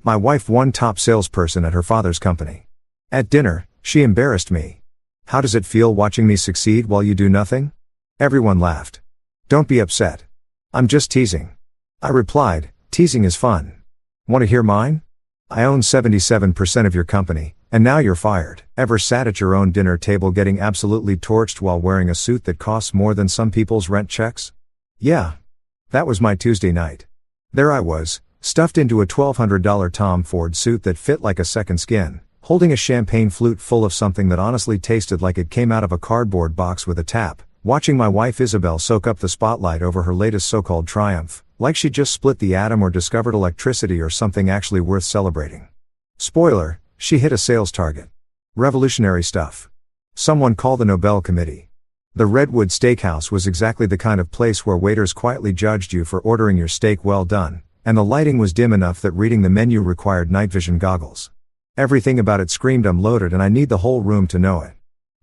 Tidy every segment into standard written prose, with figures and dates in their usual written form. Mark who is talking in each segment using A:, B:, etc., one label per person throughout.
A: My wife won top salesperson at her father's company. At dinner, she embarrassed me. How does it feel watching me succeed while you do nothing? Everyone laughed. Don't be upset. I'm just teasing. I replied, teasing is fun. Want to hear mine? I own 77% of your company, and now you're fired. Ever sat at your own dinner table getting absolutely torched while wearing a suit that costs more than some people's rent checks? Yeah. That was my Tuesday night. There I was, stuffed into a $1,200 Tom Ford suit that fit like a second skin, holding a champagne flute full of something that honestly tasted like it came out of a cardboard box with a tap, watching my wife Isabel soak up the spotlight over her latest so-called triumph, like she'd just split the atom or discovered electricity or something actually worth celebrating. Spoiler, she hit a sales target. Revolutionary stuff. Someone call the Nobel Committee. The Redwood Steakhouse was exactly the kind of place where waiters quietly judged you for ordering your steak well done, and the lighting was dim enough that reading the menu required night vision goggles. Everything about it screamed I'm loaded and I need the whole room to know it.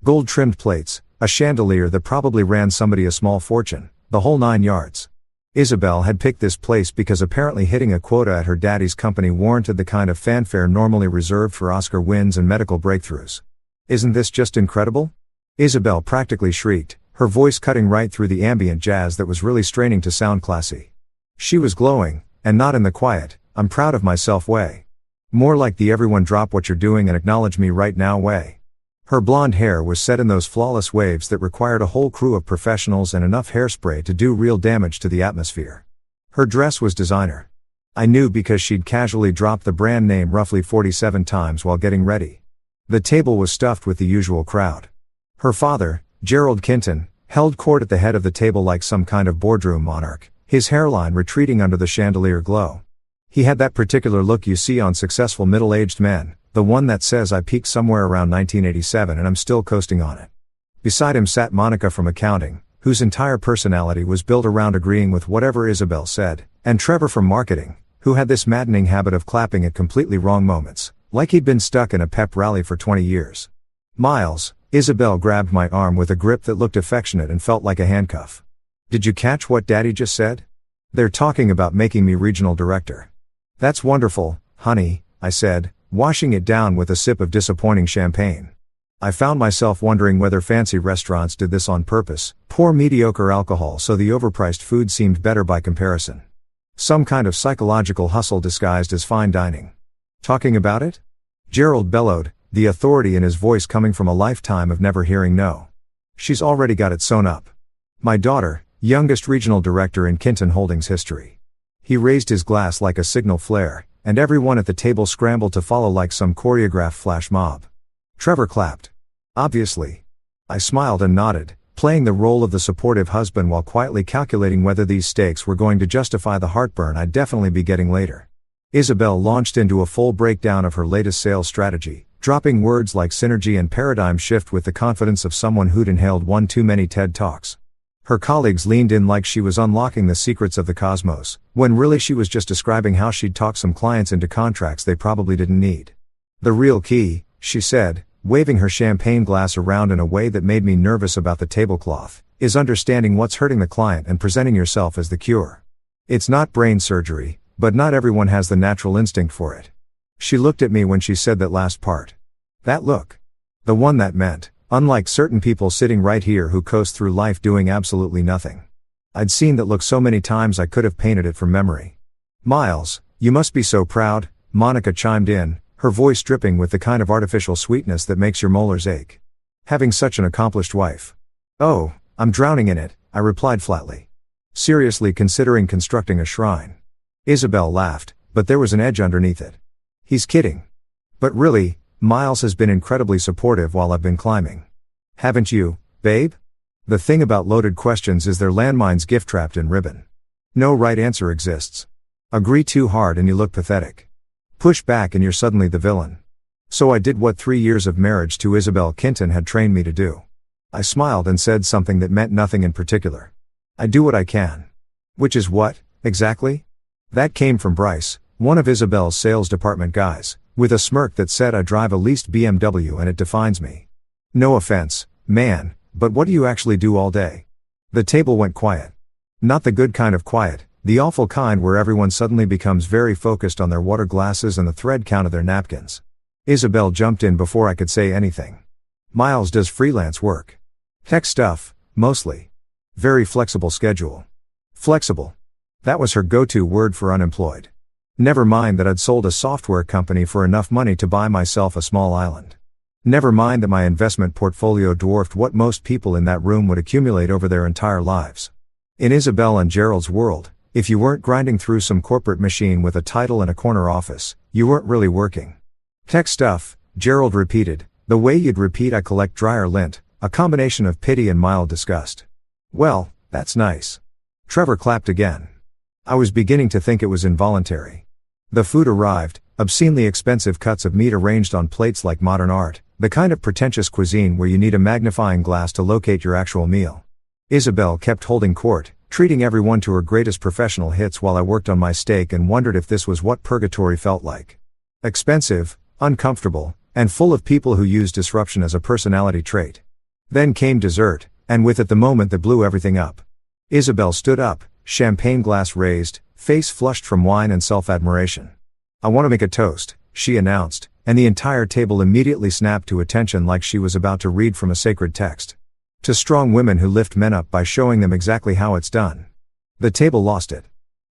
A: Gold-trimmed plates, a chandelier that probably ran somebody a small fortune, the whole 9 yards. Isabel had picked this place because apparently hitting a quota at her daddy's company warranted the kind of fanfare normally reserved for Oscar wins and medical breakthroughs. Isn't this just incredible? Isabel practically shrieked, her voice cutting right through the ambient jazz that was really straining to sound classy. She was glowing, and not in the quiet, I'm proud of myself way. More like the everyone drop what you're doing and acknowledge me right now way. Her blonde hair was set in those flawless waves that required a whole crew of professionals and enough hairspray to do real damage to the atmosphere. Her dress was designer. I knew because she'd casually dropped the brand name roughly 47 times while getting ready. The table was stuffed with the usual crowd. Her father, Gerald Kinton, held court at the head of the table like some kind of boardroom monarch, his hairline retreating under the chandelier glow. He had that particular look you see on successful middle-aged men, the one that says I peaked somewhere around 1987 and I'm still coasting on it. Beside him sat Monica from accounting, whose entire personality was built around agreeing with whatever Isabel said, and Trevor from marketing, who had this maddening habit of clapping at completely wrong moments, like he'd been stuck in a pep rally for 20 years. Miles, Isabel grabbed my arm with a grip that looked affectionate and felt like a handcuff. Did you catch what Daddy just said? They're talking about making me regional director. That's wonderful, honey, I said, washing it down with a sip of disappointing champagne. I found myself wondering whether fancy restaurants did this on purpose, pour mediocre alcohol so the overpriced food seemed better by comparison. Some kind of psychological hustle disguised as fine dining. Talking about it? Gerald bellowed, the authority in his voice coming from a lifetime of never hearing no. She's already got it sewn up. My daughter, youngest regional director in Kinton Holdings history. He raised his glass like a signal flare, and everyone at the table scrambled to follow like some choreographed flash mob. Trevor clapped. Obviously. I smiled and nodded, playing the role of the supportive husband while quietly calculating whether these steaks were going to justify the heartburn I'd definitely be getting later. Isabel launched into a full breakdown of her latest sales strategy, dropping words like synergy and paradigm shift with the confidence of someone who'd inhaled one too many TED Talks. Her colleagues leaned in like she was unlocking the secrets of the cosmos, when really she was just describing how she'd talk some clients into contracts they probably didn't need. The real key, she said, waving her champagne glass around in a way that made me nervous about the tablecloth, is understanding what's hurting the client and presenting yourself as the cure. It's not brain surgery, but not everyone has the natural instinct for it. She looked at me when she said that last part. That look. The one that meant, unlike certain people sitting right here who coast through life doing absolutely nothing. I'd seen that look so many times I could have painted it from memory. Miles, you must be so proud, Monica chimed in, her voice dripping with the kind of artificial sweetness that makes your molars ache. Having such an accomplished wife. Oh, I'm drowning in it, I replied flatly. Seriously considering constructing a shrine. Isabel laughed, but there was an edge underneath it. He's kidding. But really, Miles has been incredibly supportive while I've been climbing. Haven't you, babe? The thing about loaded questions is they're landmines gift-wrapped in ribbon. No right answer exists. Agree too hard and you look pathetic. Push back and you're suddenly the villain. So I did what 3 years of marriage to Isabel Kinton had trained me to do. I smiled and said something that meant nothing in particular. I do what I can. Which is what, exactly? That came from Bryce, one of Isabel's sales department guys, with a smirk that said I drive a leased BMW and it defines me. No offense, man, but what do you actually do all day? The table went quiet. Not the good kind of quiet, The awful kind where everyone suddenly becomes very focused on their water glasses and the thread count of their napkins. Isabel jumped in before I could say anything. Miles does freelance work. Tech stuff, mostly. Very flexible schedule. Flexible. That was her go-to word for unemployed. Never mind that I'd sold a software company for enough money to buy myself a small island. Never mind that my investment portfolio dwarfed what most people in that room would accumulate over their entire lives. In Isabel and Gerald's world, if you weren't grinding through some corporate machine with a title and a corner office, you weren't really working. Tech stuff, Gerald repeated, the way you'd repeat I collect dryer lint, a combination of pity and mild disgust. Well, that's nice. Trevor clapped again. I was beginning to think it was involuntary. The food arrived, obscenely expensive cuts of meat arranged on plates like modern art, the kind of pretentious cuisine where you need a magnifying glass to locate your actual meal. Isabel kept holding court, treating everyone to her greatest professional hits while I worked on my steak and wondered if this was what purgatory felt like. Expensive, uncomfortable, and full of people who use disruption as a personality trait. Then came dessert, and with it the moment that blew everything up. Isabel stood up, champagne glass raised, face flushed from wine and self-admiration. I want to make a toast, she announced, and the entire table immediately snapped to attention like she was about to read from a sacred text. To strong women who lift men up by showing them exactly how it's done. The table lost it.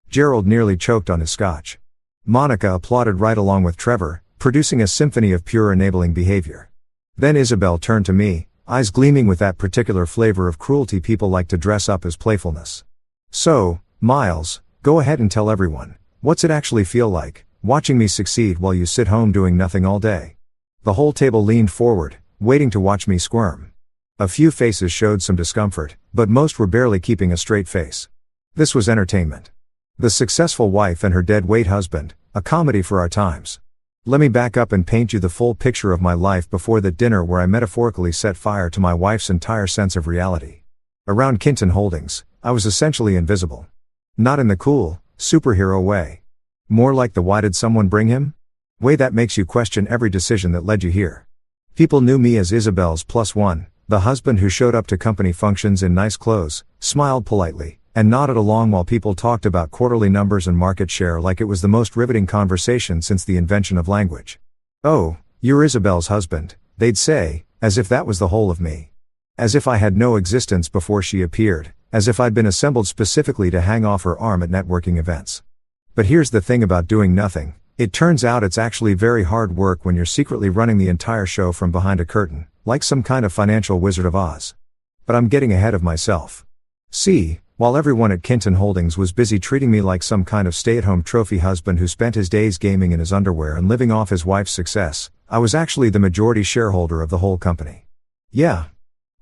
A: Gerald nearly choked on his scotch. Monica applauded right along with Trevor, producing a symphony of pure enabling behavior. Then Isabel turned to me, eyes gleaming with that particular flavor of cruelty people like to dress up as playfulness. So, Miles, go ahead and tell everyone, what's it actually feel like, watching me succeed while you sit home doing nothing all day? The whole table leaned forward, waiting to watch me squirm. A few faces showed some discomfort, but most were barely keeping a straight face. This was entertainment. The Successful Wife and Her Deadweight Husband, a comedy for our times. Let me back up and paint you the full picture of my life before that dinner where I metaphorically set fire to my wife's entire sense of reality. Around Kinton Holdings, I was essentially invisible. Not in the cool, superhero way. More like the why did someone bring him? Way that makes you question every decision that led you here. People knew me as Isabel's plus one, the husband who showed up to company functions in nice clothes, smiled politely, and nodded along while people talked about quarterly numbers and market share like it was the most riveting conversation since the invention of language. Oh, you're Isabel's husband, they'd say, as if that was the whole of me. As if I had no existence before she appeared, as if I'd been assembled specifically to hang off her arm at networking events. But here's the thing about doing nothing, it turns out it's actually very hard work when you're secretly running the entire show from behind a curtain, like some kind of financial Wizard of Oz. But I'm getting ahead of myself. See, while everyone at Kinton Holdings was busy treating me like some kind of stay-at-home trophy husband who spent his days gaming in his underwear and living off his wife's success, I was actually the majority shareholder of the whole company. Yeah.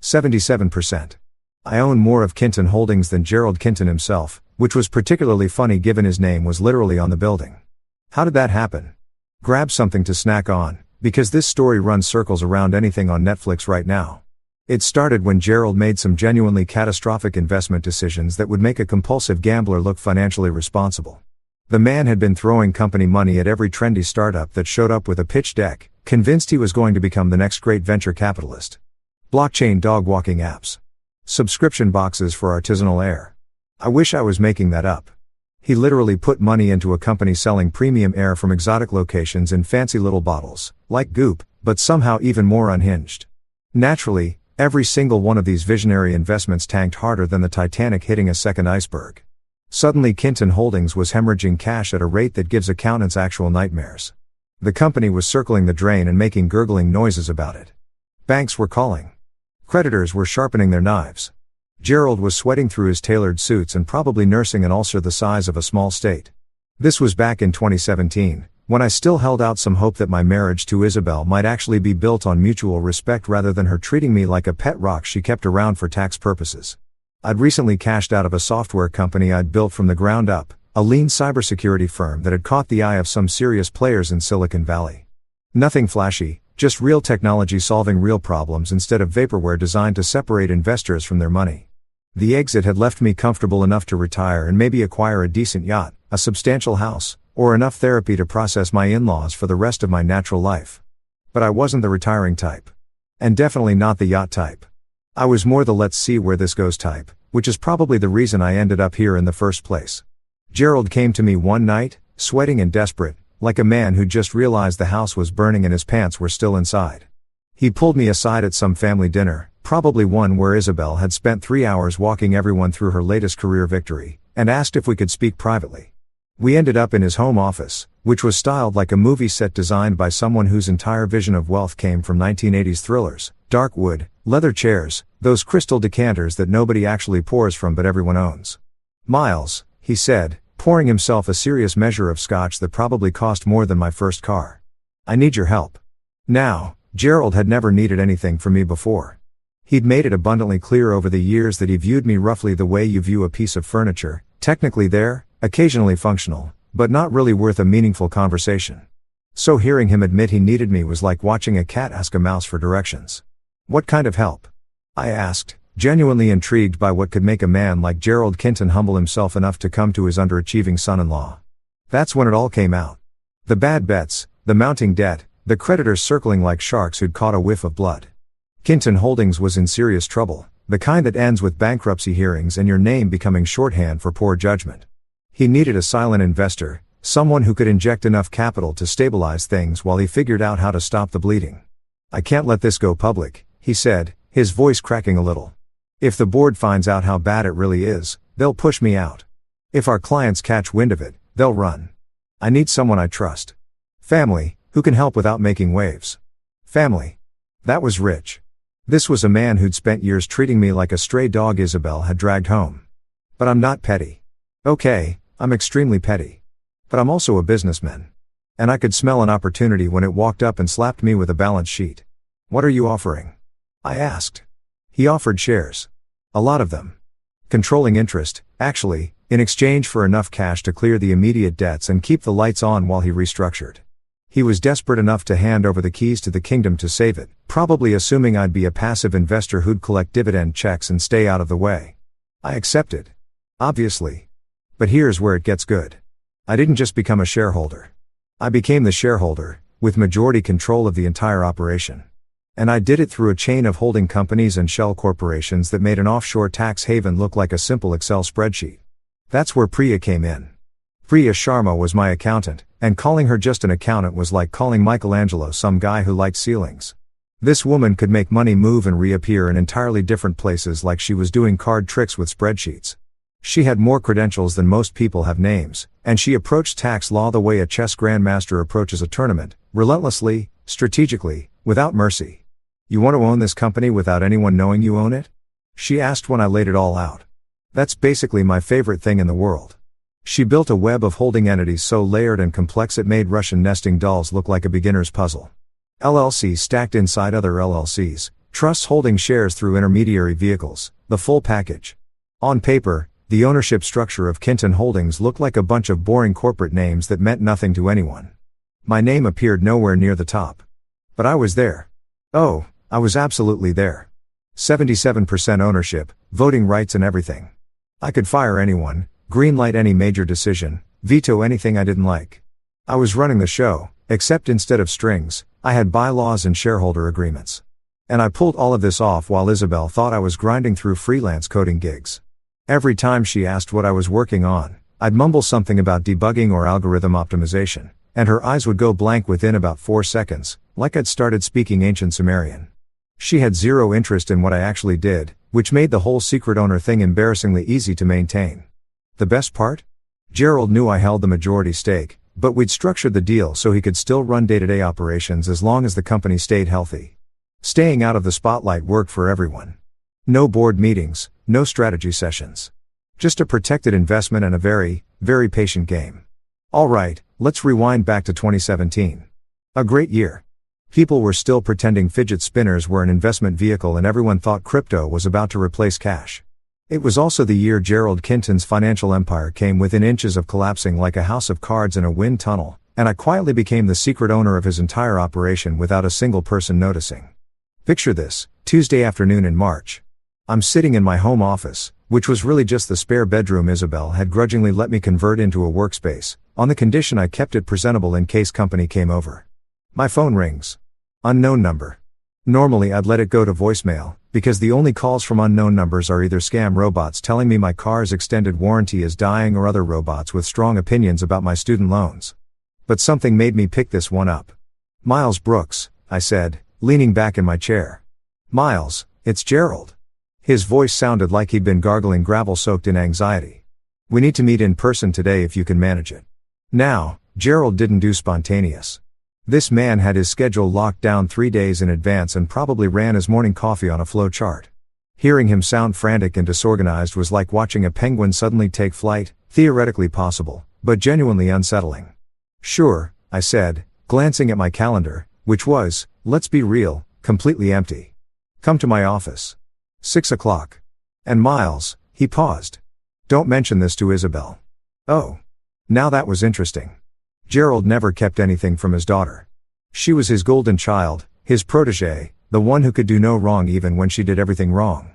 A: 77%. I own more of Kinton Holdings than Gerald Kinton himself, which was particularly funny given his name was literally on the building. How did that happen? Grab something to snack on, because this story runs circles around anything on Netflix right now. It started when Gerald made some genuinely catastrophic investment decisions that would make a compulsive gambler look financially responsible. The man had been throwing company money at every trendy startup that showed up with a pitch deck, convinced he was going to become the next great venture capitalist. Blockchain dog walking apps. Subscription boxes for artisanal air. I wish I was making that up. He literally put money into a company selling premium air from exotic locations in fancy little bottles, like Goop, but somehow even more unhinged. Naturally, every single one of these visionary investments tanked harder than the Titanic hitting a second iceberg. Suddenly Kinton Holdings was hemorrhaging cash at a rate that gives accountants actual nightmares. The company was circling the drain and making gurgling noises about it. Banks were calling. Creditors were sharpening their knives. Gerald was sweating through his tailored suits and probably nursing an ulcer the size of a small state. This was back in 2017, when I still held out some hope that my marriage to Isabel might actually be built on mutual respect rather than her treating me like a pet rock she kept around for tax purposes. I'd recently cashed out of a software company I'd built from the ground up, a lean cybersecurity firm that had caught the eye of some serious players in Silicon Valley. Nothing flashy, just real technology solving real problems instead of vaporware designed to separate investors from their money. The exit had left me comfortable enough to retire and maybe acquire a decent yacht, a substantial house, or enough therapy to process my in-laws for the rest of my natural life. But I wasn't the retiring type. And definitely not the yacht type. I was more the let's see where this goes type, which is probably the reason I ended up here in the first place. Gerald came to me one night, sweating and desperate, like a man who just realized the house was burning and his pants were still inside. He pulled me aside at some family dinner, probably one where Isabel had spent 3 hours walking everyone through her latest career victory, and asked if we could speak privately. We ended up in his home office, which was styled like a movie set designed by someone whose entire vision of wealth came from 1980s thrillers: dark wood, leather chairs, those crystal decanters that nobody actually pours from but everyone owns. "Miles," he said, pouring himself a serious measure of scotch that probably cost more than my first car. "I need your help." Now, Gerald had never needed anything from me before. He'd made it abundantly clear over the years that he viewed me roughly the way you view a piece of furniture, technically there, occasionally functional, but not really worth a meaningful conversation. So hearing him admit he needed me was like watching a cat ask a mouse for directions. "What kind of help?" I asked, genuinely intrigued by what could make a man like Gerald Kinton humble himself enough to come to his underachieving son-in-law. That's when it all came out. The bad bets, the mounting debt, the creditors circling like sharks who'd caught a whiff of blood. Kinton Holdings was in serious trouble, the kind that ends with bankruptcy hearings and your name becoming shorthand for poor judgment. He needed a silent investor, someone who could inject enough capital to stabilize things while he figured out how to stop the bleeding. "I can't let this go public," he said, his voice cracking a little. "If the board finds out how bad it really is, they'll push me out. If our clients catch wind of it, they'll run. I need someone I trust. Family, who can help without making waves." Family. That was rich. This was a man who'd spent years treating me like a stray dog Isabel had dragged home. But I'm not petty. Okay, I'm extremely petty. But I'm also a businessman. And I could smell an opportunity when it walked up and slapped me with a balance sheet. "What are you offering?" I asked. He offered shares. A lot of them. Controlling interest, actually, in exchange for enough cash to clear the immediate debts and keep the lights on while he restructured. He was desperate enough to hand over the keys to the kingdom to save it, probably assuming I'd be a passive investor who'd collect dividend checks and stay out of the way. I accepted. Obviously. But here's where it gets good. I didn't just become a shareholder. I became the shareholder, with majority control of the entire operation. And I did it through a chain of holding companies and shell corporations that made an offshore tax haven look like a simple Excel spreadsheet. That's where Priya came in. Priya Sharma was my accountant, and calling her just an accountant was like calling Michelangelo some guy who liked ceilings. This woman could make money move and reappear in entirely different places like she was doing card tricks with spreadsheets. She had more credentials than most people have names, and she approached tax law the way a chess grandmaster approaches a tournament, relentlessly, strategically, without mercy. "You want to own this company without anyone knowing you own it?" she asked when I laid it all out. That's basically my favorite thing in the world. She built a web of holding entities so layered and complex it made Russian nesting dolls look like a beginner's puzzle. LLCs stacked inside other LLCs, trusts holding shares through intermediary vehicles, the full package. On paper, the ownership structure of Kinton Holdings looked like a bunch of boring corporate names that meant nothing to anyone. My name appeared nowhere near the top. But I was there. Oh, I was absolutely there. 77% ownership, voting rights and everything. I could fire anyone, greenlight any major decision, veto anything I didn't like. I was running the show, except instead of strings, I had bylaws and shareholder agreements. And I pulled all of this off while Isabel thought I was grinding through freelance coding gigs. Every time she asked what I was working on, I'd mumble something about debugging or algorithm optimization, and her eyes would go blank within about 4 seconds, like I'd started speaking ancient Sumerian. She had zero interest in what I actually did, which made the whole secret owner thing embarrassingly easy to maintain. The best part? Gerald knew I held the majority stake, but we'd structured the deal so he could still run day-to-day operations as long as the company stayed healthy. Staying out of the spotlight worked for everyone. No board meetings, no strategy sessions. Just a protected investment and a very, very patient game. All right, let's rewind back to 2017. A great year. People were still pretending fidget spinners were an investment vehicle and everyone thought crypto was about to replace cash. It was also the year Gerald Kinton's financial empire came within inches of collapsing like a house of cards in a wind tunnel, and I quietly became the secret owner of his entire operation without a single person noticing. Picture this, Tuesday afternoon in March. I'm sitting in my home office, which was really just the spare bedroom Isabel had grudgingly let me convert into a workspace, on the condition I kept it presentable in case company came over. My phone rings. Unknown number. Normally I'd let it go to voicemail, because the only calls from unknown numbers are either scam robots telling me my car's extended warranty is dying or other robots with strong opinions about my student loans. But something made me pick this one up. "Miles Brooks," I said, leaning back in my chair. "Miles, it's Gerald." His voice sounded like he'd been gargling gravel soaked in anxiety. "We need to meet in person today if you can manage it." Now, Gerald didn't do spontaneous. This man had his schedule locked down 3 days in advance and probably ran his morning coffee on a flow chart. Hearing him sound frantic and disorganized was like watching a penguin suddenly take flight, theoretically possible, but genuinely unsettling. "Sure," I said, glancing at my calendar, which was, let's be real, completely empty. "Come to my office. 6 o'clock. And Miles," he paused. "Don't mention this to Isabel." Oh. Now that was interesting. Gerald never kept anything from his daughter. She was his golden child, his protégé, the one who could do no wrong even when she did everything wrong.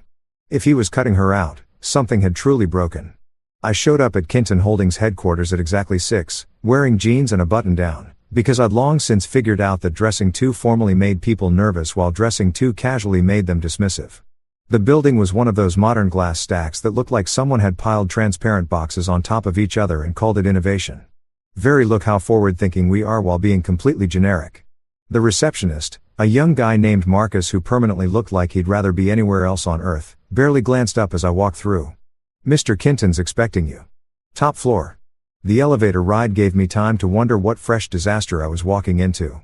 A: If he was cutting her out, something had truly broken. I showed up at Kinton Holdings headquarters at exactly 6, wearing jeans and a button-down, because I'd long since figured out that dressing too formally made people nervous while dressing too casually made them dismissive. The building was one of those modern glass stacks that looked like someone had piled transparent boxes on top of each other and called it innovation. Very look how forward-thinking we are while being completely generic. The receptionist, a young guy named Marcus who permanently looked like he'd rather be anywhere else on earth, barely glanced up as I walked through. "Mr. Kinton's expecting you. Top floor." The elevator ride gave me time to wonder what fresh disaster I was walking into.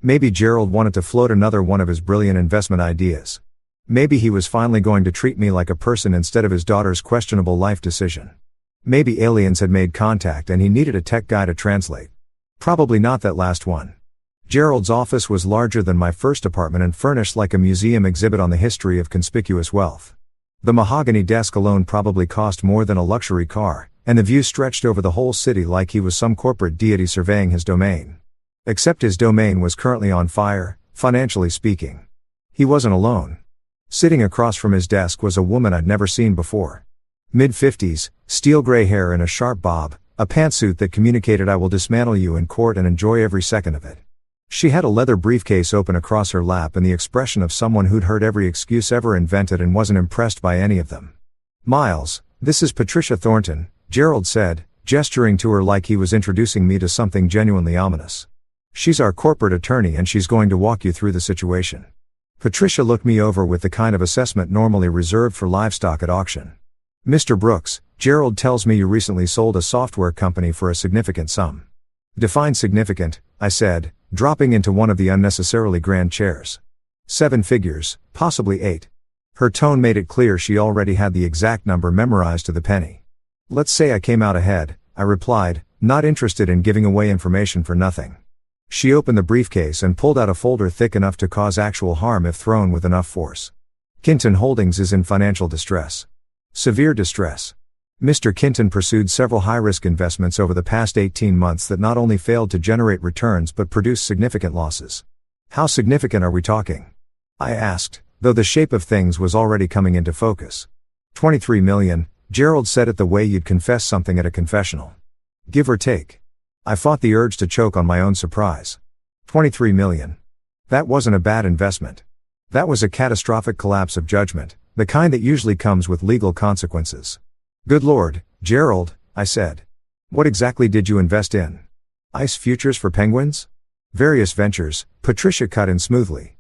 A: Maybe Gerald wanted to float another one of his brilliant investment ideas. Maybe he was finally going to treat me like a person instead of his daughter's questionable life decision. Maybe aliens had made contact and he needed a tech guy to translate. Probably not that last one. Gerald's office was larger than my first apartment and furnished like a museum exhibit on the history of conspicuous wealth. The mahogany desk alone probably cost more than a luxury car, and the view stretched over the whole city like he was some corporate deity surveying his domain. Except his domain was currently on fire, financially speaking. He wasn't alone. Sitting across from his desk was a woman I'd never seen before. Mid-50s, steel gray hair and a sharp bob, a pantsuit that communicated "I will dismantle you in court and enjoy every second of it." She had a leather briefcase open across her lap and the expression of someone who'd heard every excuse ever invented and wasn't impressed by any of them. "Miles, this is Patricia Thornton," Gerald said, gesturing to her like he was introducing me to something genuinely ominous. "She's our corporate attorney and she's going to walk you through the situation." Patricia looked me over with the kind of assessment normally reserved for livestock at auction. "Mr. Brooks, Gerald tells me you recently sold a software company for a significant sum." "Define significant," I said, dropping into one of the unnecessarily grand chairs. "7 figures, possibly 8. Her tone made it clear she already had the exact number memorized to the penny. "Let's say I came out ahead," I replied, not interested in giving away information for nothing. She opened the briefcase and pulled out a folder thick enough to cause actual harm if thrown with enough force. "Kinton Holdings is in financial distress. Severe distress. Mr. Kinton pursued several high-risk investments over the past 18 months that not only failed to generate returns but produced significant losses." "How significant are we talking?" I asked, though the shape of things was already coming into focus. 23 million, Gerald said it the way you'd confess something at a confessional. Give or take. I fought the urge to choke on my own surprise. 23 million. That wasn't a bad investment. That was a catastrophic collapse of judgment, the kind that usually comes with legal consequences. "Good Lord, Gerald," I said. "What exactly did you invest in? ICE futures for penguins?" "Various ventures," Patricia cut in smoothly.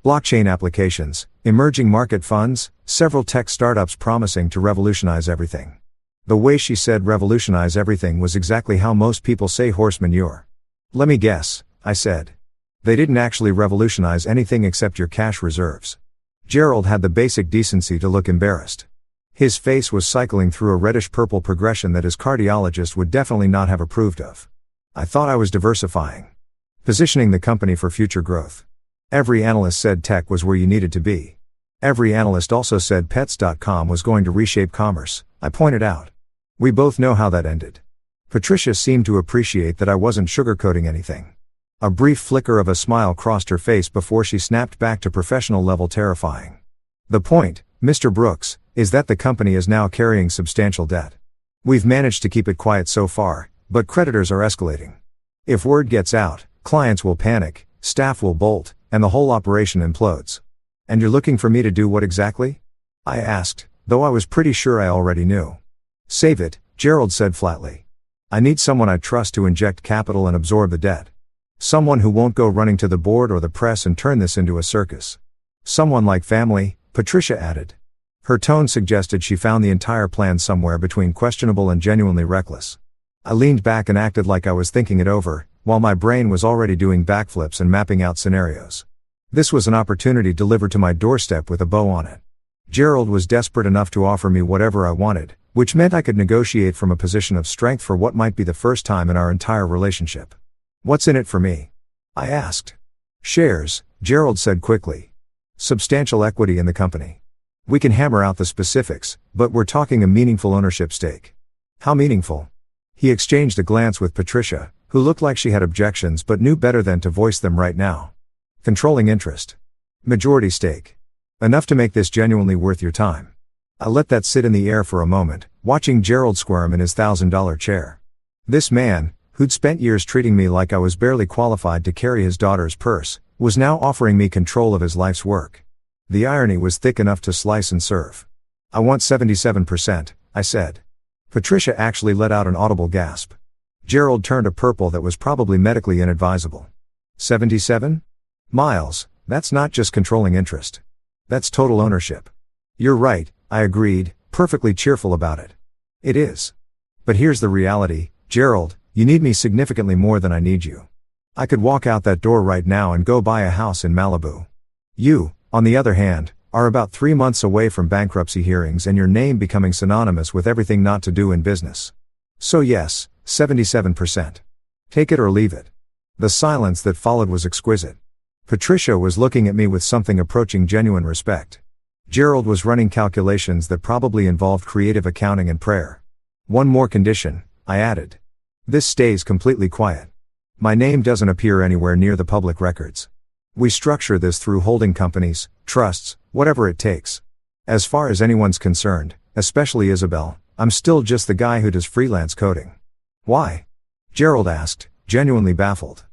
A: "Blockchain applications, emerging market funds, several tech startups promising to revolutionize everything." The way she said revolutionize everything was exactly how most people say horse manure. "Let me guess," I said. "They didn't actually revolutionize anything except your cash reserves." Gerald had the basic decency to look embarrassed. His face was cycling through a reddish-purple progression that his cardiologist would definitely not have approved of. "I thought I was diversifying. Positioning the company for future growth. Every analyst said tech was where you needed to be. Every analyst also said pets.com was going to reshape commerce," I pointed out. "We both know how that ended." Patricia seemed to appreciate that I wasn't sugarcoating anything. A brief flicker of a smile crossed her face before she snapped back to professional-level terrifying. "The point, Mr. Brooks, is that the company is now carrying substantial debt. We've managed to keep it quiet so far, but creditors are escalating. If word gets out, clients will panic, staff will bolt, and the whole operation implodes. And you're looking for me to do what exactly? I asked, though I was pretty sure I already knew. Save it, Gerald said flatly. I need someone I trust to inject capital and absorb the debt. Someone who won't go running to the board or the press and turn this into a circus. Someone like family, Patricia added. Her tone suggested she found the entire plan somewhere between questionable and genuinely reckless. I leaned back and acted like I was thinking it over, while my brain was already doing backflips and mapping out scenarios. This was an opportunity delivered to my doorstep with a bow on it. Gerald was desperate enough to offer me whatever I wanted, which meant I could negotiate from a position of strength for what might be the first time in our entire relationship. What's in it for me? I asked. Shares, Gerald said quickly. Substantial equity in the company. We can hammer out the specifics, but we're talking a meaningful ownership stake. How meaningful? He exchanged a glance with Patricia, who looked like she had objections but knew better than to voice them right now. Controlling interest. Majority stake. Enough to make this genuinely worth your time. I let that sit in the air for a moment, watching Gerald squirm in his $1,000 chair. This man, who'd spent years treating me like I was barely qualified to carry his daughter's purse, was now offering me control of his life's work. The irony was thick enough to slice and serve. I want 77%, I said. Patricia actually let out an audible gasp. Gerald turned a purple that was probably medically inadvisable. 77? Miles, that's not just controlling interest. That's total ownership. You're right, I agreed, perfectly cheerful about it. It is. But here's the reality, Gerald, you need me significantly more than I need you. I could walk out that door right now and go buy a house in Malibu. You, on the other hand, are about 3 months away from bankruptcy hearings and your name becoming synonymous with everything not to do in business. So yes, 77%. Take it or leave it. The silence that followed was exquisite. Patricia was looking at me with something approaching genuine respect. Gerald was running calculations that probably involved creative accounting and prayer. One more condition, I added. This stays completely quiet. My name doesn't appear anywhere near the public records. We structure this through holding companies, trusts, whatever it takes. As far as anyone's concerned, especially Isabel, I'm still just the guy who does freelance coding. Why? Gerald asked, genuinely baffled.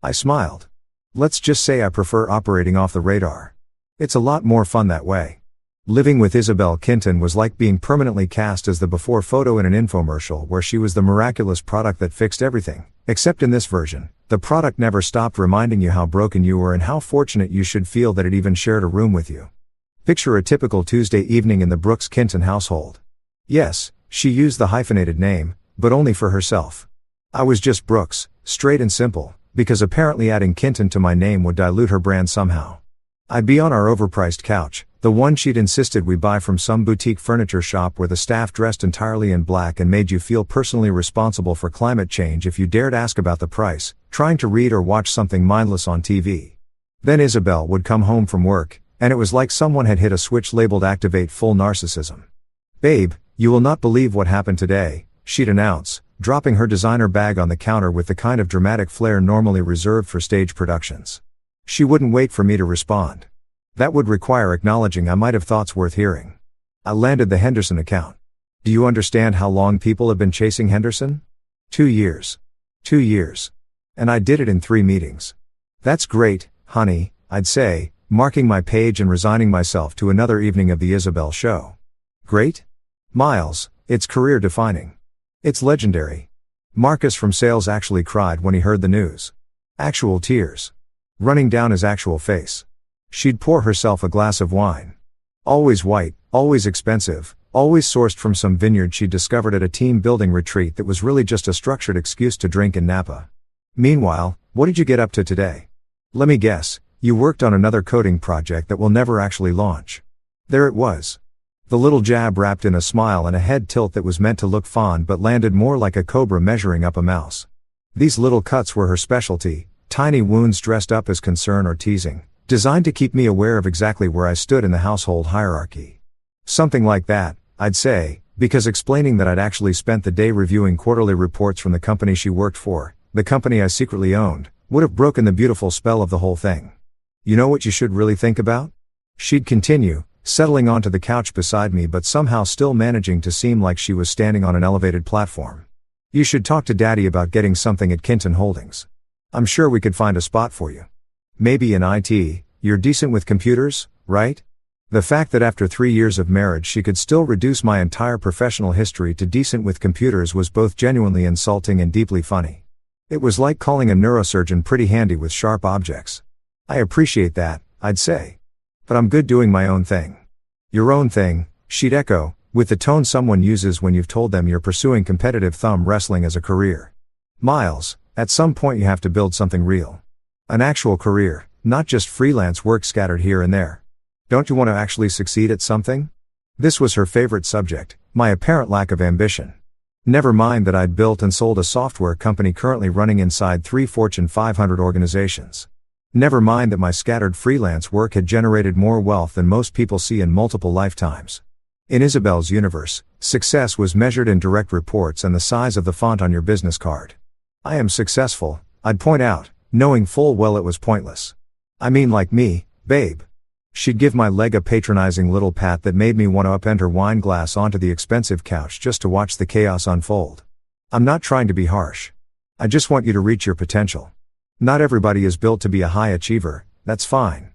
A: I smiled. Let's just say I prefer operating off the radar. It's a lot more fun that way. Living with Isabel Kinton was like being permanently cast as the before photo in an infomercial where she was the miraculous product that fixed everything, except in this version, the product never stopped reminding you how broken you were and how fortunate you should feel that it even shared a room with you. Picture a typical Tuesday evening in the Brooks Kinton household. Yes, she used the hyphenated name, but only for herself. I was just Brooks, straight and simple, because apparently adding Kinton to my name would dilute her brand somehow. I'd be on our overpriced couch, the one she'd insisted we buy from some boutique furniture shop where the staff dressed entirely in black and made you feel personally responsible for climate change if you dared ask about the price, trying to read or watch something mindless on TV. Then Isabel would come home from work, and it was like someone had hit a switch labeled Activate Full Narcissism. Babe, you will not believe what happened today, she'd announce, dropping her designer bag on the counter with the kind of dramatic flair normally reserved for stage productions. She wouldn't wait for me to respond. That would require acknowledging I might have thoughts worth hearing. I landed the Henderson account. Do you understand how long people have been chasing Henderson? 2 years. 2 years. And I did it in 3 meetings. That's great, honey, I'd say, marking my page and resigning myself to another evening of the Isabel show. Great? Miles, it's career defining. It's legendary. Marcus from sales actually cried when he heard the news. Actual tears. Running down his actual face. She'd pour herself a glass of wine. Always white, always expensive, always sourced from some vineyard she'd discovered at a team building retreat that was really just a structured excuse to drink in Napa. Meanwhile, what did you get up to today? Let me guess, you worked on another coding project that will never actually launch. There it was. The little jab wrapped in a smile and a head tilt that was meant to look fond but landed more like a cobra measuring up a mouse. These little cuts were her specialty, tiny wounds dressed up as concern or teasing, designed to keep me aware of exactly where I stood in the household hierarchy. Something like that, I'd say, because explaining that I'd actually spent the day reviewing quarterly reports from the company she worked for, the company I secretly owned, would have broken the beautiful spell of the whole thing. You know what you should really think about? She'd continue, settling onto the couch beside me but somehow still managing to seem like she was standing on an elevated platform. You should talk to Daddy about getting something at Kinton Holdings. I'm sure we could find a spot for you. Maybe in IT, You're decent with computers, right? The fact that after 3 years of marriage she could still reduce my entire professional history to decent with computers was both genuinely insulting and deeply funny. It was like calling a neurosurgeon pretty handy with sharp objects. I appreciate that, I'd say. But I'm good doing my own thing. Your own thing, she'd echo, with the tone someone uses when you've told them you're pursuing competitive thumb wrestling as a career. Miles, at some point you have to build something real. An actual career, not just freelance work scattered here and there. Don't you want to actually succeed at something? This was her favorite subject, my apparent lack of ambition. Never mind that I'd built and sold a software company currently running inside 3 Fortune 500 organizations. Never mind that my scattered freelance work had generated more wealth than most people see in multiple lifetimes. In Isabel's universe, success was measured in direct reports and the size of the font on your business card. I am successful, I'd point out, knowing full well it was pointless. I mean like me, babe. She'd give my leg a patronizing little pat that made me want to upend her wine glass onto the expensive couch just to watch the chaos unfold. I'm not trying to be harsh. I just want you to reach your potential. Not everybody is built to be a high achiever, that's fine.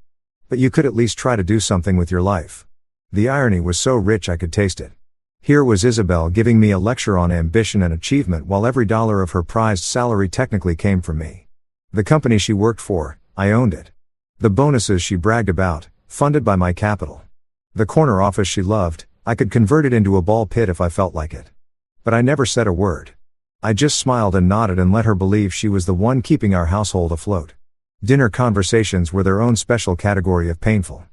A: But you could at least try to do something with your life. The irony was so rich I could taste it. Here was Isabel giving me a lecture on ambition and achievement while every dollar of her prized salary technically came from me. The company she worked for, I owned it. The bonuses she bragged about, funded by my capital. The corner office she loved, I could convert it into a ball pit if I felt like it. But I never said a word. I just smiled and nodded and let her believe she was the one keeping our household afloat. Dinner conversations were their own special category of painful.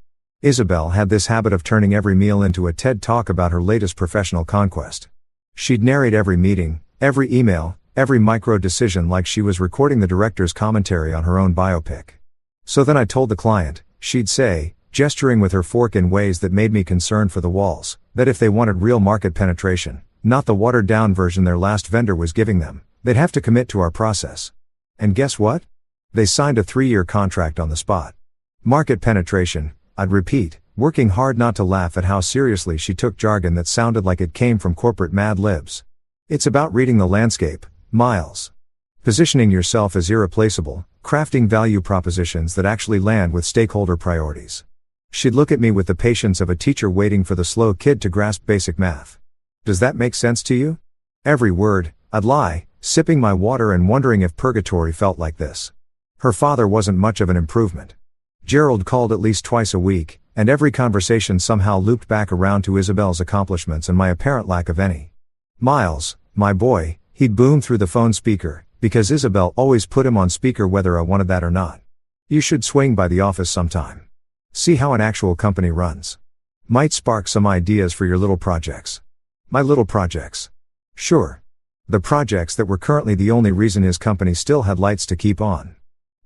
A: Isabel had this habit of turning every meal into a TED talk about her latest professional conquest. She'd narrate every meeting, every email, every micro decision like she was recording the director's commentary on her own biopic. So then I told the client, she'd say, gesturing with her fork in ways that made me concerned for the walls, that if they wanted real market penetration, not the watered-down version their last vendor was giving them, they'd have to commit to our process. And guess what? They signed a 3-year contract on the spot. Market penetration, I'd repeat, working hard not to laugh at how seriously she took jargon that sounded like it came from corporate Mad Libs. It's about reading the landscape, Miles. Positioning yourself as irreplaceable, crafting value propositions that actually land with stakeholder priorities. She'd look at me with the patience of a teacher waiting for the slow kid to grasp basic math. Does that make sense to you? Every word, I'd lie, sipping my water and wondering if purgatory felt like this. Her father wasn't much of an improvement. Gerald called at least twice a week, and every conversation somehow looped back around to Isabel's accomplishments and my apparent lack of any. Miles, my boy, he'd boom through the phone speaker, because Isabel always put him on speaker whether I wanted that or not. You should swing by the office sometime. See how an actual company runs. Might spark some ideas for your little projects. My little projects. Sure. The projects that were currently the only reason his company still had lights to keep on.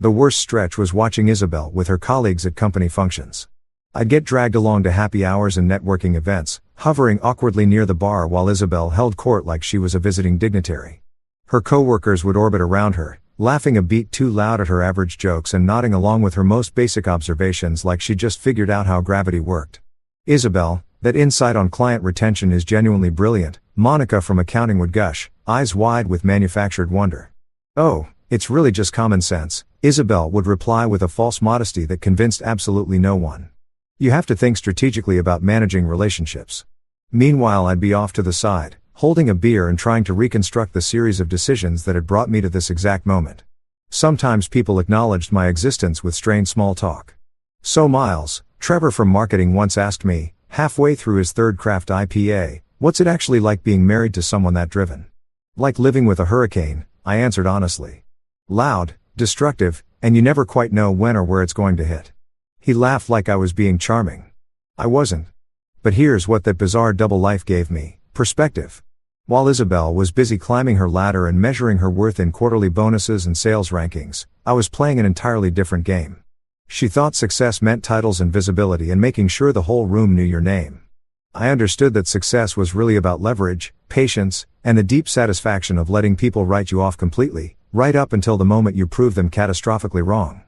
A: The worst stretch was watching Isabel with her colleagues at company functions. I'd get dragged along to happy hours and networking events, hovering awkwardly near the bar while Isabel held court like she was a visiting dignitary. Her coworkers would orbit around her, laughing a beat too loud at her average jokes and nodding along with her most basic observations like she'd just figured out how gravity worked. Isabel, that insight on client retention is genuinely brilliant, Monica from accounting would gush, eyes wide with manufactured wonder. Oh, it's really just common sense, Isabel would reply with a false modesty that convinced absolutely no one. You have to think strategically about managing relationships. Meanwhile I'd be off to the side, holding a beer and trying to reconstruct the series of decisions that had brought me to this exact moment. Sometimes people acknowledged my existence with strained small talk. So Miles, Trevor from marketing once asked me, halfway through his third craft IPA, what's it actually like being married to someone that driven? Like living with a hurricane, I answered honestly. Loud, destructive, and you never quite know when or where it's going to hit. He laughed like I was being charming. I wasn't. But here's what that bizarre double life gave me, perspective. While Isabel was busy climbing her ladder and measuring her worth in quarterly bonuses and sales rankings, I was playing an entirely different game. She thought success meant titles and visibility and making sure the whole room knew your name. I understood that success was really about leverage, patience, and the deep satisfaction of letting people write you off completely, right up until the moment you prove them catastrophically wrong.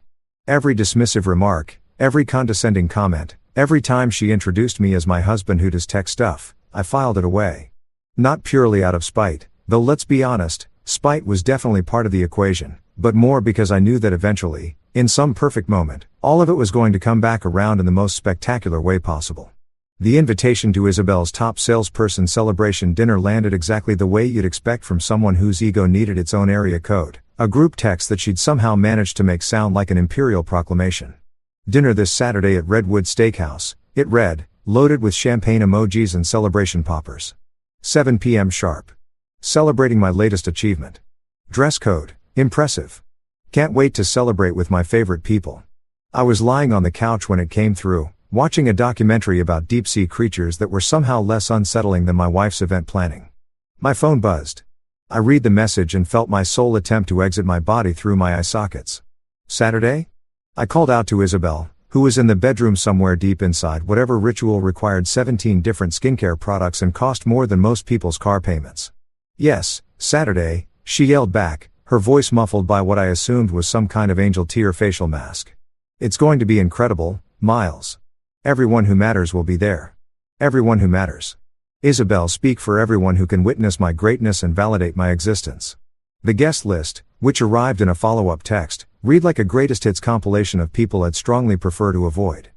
A: Every dismissive remark, every condescending comment, every time she introduced me as my husband who does tech stuff, I filed it away. Not purely out of spite, though let's be honest, spite was definitely part of the equation, but more because I knew that eventually, in some perfect moment, All of it was going to come back around in the most spectacular way possible. The invitation to Isabel's top salesperson celebration dinner landed exactly the way you'd expect from someone whose ego needed its own area code, a group text that she'd somehow managed to make sound like an imperial proclamation. Dinner this Saturday at Redwood Steakhouse, it read, loaded with champagne emojis and celebration poppers. 7 p.m. sharp. Celebrating my latest achievement. Dress code, impressive. Can't wait to celebrate with my favorite people. I was lying on the couch when it came through, watching a documentary about deep-sea creatures that were somehow less unsettling than my wife's event planning. My phone buzzed. I read the message and felt my soul attempt to exit my body through my eye sockets. Saturday? I called out to Isabel, who was in the bedroom somewhere deep inside whatever ritual required 17 different skincare products and cost more than most people's car payments. Yes, Saturday, she yelled back, her voice muffled by what I assumed was some kind of angel tear facial mask. It's going to be incredible, Miles. Everyone who matters will be there. Everyone who matters. Isabel, speak for everyone who can witness my greatness and validate my existence. The guest list, which arrived in a follow-up text, read like a greatest hits compilation of people I'd strongly prefer to avoid.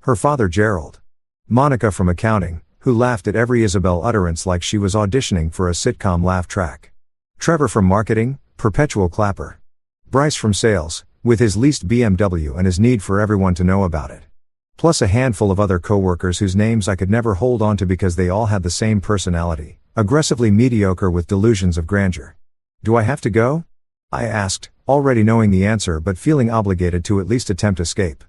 A: Her father Gerald. Monica from accounting, who laughed at every Isabel utterance like she was auditioning for a sitcom laugh track. Trevor from marketing, perpetual clapper. Bryce from sales, with his leased BMW and his need for everyone to know about it. Plus a handful of other coworkers whose names I could never hold on to because they all had the same personality, aggressively mediocre with delusions of grandeur. Do I have to go? I asked, already knowing the answer but feeling obligated to at least attempt escape.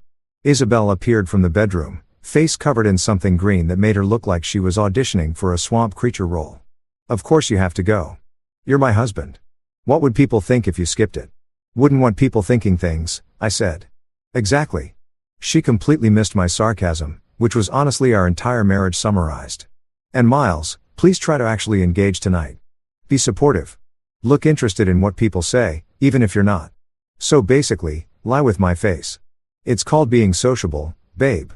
A: Isabel appeared from the bedroom, face covered in something green that made her look like she was auditioning for a swamp creature role. Of course you have to go. You're my husband. What would people think if you skipped it? Wouldn't want people thinking things, I said. Exactly. She completely missed my sarcasm, which was honestly our entire marriage summarized. And Miles, please try to actually engage tonight. Be supportive. Look interested in what people say, even if you're not. So basically, lie with my face. It's called being sociable, babe.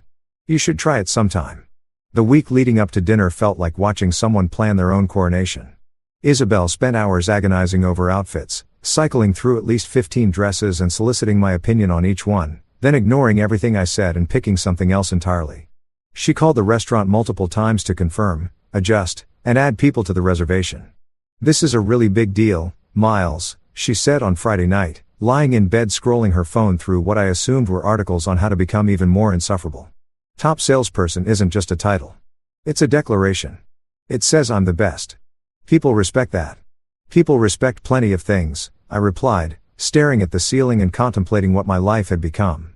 A: You should try it sometime. The week leading up to dinner felt like watching someone plan their own coronation. Isabel spent hours agonizing over outfits, cycling through at least 15 dresses and soliciting my opinion on each one, then ignoring everything I said and picking something else entirely. She called the restaurant multiple times to confirm, adjust, and add people to the reservation. This is a really big deal, Miles, she said on Friday night, lying in bed scrolling her phone through what I assumed were articles on how to become even more insufferable. Top salesperson isn't just a title. It's a declaration. It says I'm the best. People respect that. People respect plenty of things, I replied, staring at the ceiling and contemplating what my life had become.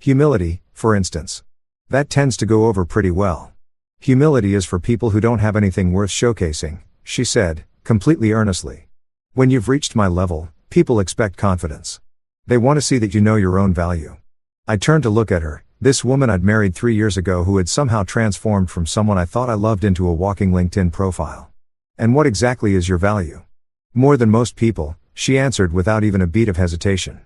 A: Humility, for instance. That tends to go over pretty well. Humility is for people who don't have anything worth showcasing, she said, completely earnestly. When you've reached my level, people expect confidence. They want to see that you know your own value. I turned to look at her, this woman I'd married 3 years ago who had somehow transformed from someone I thought I loved into a walking LinkedIn profile. And what exactly is your value? More than most people, she answered without even a beat of hesitation.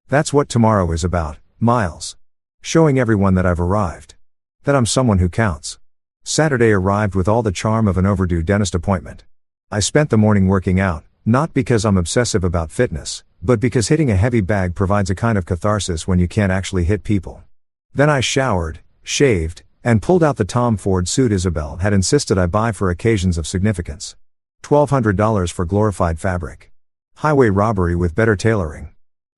A: That's what tomorrow is about, Miles. Showing everyone that I've arrived. That I'm someone who counts. Saturday arrived with all the charm of an overdue dentist appointment. I spent the morning working out, not because I'm obsessive about fitness, but because hitting a heavy bag provides a kind of catharsis when you can't actually hit people. Then I showered, shaved, and pulled out the Tom Ford suit Isabel had insisted I buy for occasions of significance. $1,200 for glorified fabric. Highway robbery with better tailoring.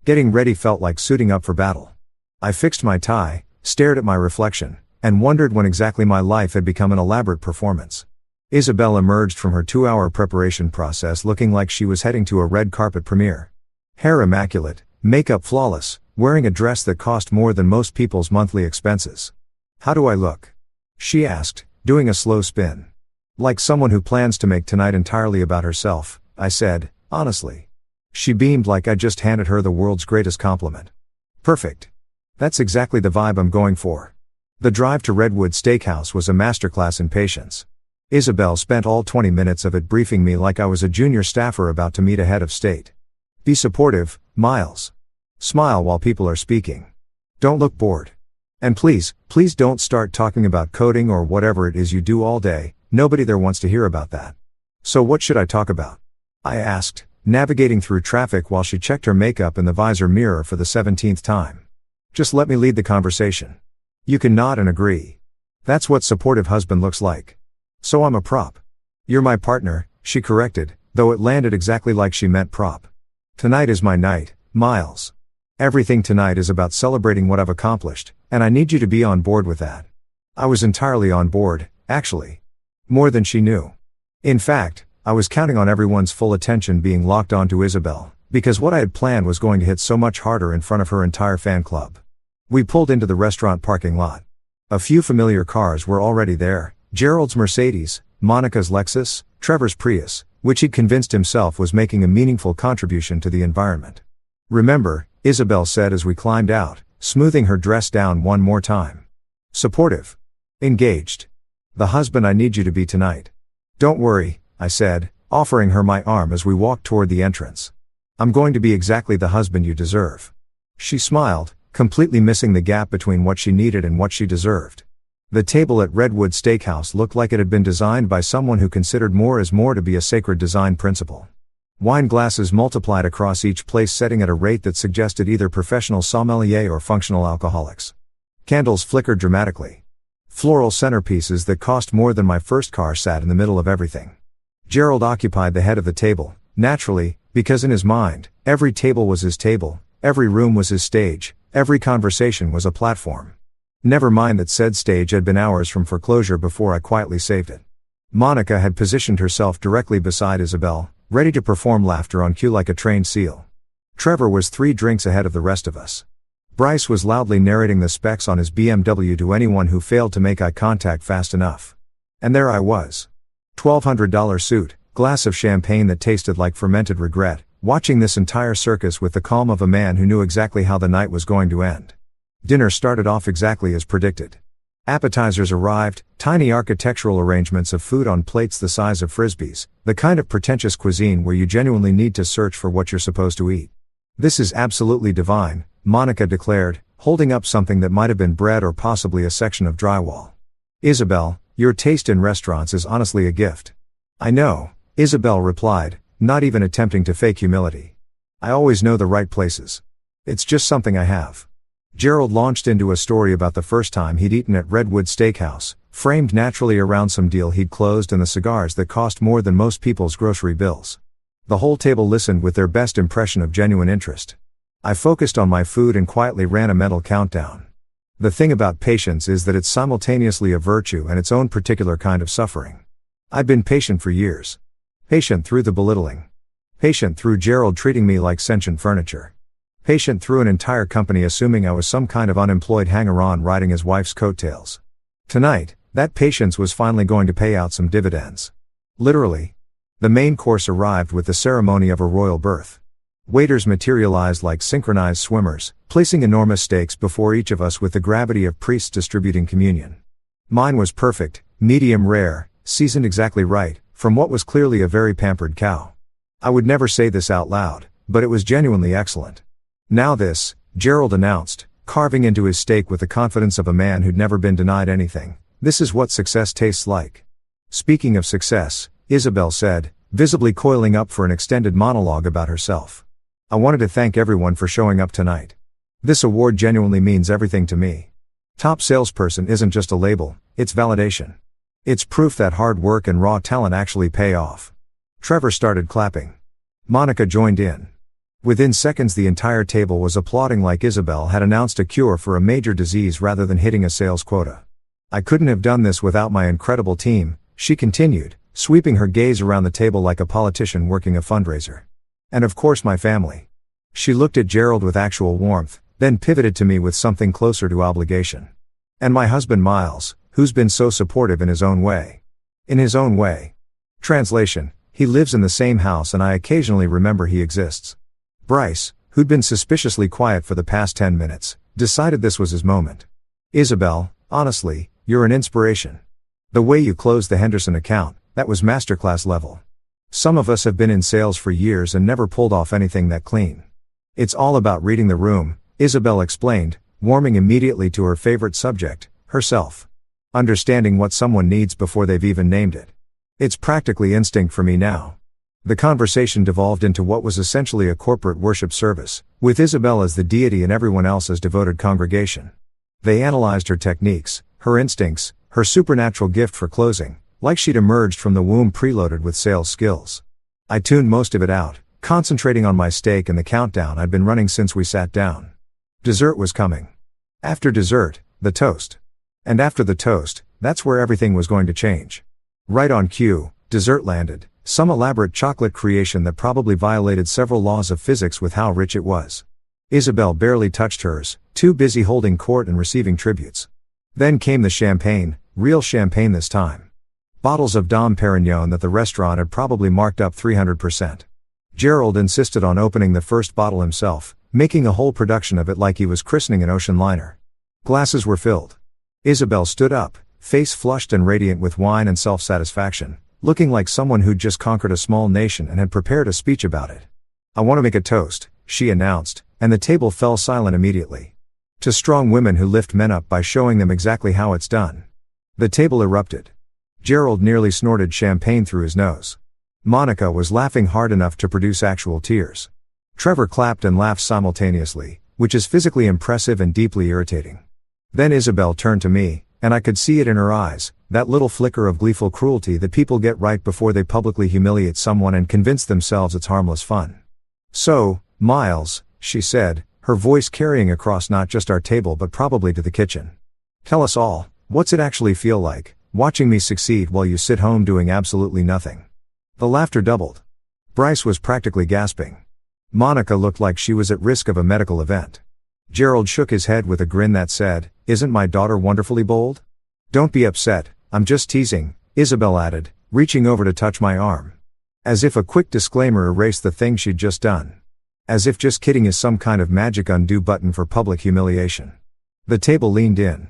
A: Getting ready felt like suiting up for battle. I fixed my tie, stared at my reflection, and wondered when exactly my life had become an elaborate performance. Isabel emerged from her 2-hour preparation process looking like she was heading to a red carpet premiere. Hair immaculate, makeup flawless, wearing a dress that cost more than most people's monthly expenses. How do I look? She asked, doing a slow spin. Like someone who plans to make tonight entirely about herself, I said, honestly. She beamed like I just handed her the world's greatest compliment. Perfect. That's exactly the vibe I'm going for. The drive to Redwood Steakhouse was a masterclass in patience. Isabel spent all 20 minutes of it briefing me like I was a junior staffer about to meet a head of state. Be supportive, Miles. Smile while people are speaking. Don't look bored. And please don't start talking about coding or whatever it is you do all day, nobody there wants to hear about that. So what should I talk about? I asked, navigating through traffic while she checked her makeup in the visor mirror for the 17th time. Just let me lead the conversation. You can nod and agree. That's what supportive husband looks like. So I'm a prop. You're my partner, she corrected, though it landed exactly like she meant prop. Tonight is my night, Miles. Everything tonight is about celebrating what I've accomplished, and I need you to be on board with that. I was entirely on board, actually. More than she knew. In fact, I was counting on everyone's full attention being locked onto Isabel, because what I had planned was going to hit so much harder in front of her entire fan club. We pulled into the restaurant parking lot. A few familiar cars were already there, Gerald's Mercedes, Monica's Lexus, Trevor's Prius, which he'd convinced himself was making a meaningful contribution to the environment. Remember, Isabel said as we climbed out, smoothing her dress down one more time. Supportive. Engaged. The husband I need you to be tonight. Don't worry, I said, offering her my arm as we walked toward the entrance. I'm going to be exactly the husband you deserve. She smiled, completely missing the gap between what she needed and what she deserved. The table at Redwood Steakhouse looked like it had been designed by someone who considered more is more to be a sacred design principle. Wine glasses multiplied across each place setting at a rate that suggested either professional sommelier or functional alcoholics. Candles flickered dramatically. Floral centerpieces that cost more than my first car sat in the middle of everything. Gerald occupied the head of the table, naturally, because in his mind, every table was his table, every room was his stage, every conversation was a platform. Never mind that said stage had been hours from foreclosure before I quietly saved it. Monica had positioned herself directly beside Isabel, ready to perform laughter on cue like a trained seal. Trevor was 3 drinks ahead of the rest of us. Bryce was loudly narrating the specs on his BMW to anyone who failed to make eye contact fast enough. And there I was. $1,200 suit, glass of champagne that tasted like fermented regret, watching this entire circus with the calm of a man who knew exactly how the night was going to end. Dinner started off exactly as predicted. Appetizers arrived, tiny architectural arrangements of food on plates the size of frisbees, the kind of pretentious cuisine where you genuinely need to search for what you're supposed to eat. This is absolutely divine, Monica declared, holding up something that might have been bread or possibly a section of drywall. Isabel, your taste in restaurants is honestly a gift. I know, Isabel replied, not even attempting to fake humility. I always know the right places. It's just something I have. Gerald launched into a story about the first time he'd eaten at Redwood Steakhouse, framed naturally around some deal he'd closed and the cigars that cost more than most people's grocery bills. The whole table listened with their best impression of genuine interest. I focused on my food and quietly ran a mental countdown. The thing about patience is that it's simultaneously a virtue and its own particular kind of suffering. I'd been patient for years. Patient through the belittling. Patient through Gerald treating me like sentient furniture. Patient through an entire company assuming I was some kind of unemployed hanger-on riding his wife's coattails. Tonight, that patience was finally going to pay out some dividends. Literally. The main course arrived with the ceremony of a royal birth. Waiters materialized like synchronized swimmers, placing enormous stakes before each of us with the gravity of priests distributing communion. Mine was perfect, medium rare, seasoned exactly right, from what was clearly a very pampered cow. I would never say this out loud, but it was genuinely excellent. Now this, Gerald announced, carving into his steak with the confidence of a man who'd never been denied anything, this is what success tastes like. Speaking of success, Isabel said, visibly coiling up for an extended monologue about herself. I wanted to thank everyone for showing up tonight. This award genuinely means everything to me. Top salesperson isn't just a label, it's validation. It's proof that hard work and raw talent actually pay off. Trevor started clapping. Monica joined in. Within seconds the entire table was applauding like Isabel had announced a cure for a major disease rather than hitting a sales quota. I couldn't have done this without my incredible team, she continued, sweeping her gaze around the table like a politician working a fundraiser. And of course my family. She looked at Gerald with actual warmth, then pivoted to me with something closer to obligation. And my husband Miles, who's been so supportive in his own way. In his own way. Translation, he lives in the same house and I occasionally remember he exists. Bryce, who'd been suspiciously quiet for the past 10 minutes, decided this was his moment. Isabel, honestly, you're an inspiration. The way you closed the Henderson account, that was masterclass level. Some of us have been in sales for years and never pulled off anything that clean. It's all about reading the room, Isabel explained, warming immediately to her favorite subject, herself. Understanding what someone needs before they've even named it. It's practically instinct for me now. The conversation devolved into what was essentially a corporate worship service, with Isabel as the deity and everyone else as devoted congregation. They analyzed her techniques, her instincts, her supernatural gift for closing, like she'd emerged from the womb preloaded with sales skills. I tuned most of it out, concentrating on my steak and the countdown I'd been running since we sat down. Dessert was coming. After dessert, the toast. And after the toast, that's where everything was going to change. Right on cue, dessert landed, some elaborate chocolate creation that probably violated several laws of physics with how rich it was. Isabel barely touched hers, too busy holding court and receiving tributes. Then came the champagne, real champagne this time. Bottles of Dom Perignon that the restaurant had probably marked up 300%. Gerald insisted on opening the first bottle himself, making a whole production of it like he was christening an ocean liner. Glasses were filled. Isabel stood up, face flushed and radiant with wine and self-satisfaction, looking like someone who'd just conquered a small nation and had prepared a speech about it. "I want to make a toast," she announced, and the table fell silent immediately. "To strong women who lift men up by showing them exactly how it's done." The table erupted. Gerald nearly snorted champagne through his nose. Monica was laughing hard enough to produce actual tears. Trevor clapped and laughed simultaneously, which is physically impressive and deeply irritating. Then Isabel turned to me, and I could see it in her eyes, that little flicker of gleeful cruelty that people get right before they publicly humiliate someone and convince themselves it's harmless fun. "So, Miles," she said, her voice carrying across not just our table but probably to the kitchen. "Tell us all, what's it actually feel like, watching me succeed while you sit home doing absolutely nothing?" The laughter doubled. Bryce was practically gasping. Monica looked like she was at risk of a medical event. Gerald shook his head with a grin that said, "Isn't my daughter wonderfully bold?" "Don't be upset, I'm just teasing," Isabel added, reaching over to touch my arm. As if a quick disclaimer erased the thing she'd just done. As if just kidding is some kind of magic undo button for public humiliation. The table leaned in.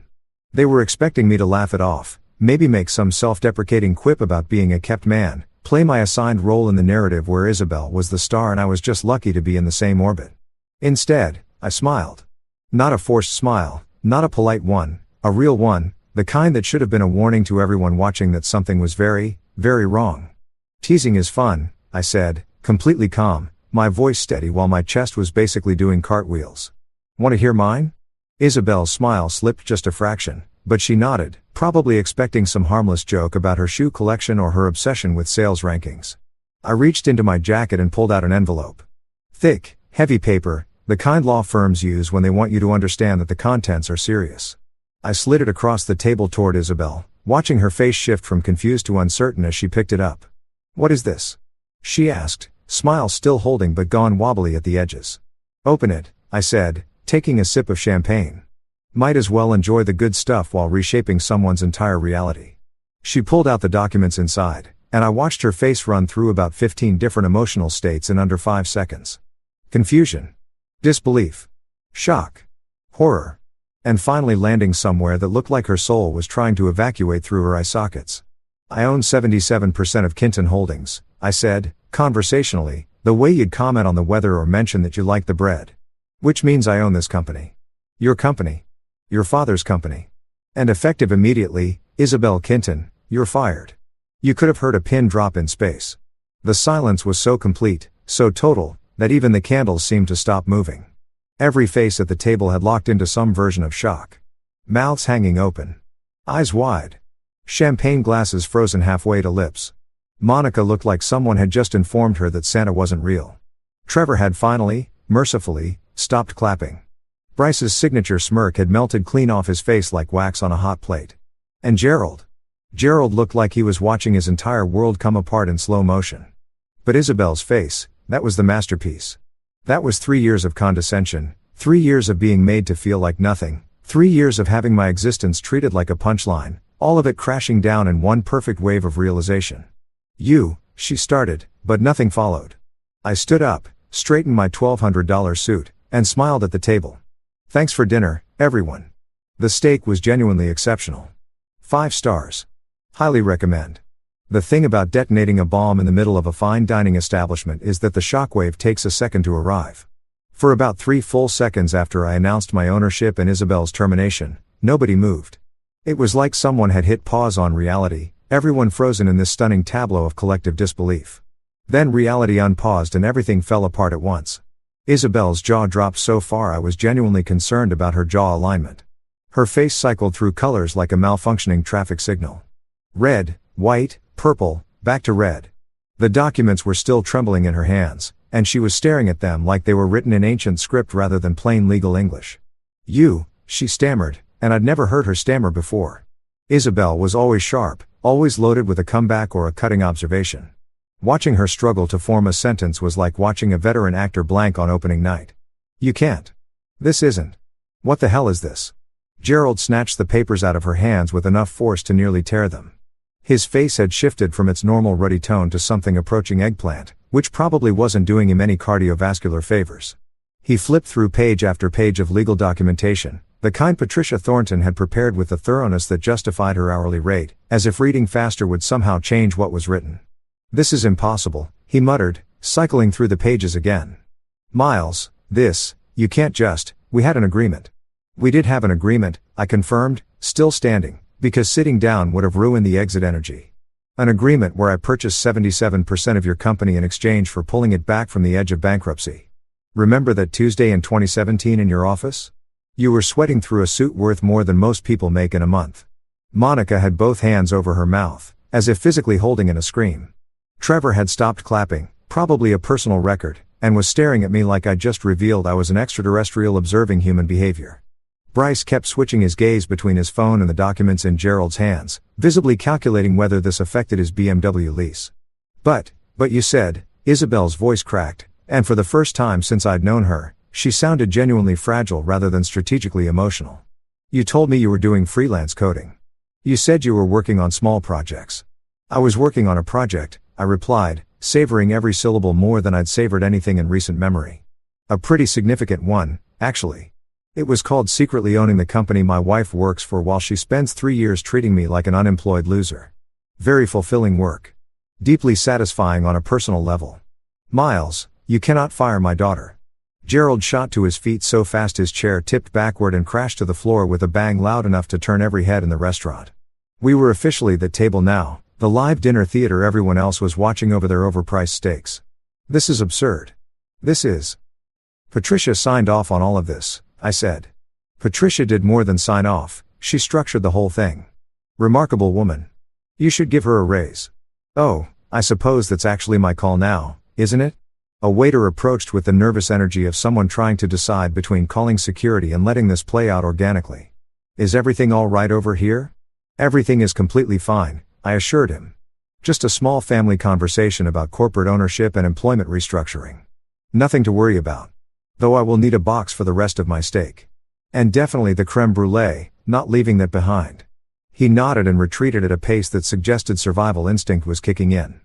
A: They were expecting me to laugh it off, maybe make some self-deprecating quip about being a kept man, play my assigned role in the narrative where Isabel was the star and I was just lucky to be in the same orbit. Instead, I smiled. Not a forced smile, not a polite one, a real one, the kind that should have been a warning to everyone watching that something was very, very wrong. "Teasing is fun," I said, completely calm, my voice steady while my chest was basically doing cartwheels. "Want to hear mine?" Isabel's smile slipped just a fraction, but she nodded, probably expecting some harmless joke about her shoe collection or her obsession with sales rankings. I reached into my jacket and pulled out an envelope. Thick, heavy paper, the kind law firms use when they want you to understand that the contents are serious. I slid it across the table toward Isabel, watching her face shift from confused to uncertain as she picked it up. "What is this?" she asked, smile still holding but gone wobbly at the edges. "Open it," I said, taking a sip of champagne. Might as well enjoy the good stuff while reshaping someone's entire reality. She pulled out the documents inside, and I watched her face run through about 15 different emotional states in under 5 seconds. Confusion. Disbelief. Shock. Horror. And finally landing somewhere that looked like her soul was trying to evacuate through her eye sockets. "I own 77% of Kinton Holdings," I said, conversationally, the way you'd comment on the weather or mention that you like the bread. "Which means I own this company." "Your company. Your father's company. And effective immediately, Isabel Kinton, you're fired." You could have heard a pin drop in space. The silence was so complete, so total, that even the candles seemed to stop moving. Every face at the table had locked into some version of shock. Mouths hanging open. Eyes wide. Champagne glasses frozen halfway to lips. Monica looked like someone had just informed her that Santa wasn't real. Trevor had finally, mercifully, stopped clapping. Bryce's signature smirk had melted clean off his face like wax on a hot plate. And Gerald? Gerald looked like he was watching his entire world come apart in slow motion. But Isabel's face, that was the masterpiece. That was 3 years of condescension, 3 years of being made to feel like nothing, 3 years of having my existence treated like a punchline, all of it crashing down in one perfect wave of realization. She started, but nothing followed. I stood up, straightened my $1,200 suit, and smiled at the table. "Thanks for dinner, everyone. The steak was genuinely exceptional. 5 stars. Highly recommend." The thing about detonating a bomb in the middle of a fine dining establishment is that the shockwave takes a second to arrive. For about 3 full seconds after I announced my ownership and Isabel's termination, nobody moved. It was like someone had hit pause on reality, everyone frozen in this stunning tableau of collective disbelief. Then reality unpaused and everything fell apart at once. Isabel's jaw dropped so far I was genuinely concerned about her jaw alignment. Her face cycled through colors like a malfunctioning traffic signal. Red, white, purple, back to red. The documents were still trembling in her hands, and she was staring at them like they were written in ancient script rather than plain legal English. She stammered, and I'd never heard her stammer before. Isabel was always sharp, always loaded with a comeback or a cutting observation. Watching her struggle to form a sentence was like watching a veteran actor blank on opening night. You can't. This isn't. What the hell is this? Gerald snatched the papers out of her hands with enough force to nearly tear them. His face had shifted from its normal ruddy tone to something approaching eggplant, which probably wasn't doing him any cardiovascular favors. He flipped through page after page of legal documentation, the kind Patricia Thornton had prepared with the thoroughness that justified her hourly rate, as if reading faster would somehow change what was written. This is impossible, he muttered, cycling through the pages again. Miles, you can't just, we had an agreement. We did have an agreement, I confirmed, still standing, because sitting down would have ruined the exit energy. An agreement where I purchased 77% of your company in exchange for pulling it back from the edge of bankruptcy. Remember that Tuesday in 2017 in your office? You were sweating through a suit worth more than most people make in a month. Monica had both hands over her mouth, as if physically holding in a scream. Trevor had stopped clapping, probably a personal record, and was staring at me like I'd just revealed I was an extraterrestrial observing human behavior. Bryce kept switching his gaze between his phone and the documents in Gerald's hands, visibly calculating whether this affected his BMW lease. But you said, Isabel's voice cracked, and for the first time since I'd known her, she sounded genuinely fragile rather than strategically emotional. You told me you were doing freelance coding. You said you were working on small projects. I was working on a project, I replied, savoring every syllable more than I'd savored anything in recent memory. A pretty significant one, actually. It was called secretly owning the company my wife works for while she spends 3 years treating me like an unemployed loser. Very fulfilling work. Deeply satisfying on a personal level. Miles, you cannot fire my daughter. Gerald shot to his feet so fast his chair tipped backward and crashed to the floor with a bang loud enough to turn every head in the restaurant. We were officially that table now, the live dinner theater everyone else was watching over their overpriced steaks. This is absurd. This is. Patricia signed off on all of this, I said. Patricia did more than sign off, she structured the whole thing. Remarkable woman. You should give her a raise. Oh, I suppose that's actually my call now, isn't it? A waiter approached with the nervous energy of someone trying to decide between calling security and letting this play out organically. Is everything all right over here? Everything is completely fine, I assured him. Just a small family conversation about corporate ownership and employment restructuring. Nothing to worry about. Though I will need a box for the rest of my steak. And definitely the creme brulee, not leaving that behind. He nodded and retreated at a pace that suggested survival instinct was kicking in.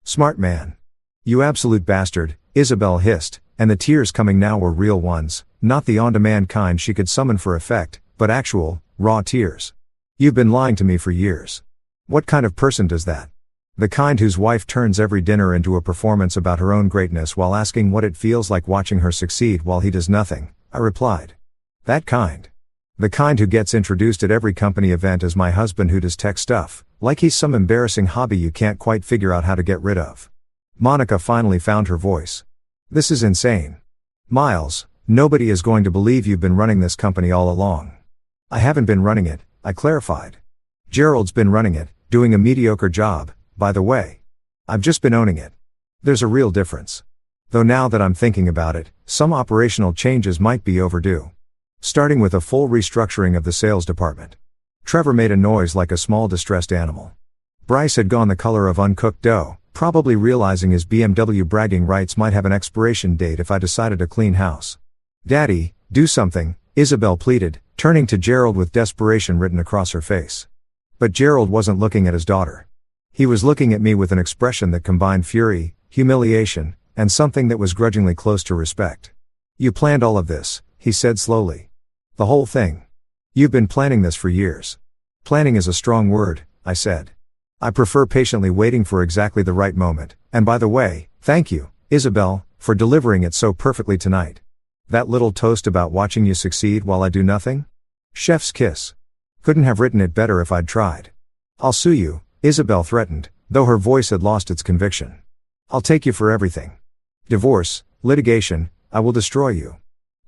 A: Smart man. You absolute bastard, Isabel hissed, and the tears coming now were real ones, not the on-demand kind she could summon for effect, but actual, raw tears. You've been lying to me for years. What kind of person does that? The kind whose wife turns every dinner into a performance about her own greatness while asking what it feels like watching her succeed while he does nothing, I replied. That kind. The kind who gets introduced at every company event as my husband who does tech stuff, like he's some embarrassing hobby you can't quite figure out how to get rid of. Monica finally found her voice. This is insane. Miles, nobody is going to believe you've been running this company all along. I haven't been running it, I clarified. Gerald's been running it, doing a mediocre job, by the way. I've just been owning it. There's a real difference. Though now that I'm thinking about it, some operational changes might be overdue. Starting with a full restructuring of the sales department. Trevor made a noise like a small distressed animal. Bryce had gone the color of uncooked dough, probably realizing his BMW bragging rights might have an expiration date if I decided to clean house. Daddy, do something, Isabel pleaded, turning to Gerald with desperation written across her face. But Gerald wasn't looking at his daughter. He was looking at me with an expression that combined fury, humiliation, and something that was grudgingly close to respect. You planned all of this, he said slowly. The whole thing. You've been planning this for years. Planning is a strong word, I said. I prefer patiently waiting for exactly the right moment, and by the way, thank you, Isabel, for delivering it so perfectly tonight. That little toast about watching you succeed while I do nothing? Chef's kiss. Couldn't have written it better if I'd tried. I'll sue you, Isabel threatened, though her voice had lost its conviction. I'll take you for everything. Divorce, litigation, I will destroy you.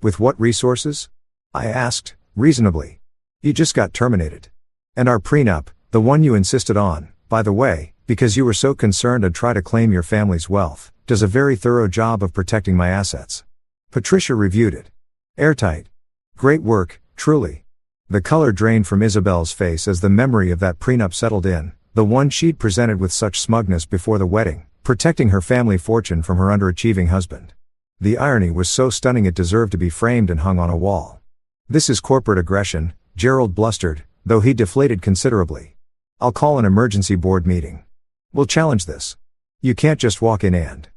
A: With what resources? I asked, reasonably. You just got terminated. And our prenup, the one you insisted on, by the way, because you were so concerned I'd try to claim your family's wealth, does a very thorough job of protecting my assets. Patricia reviewed it. Airtight. Great work, truly. The color drained from Isabel's face as the memory of that prenup settled in, the one she'd presented with such smugness before the wedding, protecting her family fortune from her underachieving husband. The irony was so stunning it deserved to be framed and hung on a wall. This is corporate aggression, Gerald blustered, though he deflated considerably. I'll call an emergency board meeting. We'll challenge this. You can't just walk in and.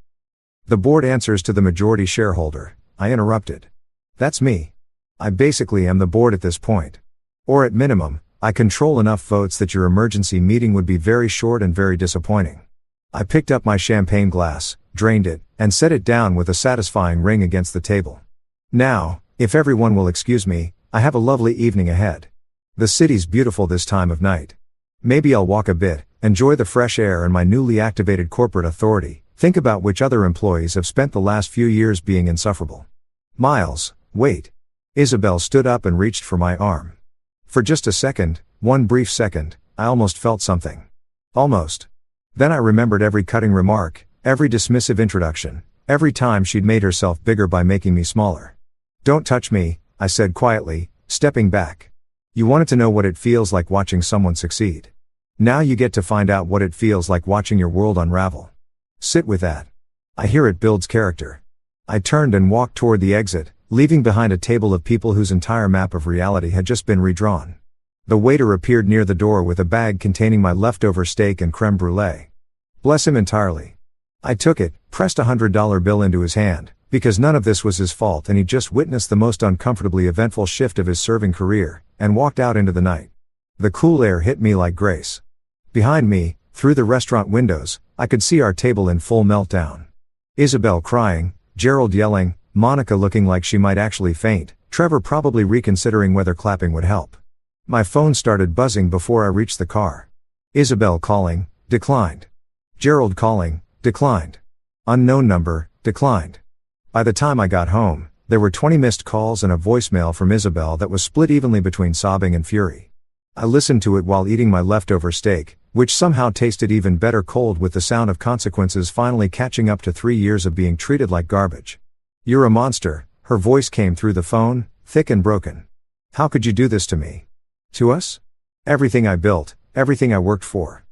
A: The board answers to the majority shareholder, I interrupted. That's me. I basically am the board at this point. Or at minimum, I control enough votes that your emergency meeting would be very short and very disappointing. I picked up my champagne glass, drained it, and set it down with a satisfying ring against the table. Now, if everyone will excuse me, I have a lovely evening ahead. The city's beautiful this time of night. Maybe I'll walk a bit, enjoy the fresh air and my newly activated corporate authority, think about which other employees have spent the last few years being insufferable. Miles, wait. Isabel stood up and reached for my arm. For just a second, one brief second, I almost felt something. Almost. Then I remembered every cutting remark, every dismissive introduction, every time she'd made herself bigger by making me smaller. Don't touch me, I said quietly, stepping back. You wanted to know what it feels like watching someone succeed. Now you get to find out what it feels like watching your world unravel. Sit with that. I hear it builds character. I turned and walked toward the exit, leaving behind a table of people whose entire map of reality had just been redrawn. The waiter appeared near the door with a bag containing my leftover steak and creme brulee. Bless him entirely. I took it, pressed $100 bill into his hand, because none of this was his fault and he'd just witnessed the most uncomfortably eventful shift of his serving career, and walked out into the night. The cool air hit me like grace. Behind me, through the restaurant windows, I could see our table in full meltdown. Isabel crying, Gerald yelling, Monica looking like she might actually faint, Trevor probably reconsidering whether clapping would help. My phone started buzzing before I reached the car. Isabel calling, declined. Gerald calling, declined. Unknown number, declined. By the time I got home, there were 20 missed calls and a voicemail from Isabel that was split evenly between sobbing and fury. I listened to it while eating my leftover steak, which somehow tasted even better cold with the sound of consequences finally catching up to 3 years of being treated like garbage. You're a monster, her voice came through the phone, thick and broken. How could you do this to me? To us? Everything I built, everything I worked for.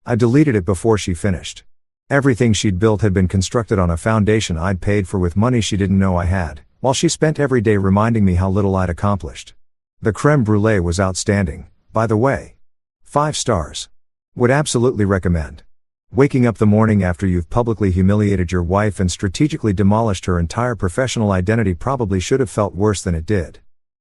A: I deleted it before she finished. Everything she'd built had been constructed on a foundation I'd paid for with money she didn't know I had, while she spent every day reminding me how little I'd accomplished. The creme brulee was outstanding, by the way. 5 stars. Would absolutely recommend. Waking up the morning after you've publicly humiliated your wife and strategically demolished her entire professional identity probably should have felt worse than it did.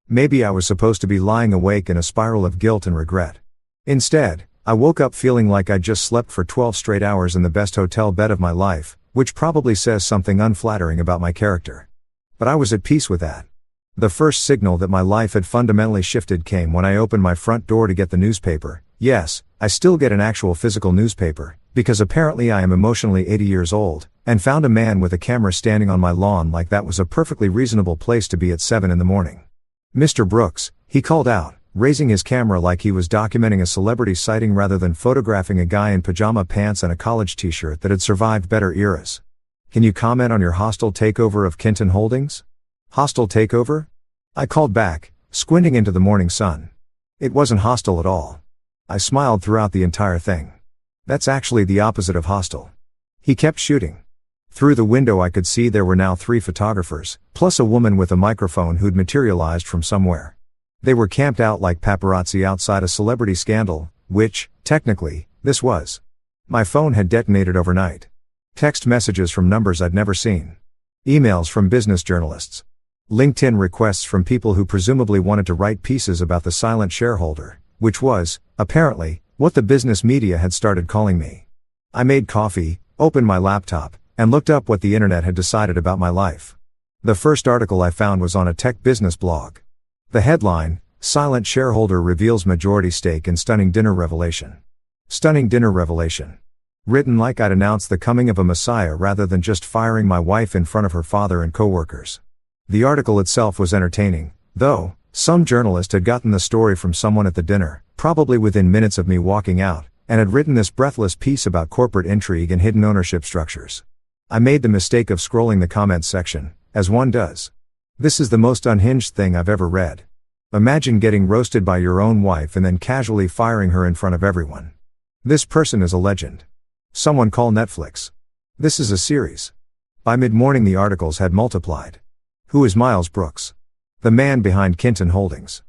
A: Maybe I was supposed to be lying awake in a spiral of guilt and regret. Instead, I woke up feeling like I'd just slept for 12 straight hours in the best hotel bed of my life, which probably says something unflattering about my character. But I was at peace with that. The first signal that my life had fundamentally shifted came when I opened my front door to get the newspaper. Yes, I still get an actual physical newspaper, because apparently I am emotionally 80 years old, and found a man with a camera standing on my lawn like that was a perfectly reasonable place to be at 7 in the morning. Mr. Brooks, he called out, raising his camera like he was documenting a celebrity sighting rather than photographing a guy in pajama pants and a college t-shirt that had survived better eras. Can you comment on your hostile takeover of Kinton Holdings? Hostile takeover? I called back, squinting into the morning sun. It wasn't hostile at all. I smiled throughout the entire thing. That's actually the opposite of hostile. He kept shooting. Through the window I could see there were now 3 photographers, plus a woman with a microphone who'd materialized from somewhere. They were camped out like paparazzi outside a celebrity scandal, which, technically, this was. My phone had detonated overnight. Text messages from numbers I'd never seen. Emails from business journalists. LinkedIn requests from people who presumably wanted to write pieces about the silent shareholder, which was, apparently, what the business media had started calling me. I made coffee, opened my laptop, and looked up what the internet had decided about my life. The first article I found was on a tech business blog. The headline, Silent Shareholder Reveals Majority Stake in Stunning Dinner Revelation. Stunning Dinner Revelation. Written like I'd announced the coming of a messiah rather than just firing my wife in front of her father and coworkers. The article itself was entertaining, though. Some journalist had gotten the story from someone at the dinner, probably within minutes of me walking out, and had written this breathless piece about corporate intrigue and hidden ownership structures. I made the mistake of scrolling the comments section, as one does. This is the most unhinged thing I've ever read. Imagine getting roasted by your own wife and then casually firing her in front of everyone. This person is a legend. Someone call Netflix. This is a series. By mid-morning the articles had multiplied. Who is Miles Brooks? The man behind Kinton Holdings.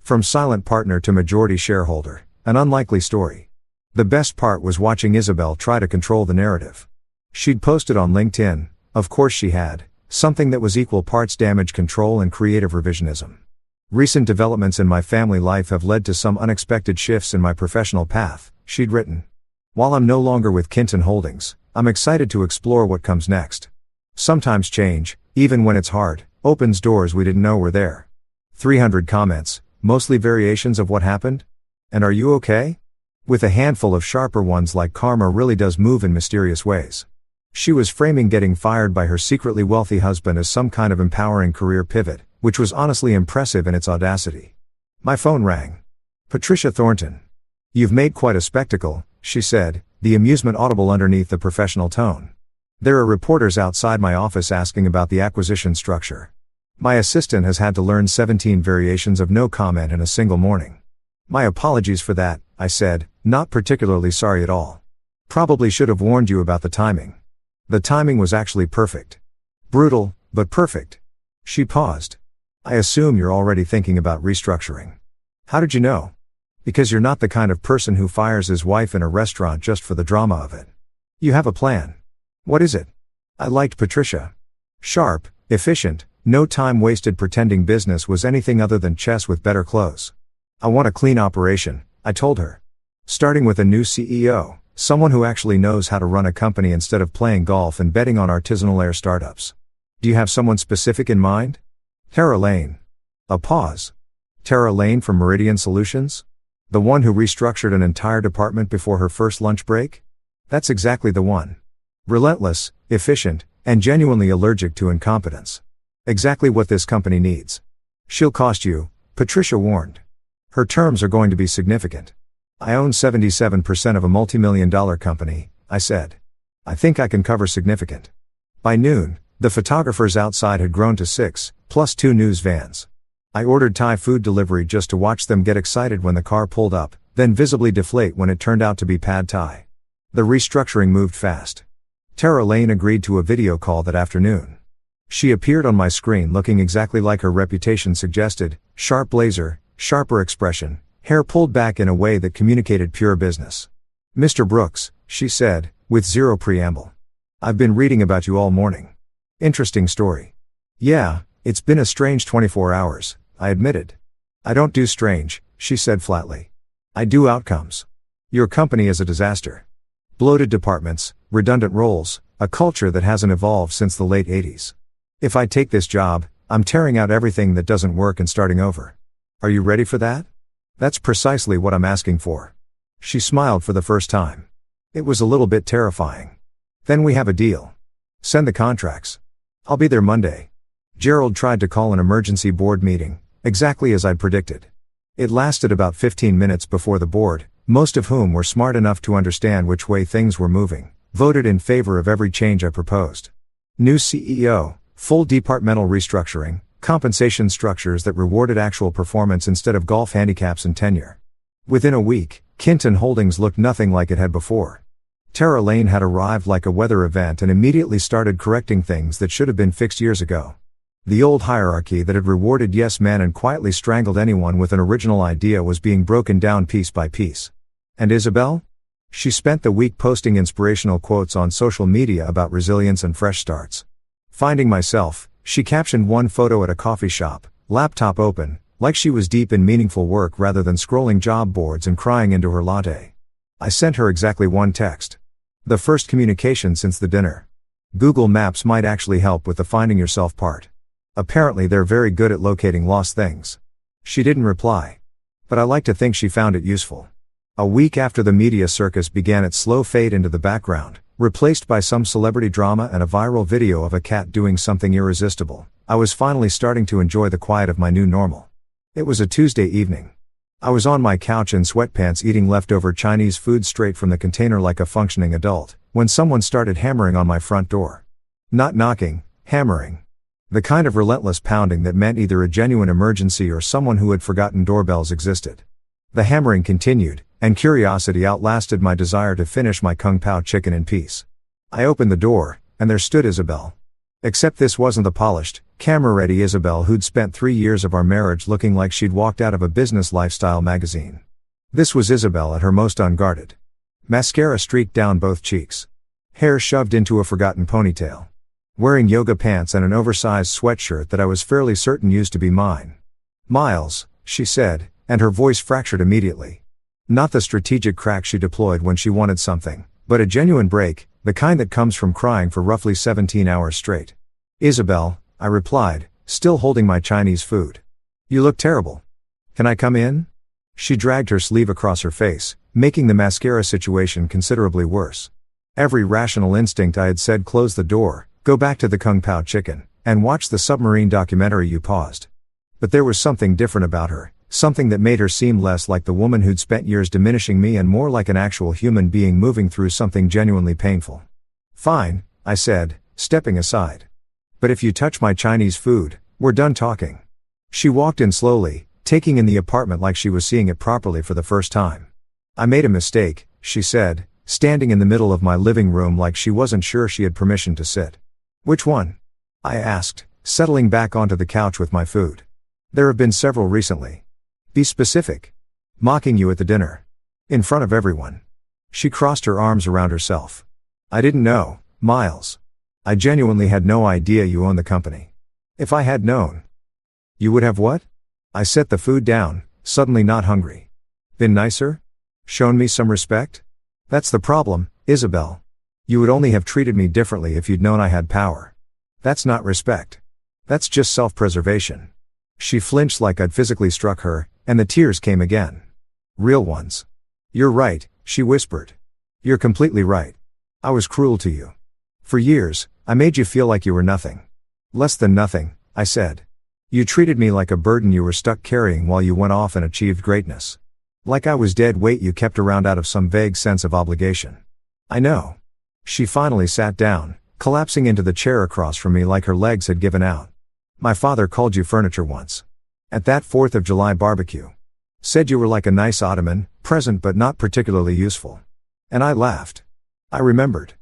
A: From silent partner to majority shareholder, an unlikely story. The best part was watching Isabel try to control the narrative. She'd posted on LinkedIn, of course she had, something that was equal parts damage control and creative revisionism. Recent developments in my family life have led to some unexpected shifts in my professional path, she'd written. While I'm no longer with Kinton Holdings, I'm excited to explore what comes next. Sometimes change, even when it's hard, opens doors we didn't know were there. 300 comments, mostly variations of what happened? And are you okay? With a handful of sharper ones like karma really does move in mysterious ways. She was framing getting fired by her secretly wealthy husband as some kind of empowering career pivot, which was honestly impressive in its audacity. My phone rang. Patricia Thornton. You've made quite a spectacle, she said, the amusement audible underneath the professional tone. There are reporters outside my office asking about the acquisition structure. My assistant has had to learn 17 variations of no comment in a single morning. My apologies for that, I said, not particularly sorry at all. Probably should have warned you about the timing. The timing was actually perfect. Brutal, but perfect. She paused. I assume you're already thinking about restructuring. How did you know? Because you're not the kind of person who fires his wife in a restaurant just for the drama of it. You have a plan. What is it? I liked Patricia. Sharp, efficient, no time wasted pretending business was anything other than chess with better clothes. I want a clean operation, I told her. Starting with a new CEO, someone who actually knows how to run a company instead of playing golf and betting on artisanal air startups. Do you have someone specific in mind? Tara Lane. A pause. Tara Lane from Meridian Solutions? The one who restructured an entire department before her first lunch break? That's exactly the one. Relentless, efficient, and genuinely allergic to incompetence. Exactly what this company needs. She'll cost you, Patricia warned. Her terms are going to be significant. I own 77% of a multi-million-dollar company, I said. I think I can cover significant. By noon, the photographers outside had grown to 6, plus 2 news vans. I ordered Thai food delivery just to watch them get excited when the car pulled up, then visibly deflate when it turned out to be pad Thai. The restructuring moved fast. Tara Lane agreed to a video call that afternoon. She appeared on my screen looking exactly like her reputation suggested, sharp blazer, sharper expression, hair pulled back in a way that communicated pure business. Mr. Brooks, she said, with zero preamble. I've been reading about you all morning. Interesting story. Yeah, it's been a strange 24 hours, I admitted. I don't do strange, she said flatly. I do outcomes. Your company is a disaster. Bloated departments, redundant roles, a culture that hasn't evolved since the late 80s. If I take this job, I'm tearing out everything that doesn't work and starting over. Are you ready for that? That's precisely what I'm asking for. She smiled for the first time. It was a little bit terrifying. Then we have a deal. Send the contracts. I'll be there Monday. Gerald tried to call an emergency board meeting, exactly as I'd predicted. It lasted about 15 minutes before the board, most of whom were smart enough to understand which way things were moving, voted in favor of every change I proposed. New CEO, full departmental restructuring, compensation structures that rewarded actual performance instead of golf handicaps and tenure. Within a week, Kinton Holdings looked nothing like it had before. Tara Lane had arrived like a weather event and immediately started correcting things that should have been fixed years ago. The old hierarchy that had rewarded yes men and quietly strangled anyone with an original idea was being broken down piece by piece. And Isabel? She spent the week posting inspirational quotes on social media about resilience and fresh starts. Finding myself, she captioned one photo at a coffee shop, laptop open, like she was deep in meaningful work rather than scrolling job boards and crying into her latte. I sent her exactly one text. The first communication since the dinner. Google Maps might actually help with the finding yourself part. Apparently they're very good at locating lost things. She didn't reply. But I like to think she found it useful. A week after the media circus began its slow fade into the background, replaced by some celebrity drama and a viral video of a cat doing something irresistible, I was finally starting to enjoy the quiet of my new normal. It was a Tuesday evening. I was on my couch in sweatpants eating leftover Chinese food straight from the container like a functioning adult, when someone started hammering on my front door. Not knocking, hammering. The kind of relentless pounding that meant either a genuine emergency or someone who had forgotten doorbells existed. The hammering continued, and curiosity outlasted my desire to finish my kung pao chicken in peace. I opened the door, and there stood Isabel. Except this wasn't the polished, camera-ready Isabel who'd spent 3 years of our marriage looking like she'd walked out of a business lifestyle magazine. This was Isabel at her most unguarded. Mascara streaked down both cheeks. Hair shoved into a forgotten ponytail. Wearing yoga pants and an oversized sweatshirt that I was fairly certain used to be mine. "Miles," she said, and her voice fractured immediately. Not the strategic crack she deployed when she wanted something, but a genuine break, the kind that comes from crying for roughly 17 hours straight. "Isabel," I replied, still holding my Chinese food. "You look terrible. Can I come in?" She dragged her sleeve across her face, making the mascara situation considerably worse. Every rational instinct I had said close the door, go back to the kung pao chicken, and watch the submarine documentary you paused. But there was something different about her, something that made her seem less like the woman who'd spent years diminishing me and more like an actual human being moving through something genuinely painful. "Fine," I said, stepping aside. "But if you touch my Chinese food, we're done talking." She walked in slowly, taking in the apartment like she was seeing it properly for the first time. "I made a mistake," she said, standing in the middle of my living room like she wasn't sure she had permission to sit. "Which one?" I asked, settling back onto the couch with my food. "There have been several recently." "Be specific." "Mocking you at the dinner. In front of everyone." She crossed her arms around herself. "I didn't know, Miles. I genuinely had no idea you owned the company. If I had known." "You would have what?" I set the food down, suddenly not hungry. "Been nicer? Shown me some respect?" "That's the problem, Isabel. You would only have treated me differently if you'd known I had power. That's not respect. That's just self-preservation." She flinched like I'd physically struck her, and the tears came again. Real ones. "You're right," she whispered. "You're completely right. I was cruel to you. For years, I made you feel like you were nothing. Less than nothing," I said. "You treated me like a burden you were stuck carrying while you went off and achieved greatness. Like I was dead weight you kept around out of some vague sense of obligation." "I know." She finally sat down, collapsing into the chair across from me like her legs had given out. "My father called you furniture once. At that 4th of July barbecue. Said you were like a nice ottoman, present but not particularly useful." And I laughed. I remembered.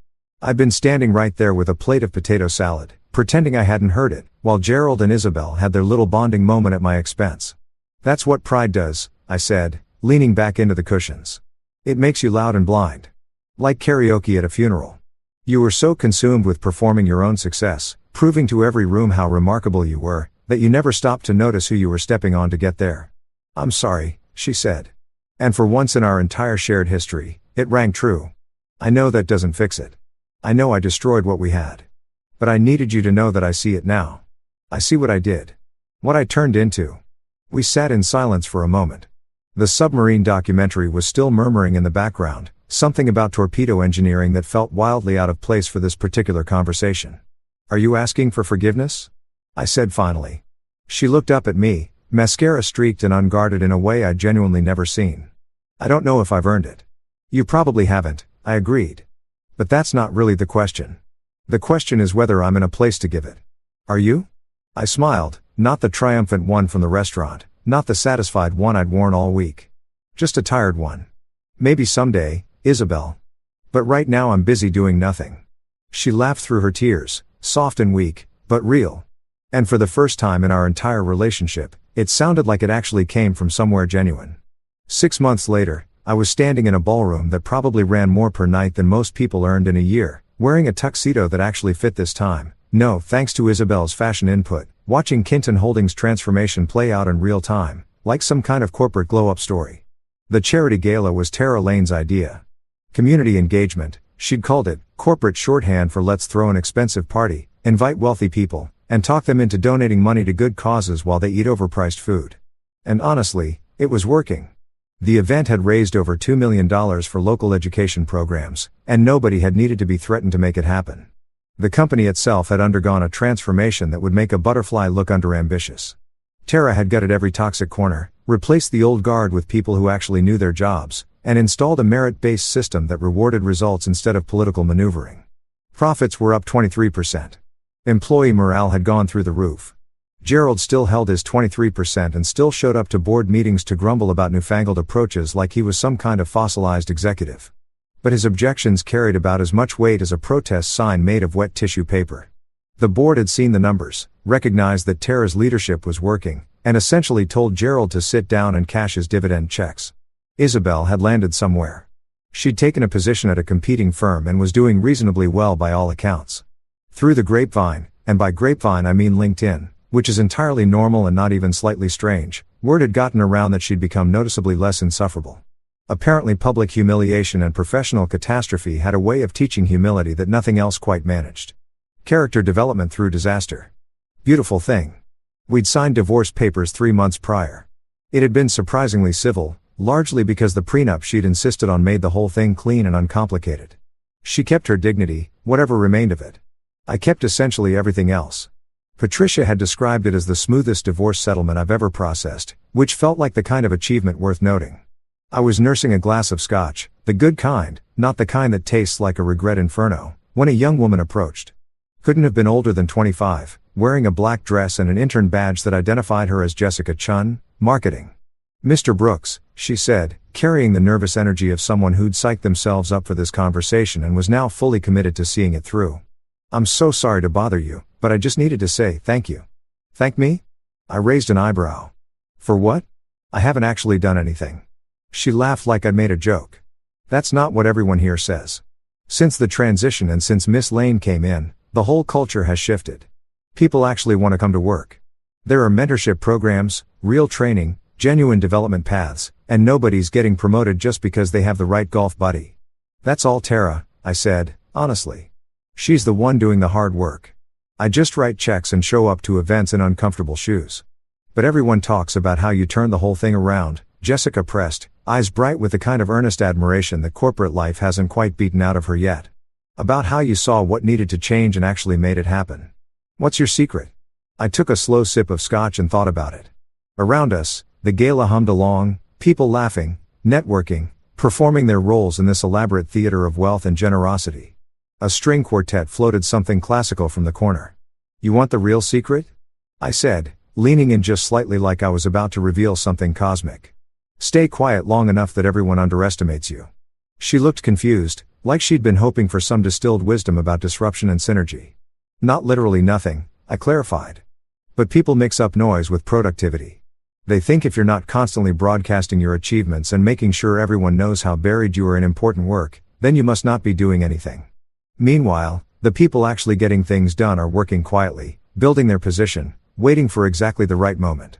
A: I'd been standing right there with a plate of potato salad, pretending I hadn't heard it, while Gerald and Isabel had their little bonding moment at my expense. "That's what pride does," I said, leaning back into the cushions. "It makes you loud and blind. Like karaoke at a funeral. You were so consumed with performing your own success, proving to every room how remarkable you were, that you never stopped to notice who you were stepping on to get there." "I'm sorry," she said. And for once in our entire shared history, it rang true. "I know that doesn't fix it. I know I destroyed what we had. But I needed you to know that I see it now. I see what I did. What I turned into." We sat in silence for a moment. The submarine documentary was still murmuring in the background, something about torpedo engineering that felt wildly out of place for this particular conversation. "Are you asking for forgiveness?" I said finally. She looked up at me, mascara streaked and unguarded in a way I'd genuinely never seen. "I don't know if I've earned it." "You probably haven't," I agreed. "But that's not really the question. The question is whether I'm in a place to give it. Are you?" I smiled, not the triumphant one from the restaurant, not the satisfied one I'd worn all week. Just a tired one. "Maybe someday, Isabel. But right now I'm busy doing nothing." She laughed through her tears, soft and weak, but real. And for the first time in our entire relationship, it sounded like it actually came from somewhere genuine. 6 months later, I was standing in a ballroom that probably ran more per night than most people earned in a year, wearing a tuxedo that actually fit this time, no thanks to Isabel's fashion input, watching Kinton Holdings' transformation play out in real time, like some kind of corporate glow-up story. The charity gala was Tara Lane's idea. Community engagement, she'd called it, corporate shorthand for let's throw an expensive party, invite wealthy people, and talk them into donating money to good causes while they eat overpriced food. And honestly, it was working. The event had raised over $2 million for local education programs, and nobody had needed to be threatened to make it happen. The company itself had undergone a transformation that would make a butterfly look underambitious. Tara had gutted every toxic corner, replaced the old guard with people who actually knew their jobs, and installed a merit-based system that rewarded results instead of political maneuvering. Profits were up 23%. Employee morale had gone through the roof. Gerald still held his 23% and still showed up to board meetings to grumble about newfangled approaches like he was some kind of fossilized executive. But his objections carried about as much weight as a protest sign made of wet tissue paper. The board had seen the numbers, recognized that Tara's leadership was working, and essentially told Gerald to sit down and cash his dividend checks. Isabel had landed somewhere. She'd taken a position at a competing firm and was doing reasonably well by all accounts. Through the grapevine, and by grapevine I mean LinkedIn, which is entirely normal and not even slightly strange, word had gotten around that she'd become noticeably less insufferable. Apparently public humiliation and professional catastrophe had a way of teaching humility that nothing else quite managed. Character development through disaster. Beautiful thing. We'd signed divorce papers 3 months prior. It had been surprisingly civil, largely because the prenup she'd insisted on made the whole thing clean and uncomplicated. She kept her dignity, whatever remained of it. I kept essentially everything else. Patricia had described it as the smoothest divorce settlement I've ever processed, which felt like the kind of achievement worth noting. I was nursing a glass of scotch, the good kind, not the kind that tastes like a regret inferno, when a young woman approached. Couldn't have been older than 25, wearing a black dress and an intern badge that identified her as Jessica Chun, marketing. "Mr. Brooks," she said, carrying the nervous energy of someone who'd psyched themselves up for this conversation and was now fully committed to seeing it through. "I'm so sorry to bother you, but I just needed to say thank you." "Thank me?" I raised an eyebrow. "For what? I haven't actually done anything." She laughed like I'd made a joke. "That's not what everyone here says. Since the transition and since Miss Lane came in, the whole culture has shifted. People actually want to come to work. There are mentorship programs, real training, genuine development paths, and nobody's getting promoted just because they have the right golf buddy." "That's all Tara," I said, honestly. "She's the one doing the hard work. I just write checks and show up to events in uncomfortable shoes." "But everyone talks about how you turned the whole thing around," Jessica pressed, eyes bright with the kind of earnest admiration that corporate life hasn't quite beaten out of her yet. "About how you saw what needed to change and actually made it happen. What's your secret?" I took a slow sip of scotch and thought about it. Around us, the gala hummed along, people laughing, networking, performing their roles in this elaborate theater of wealth and generosity. A string quartet floated something classical from the corner. "You want the real secret?" I said, leaning in just slightly like I was about to reveal something cosmic. "Stay quiet long enough that everyone underestimates you." She looked confused, like she'd been hoping for some distilled wisdom about disruption and synergy. "Not literally nothing," I clarified. "But people mix up noise with productivity. They think if you're not constantly broadcasting your achievements and making sure everyone knows how buried you are in important work, then you must not be doing anything. Meanwhile, the people actually getting things done are working quietly, building their position, waiting for exactly the right moment."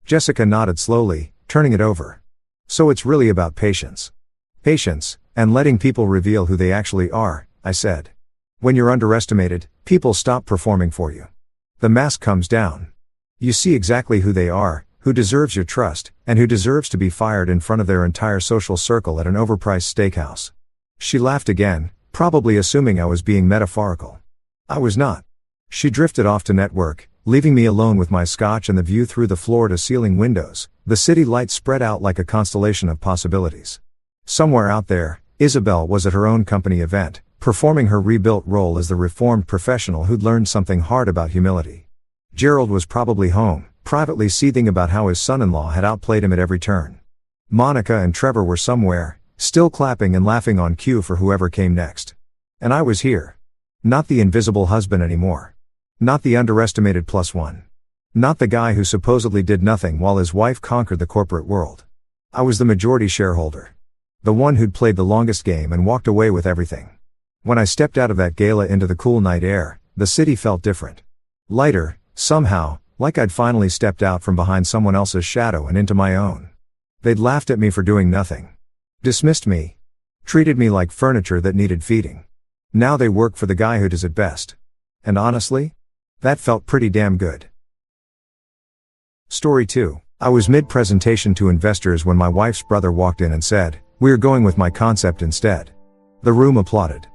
A: Jessica nodded slowly, turning it over. "So it's really about patience." "Patience, and letting people reveal who they actually are," I said. "When you're underestimated, people stop performing for you. The mask comes down. You see exactly who they are, who deserves your trust, and who deserves to be fired in front of their entire social circle at an overpriced steakhouse." She laughed again, probably assuming I was being metaphorical. I was not. She drifted off to network, leaving me alone with my scotch and the view through the floor-to-ceiling windows, the city lights spread out like a constellation of possibilities. Somewhere out there, Isabel was at her own company event, performing her rebuilt role as the reformed professional who'd learned something hard about humility. Gerald was probably home, privately seething about how his son-in-law had outplayed him at every turn. Monica and Trevor were somewhere, still clapping and laughing on cue for whoever came next. And I was here. Not the invisible husband anymore. Not the underestimated +1. Not the guy who supposedly did nothing while his wife conquered the corporate world. I was the majority shareholder. The one who'd played the longest game and walked away with everything. When I stepped out of that gala into the cool night air, the city felt different. Lighter, somehow, like I'd finally stepped out from behind someone else's shadow and into my own. They'd laughed at me for doing nothing. Dismissed me. Treated me like furniture that needed feeding. Now they work for the guy who does it best. And honestly, that felt pretty damn good. Story 2. I was mid-presentation to investors when my wife's brother walked in and said, "We're going with my concept instead." The room applauded.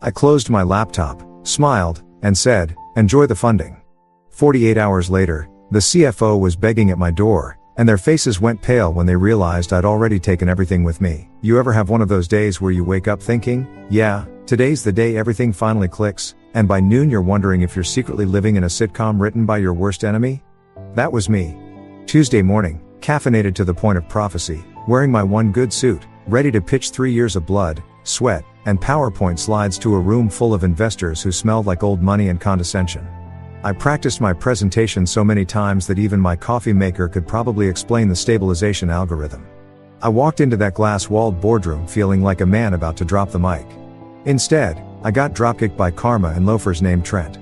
A: I closed my laptop, smiled, and said, "Enjoy the funding." 48 hours later, the CFO was begging at my door, and their faces went pale when they realized I'd already taken everything with me. You ever have one of those days where you wake up thinking, yeah, today's the day everything finally clicks, and by noon you're wondering if you're secretly living in a sitcom written by your worst enemy? That was me. Tuesday morning, caffeinated to the point of prophecy, wearing my one good suit, ready to pitch 3 years of blood, sweat, and PowerPoint slides to a room full of investors who smelled like old money and condescension. I practiced my presentation so many times that even my coffee maker could probably explain the stabilization algorithm. I walked into that glass-walled boardroom feeling like a man about to drop the mic. Instead, I got dropkicked by karma and loafers named Trent.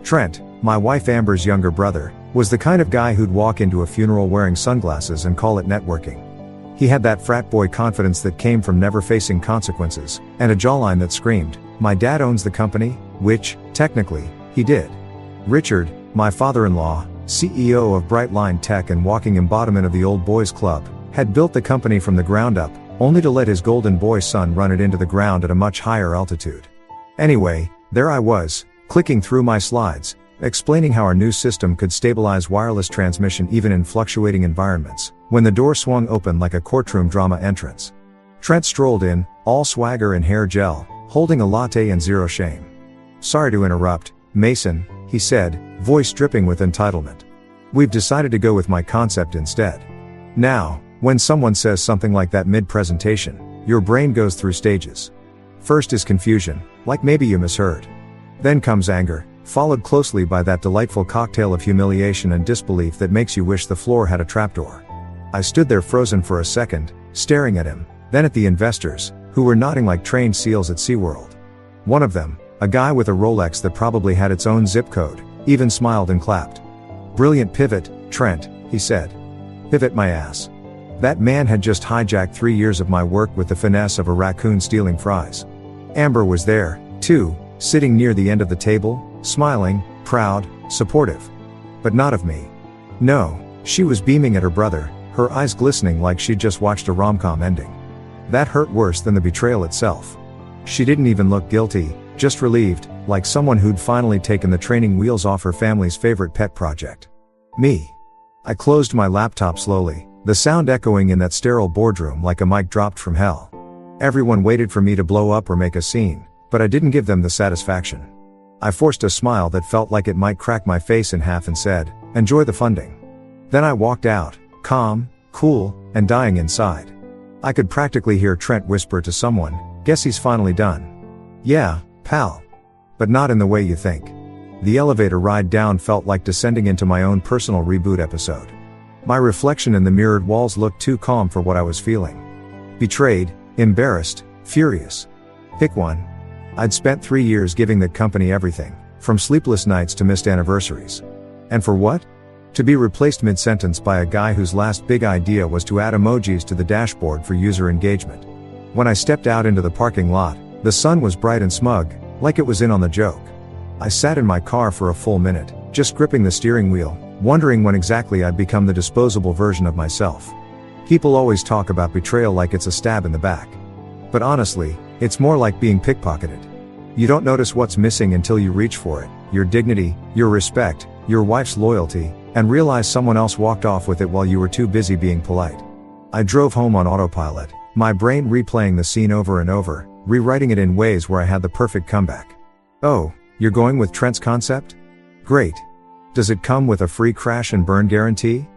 A: Trent, my wife Amber's younger brother, was the kind of guy who'd walk into a funeral wearing sunglasses and call it networking. He had that frat boy confidence that came from never facing consequences, and a jawline that screamed, "My dad owns the company," which, technically, he did. Richard, my father-in-law, CEO of Brightline Tech and walking embodiment of the old boys club, had built the company from the ground up, only to let his golden boy son run it into the ground at a much higher altitude. Anyway, there I was, clicking through my slides, explaining how our new system could stabilize wireless transmission even in fluctuating environments, when the door swung open like a courtroom drama entrance. Trent strolled in, all swagger and hair gel, holding a latte and zero shame. "Sorry to interrupt, Mason," he said, voice dripping with entitlement. "We've decided to go with my concept instead." Now, when someone says something like that mid-presentation, your brain goes through stages. First is confusion, like maybe you misheard. Then comes anger, followed closely by that delightful cocktail of humiliation and disbelief that makes you wish the floor had a trapdoor. I stood there frozen for a second, staring at him, then at the investors, who were nodding like trained seals at SeaWorld. One of them, a guy with a Rolex that probably had its own zip code, even smiled and clapped. "Brilliant pivot, Trent," he said. Pivot my ass. That man had just hijacked 3 years of my work with the finesse of a raccoon stealing fries. Amber was there, too, sitting near the end of the table, smiling, proud, supportive. But not of me. No, she was beaming at her brother, her eyes glistening like she'd just watched a rom-com ending. That hurt worse than the betrayal itself. She didn't even look guilty, just relieved, like someone who'd finally taken the training wheels off her family's favorite pet project. Me. I closed my laptop slowly, the sound echoing in that sterile boardroom like a mic dropped from hell. Everyone waited for me to blow up or make a scene, but I didn't give them the satisfaction. I forced a smile that felt like it might crack my face in half and said, "Enjoy the funding." Then I walked out, calm, cool, and dying inside. I could practically hear Trent whisper to someone, "Guess he's finally done." "Yeah, pal." But not in the way you think. The elevator ride down felt like descending into my own personal reboot episode. My reflection in the mirrored walls looked too calm for what I was feeling. Betrayed, embarrassed, furious. Pick one. I'd spent 3 years giving that company everything, from sleepless nights to missed anniversaries. And for what? To be replaced mid-sentence by a guy whose last big idea was to add emojis to the dashboard for user engagement. When I stepped out into the parking lot, the sun was bright and smug, like it was in on the joke. I sat in my car for a full minute, just gripping the steering wheel, wondering when exactly I'd become the disposable version of myself. People always talk about betrayal like it's a stab in the back. But honestly, it's more like being pickpocketed. You don't notice what's missing until you reach for it, your dignity, your respect, your wife's loyalty, and realize someone else walked off with it while you were too busy being polite. I drove home on autopilot, my brain replaying the scene over and over, rewriting it in ways where I had the perfect comeback. "Oh, you're going with Trent's concept? Great. Does it come with a free crash and burn guarantee?"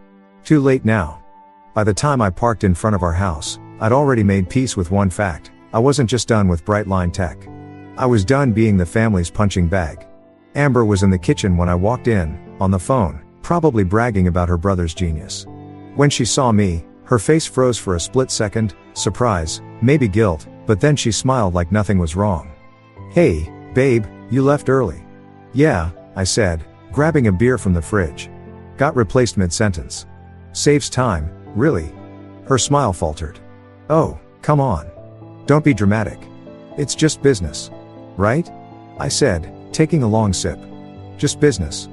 A: Too late now. By the time I parked in front of our house, I'd already made peace with one fact: I wasn't just done with Brightline Tech. I was done being the family's punching bag. Amber was in the kitchen when I walked in, on the phone, probably bragging about her brother's genius. When she saw me, her face froze for a split second, surprise, maybe guilt, but then she smiled like nothing was wrong. "Hey, babe, you left early." "Yeah," I said, grabbing a beer from the fridge. "Got replaced mid-sentence." "Saves time, really?" Her smile faltered. "Oh, come on. Don't be dramatic. It's just business. Right?" I said, taking a long sip. "Just business.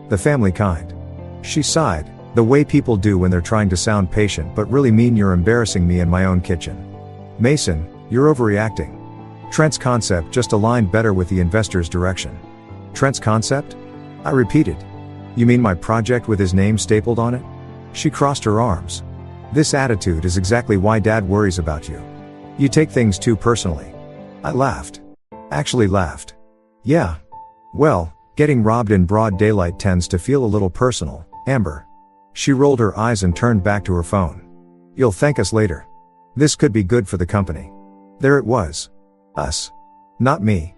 A: The family kind." She sighed. The way people do when they're trying to sound patient but really mean you're embarrassing me in my own kitchen. Mason, you're overreacting. Trent's concept just aligned better with the investor's direction. Trent's concept? I repeated. You mean my project with his name stapled on it? She crossed her arms. This attitude is exactly why Dad worries about you. You take things too personally. I laughed. Actually laughed. Yeah. Well, getting robbed in broad daylight tends to feel a little personal, Amber. She rolled her eyes and turned back to her phone. You'll thank us later. This could be good for the company. There it was. Us. Not me.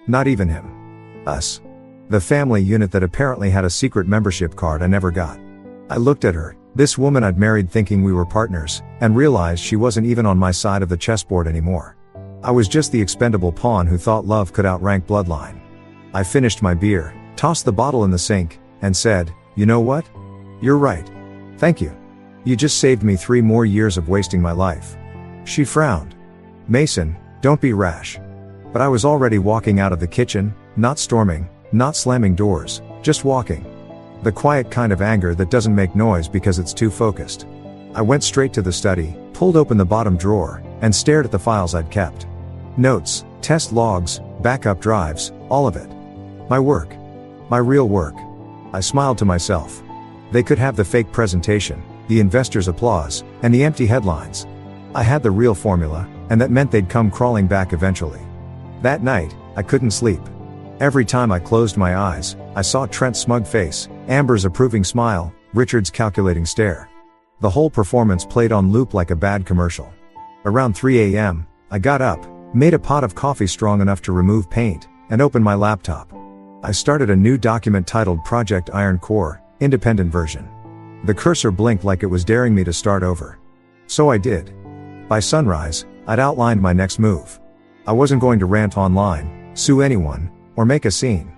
A: Not even him. Us. The family unit that apparently had a secret membership card I never got. I looked at her, this woman I'd married thinking we were partners, and realized she wasn't even on my side of the chessboard anymore. I was just the expendable pawn who thought love could outrank bloodline. I finished my beer, tossed the bottle in the sink, and said, you know what? You're right. Thank you. You just saved me 3 more years of wasting my life. She frowned. Mason, don't be rash. But I was already walking out of the kitchen, not storming, not slamming doors, just walking. The quiet kind of anger that doesn't make noise because it's too focused. I went straight to the study, pulled open the bottom drawer, and stared at the files I'd kept. Notes, test logs, backup drives, all of it. My work. My real work. I smiled to myself. They could have the fake presentation, the investors' applause, and the empty headlines. I had the real formula, and that meant they'd come crawling back eventually. That night, I couldn't sleep. Every time I closed my eyes, I saw Trent's smug face, Amber's approving smile, Richard's calculating stare. The whole performance played on loop like a bad commercial. Around 3 a.m., I got up, made a pot of coffee strong enough to remove paint, and opened my laptop. I started a new document titled Project Iron Core, Independent Version. The cursor blinked like it was daring me to start over. So I did. By sunrise, I'd outlined my next move. I wasn't going to rant online, sue anyone, or make a scene.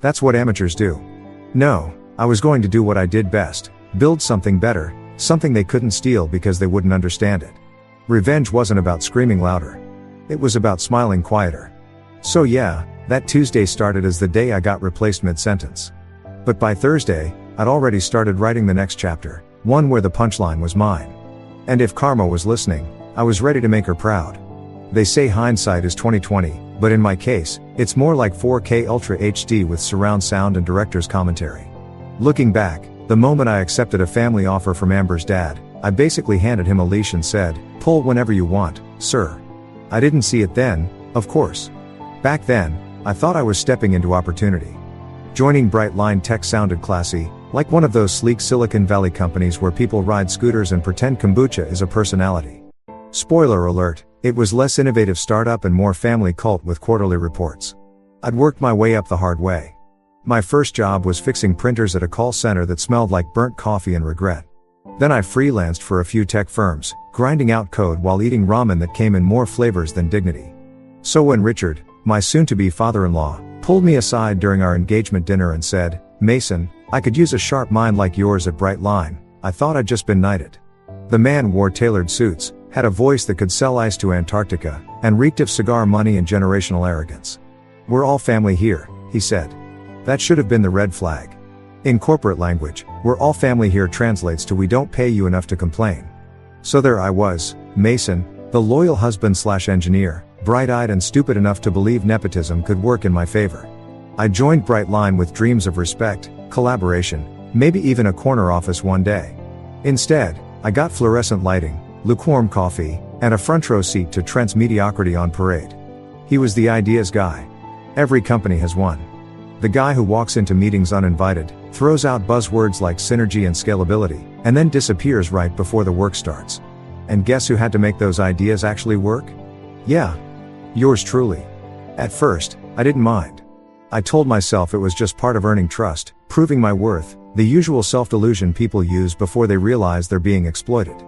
A: That's what amateurs do. No, I was going to do what I did best, build something better, something they couldn't steal because they wouldn't understand it. Revenge wasn't about screaming louder. It was about smiling quieter. So yeah, that Tuesday started as the day I got replaced mid-sentence. But by Thursday, I'd already started writing the next chapter, one where the punchline was mine. And if Karma was listening, I was ready to make her proud. They say hindsight is 20/20, but in my case, it's more like 4K Ultra HD with surround sound and director's commentary. Looking back, the moment I accepted a family offer from Amber's dad, I basically handed him a leash and said, pull whenever you want, sir. I didn't see it then, of course. Back then, I thought I was stepping into opportunity. Joining Brightline Tech sounded classy, like one of those sleek Silicon Valley companies where people ride scooters and pretend kombucha is a personality. Spoiler alert, it was less innovative startup and more family cult with quarterly reports. I'd worked my way up the hard way. My first job was fixing printers at a call center that smelled like burnt coffee and regret. Then I freelanced for a few tech firms, grinding out code while eating ramen that came in more flavors than dignity. So when Richard, my soon-to-be father-in-law, pulled me aside during our engagement dinner and said, Mason, I could use a sharp mind like yours at Brightline, I thought I'd just been knighted. The man wore tailored suits, had a voice that could sell ice to Antarctica, and reeked of cigar money and generational arrogance. We're all family here, he said. That should have been the red flag. In corporate language, we're all family here translates to we don't pay you enough to complain. So there I was, Mason, the loyal husband/engineer, bright-eyed and stupid enough to believe nepotism could work in my favor. I joined Brightline with dreams of respect, collaboration, maybe even a corner office one day. Instead, I got fluorescent lighting, lukewarm coffee, and a front row seat to Trent's mediocrity on parade. He was the ideas guy. Every company has one. The guy who walks into meetings uninvited, throws out buzzwords like synergy and scalability, and then disappears right before the work starts. And guess who had to make those ideas actually work? Yeah. Yours truly. At first, I didn't mind. I told myself it was just part of earning trust, proving my worth, the usual self-delusion people use before they realize they're being exploited.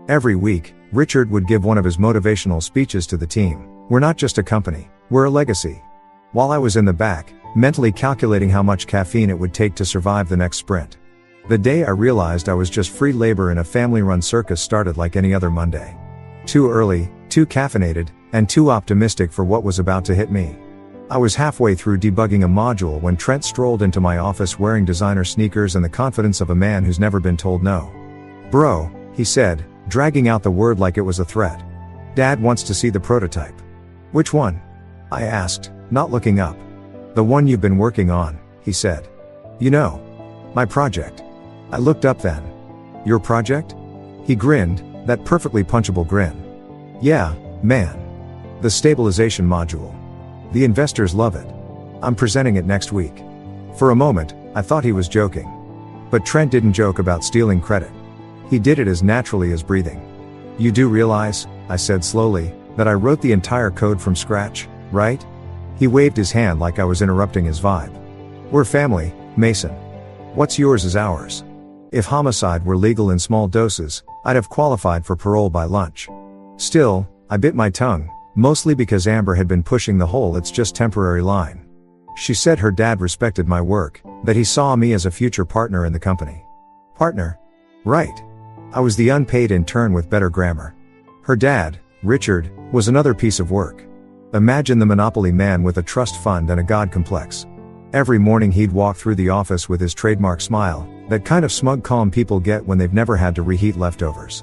A: Every week, Richard would give one of his motivational speeches to the team. We're not just a company, we're a legacy. While I was in the back, mentally calculating how much caffeine it would take to survive the next sprint. The day I realized I was just free labor in a family-run circus started like any other Monday. Too early, too caffeinated, and too optimistic for what was about to hit me. I was halfway through debugging a module when Trent strolled into my office wearing designer sneakers and the confidence of a man who's never been told no. "Bro," he said, dragging out the word like it was a threat. "Dad wants to see the prototype." "Which one?" I asked, not looking up. "The one you've been working on," he said. "You know, my project." I looked up then. "Your project?" He grinned, that perfectly punchable grin. "Yeah, man. The stabilization module. The investors love it. I'm presenting it next week." For a moment, I thought he was joking. But Trent didn't joke about stealing credit. He did it as naturally as breathing. "You do realize," I said slowly, "that I wrote the entire code from scratch, right?" He waved his hand like I was interrupting his vibe. "We're family, Mason. What's yours is ours. If homicide were legal in small doses, I'd have qualified for parole by lunch." Still, I bit my tongue, mostly because Amber had been pushing the whole "it's just temporary" line. She said her dad respected my work, that he saw me as a future partner in the company. Partner? Right. I was the unpaid intern with better grammar. Her dad, Richard, was another piece of work. Imagine the monopoly man with a trust fund and a god complex. Every morning he'd walk through the office with his trademark smile, that kind of smug calm people get when they've never had to reheat leftovers.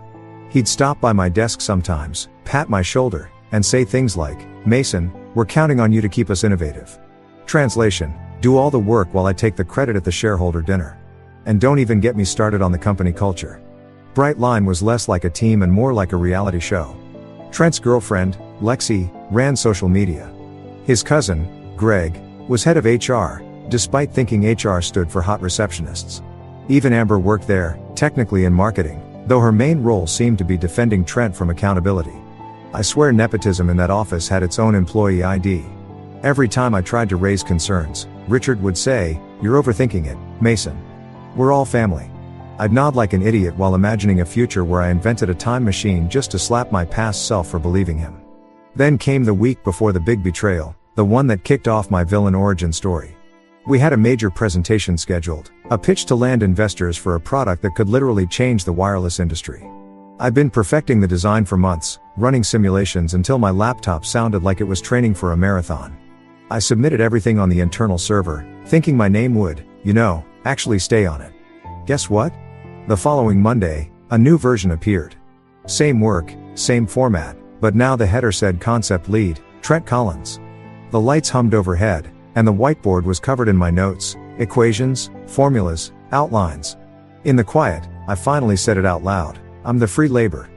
A: He'd stop by my desk sometimes, pat my shoulder, and say things like, "Mason, we're counting on you to keep us innovative." Translation: do all the work while I take the credit at the shareholder dinner. And don't even get me started on the company culture. Bright Line was less like a team and more like a reality show. Trent's girlfriend, Lexi, ran social media. His cousin, Greg, was head of HR, despite thinking HR stood for hot receptionists. Even Amber worked there, technically in marketing, though her main role seemed to be defending Trent from accountability. I swear nepotism in that office had its own employee ID. Every time I tried to raise concerns, Richard would say, "You're overthinking it, Mason. We're all family." I'd nod like an idiot while imagining a future where I invented a time machine just to slap my past self for believing him. Then came the week before the big betrayal, the one that kicked off my villain origin story. We had a major presentation scheduled, a pitch to land investors for a product that could literally change the wireless industry. I'd been perfecting the design for months, running simulations until my laptop sounded like it was training for a marathon. I submitted everything on the internal server, thinking my name would, actually stay on it. Guess what? The following Monday, a new version appeared. Same work, same format, but now the header said Concept Lead, Trent Collins. The lights hummed overhead, and the whiteboard was covered in my notes, equations, formulas, outlines. In the quiet, I finally said it out loud: I'm the free labor.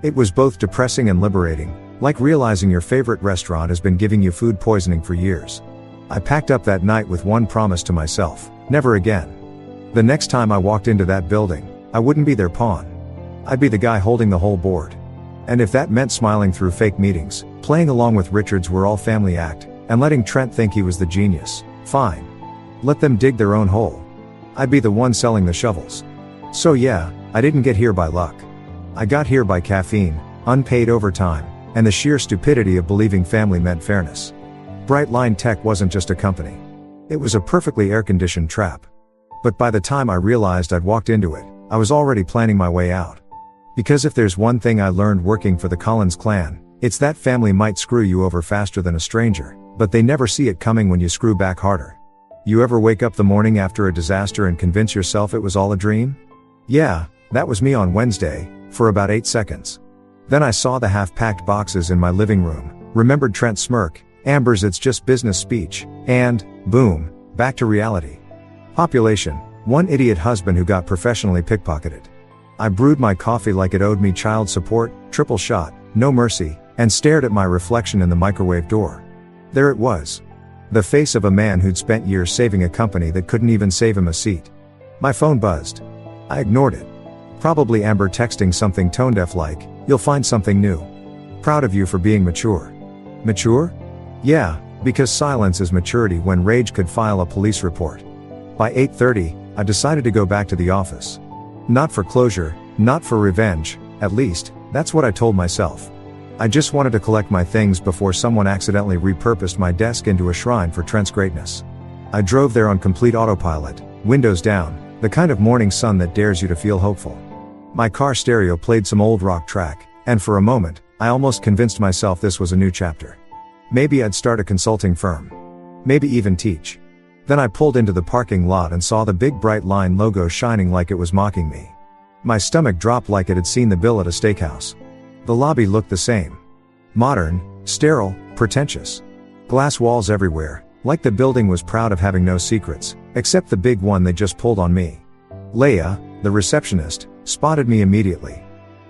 A: It was both depressing and liberating, like realizing your favorite restaurant has been giving you food poisoning for years. I packed up that night with one promise to myself: never again. The next time I walked into that building, I wouldn't be their pawn. I'd be the guy holding the whole board. And if that meant smiling through fake meetings, playing along with Richard's "we're all family" act, and letting Trent think he was the genius, fine. Let them dig their own hole. I'd be the one selling the shovels. So yeah, I didn't get here by luck. I got here by caffeine, unpaid overtime, and the sheer stupidity of believing family meant fairness. Bright Line Tech wasn't just a company. It was a perfectly air-conditioned trap. But by the time I realized I'd walked into it, I was already planning my way out. Because if there's one thing I learned working for the Collins clan, it's that family might screw you over faster than a stranger, but they never see it coming when you screw back harder. You ever wake up the morning after a disaster and convince yourself it was all a dream? Yeah, that was me on Wednesday, for about 8 seconds. Then I saw the half-packed boxes in my living room, remembered Trent's smirk, Amber's "it's just business" speech, and, boom, back to reality. Population: one idiot husband who got professionally pickpocketed. I brewed my coffee like it owed me child support, triple shot, no mercy, and stared at my reflection in the microwave door. There it was. The face of a man who'd spent years saving a company that couldn't even save him a seat. My phone buzzed. I ignored it. Probably Amber texting something tone-deaf like, "You'll find something new. Proud of you for being mature." Mature? Yeah, because silence is maturity when rage could file a police report. By 8:30, I decided to go back to the office. Not for closure, not for revenge, at least, that's what I told myself. I just wanted to collect my things before someone accidentally repurposed my desk into a shrine for Trent's greatness. I drove there on complete autopilot, windows down, the kind of morning sun that dares you to feel hopeful. My car stereo played some old rock track, and for a moment, I almost convinced myself this was a new chapter. Maybe I'd start a consulting firm. Maybe even teach. Then I pulled into the parking lot and saw the big bright line logo shining like it was mocking me. My stomach dropped like it had seen the bill at a steakhouse. The lobby looked the same. Modern, sterile, pretentious. Glass walls everywhere, like the building was proud of having no secrets, except the big one they just pulled on me. Leia, the receptionist, spotted me immediately.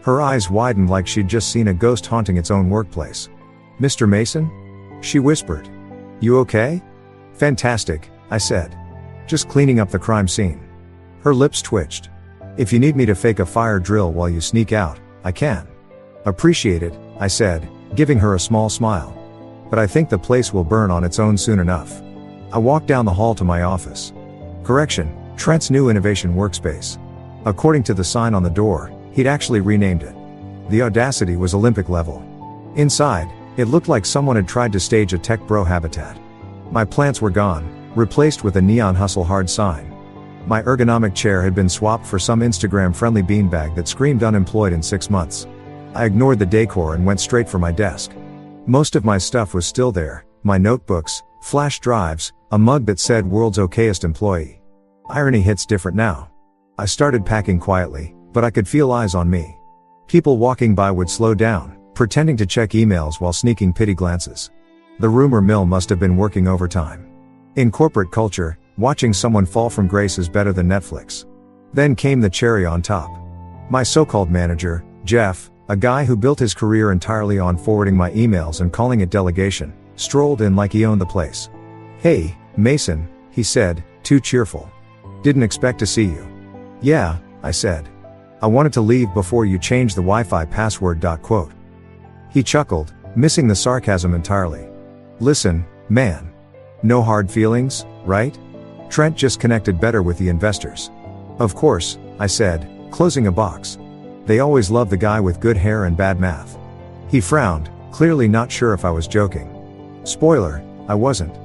A: Her eyes widened like she'd just seen a ghost haunting its own workplace. "Mr. Mason?" she whispered. "You okay?" "Fantastic," I said. "Just cleaning up the crime scene." Her lips twitched. "If you need me to fake a fire drill while you sneak out, I can." "Appreciate it," I said, giving her a small smile. "But I think the place will burn on its own soon enough." I walked down the hall to my office. Correction, Trent's new innovation workspace. According to the sign on the door, he'd actually renamed it. The audacity was Olympic level. Inside, it looked like someone had tried to stage a tech bro habitat. My plants were gone, replaced with a neon hustle hard sign. My ergonomic chair had been swapped for some Instagram-friendly beanbag that screamed unemployed in 6 months. I ignored the decor and went straight for my desk. Most of my stuff was still there, my notebooks, flash drives, a mug that said "World's Okayest Employee." Irony hits different now. I started packing quietly, but I could feel eyes on me. People walking by would slow down, pretending to check emails while sneaking pity glances. The rumor mill must have been working overtime. In corporate culture, watching someone fall from grace is better than Netflix. Then came the cherry on top. My so-called manager, Jeff, a guy who built his career entirely on forwarding my emails and calling it delegation, strolled in like he owned the place. "Hey, Mason," he said, too cheerful. "Didn't expect to see you." "Yeah," I said. "I wanted to leave before you changed the Wi-Fi password." Quote. He chuckled, missing the sarcasm entirely. "Listen, man. No hard feelings, right? Trent just connected better with the investors." "Of course," I said, closing a box. "They always love the guy with good hair and bad math." He frowned, clearly not sure if I was joking. Spoiler, I wasn't.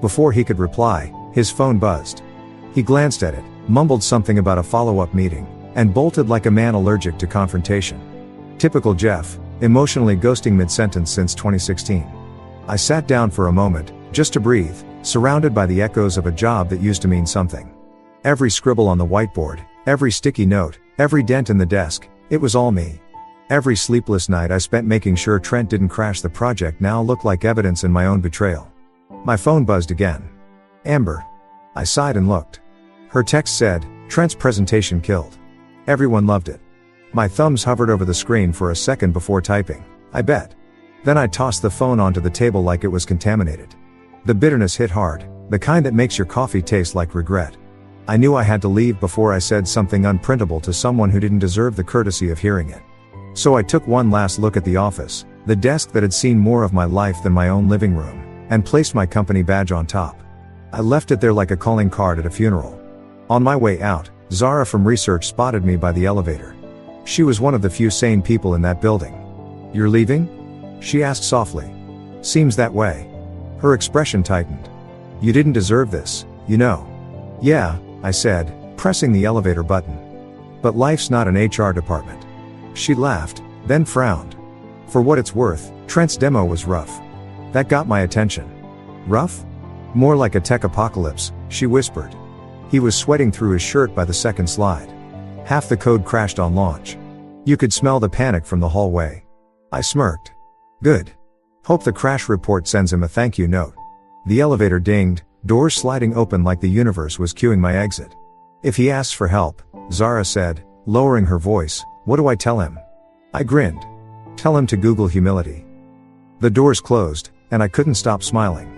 A: Before he could reply, his phone buzzed. He glanced at it, mumbled something about a follow-up meeting, and bolted like a man allergic to confrontation. Typical Jeff, emotionally ghosting mid-sentence since 2016. I sat down for a moment, just to breathe, surrounded by the echoes of a job that used to mean something. Every scribble on the whiteboard, every sticky note, every dent in the desk, it was all me. Every sleepless night I spent making sure Trent didn't crash the project now looked like evidence in my own betrayal. My phone buzzed again. Amber. I sighed and looked. Her text said, "Trent's presentation killed. Everyone loved it." My thumbs hovered over the screen for a second before typing, "I bet." Then I tossed the phone onto the table like it was contaminated. The bitterness hit hard, the kind that makes your coffee taste like regret. I knew I had to leave before I said something unprintable to someone who didn't deserve the courtesy of hearing it. So I took one last look at the office, the desk that had seen more of my life than my own living room, and placed my company badge on top. I left it there like a calling card at a funeral. On my way out, Zara from research spotted me by the elevator. She was one of the few sane people in that building. "You're leaving?" she asked softly. "Seems that way." Her expression tightened. "You didn't deserve this, you know." "Yeah," I said, pressing the elevator button. "But life's not an HR department." She laughed, then frowned. For what it's worth, Trent's demo was rough. That got my attention. "Rough?" "More like a tech apocalypse," she whispered. He was sweating through his shirt by the second slide. Half the code crashed on launch. You could smell the panic from the hallway. I smirked. "Good. Hope the crash report sends him a thank you note." The elevator dinged, doors sliding open like the universe was cueing my exit. "If he asks for help," Zara said, lowering her voice, "what do I tell him?" I grinned. "Tell him to Google humility." The doors closed, and I couldn't stop smiling.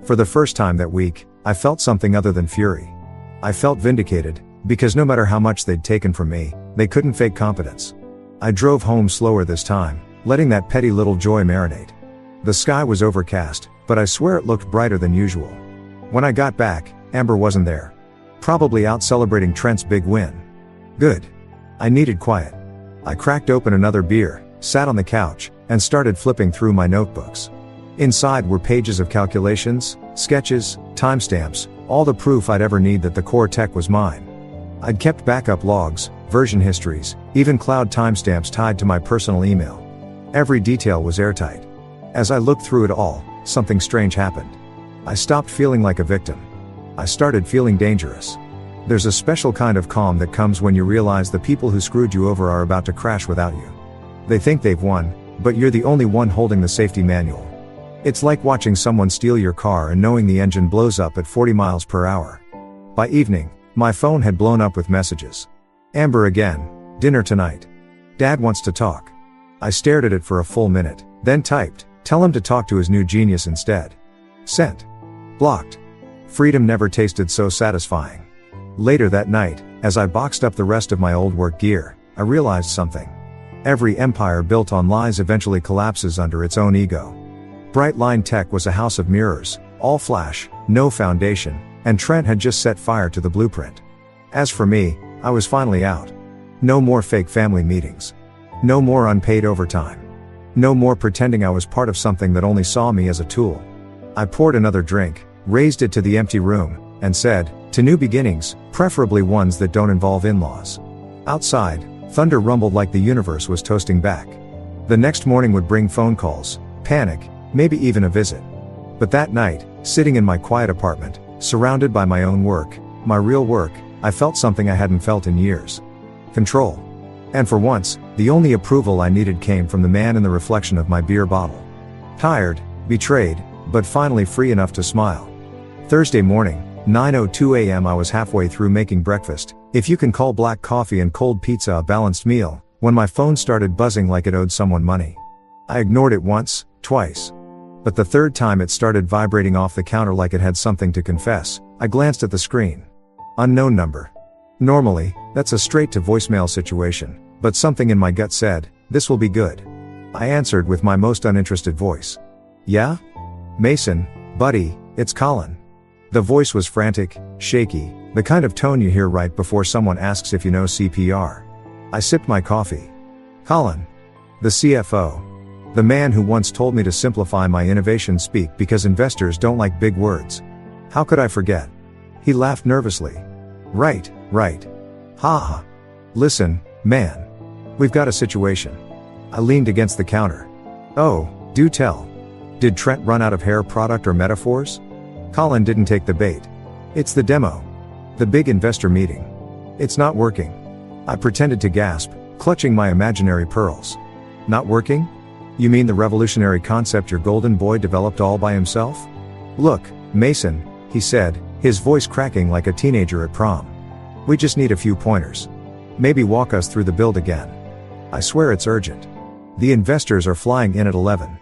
A: For the first time that week, I felt something other than fury. I felt vindicated, because no matter how much they'd taken from me, they couldn't fake competence. I drove home slower this time, letting that petty little joy marinate. The sky was overcast, but I swear it looked brighter than usual. When I got back, Amber wasn't there. Probably out celebrating Trent's big win. Good. I needed quiet. I cracked open another beer, sat on the couch, and started flipping through my notebooks. Inside were pages of calculations, sketches, timestamps, all the proof I'd ever need that the core tech was mine. I'd kept backup logs, version histories, even cloud timestamps tied to my personal email. Every detail was airtight. As I looked through it all, something strange happened. I stopped feeling like a victim. I started feeling dangerous. There's a special kind of calm that comes when you realize the people who screwed you over are about to crash without you. They think they've won, but you're the only one holding the safety manual. It's like watching someone steal your car and knowing the engine blows up at 40 miles per hour. By evening, my phone had blown up with messages. Amber again. Dinner tonight. Dad wants to talk. I stared at it for a full minute, then typed, tell him to talk to his new genius instead. Sent. Blocked. Freedom never tasted so satisfying. Later that night, as I boxed up the rest of my old work gear, I realized something. Every empire built on lies eventually collapses under its own ego. Brightline Tech was a house of mirrors, all flash, no foundation, and Trent had just set fire to the blueprint. As for me, I was finally out. No more fake family meetings. No more unpaid overtime. No more pretending I was part of something that only saw me as a tool. I poured another drink, raised it to the empty room, and said, to new beginnings, preferably ones that don't involve in-laws. Outside, thunder rumbled like the universe was toasting back. The next morning would bring phone calls, panic, maybe even a visit. But that night, sitting in my quiet apartment, surrounded by my own work, my real work, I felt something I hadn't felt in years. Control. And for once, the only approval I needed came from the man in the reflection of my beer bottle. Tired, betrayed, but finally free enough to smile. Thursday morning, 9:02 a.m. I was halfway through making breakfast, if you can call black coffee and cold pizza a balanced meal, when my phone started buzzing like it owed someone money. I ignored it once, twice. But the third time it started vibrating off the counter like it had something to confess. I glanced at the screen. Unknown number. Normally, that's a straight to voicemail situation, but something in my gut said, this will be good. I answered with my most uninterested voice. Yeah? Mason, buddy, it's Colin. The voice was frantic, shaky, the kind of tone you hear right before someone asks if you know CPR. I sipped my coffee. Colin. The CFO. The man who once told me to simplify my innovation speak because investors don't like big words. How could I forget? He laughed nervously. Right. Ha. Listen, man. We've got a situation. I leaned against the counter. Oh, do tell. Did Trent run out of hair product or metaphors? Colin didn't take the bait. It's the demo. The big investor meeting. It's not working. I pretended to gasp, clutching my imaginary pearls. Not working? You mean the revolutionary concept your golden boy developed all by himself? Look, Mason, he said, his voice cracking like a teenager at prom. We just need a few pointers. Maybe walk us through the build again. I swear it's urgent. The investors are flying in at 11.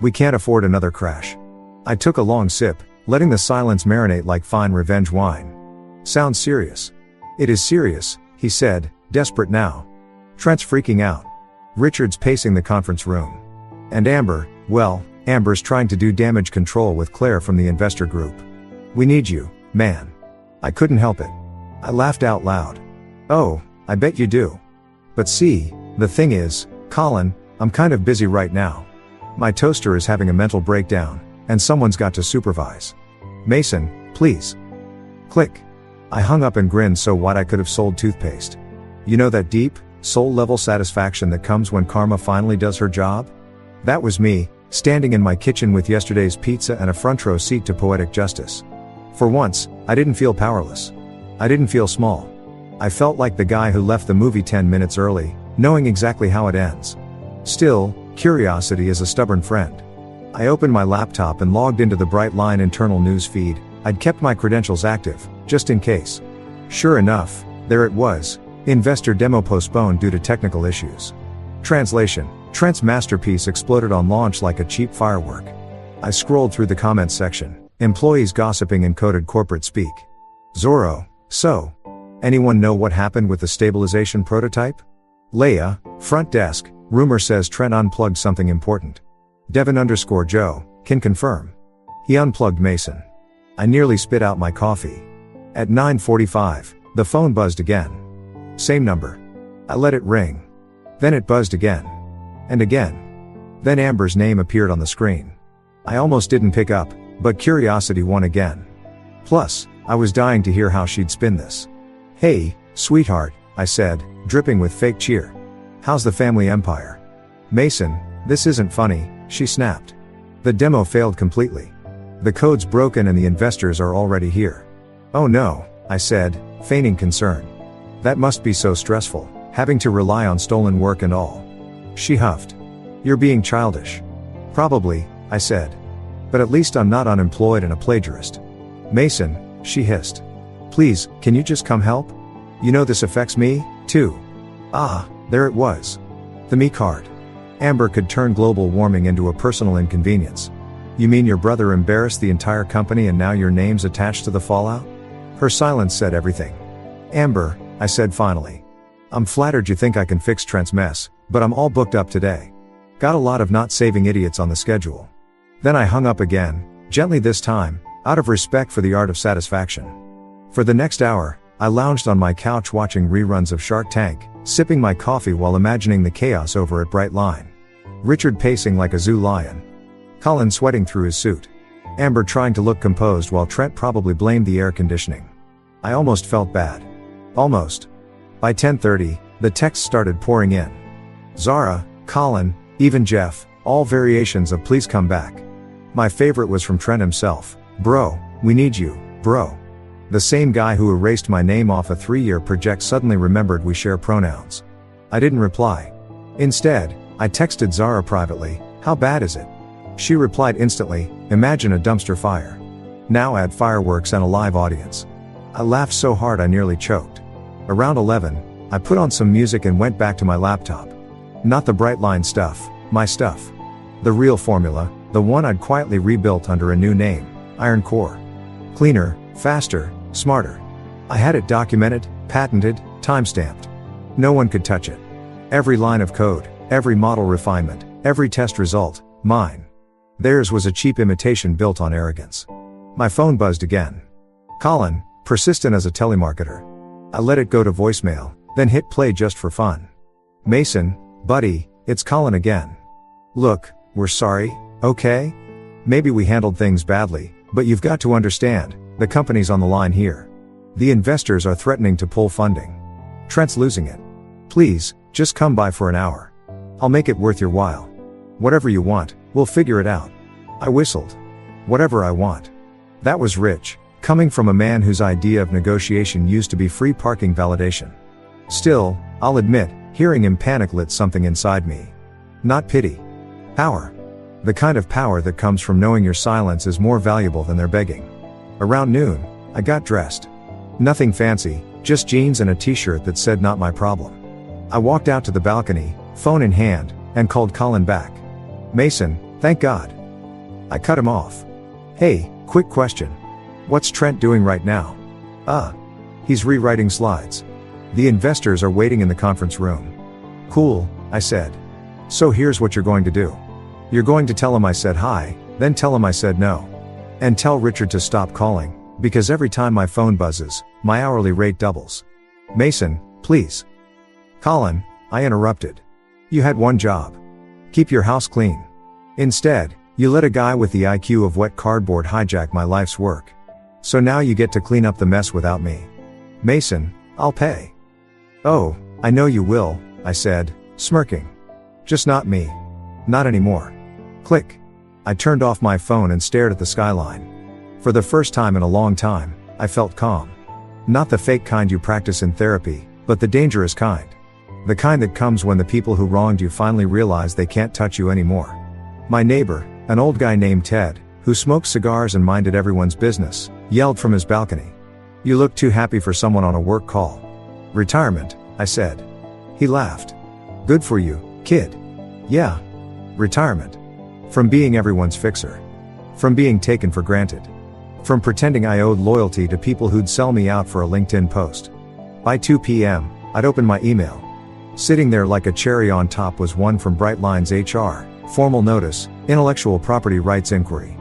A: We can't afford another crash. I took a long sip, letting the silence marinate like fine revenge wine. Sounds serious. It is serious, he said, desperate now. Trent's freaking out. Richard's pacing the conference room. And Amber, well, Amber's trying to do damage control with Claire from the investor group. We need you, man. I couldn't help it. I laughed out loud. Oh, I bet you do. But see, the thing is, Colin, I'm kind of busy right now. My toaster is having a mental breakdown, and someone's got to supervise. Mason, please. Click. I hung up and grinned so wide I could have sold toothpaste. You know that deep, soul-level satisfaction that comes when karma finally does her job? That was me, standing in my kitchen with yesterday's pizza and a front row seat to poetic justice. For once, I didn't feel powerless. I didn't feel small. I felt like the guy who left the movie 10 minutes early, knowing exactly how it ends. Still, curiosity is a stubborn friend. I opened my laptop and logged into the Brightline internal news feed. I'd kept my credentials active, just in case. Sure enough, there it was. Investor demo postponed due to technical issues. Translation: Trent's masterpiece exploded on launch like a cheap firework. I scrolled through the comments section. Employees gossiping in coded corporate speak. Zorro, so. Anyone know what happened with the stabilization prototype? Leia, front desk, rumor says Trent unplugged something important. Devin_Joe, can confirm. He unplugged Mason. I nearly spit out my coffee. At 9:45, the phone buzzed again. Same number. I let it ring. Then it buzzed again. And again. Then Amber's name appeared on the screen. I almost didn't pick up, but curiosity won again. Plus, I was dying to hear how she'd spin this. Hey, sweetheart, I said, dripping with fake cheer. How's the family empire? Mason, this isn't funny, she snapped. The demo failed completely. The code's broken and the investors are already here. Oh no, I said, feigning concern. That must be so stressful, having to rely on stolen work and all. She huffed. You're being childish. Probably, I said. But at least I'm not unemployed and a plagiarist. Mason, she hissed. Please, can you just come help? You know this affects me, too. Ah, there it was. The me card. Amber could turn global warming into a personal inconvenience. You mean your brother embarrassed the entire company and now your name's attached to the fallout? Her silence said everything. Amber, I said finally. I'm flattered you think I can fix Trent's mess, but I'm all booked up today. Got a lot of not saving idiots on the schedule. Then I hung up again, gently this time, out of respect for the art of satisfaction. For the next hour, I lounged on my couch watching reruns of Shark Tank, sipping my coffee while imagining the chaos over at Bright Line. Richard pacing like a zoo lion. Colin sweating through his suit. Amber trying to look composed while Trent probably blamed the air conditioning. I almost felt bad. Almost. By 10:30, the texts started pouring in. Zara, Colin, even Jeff, all variations of please come back. My favorite was from Trent himself. Bro, we need you, bro. The same guy who erased my name off a 3-year project suddenly remembered we share pronouns. I didn't reply. Instead, I texted Zara privately, how bad is it? She replied instantly, imagine a dumpster fire. Now add fireworks and a live audience. I laughed so hard I nearly choked. Around 11, I put on some music and went back to my laptop. Not the Bright Line stuff, my stuff. The real formula, the one I'd quietly rebuilt under a new name, Iron Core. Cleaner, faster, smarter. I had it documented, patented, time-stamped. No one could touch it. Every line of code, every model refinement, every test result, mine. Theirs was a cheap imitation built on arrogance. My phone buzzed again. Colin, persistent as a telemarketer. I let it go to voicemail, then hit play just for fun. Mason, buddy, it's Colin again. Look, we're sorry, okay? Maybe we handled things badly, but you've got to understand, the company's on the line here. The investors are threatening to pull funding. Trent's losing it. Please, just come by for an hour. I'll make it worth your while. Whatever you want, we'll figure it out. I whistled. Whatever I want. That was rich, coming from a man whose idea of negotiation used to be free parking validation. Still, I'll admit, hearing him panic lit something inside me. Not pity. Power. The kind of power that comes from knowing your silence is more valuable than their begging. Around noon, I got dressed. Nothing fancy, just jeans and a t-shirt that said not my problem. I walked out to the balcony, phone in hand, and called Colin back. Mason, thank God. I cut him off. Hey, quick question. What's Trent doing right now? He's rewriting slides. The investors are waiting in the conference room. Cool, I said. So here's what you're going to do. You're going to tell him I said hi, then tell him I said no. And tell Richard to stop calling, because every time my phone buzzes, my hourly rate doubles. Mason, please. Colin, I interrupted. You had one job. Keep your house clean. Instead, you let a guy with the IQ of wet cardboard hijack my life's work. So now you get to clean up the mess without me. Mason, I'll pay. Oh, I know you will, I said, smirking. Just not me. Not anymore. Click. I turned off my phone and stared at the skyline. For the first time in a long time, I felt calm. Not the fake kind you practice in therapy, but the dangerous kind. The kind that comes when the people who wronged you finally realize they can't touch you anymore. My neighbor, an old guy named Ted, who smoked cigars and minded everyone's business, yelled from his balcony. You look too happy for someone on a work call. Retirement, I said. He laughed. Good for you, kid. Yeah. Retirement. From being everyone's fixer. From being taken for granted. From pretending I owed loyalty to people who'd sell me out for a LinkedIn post. By 2 p.m., I'd opened my email. Sitting there like a cherry on top was one from Brightline's HR, formal notice, intellectual property rights inquiry.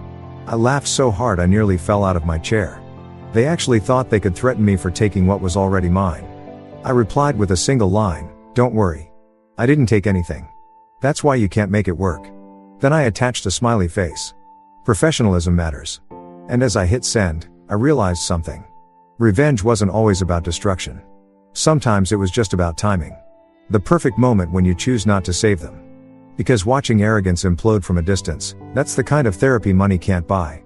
A: I laughed so hard I nearly fell out of my chair. They actually thought they could threaten me for taking what was already mine. I replied with a single line, don't worry. I didn't take anything. That's why you can't make it work. Then I attached a smiley face. Professionalism matters. And as I hit send, I realized something. Revenge wasn't always about destruction. Sometimes it was just about timing. The perfect moment when you choose not to save them. Because watching arrogance implode from a distance, that's the kind of therapy money can't buy.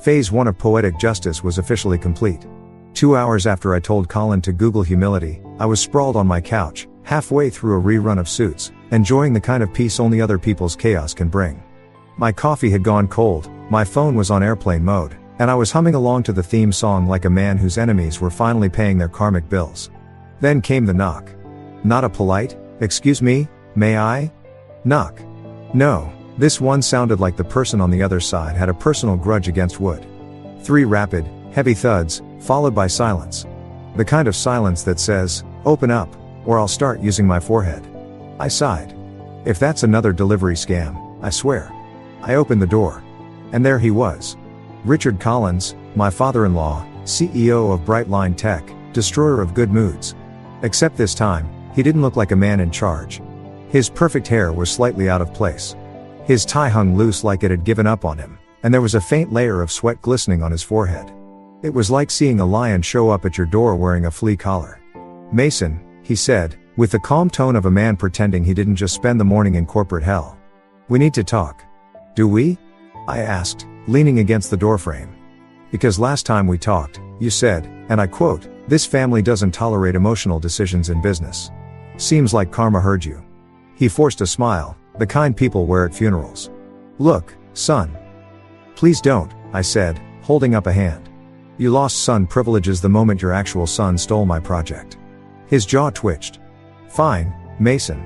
A: Phase 1 of poetic justice was officially complete. 2 hours after I told Colin to Google humility, I was sprawled on my couch, halfway through a rerun of Suits, enjoying the kind of peace only other people's chaos can bring. My coffee had gone cold, my phone was on airplane mode, and I was humming along to the theme song like a man whose enemies were finally paying their karmic bills. Then came the knock. Not a polite, "Excuse me, may I?" knock. No, this one sounded like the person on the other side had a personal grudge against wood. 3 rapid, heavy thuds, followed by silence. The kind of silence that says, "Open up, or I'll start using my forehead." I sighed. If that's another delivery scam, I swear. I opened the door. And there he was. Richard Collins, my father-in-law, CEO of Brightline Tech, destroyer of good moods. Except this time, he didn't look like a man in charge. His perfect hair was slightly out of place. His tie hung loose like it had given up on him, and there was a faint layer of sweat glistening on his forehead. It was like seeing a lion show up at your door wearing a flea collar. "Mason," he said, with the calm tone of a man pretending he didn't just spend the morning in corporate hell. "We need to talk." "Do we?" I asked, leaning against the doorframe. "Because last time we talked, you said, and I quote, 'This family doesn't tolerate emotional decisions in business.' Seems like karma heard you." He forced a smile, the kind people wear at funerals. "Look, son. Please don't," I said, holding up a hand. "You lost son privileges the moment your actual son stole my project." His jaw twitched. "Fine, Mason.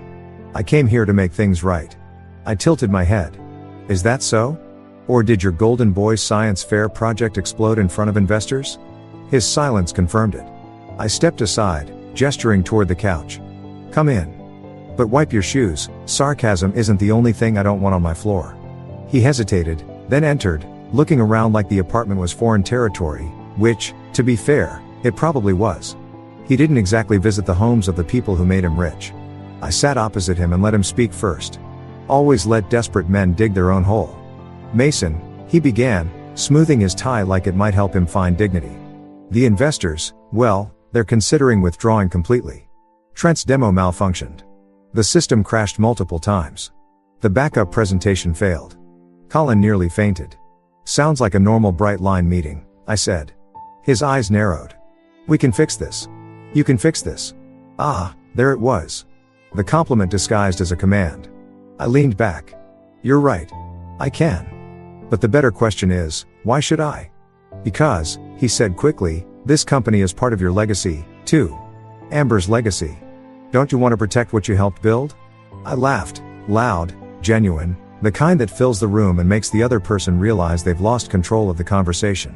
A: I came here to make things right." I tilted my head. "Is that so? Or did your Golden Boy Science Fair project explode in front of investors?" His silence confirmed it. I stepped aside, gesturing toward the couch. "Come in. But wipe your shoes, sarcasm isn't the only thing I don't want on my floor." He hesitated, then entered, looking around like the apartment was foreign territory, which, to be fair, it probably was. He didn't exactly visit the homes of the people who made him rich. I sat opposite him and let him speak first. Always let desperate men dig their own hole. "Mason," he began, smoothing his tie like it might help him find dignity. "The investors, well, they're considering withdrawing completely. Trent's demo malfunctioned. The system crashed multiple times. The backup presentation failed." Colin nearly fainted. "Sounds like a normal Brightline meeting," I said. His eyes narrowed. "We can fix this. You can fix this." Ah, there it was. The compliment disguised as a command. I leaned back. "You're right. I can. But the better question is, why should I?" "Because," he said quickly, "this company is part of your legacy, too. Amber's legacy. Don't you want to protect what you helped build?" I laughed, loud, genuine, the kind that fills the room and makes the other person realize they've lost control of the conversation.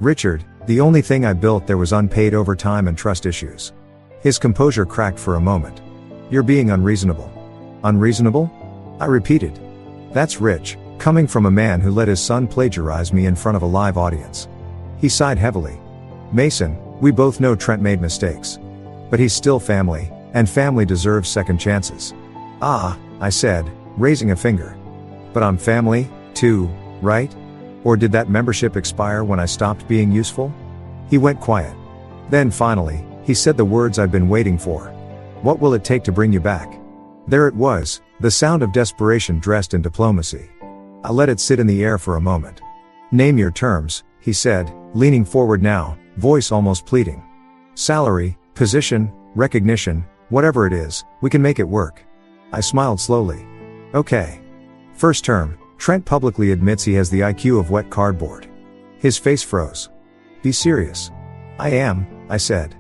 A: "Richard, the only thing I built there was unpaid overtime and trust issues." His composure cracked for a moment. "You're being unreasonable." "Unreasonable?" I repeated. "That's rich, coming from a man who let his son plagiarize me in front of a live audience." He sighed heavily. "Mason, we both know Trent made mistakes. But he's still family, and family deserves second chances." "Ah," I said, raising a finger. "But I'm family, too, right? Or did that membership expire when I stopped being useful?" He went quiet. Then finally, he said the words I'd been waiting for. "What will it take to bring you back?" There it was, the sound of desperation dressed in diplomacy. I let it sit in the air for a moment. "Name your terms," he said, leaning forward now, voice almost pleading. "Salary, position, recognition, whatever it is, we can make it work." I smiled slowly. "Okay. First term, Trent publicly admits he has the IQ of wet cardboard." His face froze. "Be serious." "I am," I said.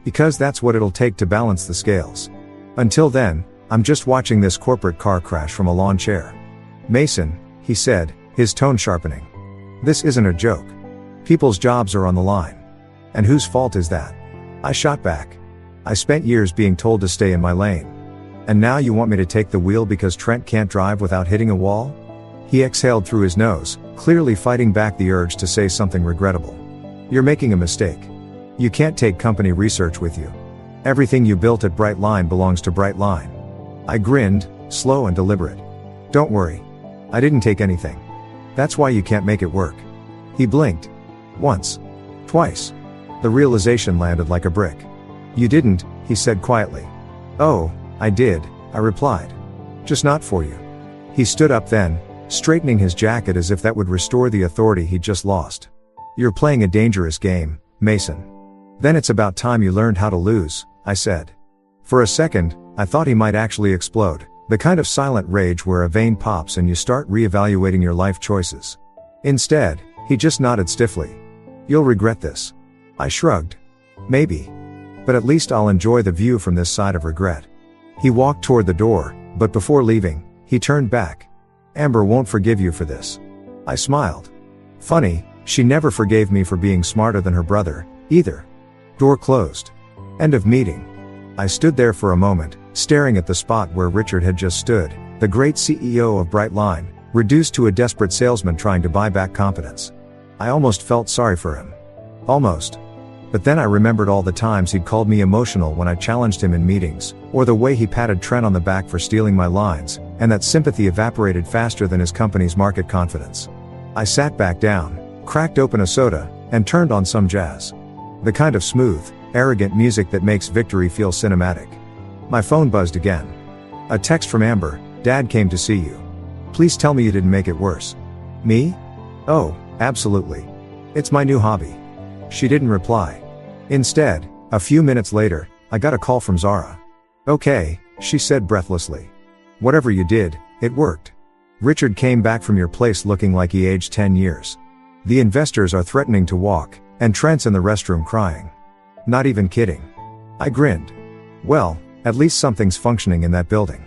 A: "Because that's what it'll take to balance the scales. Until then, I'm just watching this corporate car crash from a lawn chair." "Mason," he said, his tone sharpening. "This isn't a joke. People's jobs are on the line. And whose fault is that?" I shot back. "I spent years being told to stay in my lane. And now you want me to take the wheel because Trent can't drive without hitting a wall?" He exhaled through his nose, clearly fighting back the urge to say something regrettable. "You're making a mistake. You can't take company research with you. Everything you built at Brightline belongs to Brightline." I grinned, slow and deliberate. "Don't worry. I didn't take anything. That's why you can't make it work." He blinked. Once. Twice. The realization landed like a brick. "You didn't," he said quietly. "Oh, I did," I replied. "Just not for you." He stood up then, straightening his jacket as if that would restore the authority he'd just lost. "You're playing a dangerous game, Mason. Then it's about time you learned how to lose," I said. For a second, I thought he might actually explode, the kind of silent rage where a vein pops and you start reevaluating your life choices. Instead, he just nodded stiffly. "You'll regret this." I shrugged. "Maybe. But at least I'll enjoy the view from this side of regret." He walked toward the door, but before leaving, he turned back. "Amber won't forgive you for this." I smiled. Funny, she never forgave me for being smarter than her brother, either. Door closed. End of meeting. I stood there for a moment, staring at the spot where Richard had just stood, the great CEO of Brightline, reduced to a desperate salesman trying to buy back confidence. I almost felt sorry for him. Almost. But then I remembered all the times he'd called me emotional when I challenged him in meetings, or the way he patted Trent on the back for stealing my lines, and that sympathy evaporated faster than his company's market confidence. I sat back down, cracked open a soda, and turned on some jazz. The kind of smooth, arrogant music that makes victory feel cinematic. My phone buzzed again. A text from Amber: "Dad came to see you. Please tell me you didn't make it worse." "Me? Oh, absolutely. It's my new hobby." She didn't reply. Instead, a few minutes later, I got a call from Zara. "Okay," she said breathlessly. "Whatever you did, it worked. Richard came back from your place looking like he aged 10 years. The investors are threatening to walk, and Trent's in the restroom crying." "Not even kidding." I grinned. "Well, at least something's functioning in that building."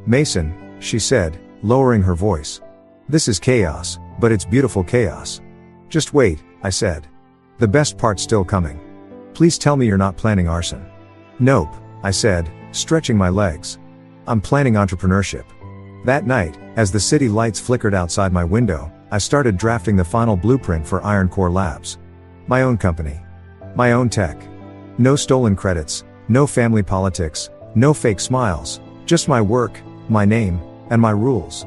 A: "Mason," she said, lowering her voice. "This is chaos, but it's beautiful chaos." "Just wait," I said. "The best part's still coming. Please tell me you're not planning arson." "Nope," I said, stretching my legs. "I'm planning entrepreneurship." That night, as the city lights flickered outside my window, I started drafting the final blueprint for Iron Core Labs. My own company. My own tech. No stolen credits, no family politics, no fake smiles, just my work, my name, and my rules.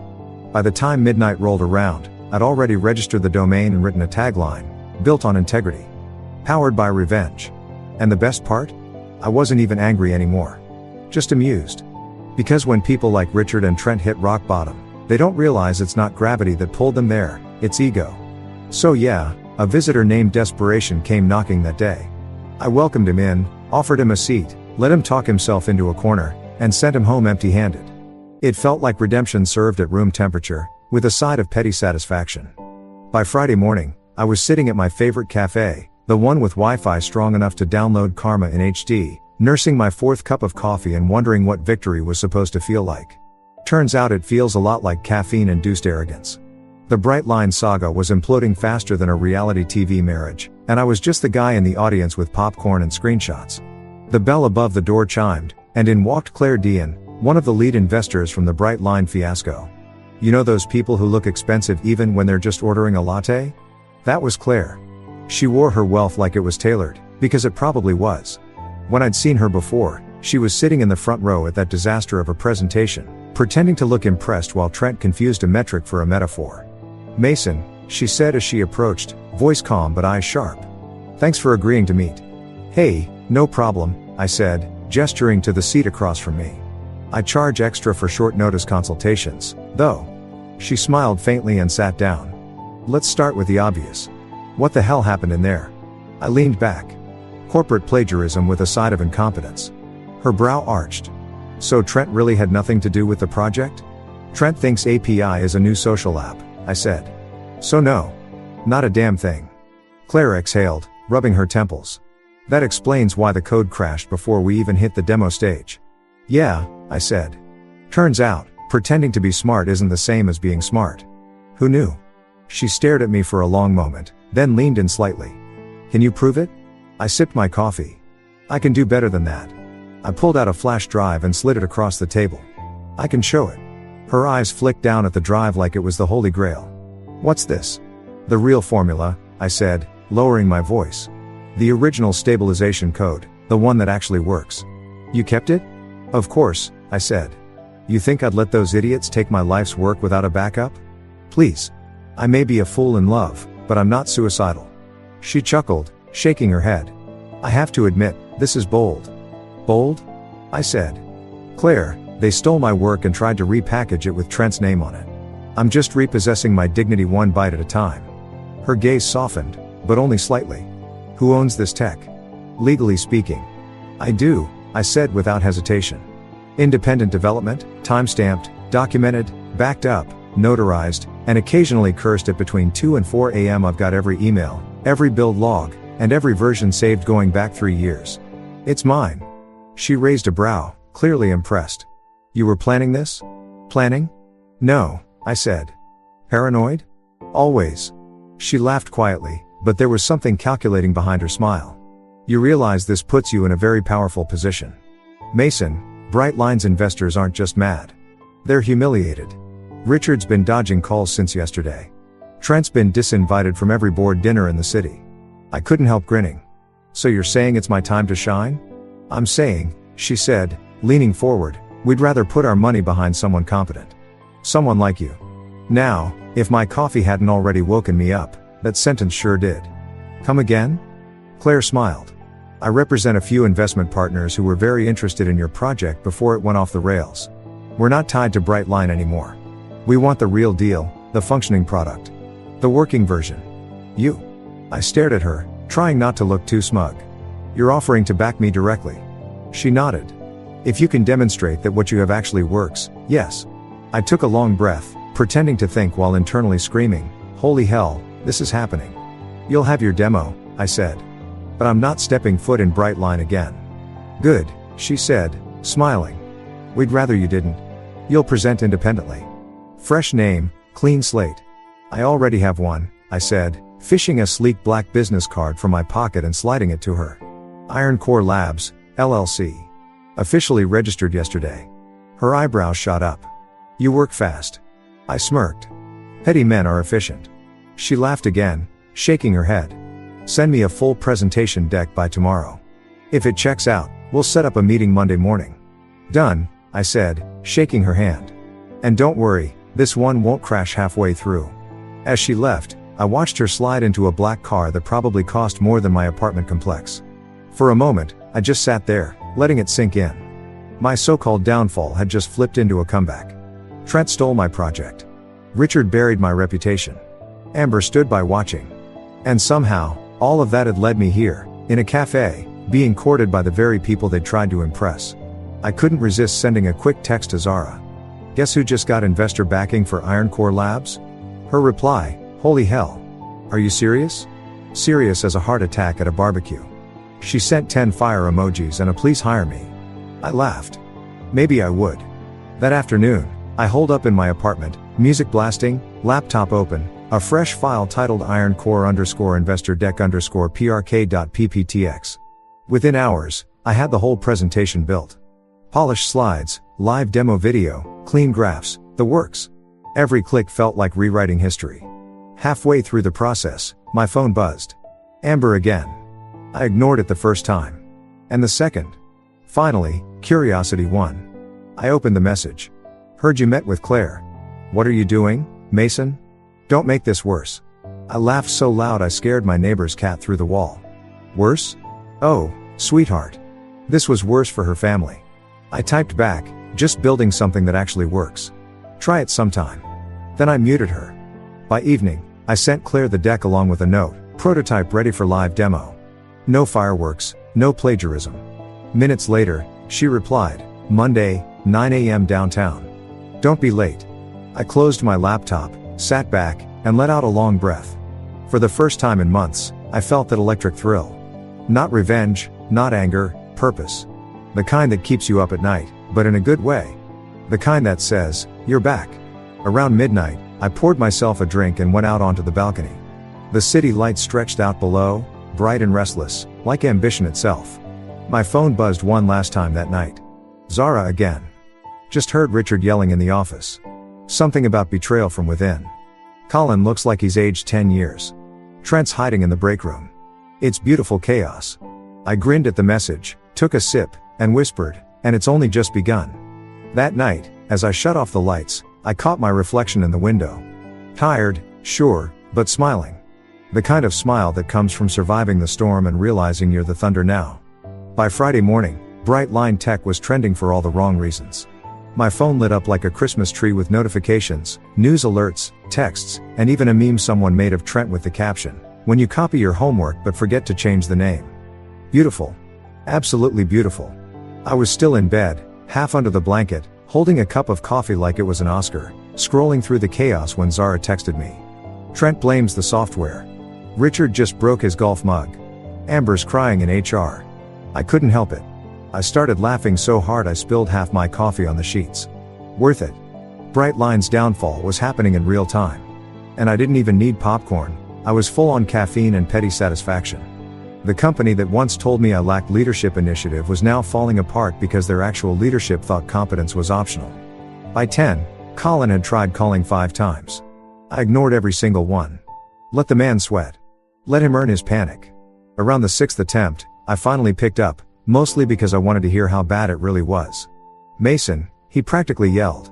A: By the time midnight rolled around, I'd already registered the domain and written a tagline: "Built on integrity. Powered by revenge." And the best part? I wasn't even angry anymore. Just amused. Because when people like Richard and Trent hit rock bottom, they don't realize it's not gravity that pulled them there, it's ego. So yeah, a visitor named Desperation came knocking that day. I welcomed him in, offered him a seat, let him talk himself into a corner, and sent him home empty-handed. It felt like redemption served at room temperature, with a side of petty satisfaction. By Friday morning, I was sitting at my favorite cafe, the one with Wi-Fi strong enough to download Karma in HD, nursing my fourth cup of coffee and wondering what victory was supposed to feel like. Turns out it feels a lot like caffeine-induced arrogance. The Brightline saga was imploding faster than a reality TV marriage, and I was just the guy in the audience with popcorn and screenshots. The bell above the door chimed, and in walked Claire Dean, one of the lead investors from the Brightline fiasco. You know those people who look expensive even when they're just ordering a latte? That was Claire. She wore her wealth like it was tailored, because it probably was. When I'd seen her before, she was sitting in the front row at that disaster of a presentation, pretending to look impressed while Trent confused a metric for a metaphor. "Mason," she said as she approached, voice calm but eyes sharp. "Thanks for agreeing to meet." "Hey, no problem," I said, gesturing to the seat across from me. "I charge extra for short notice consultations, though." She smiled faintly and sat down. "Let's start with the obvious. What the hell happened in there?" I leaned back. Corporate plagiarism with a side of incompetence. Her brow arched. "So Trent really had nothing to do with the project?" "Trent thinks API is a new social app," I said. "So no. Not a damn thing." Claire exhaled, rubbing her temples. "That explains why the code crashed before we even hit the demo stage." "Yeah," I said. "Turns out, pretending to be smart isn't the same as being smart." "Who knew?" She stared at me for a long moment, then leaned in slightly. "Can you prove it?" I sipped my coffee. "I can do better than that." I pulled out a flash drive and slid it across the table. "I can show it." Her eyes flicked down at the drive like it was the Holy Grail. "What's this?" "The real formula," I said, lowering my voice. "The original stabilization code, the one that actually works." "You kept it?" "Of course," I said. "You think I'd let those idiots take my life's work without a backup? Please. I may be a fool in love, but I'm not suicidal." She chuckled, shaking her head. "I have to admit, this is bold." "Bold?" I said. "Claire, they stole my work and tried to repackage it with Trent's name on it. I'm just repossessing my dignity one bite at a time. Her gaze softened, but only slightly. Who owns this tech? Legally speaking. I do, I said without hesitation. Independent development, time-stamped, documented, backed up, notarized, and occasionally cursed at between 2 and 4 a.m. I've got every email, every build log, and every version saved going back 3 years. It's mine. She raised a brow, clearly impressed. You were planning this? Planning? No, I said. Paranoid? Always. She laughed quietly, but there was something calculating behind her smile. You realize this puts you in a very powerful position. Mason, Bright Line's investors aren't just mad. They're humiliated. Richard's been dodging calls since yesterday. Trent's been disinvited from every board dinner in the city. I couldn't help grinning. So you're saying it's my time to shine? I'm saying, she said, leaning forward, we'd rather put our money behind someone competent. Someone like you. Now, if my coffee hadn't already woken me up, that sentence sure did. Come again? Claire smiled. I represent a few investment partners who were very interested in your project before it went off the rails. We're not tied to Bright Line anymore. We want the real deal, the functioning product. The working version. You. I stared at her, trying not to look too smug. You're offering to back me directly. She nodded. If you can demonstrate that what you have actually works, yes. I took a long breath, pretending to think while internally screaming, holy hell, this is happening. You'll have your demo, I said. But I'm not stepping foot in Bright Line again. Good, she said, smiling. We'd rather you didn't. You'll present independently. Fresh name, clean slate. I already have one, I said, fishing a sleek black business card from my pocket and sliding it to her. Iron Core Labs, LLC. Officially registered yesterday. Her eyebrows shot up. You work fast. I smirked. Petty men are efficient. She laughed again, shaking her head. Send me a full presentation deck by tomorrow. If it checks out, we'll set up a meeting Monday morning. Done, I said, shaking her hand. And don't worry, this one won't crash halfway through. As she left, I watched her slide into a black car that probably cost more than my apartment complex. For a moment, I just sat there, letting it sink in. My so-called downfall had just flipped into a comeback. Trent stole my project. Richard buried my reputation. Amber stood by watching. And somehow, all of that had led me here, in a cafe, being courted by the very people they'd tried to impress. I couldn't resist sending a quick text to Zara. Guess who just got investor backing for Iron Core Labs? Her reply, holy hell. Are you serious? Serious as a heart attack at a barbecue. She sent 10 fire emojis and a please hire me. I laughed. Maybe I would. That afternoon, I holed up in my apartment, music blasting, laptop open, a fresh file titled Iron Core _investor deck _prk.pptx. Within hours, I had the whole presentation built. Polished slides, live demo video, clean graphs, the works. Every click felt like rewriting history. Halfway through the process, my phone buzzed. Amber again. I ignored it the first time. And the second. Finally, curiosity won. I opened the message. Heard you met with Claire. What are you doing, Mason? Don't make this worse. I laughed so loud I scared my neighbor's cat through the wall. Worse? Oh, sweetheart. This was worse for her family. I typed back, just building something that actually works. Try it sometime. Then I muted her. By evening, I sent Claire the deck along with a note, prototype ready for live demo. No fireworks, no plagiarism. Minutes later, she replied, Monday, 9 a.m. downtown. Don't be late. I closed my laptop, sat back, and let out a long breath. For the first time in months, I felt that electric thrill. Not revenge, not anger, purpose. The kind that keeps you up at night, but in a good way. The kind that says, you're back. Around midnight, I poured myself a drink and went out onto the balcony. The city lights stretched out below, bright and restless, like ambition itself. My phone buzzed one last time that night. Zara again. Just heard Richard yelling in the office. Something about betrayal from within. Colin looks like he's aged 10 years. Trent's hiding in the break room. It's beautiful chaos. I grinned at the message, took a sip, and whispered, and it's only just begun. That night, as I shut off the lights, I caught my reflection in the window. Tired, sure, but smiling. The kind of smile that comes from surviving the storm and realizing you're the thunder now. By Friday morning, Bright Line Tech was trending for all the wrong reasons. My phone lit up like a Christmas tree with notifications, news alerts, texts, and even a meme someone made of Trent with the caption, "When you copy your homework but forget to change the name." Beautiful. Absolutely beautiful. I was still in bed, half under the blanket, holding a cup of coffee like it was an Oscar, scrolling through the chaos when Zara texted me. "Trent blames the software. Richard just broke his golf mug. Amber's crying in HR." I couldn't help it. I started laughing so hard I spilled half my coffee on the sheets. Worth it. Brightline's downfall was happening in real time. And I didn't even need popcorn, I was full on caffeine and petty satisfaction. The company that once told me I lacked leadership initiative was now falling apart because their actual leadership thought competence was optional. By 10, Colin had tried calling 5 times. I ignored every single one. Let the man sweat. Let him earn his panic. Around the 6th attempt, I finally picked up, mostly because I wanted to hear how bad it really was. "Mason," he practically yelled.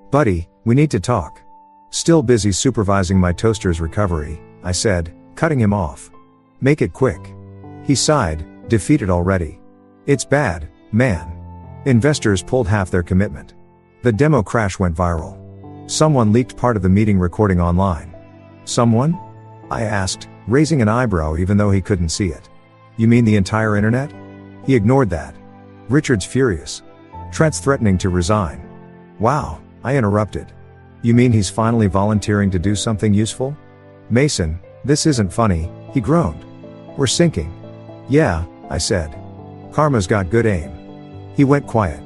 A: "Buddy, we need to talk." Still busy supervising my toaster's recovery, I said, cutting him off. "Make it quick." He sighed, defeated already. "It's bad, man. Investors pulled half their commitment. The demo crash went viral. Someone leaked part of the meeting recording online." "Someone?" I asked, raising an eyebrow even though he couldn't see it. "You mean the entire internet?" He ignored that. "Richard's furious. Trent's threatening to resign." "Wow," I interrupted. "You mean he's finally volunteering to do something useful?" "Mason, this isn't funny," he groaned. "We're sinking." "Yeah," I said. "Karma's got good aim." He went quiet.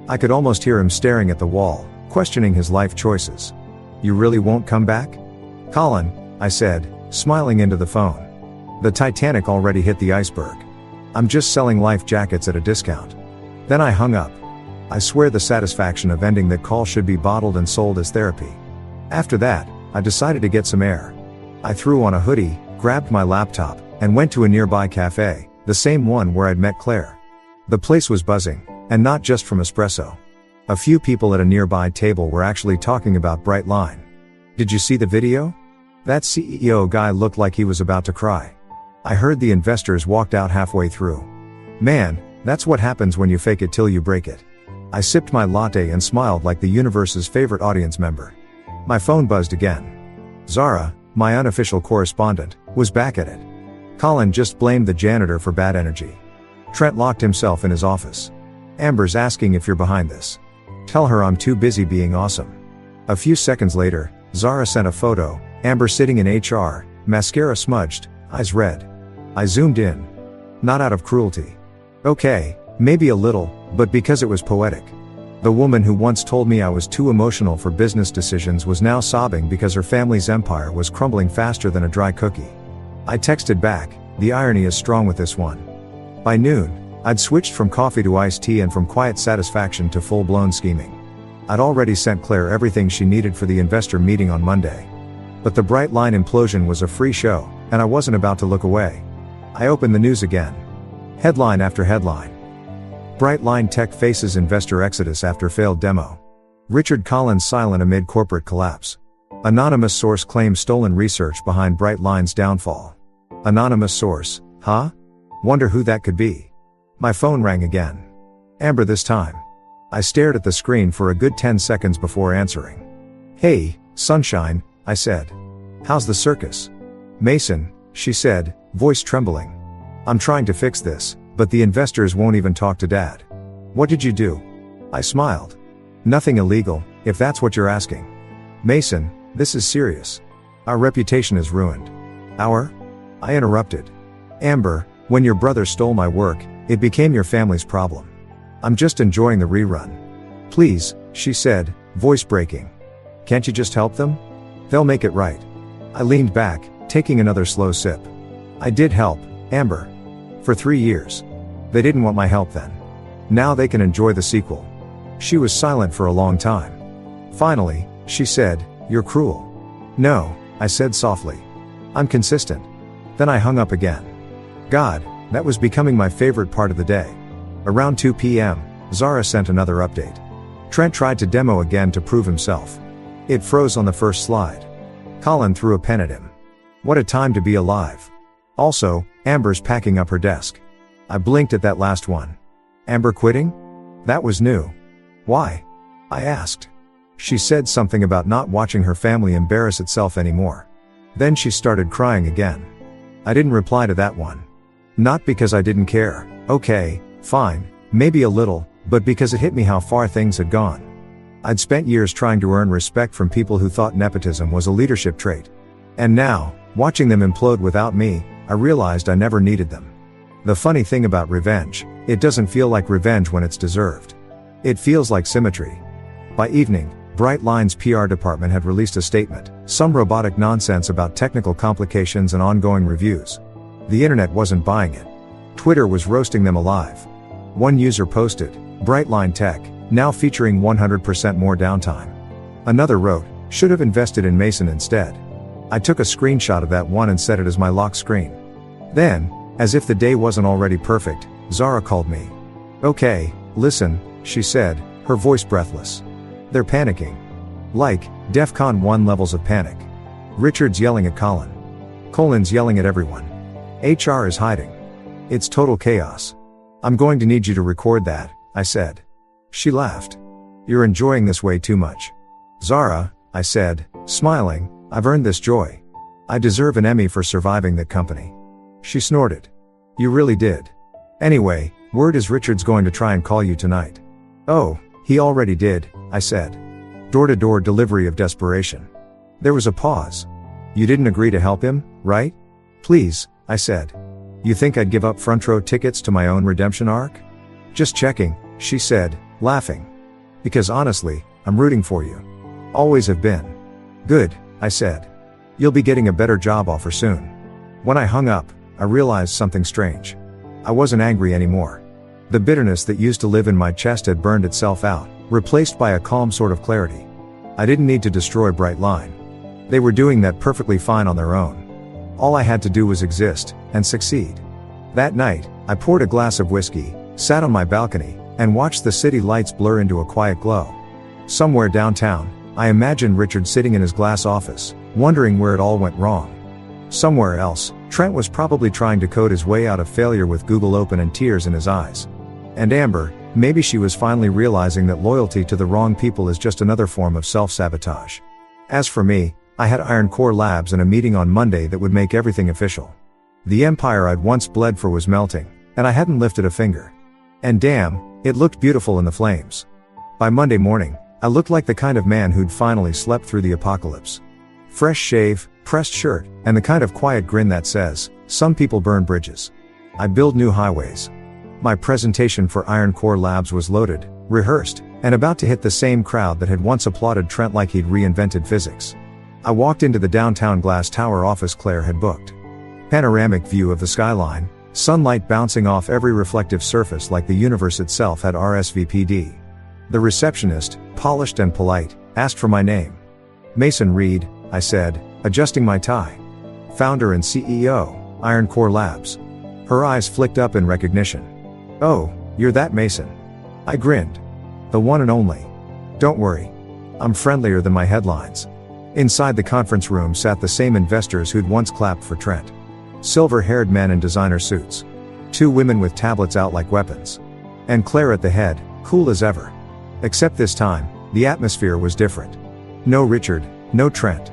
A: I could almost hear him staring at the wall, questioning his life choices. "You really won't come back?" "Colin," I said, smiling into the phone. "The Titanic already hit the iceberg. I'm just selling life jackets at a discount." Then I hung up. I swear the satisfaction of ending that call should be bottled and sold as therapy. After that, I decided to get some air. I threw on a hoodie, grabbed my laptop, and went to a nearby cafe, the same one where I'd met Claire. The place was buzzing, and not just from espresso. A few people at a nearby table were actually talking about Brightline. "Did you see the video? That CEO guy looked like he was about to cry. I heard the investors walked out halfway through. Man, that's what happens when you fake it till you break it." I sipped my latte and smiled like the universe's favorite audience member. My phone buzzed again. Zara, my unofficial correspondent, was back at it. "Colin just blamed the janitor for bad energy. Trent locked himself in his office. Amber's asking if you're behind this. Tell her I'm too busy being awesome." A few seconds later, Zara sent a photo, Amber sitting in HR, mascara smudged, eyes red. I zoomed in. Not out of cruelty. Okay, maybe a little, but because it was poetic. The woman who once told me I was too emotional for business decisions was now sobbing because her family's empire was crumbling faster than a dry cookie. I texted back, "The irony is strong with this one." By noon, I'd switched from coffee to iced tea and from quiet satisfaction to full-blown scheming. I'd already sent Claire everything she needed for the investor meeting on Monday. But the Brightline implosion was a free show, and I wasn't about to look away. I opened the news again. Headline after headline. Brightline Tech faces investor exodus after failed demo. Richard Collins silent amid corporate collapse. Anonymous source claims stolen research behind Brightline's downfall. Anonymous source, huh? Wonder who that could be. My phone rang again. Amber this time. I stared at the screen for a good 10 seconds before answering. "Hey, sunshine," I said. "How's the circus?" "Mason," she said, voice trembling. "I'm trying to fix this, but the investors won't even talk to Dad." "What did you do?" I smiled. "Nothing illegal, if that's what you're asking." "Mason, this is serious. Our reputation is ruined." "Our?" I interrupted. "Amber, when your brother stole my work, it became your family's problem. I'm just enjoying the rerun." "Please," she said, voice breaking. "Can't you just help them? They'll make it right." I leaned back, taking another slow sip. "I did help, Amber. For 3 years. They didn't want my help then. Now they can enjoy the sequel." She was silent for a long time. Finally, she said, "You're cruel." "No," I said softly. "I'm consistent." Then I hung up again. God, that was becoming my favorite part of the day. Around 2 p.m., Zara sent another update. Trent tried to demo again to prove himself. It froze on the first slide. Colin threw a pen at him. What a time to be alive. Also, Amber's packing up her desk. I blinked at that last one. Amber quitting? That was new. Why? I asked. She said something about not watching her family embarrass itself anymore. Then she started crying again. I didn't reply to that one. Not because I didn't care, okay, fine, maybe a little, but because it hit me how far things had gone. I'd spent years trying to earn respect from people who thought nepotism was a leadership trait. And now, watching them implode without me, I realized I never needed them. The funny thing about revenge, it doesn't feel like revenge when it's deserved. It feels like symmetry. By evening, Brightline's PR department had released a statement, some robotic nonsense about technical complications and ongoing reviews. The internet wasn't buying it. Twitter was roasting them alive. One user posted, "Brightline Tech, now featuring 100% more downtime." Another wrote, "Should have invested in Mason instead." I took a screenshot of that one and set it as my lock screen. Then, as if the day wasn't already perfect, Zara called me. "Okay, listen," she said, her voice breathless. "They're panicking. Like, DEFCON 1 levels of panic. Richard's yelling at Colin. Colin's yelling at everyone. HR is hiding. It's total chaos. I'm going to need you to record that," I said. She laughed. "You're enjoying this way too much." "Zara," I said, smiling, "I've earned this joy. I deserve an Emmy for surviving that company." She snorted. "You really did. Anyway, word is Richard's going to try and call you tonight." "Oh, he already did," I said. Door-to-door delivery of desperation. There was a pause. "You didn't agree to help him, right?" "Please," I said. "You think I'd give up front row tickets to my own redemption arc?" "Just checking," she said, laughing. "Because honestly, I'm rooting for you. Always have been." "Good," I said. "You'll be getting a better job offer soon." When I hung up, I realized something strange. I wasn't angry anymore. The bitterness that used to live in my chest had burned itself out, replaced by a calm sort of clarity. I didn't need to destroy Brightline. They were doing that perfectly fine on their own. All I had to do was exist, and succeed. That night, I poured a glass of whiskey, sat on my balcony, and watched the city lights blur into a quiet glow. Somewhere downtown, I imagined Richard sitting in his glass office, wondering where it all went wrong. Somewhere else, Trent was probably trying to code his way out of failure with Google open and tears in his eyes. And Amber, maybe she was finally realizing that loyalty to the wrong people is just another form of self-sabotage. As for me, I had Iron Core Labs and a meeting on Monday that would make everything official. The empire I'd once bled for was melting, and I hadn't lifted a finger. And damn, it looked beautiful in the flames. By Monday morning, I looked like the kind of man who'd finally slept through the apocalypse. Fresh shave, pressed shirt, and the kind of quiet grin that says, "Some people burn bridges. I build new highways." My presentation for Iron Core Labs was loaded, rehearsed, and about to hit the same crowd that had once applauded Trent like he'd reinvented physics. I walked into the downtown glass tower office Claire had booked. Panoramic view of the skyline, sunlight bouncing off every reflective surface like the universe itself had RSVP'd. The receptionist, polished and polite, asked for my name. "Mason Reed," I said, adjusting my tie. "Founder and CEO, Iron Core Labs." Her eyes flicked up in recognition. "Oh, you're that Mason." I grinned. "The one and only. Don't worry. I'm friendlier than my headlines." Inside the conference room sat the same investors who'd once clapped for Trent. Silver-haired men in designer suits. 2 women with tablets out like weapons. And Claire at the head, cool as ever. Except this time, the atmosphere was different. No Richard, no Trent.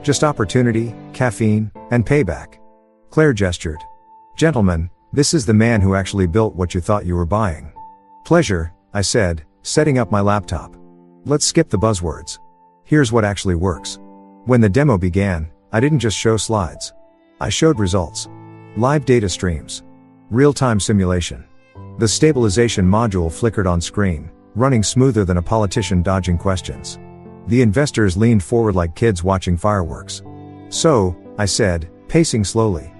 A: Just opportunity, caffeine, and payback. Claire gestured. "Gentlemen, this is the man who actually built what you thought you were buying." "Pleasure," I said, setting up my laptop. "Let's skip the buzzwords. Here's what actually works." When the demo began, I didn't just show slides. I showed results. Live data streams. Real-time simulation. The stabilization module flickered on screen, running smoother than a politician dodging questions. The investors leaned forward like kids watching fireworks. "So," I said, pacing slowly.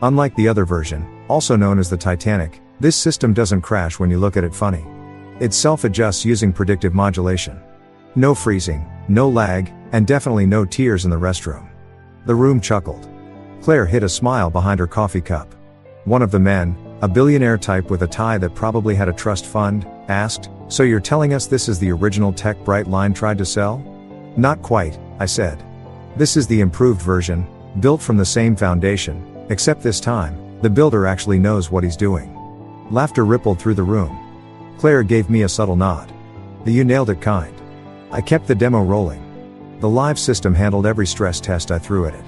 A: "Unlike the other version, also known as the Titanic, this system doesn't crash when you look at it funny. It self-adjusts using predictive modulation. No freezing, no lag, and definitely no tears in the restroom." The room chuckled. Claire hid a smile behind her coffee cup. One of the men, a billionaire type with a tie that probably had a trust fund, asked, "So you're telling us this is the original tech Brightline tried to sell?" "Not quite," I said. "This is the improved version, built from the same foundation, except this time, the builder actually knows what he's doing." Laughter rippled through the room. Claire gave me a subtle nod. "You nailed it kind." I kept the demo rolling. The live system handled every stress test I threw at it.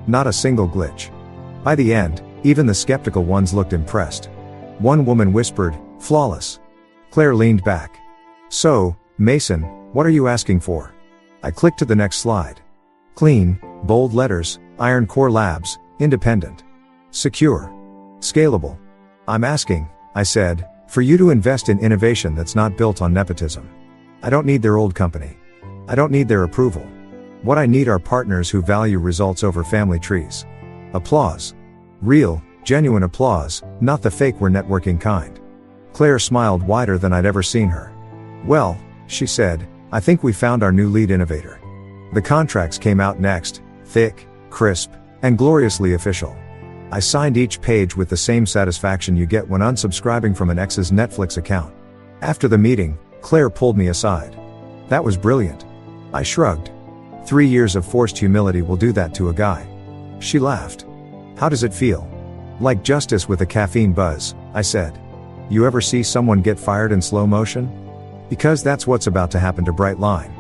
A: Not a single glitch. By the end, even the skeptical ones looked impressed. One woman whispered, "Flawless." Claire leaned back. "So, Mason, what are you asking for?" I clicked to the next slide. Clean, bold letters, Iron Core Labs, independent. Secure. Scalable. "I'm asking," I said, "for you to invest in innovation that's not built on nepotism. I don't need their old company. I don't need their approval. What I need are partners who value results over family trees." Applause. Real, genuine applause, not the fake we're networking kind. Claire smiled wider than I'd ever seen her. "Well," she said, "I think we found our new lead innovator." The contracts came out next, thick, crisp, and gloriously official. I signed each page with the same satisfaction you get when unsubscribing from an ex's Netflix account. After the meeting, Claire pulled me aside. "That was brilliant." I shrugged. 3 years of forced humility will do that to a guy. She laughed. "How does it feel?" "Like justice with a caffeine buzz," I said. "You ever see someone get fired in slow motion? Because that's what's about to happen to Brightline."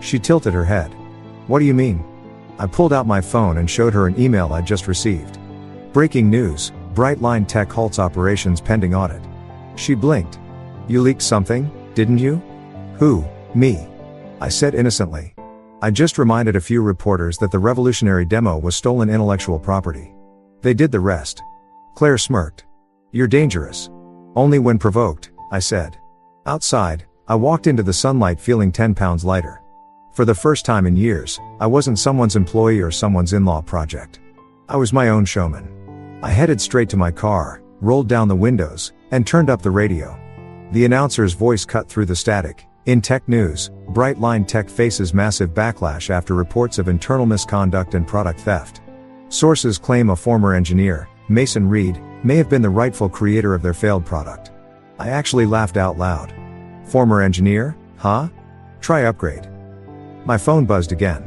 A: She tilted her head. "What do you mean?" I pulled out my phone and showed her an email I'd just received. "Breaking news, Brightline Tech halts operations pending audit." She blinked. "You leaked something, didn't you?" "Who, me?" I said innocently. I just reminded a few reporters that the revolutionary demo was stolen intellectual property. They did the rest. Claire smirked. "You're dangerous." "Only when provoked," I said. Outside, I walked into the sunlight feeling 10 pounds lighter. For the first time in years, I wasn't someone's employee or someone's in-law project. I was my own showman. I headed straight to my car, rolled down the windows, and turned up the radio. The announcer's voice cut through the static. "In tech news, Brightline Tech faces massive backlash after reports of internal misconduct and product theft. Sources claim a former engineer, Mason Reed, may have been the rightful creator of their failed product." I actually laughed out loud. "Former engineer, huh? Try upgrade." My phone buzzed again.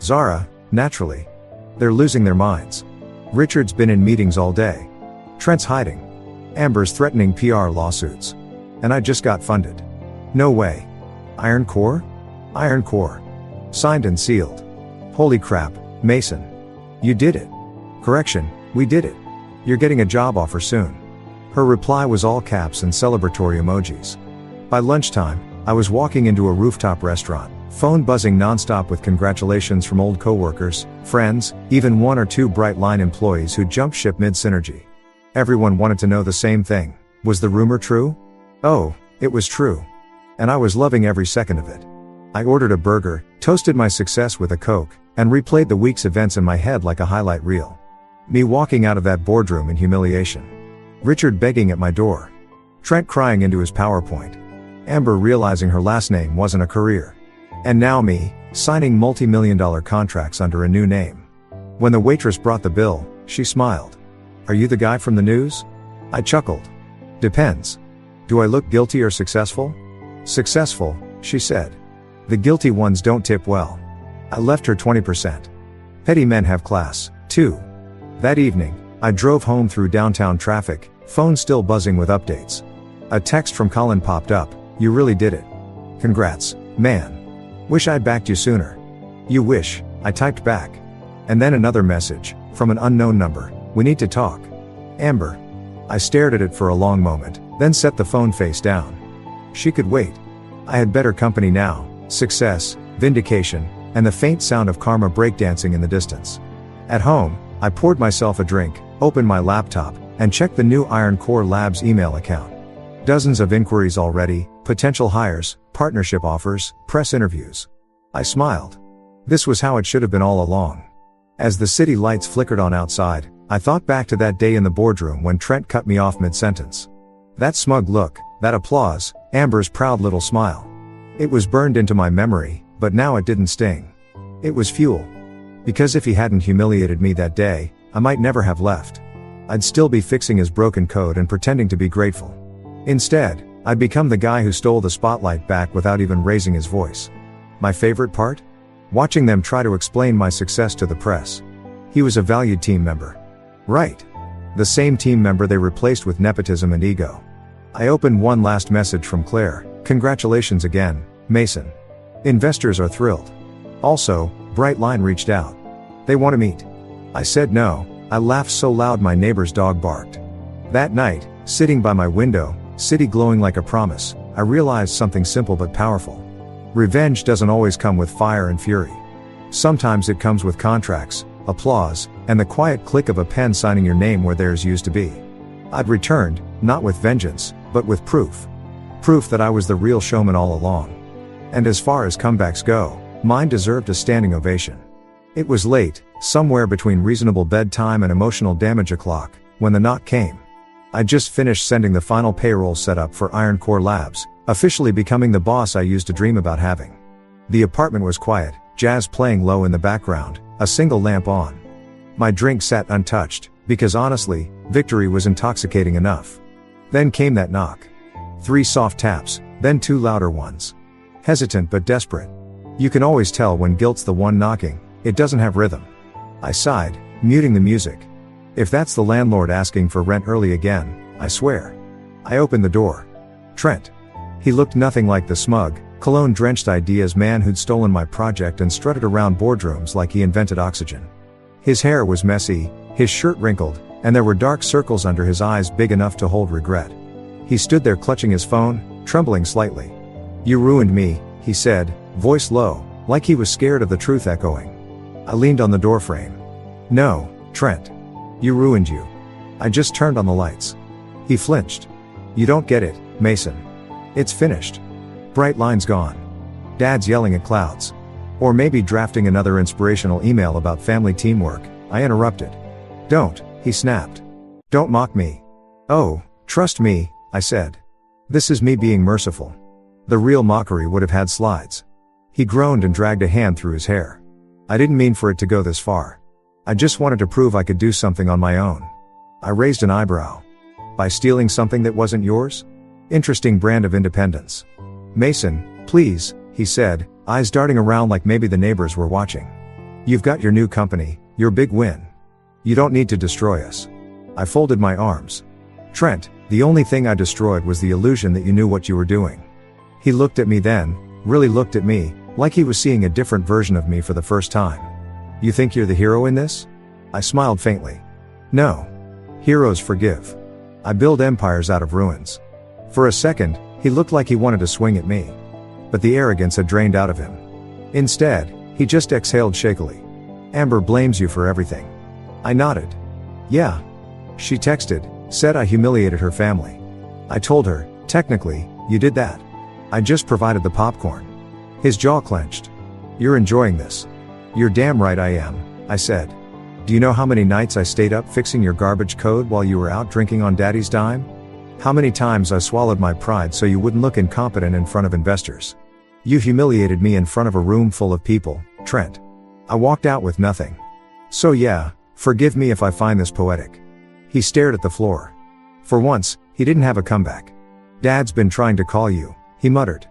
A: "Zara, naturally. They're losing their minds. Richard's been in meetings all day. Trent's hiding. Amber's threatening PR lawsuits. And I just got funded. No way. Iron Core? Iron Core. Signed and sealed. Holy crap, Mason. You did it. Correction, we did it. You're getting a job offer soon." Her reply was all caps and celebratory emojis. By lunchtime, I was walking into a rooftop restaurant, phone buzzing nonstop with congratulations from old coworkers, friends, even 1 or 2 Brightline employees who jumped ship mid-synergy. Everyone wanted to know the same thing. Was the rumor true? Oh, it was true. And I was loving every second of it. I ordered a burger, toasted my success with a Coke, and replayed the week's events in my head like a highlight reel. Me walking out of that boardroom in humiliation. Richard begging at my door. Trent crying into his PowerPoint. Amber realizing her last name wasn't a career. And now me, signing multi-million-dollar contracts under a new name. When the waitress brought the bill, she smiled. "Are you the guy from the news?" I chuckled. "Depends. Do I look guilty or successful?" "Successful," she said. "The guilty ones don't tip well." I left her 20%. Petty men have class, too. That evening, I drove home through downtown traffic, phone still buzzing with updates. A text from Colin popped up. "You really did it. Congrats, man. Wish I'd backed you sooner." "You wish," I typed back. And then another message, from an unknown number. "We need to talk. Amber." I stared at it for a long moment, then set the phone face down. She could wait. I had better company now, success, vindication, and the faint sound of karma breakdancing in the distance. At home, I poured myself a drink, opened my laptop, and checked the new Iron Core Labs email account. Dozens of inquiries already, potential hires, partnership offers, press interviews. I smiled. This was how it should have been all along. As the city lights flickered on outside, I thought back to that day in the boardroom when Trent cut me off mid-sentence. That smug look, that applause, Amber's proud little smile. It was burned into my memory, but now it didn't sting. It was fuel. Because if he hadn't humiliated me that day, I might never have left. I'd still be fixing his broken code and pretending to be grateful. Instead, I'd become the guy who stole the spotlight back without even raising his voice. My favorite part? Watching them try to explain my success to the press. He was a valued team member. Right. The same team member they replaced with nepotism and ego. I opened one last message from Claire. "Congratulations again, Mason. Investors are thrilled. Also, Brightline reached out. They want to meet. I said no. I laughed so loud my neighbor's dog barked. That night, sitting by my window, city glowing like a promise, I realized something simple but powerful. Revenge doesn't always come with fire and fury. Sometimes it comes with contracts, applause, and the quiet click of a pen signing your name where theirs used to be. I'd returned, not with vengeance, but with proof. Proof that I was the real showman all along. And as far as comebacks go, mine deserved a standing ovation. It was late, somewhere between reasonable bedtime and emotional damage o'clock, when the knock came. I'd just finished sending the final payroll setup for Iron Core Labs, officially becoming the boss I used to dream about having. The apartment was quiet, jazz playing low in the background, a single lamp on. My drink sat untouched, because honestly, victory was intoxicating enough. Then came that knock. 3 soft taps, then 2 louder ones. Hesitant but desperate. You can always tell when guilt's the one knocking, it doesn't have rhythm. I sighed, muting the music. If that's the landlord asking for rent early again, I swear. I opened the door. Trent. He looked nothing like the smug, cologne-drenched ideas man who'd stolen my project and strutted around boardrooms like he invented oxygen. His hair was messy, his shirt wrinkled, and there were dark circles under his eyes big enough to hold regret. He stood there clutching his phone, trembling slightly. "You ruined me," he said, voice low, like he was scared of the truth echoing. I leaned on the doorframe. "No, Trent. You ruined you. I just turned on the lights." He flinched. "You don't get it, Mason. It's finished. Brightline's gone. Dad's yelling at clouds. Or maybe drafting another inspirational email about family teamwork," I interrupted. "Don't," he snapped. "Don't mock me." "Oh, trust me," I said. "This is me being merciful. The real mockery would have had slides." He groaned and dragged a hand through his hair. "I didn't mean for it to go this far. I just wanted to prove I could do something on my own." I raised an eyebrow. "By stealing something that wasn't yours? Interesting brand of independence." "Mason, please," he said, eyes darting around like maybe the neighbors were watching. "You've got your new company, your big win. You don't need to destroy us." I folded my arms. "Trent, the only thing I destroyed was the illusion that you knew what you were doing." He looked at me then, really looked at me, like he was seeing a different version of me for the first time. "You think you're the hero in this?" I smiled faintly. "No. Heroes forgive. I build empires out of ruins." For a second, he looked like he wanted to swing at me. But the arrogance had drained out of him. Instead, he just exhaled shakily. "Amber blames you for everything." I nodded. "Yeah. She texted, said I humiliated her family. I told her, technically, you did that. I just provided the popcorn." His jaw clenched. "You're enjoying this." "You're damn right I am," I said. "Do you know how many nights I stayed up fixing your garbage code while you were out drinking on daddy's dime? How many times I swallowed my pride so you wouldn't look incompetent in front of investors? You humiliated me in front of a room full of people, Trent." I walked out with nothing. "So yeah, forgive me if I find this poetic." He stared at the floor. For once, he didn't have a comeback. "Dad's been trying to call you," he muttered.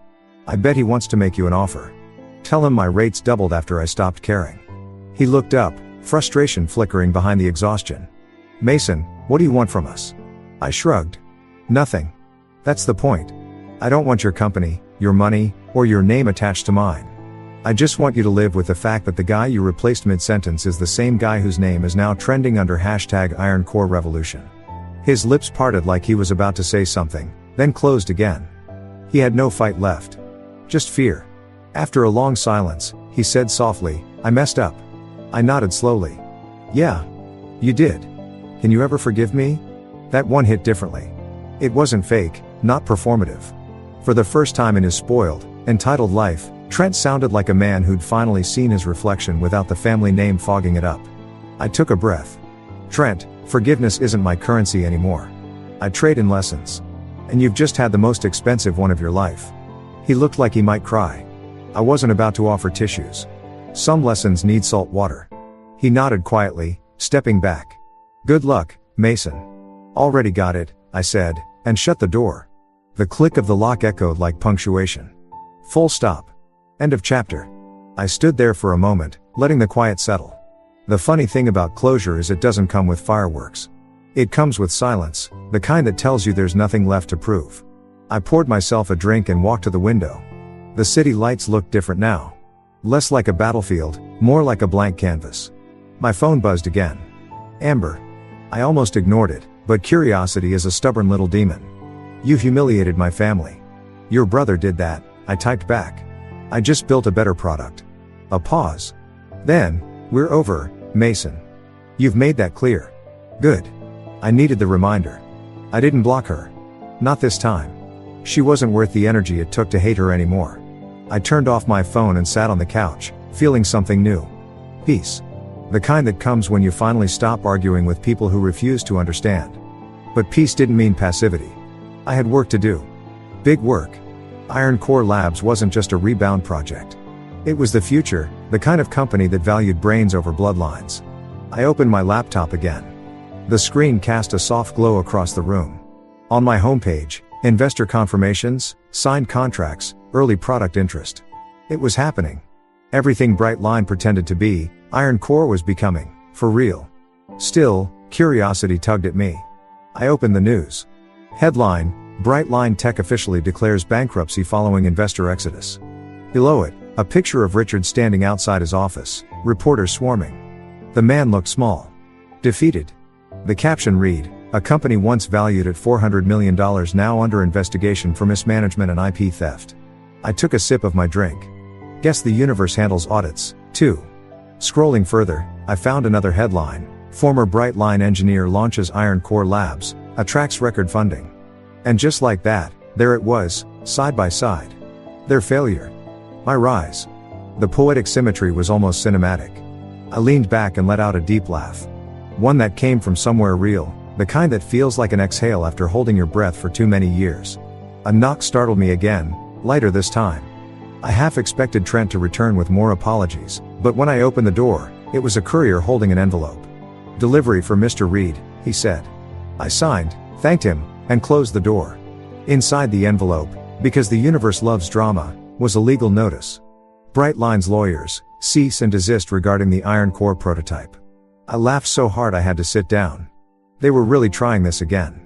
A: "I bet he wants to make you an offer. Tell him my rates doubled after I stopped caring." He looked up, frustration flickering behind the exhaustion. "Mason, what do you want from us?" I shrugged. "Nothing. That's the point. I don't want your company, your money, or your name attached to mine. I just want you to live with the fact that the guy you replaced mid-sentence is the same guy whose name is now trending under #IronCoreRevolution. His lips parted like he was about to say something, then closed again. He had no fight left. Just fear. After a long silence, he said softly, "I messed up." I nodded slowly. "Yeah. You did. Can you ever forgive me?" That one hit differently. It wasn't fake, not performative. For the first time in his spoiled, entitled life, Trent sounded like a man who'd finally seen his reflection without the family name fogging it up. I took a breath. "Trent, forgiveness isn't my currency anymore. I trade in lessons. And you've just had the most expensive one of your life." He looked like he might cry. I wasn't about to offer tissues. "Some lessons need salt water." He nodded quietly, stepping back. "Good luck, Mason." "Already got it," I said, and shut the door. The click of the lock echoed like punctuation. Full stop. End of chapter. I stood there for a moment, letting the quiet settle. The funny thing about closure is it doesn't come with fireworks. It comes with silence, the kind that tells you there's nothing left to prove. I poured myself a drink and walked to the window. The city lights looked different now. Less like a battlefield, more like a blank canvas. My phone buzzed again. Amber. I almost ignored it, but curiosity is a stubborn little demon. You humiliated my family. Your brother did that, I typed back. I just built a better product. A pause. Then, we're over, Mason. You've made that clear. Good. I needed the reminder. I didn't block her. Not this time. She wasn't worth the energy it took to hate her anymore. I turned off my phone and sat on the couch, feeling something new. Peace. The kind that comes when you finally stop arguing with people who refuse to understand. But peace didn't mean passivity. I had work to do. Big work. Iron Core Labs wasn't just a rebound project. It was the future, the kind of company that valued brains over bloodlines. I opened my laptop again. The screen cast a soft glow across the room. On my homepage, investor confirmations, signed contracts, early product interest. It was happening. Everything Brightline pretended to be, Iron Core was becoming, for real. Still, curiosity tugged at me. I opened the news. Headline: Brightline Tech officially declares bankruptcy following investor exodus. Below it, a picture of Richard standing outside his office, reporters swarming. The man looked small. Defeated. The caption read, "A company once valued at $400 million now under investigation for mismanagement and IP theft." I took a sip of my drink. Guess the universe handles audits, too. Scrolling further, I found another headline: Former Brightline engineer launches Iron Core Labs, attracts record funding. And just like that, there it was, side by side. Their failure. My rise. The poetic symmetry was almost cinematic. I leaned back and let out a deep laugh. One that came from somewhere real, the kind that feels like an exhale after holding your breath for too many years. A knock startled me again, lighter this time. I half expected Trent to return with more apologies, but when I opened the door, it was a courier holding an envelope. "Delivery for Mr. Reed," he said. I signed, thanked him, and closed the door. Inside the envelope, because the universe loves drama, was a legal notice. Brightline's lawyers, cease and desist regarding the Iron Core prototype. I laughed so hard I had to sit down. They were really trying this again.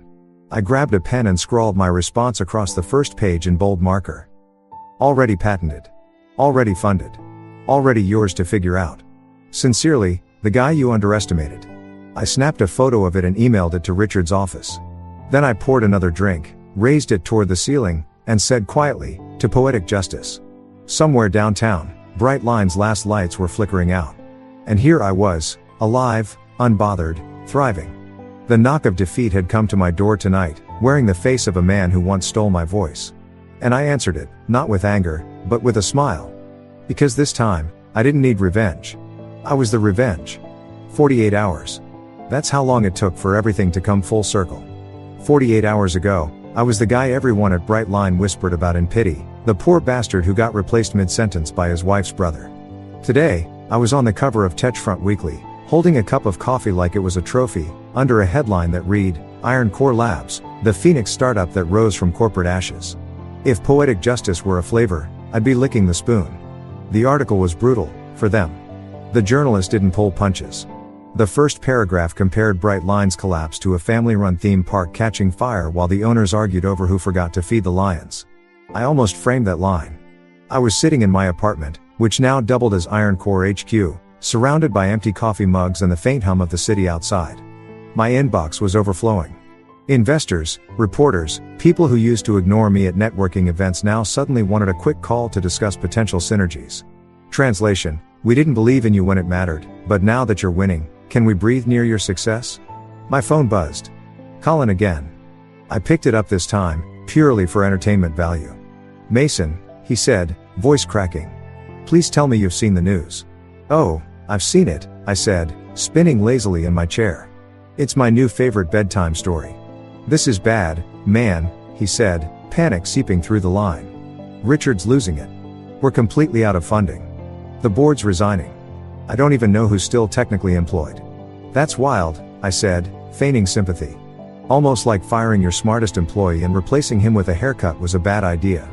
A: I grabbed a pen and scrawled my response across the first page in bold marker. Already patented. Already funded. Already yours to figure out. Sincerely, the guy you underestimated. I snapped a photo of it and emailed it to Richard's office. Then I poured another drink, raised it toward the ceiling, and said quietly, "To poetic justice." Somewhere downtown, Brightline's last lights were flickering out. And here I was, alive, unbothered, thriving. The knock of defeat had come to my door tonight, wearing the face of a man who once stole my voice. And I answered it, not with anger, but with a smile. Because this time, I didn't need revenge. I was the revenge. 48 hours. That's how long it took for everything to come full circle. 48 hours ago, I was the guy everyone at Brightline whispered about in pity, the poor bastard who got replaced mid-sentence by his wife's brother. Today, I was on the cover of Techfront Weekly, holding a cup of coffee like it was a trophy, under a headline that read, "Iron Core Labs, the Phoenix startup that rose from corporate ashes." If poetic justice were a flavor, I'd be licking the spoon. The article was brutal, for them. The journalist didn't pull punches. The first paragraph compared Brightline's collapse to a family-run theme park catching fire while the owners argued over who forgot to feed the lions. I almost framed that line. I was sitting in my apartment, which now doubled as Iron Core HQ, surrounded by empty coffee mugs and the faint hum of the city outside. My inbox was overflowing. Investors, reporters, people who used to ignore me at networking events now suddenly wanted a quick call to discuss potential synergies. Translation: "We didn't believe in you when it mattered, but now that you're winning, can we breathe near your success?" My phone buzzed. Colin again. I picked it up this time, purely for entertainment value. "Mason," he said, voice cracking. "Please tell me you've seen the news." "Oh, I've seen it," I said, spinning lazily in my chair. "It's my new favorite bedtime story." "This is bad, man," he said, panic seeping through the line. "Richard's losing it. We're completely out of funding. The board's resigning. I don't even know who's still technically employed." "That's wild," I said, feigning sympathy. "Almost like firing your smartest employee and replacing him with a haircut was a bad idea."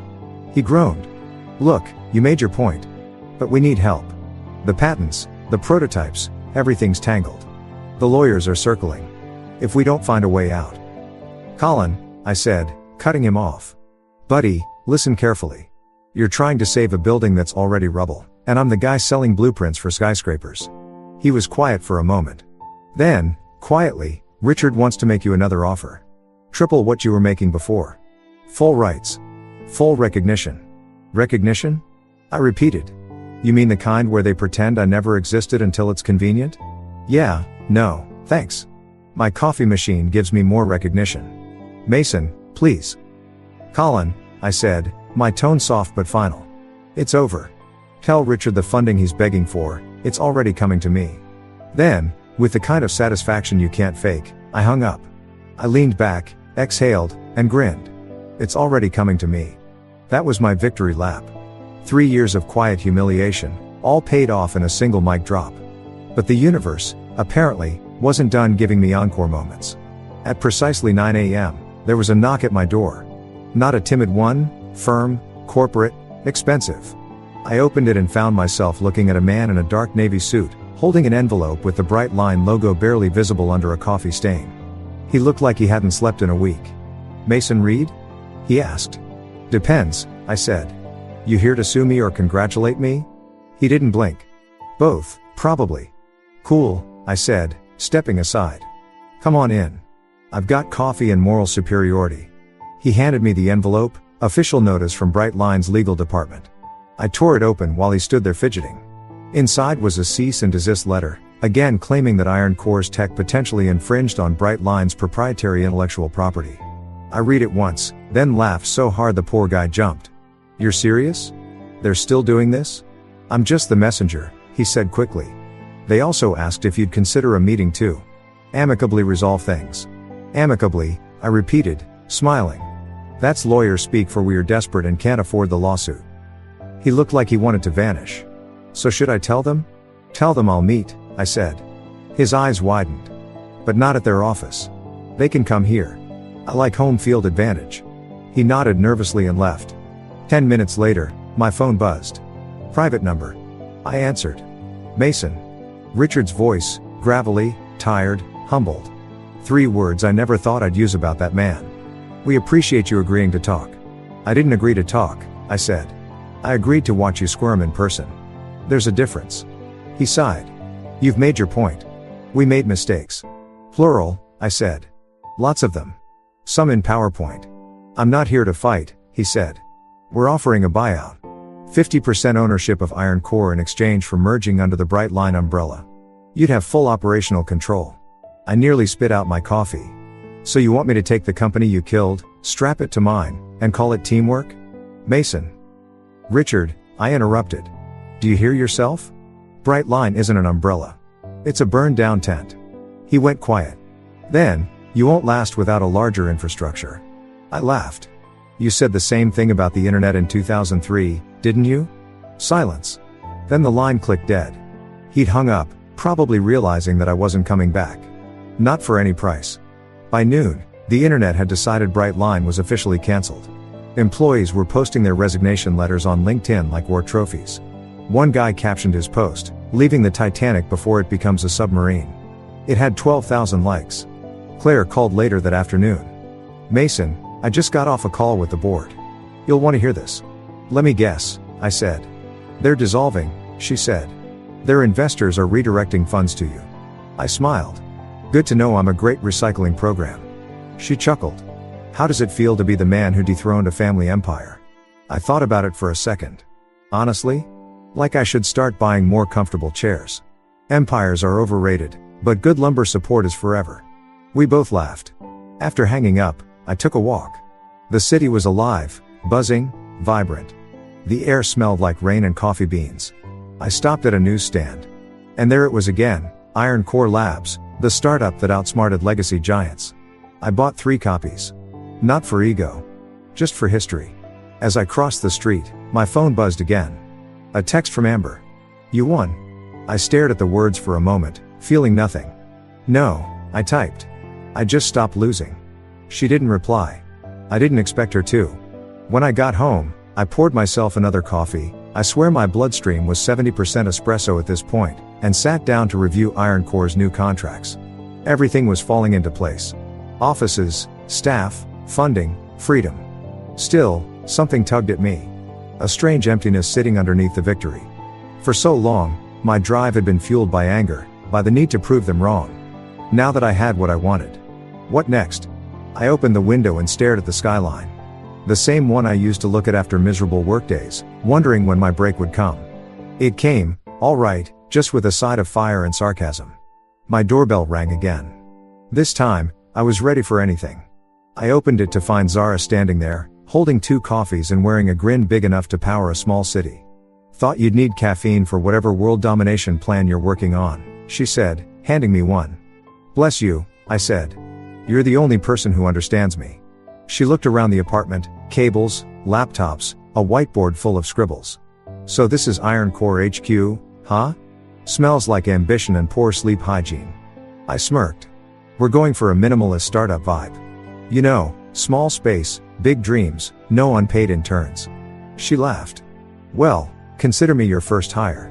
A: He groaned. "Look, you made your point. But we need help. The patents, the prototypes, everything's tangled. The lawyers are circling. If we don't find a way out." "Colin," I said, cutting him off. "Buddy, listen carefully. You're trying to save a building that's already rubble, and I'm the guy selling blueprints for skyscrapers. He was quiet for a moment. Then, quietly, Richard wants to make you another offer. Triple what you were making before. Full rights. Full recognition. Recognition? I repeated. You mean the kind where they pretend I never existed until it's convenient? Yeah, no, thanks. My coffee machine gives me more recognition. Mason, please. Colin, I said, my tone soft but final. It's over. Tell Richard the funding he's begging for, it's already coming to me. Then, with the kind of satisfaction you can't fake, I hung up. I leaned back, exhaled, and grinned. It's already coming to me. That was my victory lap. 3 years of quiet humiliation, all paid off in a single mic drop. But the universe, apparently, wasn't done giving me encore moments. At precisely 9 a.m., there was a knock at my door. Not a timid one, firm, corporate, expensive. I opened it and found myself looking at a man in a dark navy suit, holding an envelope with the bright line logo barely visible under a coffee stain. He looked like he hadn't slept in a week. Mason Reed? He asked. Depends, I said. You here to sue me or congratulate me? He didn't blink. Both, probably. Cool, I said, stepping aside. Come on in. I've got coffee and moral superiority. He handed me the envelope, official notice from Bright Line's legal department. I tore it open while he stood there fidgeting. Inside was a cease and desist letter, again claiming that Iron Core's tech potentially infringed on Bright Line's proprietary intellectual property. I read it once, then laughed so hard the poor guy jumped. You're serious? They're still doing this? I'm just the messenger, he said quickly. They also asked if you'd consider a meeting to amicably resolve things. Amicably, I repeated, smiling. That's lawyer speak for we are desperate and can't afford the lawsuit. He looked like he wanted to vanish. So should I tell them? Tell them I'll meet, I said. His eyes widened. But not at their office. They can come here. I like home field advantage. He nodded nervously and left. 10 minutes later, my phone buzzed. Private number. I answered. Mason. Richard's voice, gravelly, tired, humbled. 3 words I never thought I'd use about that man. We appreciate you agreeing to talk. I didn't agree to talk, I said. I agreed to watch you squirm in person. There's a difference. He sighed. You've made your point. We made mistakes. Plural, I said. Lots of them. Some in PowerPoint. I'm not here to fight, he said. We're offering a buyout. 50% ownership of Iron Core in exchange for merging under the Bright Line umbrella. You'd have full operational control. I nearly spit out my coffee. So you want me to take the company you killed, strap it to mine, and call it teamwork? Mason. Richard, I interrupted. Do you hear yourself? Bright Line isn't an umbrella. It's a burned down tent. He went quiet. Then, you won't last without a larger infrastructure. I laughed. You said the same thing about the internet in 2003, didn't you? Silence. Then the line clicked dead. He'd hung up, probably realizing that I wasn't coming back. Not for any price. By noon, the internet had decided Bright Line was officially cancelled. Employees were posting their resignation letters on LinkedIn like war trophies. One guy captioned his post, leaving the Titanic before it becomes a submarine. It had 12,000 likes. Claire called later that afternoon. Mason, I just got off a call with the board. You'll want to hear this. Let me guess, I said. They're dissolving, she said. Their investors are redirecting funds to you. I smiled. Good to know I'm a great recycling program. She chuckled. How does it feel to be the man who dethroned a family empire? I thought about it for a second. Honestly? Like I should start buying more comfortable chairs. Empires are overrated, but good lumbar support is forever. We both laughed. After hanging up, I took a walk. The city was alive, buzzing, vibrant. The air smelled like rain and coffee beans. I stopped at a newsstand. And there it was again, Iron Core Labs, the startup that outsmarted legacy giants. I bought 3 copies. Not for ego. Just for history. As I crossed the street, my phone buzzed again. A text from Amber. You won. I stared at the words for a moment, feeling nothing. No, I typed. I just stopped losing. She didn't reply. I didn't expect her to. When I got home, I poured myself another coffee. I swear my bloodstream was 70% espresso at this point, and sat down to review Iron Core's new contracts. Everything was falling into place. Offices, staff, funding, freedom. Still, something tugged at me. A strange emptiness sitting underneath the victory. For so long, my drive had been fueled by anger, by the need to prove them wrong. Now that I had what I wanted. What next? I opened the window and stared at the skyline. The same one I used to look at after miserable workdays, wondering when my break would come. It came, all right, just with a side of fire and sarcasm. My doorbell rang again. This time, I was ready for anything. I opened it to find Zara standing there, holding 2 coffees and wearing a grin big enough to power a small city. Thought you'd need caffeine for whatever world domination plan you're working on, she said, handing me one. Bless you, I said. You're the only person who understands me. She looked around the apartment, cables, laptops, a whiteboard full of scribbles. So this is Iron Core HQ, huh? Smells like ambition and poor sleep hygiene. I smirked. We're going for a minimalist startup vibe. You know, small space, big dreams, no unpaid interns. She laughed. Well, consider me your first hire.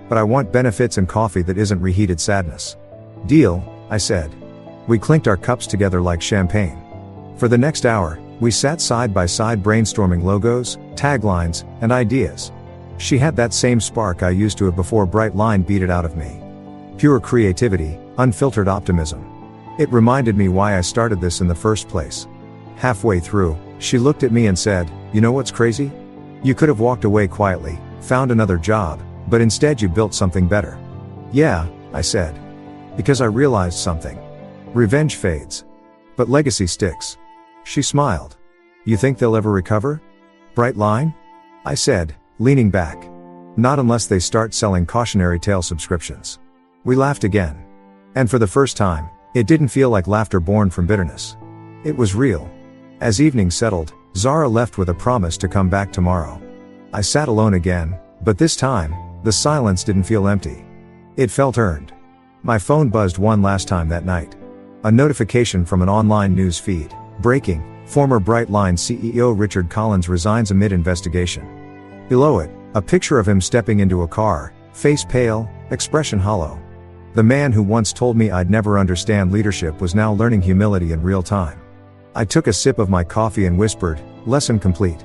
A: But I want benefits and coffee that isn't reheated sadness. Deal, I said. We clinked our cups together like champagne. For the next hour, we sat side by side brainstorming logos, taglines, and ideas. She had that same spark I used to have before Bright Line beat it out of me. Pure creativity, unfiltered optimism. It reminded me why I started this in the first place. Halfway through, she looked at me and said, "You know what's crazy? You could have walked away quietly, found another job, but instead you built something better." Yeah, I said. Because I realized something. Revenge fades. But legacy sticks. She smiled. You think they'll ever recover? Bright Line? I said, leaning back. Not unless they start selling cautionary tale subscriptions. We laughed again. And for the first time, it didn't feel like laughter born from bitterness. It was real. As evening settled, Zara left with a promise to come back tomorrow. I sat alone again, but this time, the silence didn't feel empty. It felt earned. My phone buzzed one last time that night. A notification from an online news feed. Breaking, former Bright Line CEO Richard Collins resigns amid investigation. Below it, a picture of him stepping into a car, face pale, expression hollow. The man who once told me I'd never understand leadership was now learning humility in real time. I took a sip of my coffee and whispered, "Lesson complete."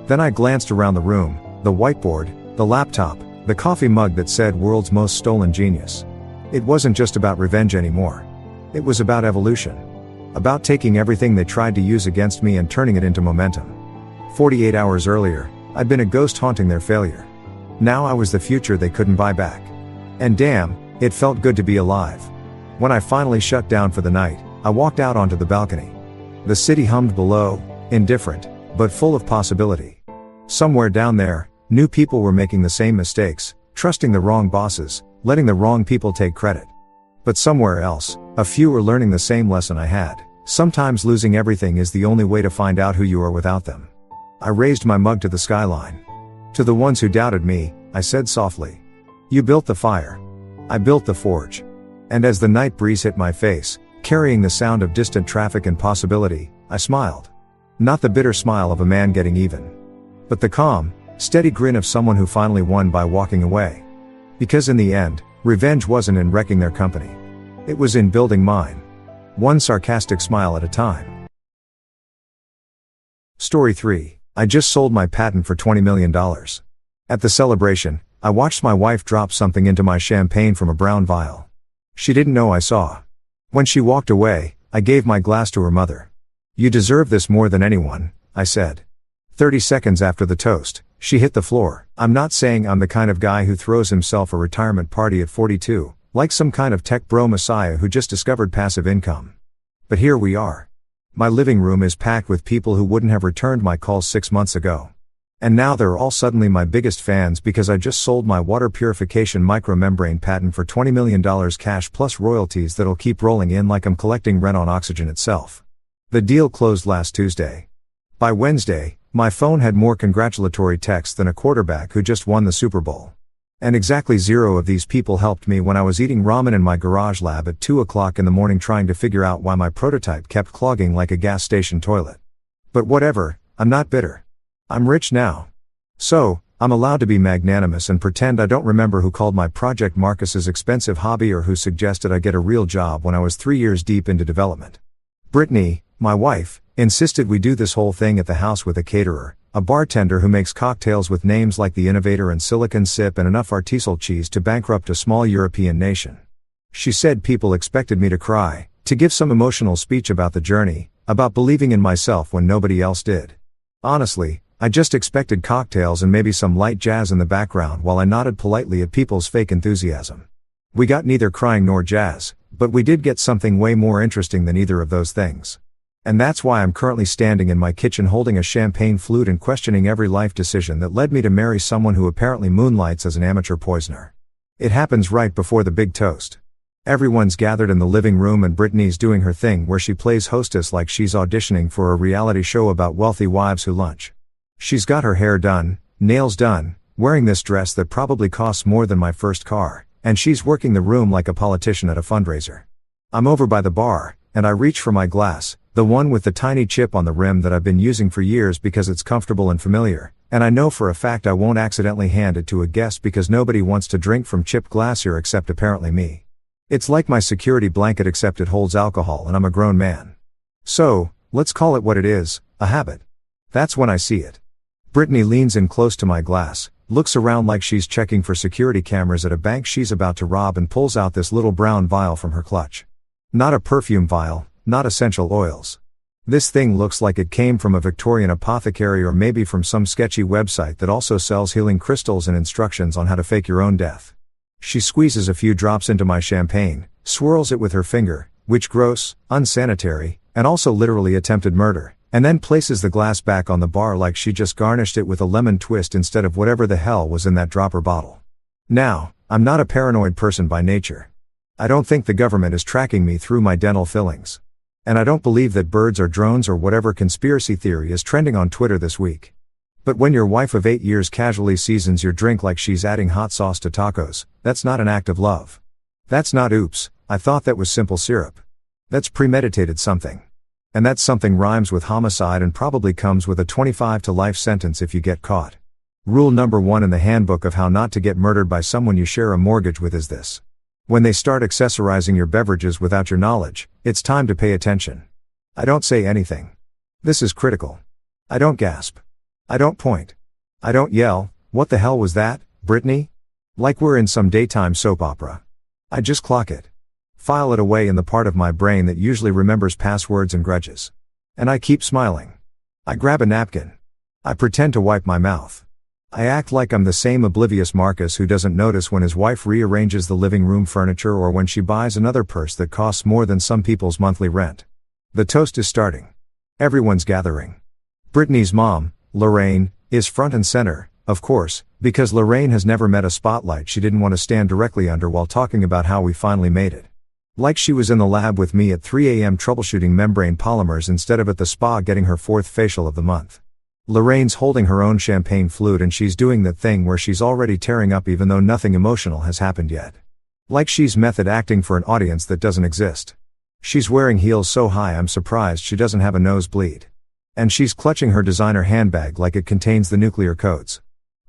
A: Then I glanced around the room, the whiteboard, the laptop, the coffee mug that said "World's Most Stolen Genius." It wasn't just about revenge anymore. It was about evolution. About taking everything they tried to use against me and turning it into momentum. 48 hours earlier, I'd been a ghost haunting their failure. Now I was the future they couldn't buy back. And damn, it felt good to be alive. When I finally shut down for the night, I walked out onto the balcony. The city hummed below, indifferent, but full of possibility. Somewhere down there, new people were making the same mistakes, trusting the wrong bosses, letting the wrong people take credit. But somewhere else, a few were learning the same lesson I had. Sometimes losing everything is the only way to find out who you are without them. I raised my mug to the skyline. To the ones who doubted me, I said softly. You built the fire. I built the forge. And as the night breeze hit my face, carrying the sound of distant traffic and possibility, I smiled. Not the bitter smile of a man getting even. But the calm, steady grin of someone who finally won by walking away. Because in the end, revenge wasn't in wrecking their company. It was in building mine. One sarcastic smile at a time. Story 3. I just sold my patent for $20 million. At the celebration, I watched my wife drop something into my champagne from a brown vial. She didn't know I saw. When she walked away, I gave my glass to her mother. You deserve this more than anyone, I said. 30 seconds after the toast, she hit the floor. I'm not saying I'm the kind of guy who throws himself a retirement party at 42, like some kind of tech bro messiah who just discovered passive income. But here we are. My living room is packed with people who wouldn't have returned my calls 6 months ago. And now they're all suddenly my biggest fans because I just sold my water purification micromembrane patent for $20 million cash plus royalties that'll keep rolling in like I'm collecting rent on oxygen itself. The deal closed last Tuesday. By Wednesday, my phone had more congratulatory texts than a quarterback who just won the Super Bowl. And exactly 0 of these people helped me when I was eating ramen in my garage lab at 2 o'clock in the morning trying to figure out why my prototype kept clogging like a gas station toilet. But whatever, I'm not bitter. I'm rich now. So, I'm allowed to be magnanimous and pretend I don't remember who called my project Marcus's expensive hobby or who suggested I get a real job when I was 3 years deep into development. Brittany, my wife, Insisted we do this whole thing at the house with a caterer, a bartender who makes cocktails with names like the Innovator and Silicon Sip and enough artisanal cheese to bankrupt a small European nation. She said people expected me to cry, to give some emotional speech about the journey, about believing in myself when nobody else did. Honestly, I just expected cocktails and maybe some light jazz in the background while I nodded politely at people's fake enthusiasm. We got neither crying nor jazz, but we did get something way more interesting than either of those things. And that's why I'm currently standing in my kitchen holding a champagne flute and questioning every life decision that led me to marry someone who apparently moonlights as an amateur poisoner. It happens right before the big toast. Everyone's gathered in the living room and Brittany's doing her thing where she plays hostess like she's auditioning for a reality show about wealthy wives who lunch. She's got her hair done, nails done, wearing this dress that probably costs more than my first car, and she's working the room like a politician at a fundraiser. I'm over by the bar, and I reach for my glass, the one with the tiny chip on the rim that I've been using for years because it's comfortable and familiar, and I know for a fact I won't accidentally hand it to a guest because nobody wants to drink from chipped glass here except apparently me. It's like my security blanket except it holds alcohol and I'm a grown man. So, let's call it what it is, a habit. That's when I see it. Brittany leans in close to my glass, looks around like she's checking for security cameras at a bank she's about to rob and pulls out this little brown vial from her clutch. Not a perfume vial, not essential oils. This thing looks like it came from a Victorian apothecary or maybe from some sketchy website that also sells healing crystals and instructions on how to fake your own death. She squeezes a few drops into my champagne, swirls it with her finger, which gross, unsanitary, and also literally attempted murder, and then places the glass back on the bar like she just garnished it with a lemon twist instead of whatever the hell was in that dropper bottle. Now, I'm not a paranoid person by nature. I don't think the government is tracking me through my dental fillings. And I don't believe that birds are drones or whatever conspiracy theory is trending on Twitter this week. But when your wife of 8 years casually seasons your drink like she's adding hot sauce to tacos, that's not an act of love. That's not oops, I thought that was simple syrup. That's premeditated something. And that something rhymes with homicide and probably comes with a 25 to life sentence if you get caught. Rule number 1 in the handbook of how not to get murdered by someone you share a mortgage with is this. When they start accessorizing your beverages without your knowledge, it's time to pay attention. I don't say anything. This is critical. I don't gasp. I don't point. I don't yell, "What the hell was that, Brittany?" Like we're in some daytime soap opera. I just clock it. File it away in the part of my brain that usually remembers passwords and grudges. And I keep smiling. I grab a napkin. I pretend to wipe my mouth. I act like I'm the same oblivious Marcus who doesn't notice when his wife rearranges the living room furniture or when she buys another purse that costs more than some people's monthly rent. The toast is starting. Everyone's gathering. Brittany's mom, Lorraine, is front and center, of course, because Lorraine has never met a spotlight she didn't want to stand directly under while talking about how we finally made it. Like she was in the lab with me at 3 a.m. troubleshooting membrane polymers instead of at the spa getting her 4th facial of the month. Lorraine's holding her own champagne flute and she's doing that thing where she's already tearing up even though nothing emotional has happened yet. Like she's method acting for an audience that doesn't exist. She's wearing heels so high I'm surprised she doesn't have a nosebleed. And she's clutching her designer handbag like it contains the nuclear codes.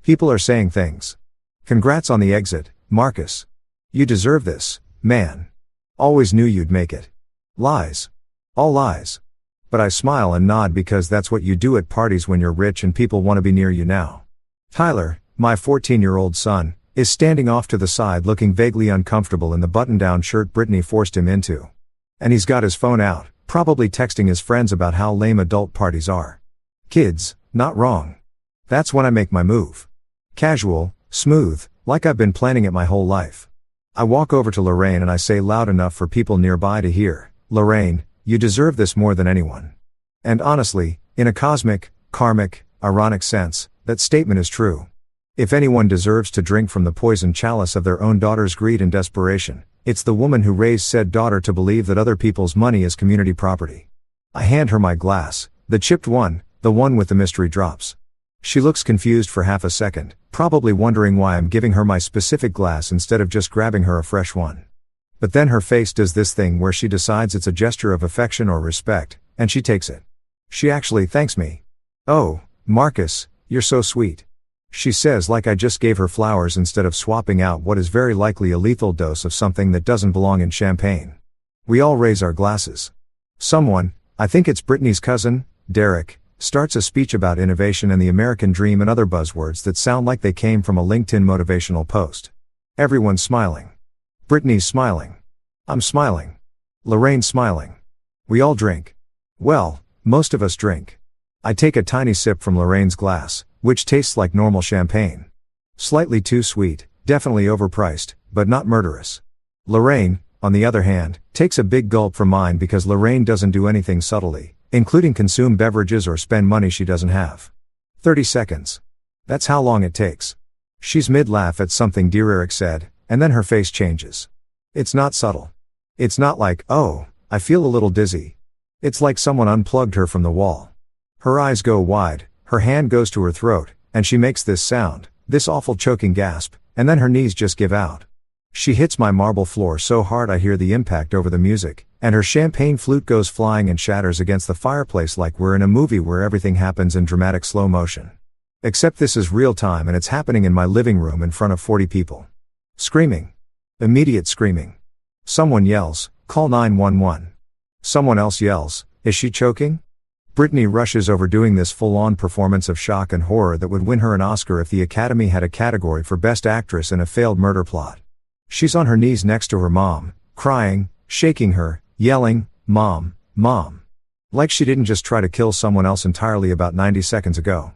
A: People are saying things. Congrats on the exit, Marcus. You deserve this, man. Always knew you'd make it. Lies. All lies. But I smile and nod because that's what you do at parties when you're rich and people want to be near you now. Tyler, my 14-year-old son, is standing off to the side looking vaguely uncomfortable in the button-down shirt Brittany forced him into. And he's got his phone out, probably texting his friends about how lame adult parties are. Kids, not wrong. That's when I make my move. Casual, smooth, like I've been planning it my whole life. I walk over to Lorraine and I say loud enough for people nearby to hear, "Lorraine, you deserve this more than anyone." And honestly, in a cosmic, karmic, ironic sense, that statement is true. If anyone deserves to drink from the poisoned chalice of their own daughter's greed and desperation, it's the woman who raised said daughter to believe that other people's money is community property. I hand her my glass, the chipped one, the one with the mystery drops. She looks confused for half a second, probably wondering why I'm giving her my specific glass instead of just grabbing her a fresh one. But then her face does this thing where she decides it's a gesture of affection or respect, and she takes it. She actually thanks me. "Oh, Marcus, you're so sweet," she says like I just gave her flowers instead of swapping out what is very likely a lethal dose of something that doesn't belong in champagne. We all raise our glasses. Someone, I think it's Brittany's cousin, Derek, starts a speech about innovation and the American dream and other buzzwords that sound like they came from a LinkedIn motivational post. Everyone's smiling. Brittany's smiling. I'm smiling. Lorraine's smiling. We all drink. Well, most of us drink. I take a tiny sip from Lorraine's glass, which tastes like normal champagne. Slightly too sweet, definitely overpriced, but not murderous. Lorraine, on the other hand, takes a big gulp from mine because Lorraine doesn't do anything subtly, including consume beverages or spend money she doesn't have. 30 seconds. That's how long it takes. She's mid-laugh at something dear Eric said, and then her face changes. It's not subtle. It's not like, oh, I feel a little dizzy. It's like someone unplugged her from the wall. Her eyes go wide, her hand goes to her throat, and she makes this sound, this awful choking gasp, and then her knees just give out. She hits my marble floor so hard I hear the impact over the music, and her champagne flute goes flying and shatters against the fireplace like we're in a movie where everything happens in dramatic slow motion. Except this is real time and it's happening in my living room in front of 40 people. Screaming. Immediate screaming. Someone yells, "Call 911." Someone else yells, "Is she choking?" Brittany rushes over doing this full-on performance of shock and horror that would win her an Oscar if the Academy had a category for Best Actress in a failed murder plot. She's on her knees next to her mom, crying, shaking her, yelling, "Mom, Mom." Like she didn't just try to kill someone else entirely about 90 seconds ago.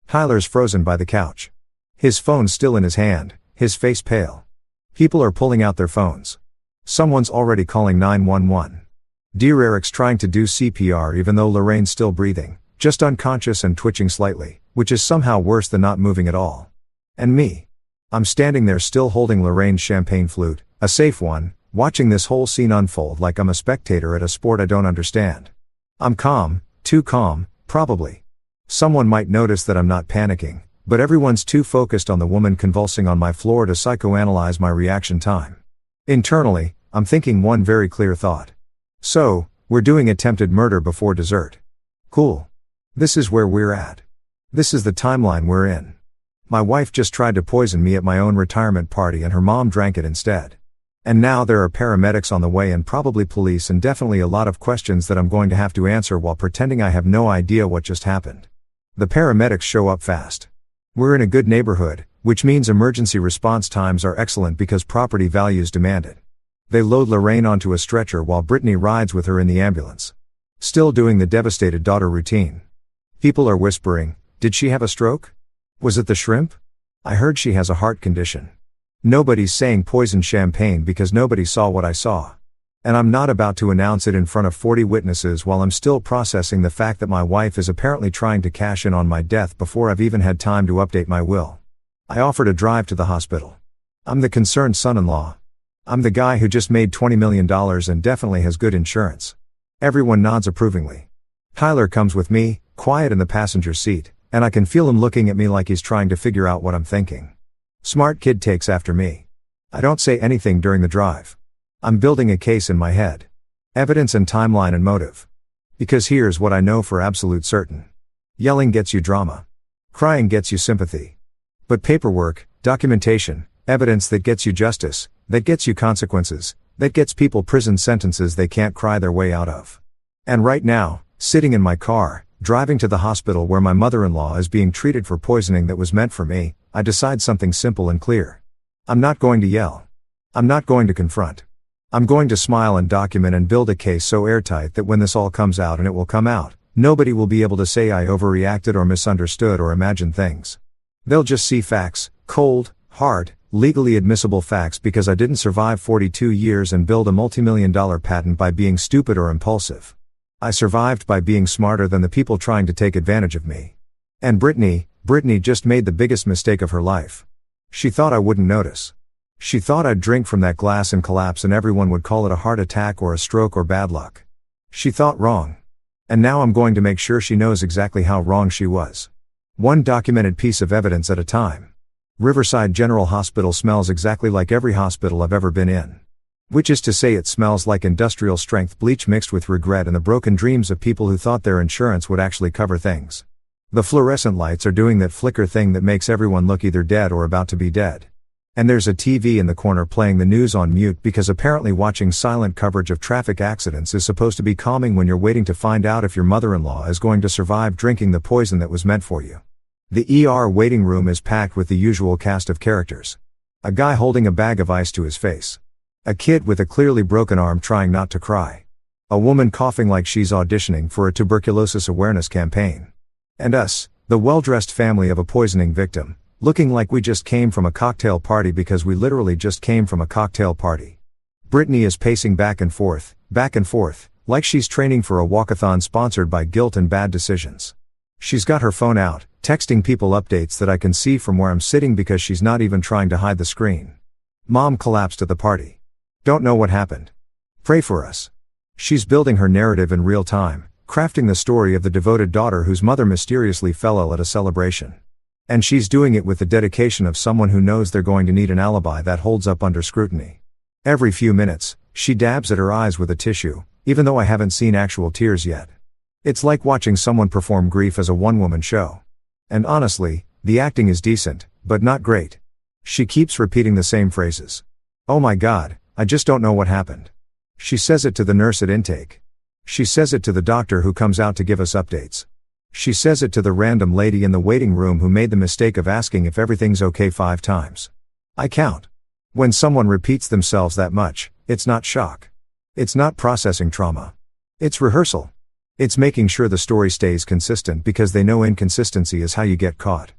A: Tyler's frozen by the couch. His phone's still in his hand, his face pale. People are pulling out their phones. Someone's already calling 911. Dear Eric's trying to do CPR even though Lorraine's still breathing, just unconscious and twitching slightly, which is somehow worse than not moving at all. And me. I'm standing there still holding Lorraine's champagne flute, a safe one, watching this whole scene unfold like I'm a spectator at a sport I don't understand. I'm calm, too calm, probably. Someone might notice that I'm not panicking, but everyone's too focused on the woman convulsing on my floor to psychoanalyze my reaction time. Internally, I'm thinking one very clear thought. So, we're doing attempted murder before dessert. Cool. This is where we're at. This is the timeline we're in. My wife just tried to poison me at my own retirement party and her mom drank it instead. And now there are paramedics on the way and probably police and definitely a lot of questions that I'm going to have to answer while pretending I have no idea what just happened. The paramedics show up fast. We're in a good neighborhood, which means emergency response times are excellent because property values demand it. They load Lorraine onto a stretcher while Brittany rides with her in the ambulance. Still doing the devastated daughter routine. People are whispering, "Did she have a stroke? Was it the shrimp? I heard she has a heart condition." Nobody's saying poisoned champagne because nobody saw what I saw. And I'm not about to announce it in front of 40 witnesses while I'm still processing the fact that my wife is apparently trying to cash in on my death before I've even had time to update my will. I offer to drive to the hospital. I'm the concerned son-in-law. I'm the guy who just made $20 million and definitely has good insurance. Everyone nods approvingly. Tyler comes with me, quiet in the passenger seat, and I can feel him looking at me like he's trying to figure out what I'm thinking. Smart kid takes after me. I don't say anything during the drive. I'm building a case in my head. Evidence and timeline and motive. Because here's what I know for absolute certain. Yelling gets you drama. Crying gets you sympathy. But paperwork, documentation, evidence that gets you justice, that gets you consequences, that gets people prison sentences they can't cry their way out of. And right now, sitting in my car, driving to the hospital where my mother-in-law is being treated for poisoning that was meant for me, I decide something simple and clear. I'm not going to yell. I'm not going to confront. I'm going to smile and document and build a case so airtight that when this all comes out, and it will come out, nobody will be able to say I overreacted or misunderstood or imagined things. They'll just see facts, cold, hard, legally admissible facts because I didn't survive 42 years and build a multi-million-dollar patent by being stupid or impulsive. I survived by being smarter than the people trying to take advantage of me. And Brittany just made the biggest mistake of her life. She thought I wouldn't notice. She thought I'd drink from that glass and collapse and everyone would call it a heart attack or a stroke or bad luck. She thought wrong. And now I'm going to make sure she knows exactly how wrong she was. One documented piece of evidence at a time. Riverside General Hospital smells exactly like every hospital I've ever been in. Which is to say it smells like industrial strength bleach mixed with regret and the broken dreams of people who thought their insurance would actually cover things. The fluorescent lights are doing that flicker thing that makes everyone look either dead or about to be dead. And there's a TV in the corner playing the news on mute because apparently watching silent coverage of traffic accidents is supposed to be calming when you're waiting to find out if your mother-in-law is going to survive drinking the poison that was meant for you. The ER waiting room is packed with the usual cast of characters. A guy holding a bag of ice to his face. A kid with a clearly broken arm trying not to cry. A woman coughing like she's auditioning for a tuberculosis awareness campaign. And us, the well-dressed family of a poisoning victim, looking like we just came from a cocktail party because we literally just came from a cocktail party. Brittany is pacing back and forth, like she's training for a walkathon sponsored by Guilt and Bad Decisions. She's got her phone out, texting people updates that I can see from where I'm sitting because she's not even trying to hide the screen. Mom collapsed at the party. Don't know what happened. Pray for us. She's building her narrative in real time, crafting the story of the devoted daughter whose mother mysteriously fell ill at a celebration. And she's doing it with the dedication of someone who knows they're going to need an alibi that holds up under scrutiny. Every few minutes, she dabs at her eyes with a tissue, even though I haven't seen actual tears yet. It's like watching someone perform grief as a one-woman show. And honestly, the acting is decent, but not great. She keeps repeating the same phrases. Oh my God, I just don't know what happened. She says it to the nurse at intake. She says it to the doctor who comes out to give us updates. She says it to the random lady in the waiting room who made the mistake of asking if everything's okay 5 times. I count. When someone repeats themselves that much, it's not shock. It's not processing trauma. It's rehearsal. It's making sure the story stays consistent because they know inconsistency is how you get caught.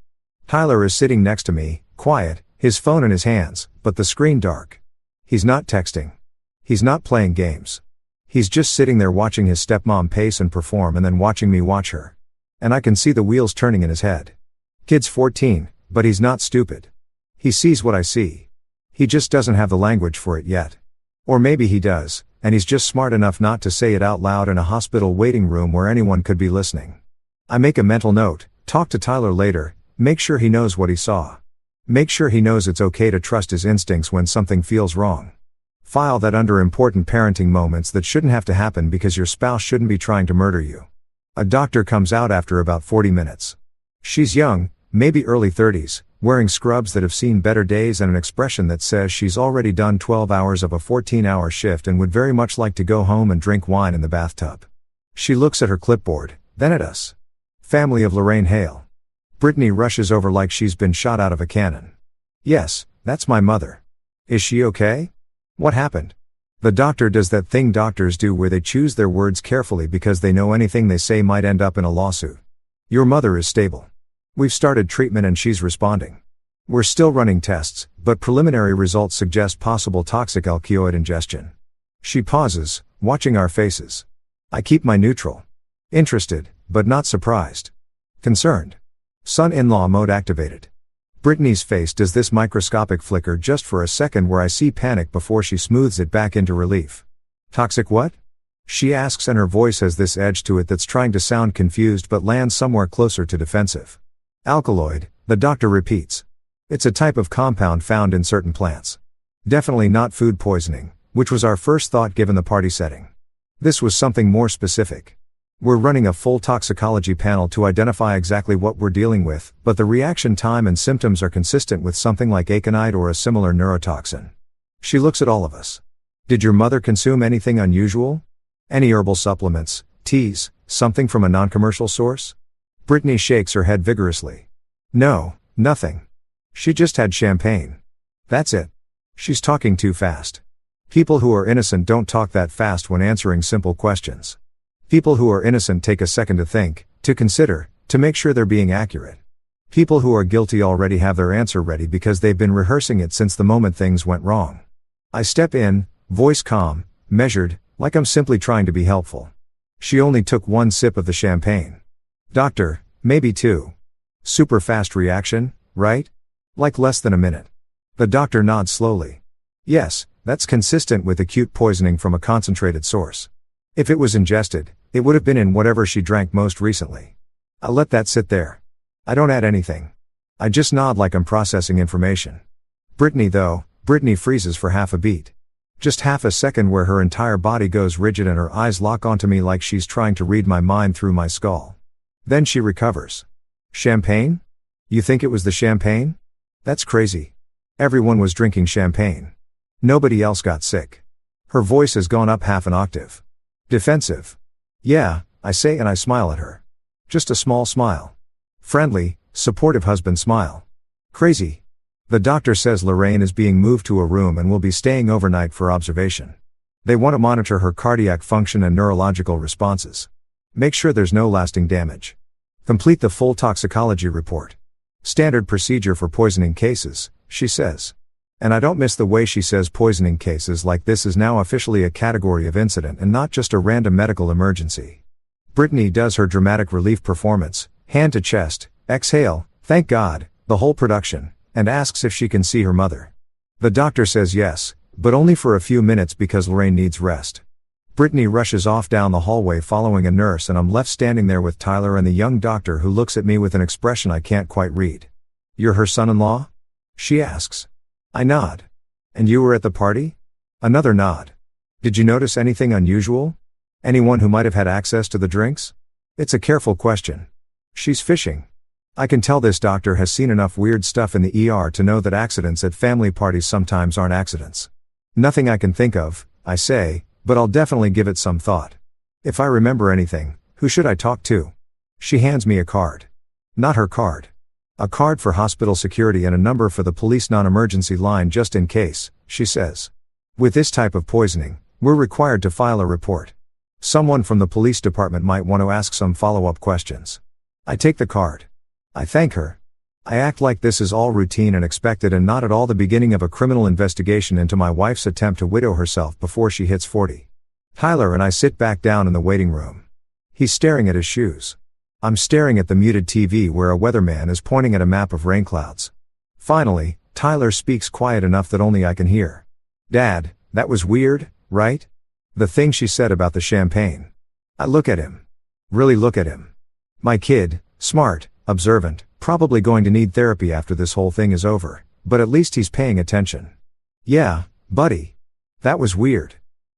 A: Tyler is sitting next to me, quiet, his phone in his hands, but the screen dark. He's not texting. He's not playing games. He's just sitting there watching his stepmom pace and perform and then watching me watch her. And I can see the wheels turning in his head. Kid's 14, but he's not stupid. He sees what I see. He just doesn't have the language for it yet. Or maybe he does, and he's just smart enough not to say it out loud in a hospital waiting room where anyone could be listening. I make a mental note, talk to Tyler later, make sure he knows what he saw. Make sure he knows it's okay to trust his instincts when something feels wrong. File that under important parenting moments that shouldn't have to happen because your spouse shouldn't be trying to murder you. A doctor comes out after about 40 minutes. She's young, maybe early 30s, wearing scrubs that have seen better days and an expression that says she's already done 12 hours of a 14-hour shift and would very much like to go home and drink wine in the bathtub. She looks at her clipboard, then at us. Family of Lorraine Hale. Brittany rushes over like she's been shot out of a cannon. Yes, that's my mother. Is she okay? What happened? The doctor does that thing doctors do where they choose their words carefully because they know anything they say might end up in a lawsuit. Your mother is stable. We've started treatment and she's responding. We're still running tests, but preliminary results suggest possible toxic alkaloid ingestion. She pauses, watching our faces. I keep my neutral. Interested, but not surprised. Concerned. Son-in-law mode activated. Brittany's face does this microscopic flicker just for a second where I see panic before she smooths it back into relief. Toxic what? She asks and her voice has this edge to it that's trying to sound confused but lands somewhere closer to defensive. Alkaloid, the doctor repeats. It's a type of compound found in certain plants. Definitely not food poisoning, which was our first thought given the party setting. This was something more specific. We're running a full toxicology panel to identify exactly what we're dealing with, but the reaction time and symptoms are consistent with something like aconite or a similar neurotoxin. She looks at all of us. Did your mother consume anything unusual? Any herbal supplements, teas, something from a non-commercial source? Brittany shakes her head vigorously. No, nothing. She just had champagne. That's it. She's talking too fast. People who are innocent don't talk that fast when answering simple questions. People who are innocent take a second to think, to consider, to make sure they're being accurate. People who are guilty already have their answer ready because they've been rehearsing it since the moment things went wrong. I step in, voice calm, measured, like I'm simply trying to be helpful. She only took 1 sip of the champagne. Doctor, maybe 2. Super fast reaction, right? Like less than a minute. The doctor nods slowly. Yes, that's consistent with acute poisoning from a concentrated source. If it was ingested, it would have been in whatever she drank most recently. I let that sit there. I don't add anything. I just nod like I'm processing information. Brittany freezes for half a beat. Just half a second where her entire body goes rigid and her eyes lock onto me like she's trying to read my mind through my skull. Then she recovers. Champagne? You think it was the champagne? That's crazy. Everyone was drinking champagne. Nobody else got sick. Her voice has gone up half an octave. Defensive. Yeah, I say, and I smile at her. Just a small smile. Friendly, supportive husband smile. Crazy. The doctor says Lorraine is being moved to a room and will be staying overnight for observation. They want to monitor her cardiac function and neurological responses. Make sure there's no lasting damage. Complete the full toxicology report. Standard procedure for poisoning cases, she says. And I don't miss the way she says poisoning cases like this is now officially a category of incident and not just a random medical emergency. Brittany does her dramatic relief performance, hand to chest, exhale, thank God, the whole production, and asks if she can see her mother. The doctor says yes, but only for a few minutes because Lorraine needs rest. Brittany rushes off down the hallway following a nurse, and I'm left standing there with Tyler and the young doctor, who looks at me with an expression I can't quite read. "You're her son-in-law?" she asks. I nod. "And you were at the party?" Another nod. "Did you notice anything unusual? Anyone who might have had access to the drinks?" It's a careful question. She's fishing. I can tell this doctor has seen enough weird stuff in the ER to know that accidents at family parties sometimes aren't accidents. Nothing I can think of, I say, but I'll definitely give it some thought. If I remember anything, who should I talk to? She hands me a card. Not her card. A card for hospital security and a number for the police non-emergency line just in case, she says. With this type of poisoning, we're required to file a report. Someone from the police department might want to ask some follow-up questions. I take the card. I thank her. I act like this is all routine and expected and not at all the beginning of a criminal investigation into my wife's attempt to widow herself before she hits 40. Tyler and I sit back down in the waiting room. He's staring at his shoes. I'm staring at the muted TV where a weatherman is pointing at a map of rain clouds. Finally, Tyler speaks quiet enough that only I can hear. "Dad, that was weird, right? The thing she said about the champagne." I look at him. Really look at him. My kid, smart, observant, probably going to need therapy after this whole thing is over, but at least he's paying attention. "Yeah, buddy. That was weird."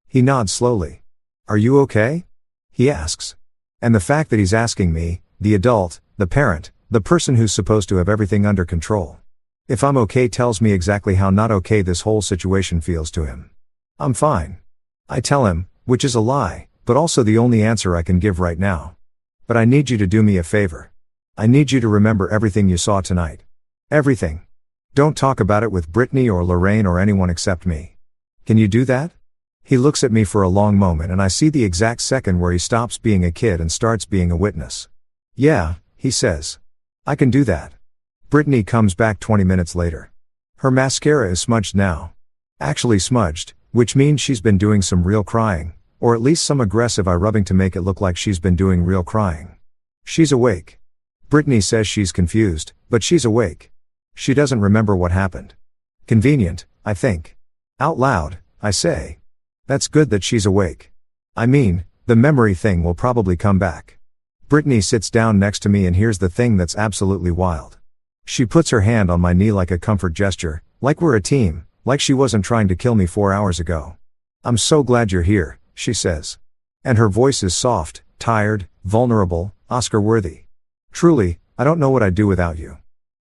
A: He nods slowly. "Are you okay?" he asks. And the fact that he's asking me, the adult, the parent, the person who's supposed to have everything under control. If I'm okay tells me exactly how not okay this whole situation feels to him. I'm fine. I tell him, which is a lie, but also the only answer I can give right now. But I need you to do me a favor. I need you to remember everything you saw tonight. Everything. Don't talk about it with Brittany or Lorraine or anyone except me. Can you do that? He looks at me for a long moment and I see the exact second where he stops being a kid and starts being a witness. "Yeah," he says. "I can do that." Brittany comes back 20 minutes later. Her mascara is smudged now. Actually smudged, which means she's been doing some real crying, or at least some aggressive eye rubbing to make it look like she's been doing real crying. She's awake. Brittany says she's confused, but she's awake. She doesn't remember what happened. Convenient, I think. Out loud, I say. That's good that she's awake. I mean, the memory thing will probably come back. Brittany sits down next to me, and here's the thing that's absolutely wild. She puts her hand on my knee like a comfort gesture, like we're a team, like she wasn't trying to kill me 4 hours ago. "I'm so glad you're here," she says. And her voice is soft, tired, vulnerable, Oscar-worthy. "Truly, I don't know what I'd do without you."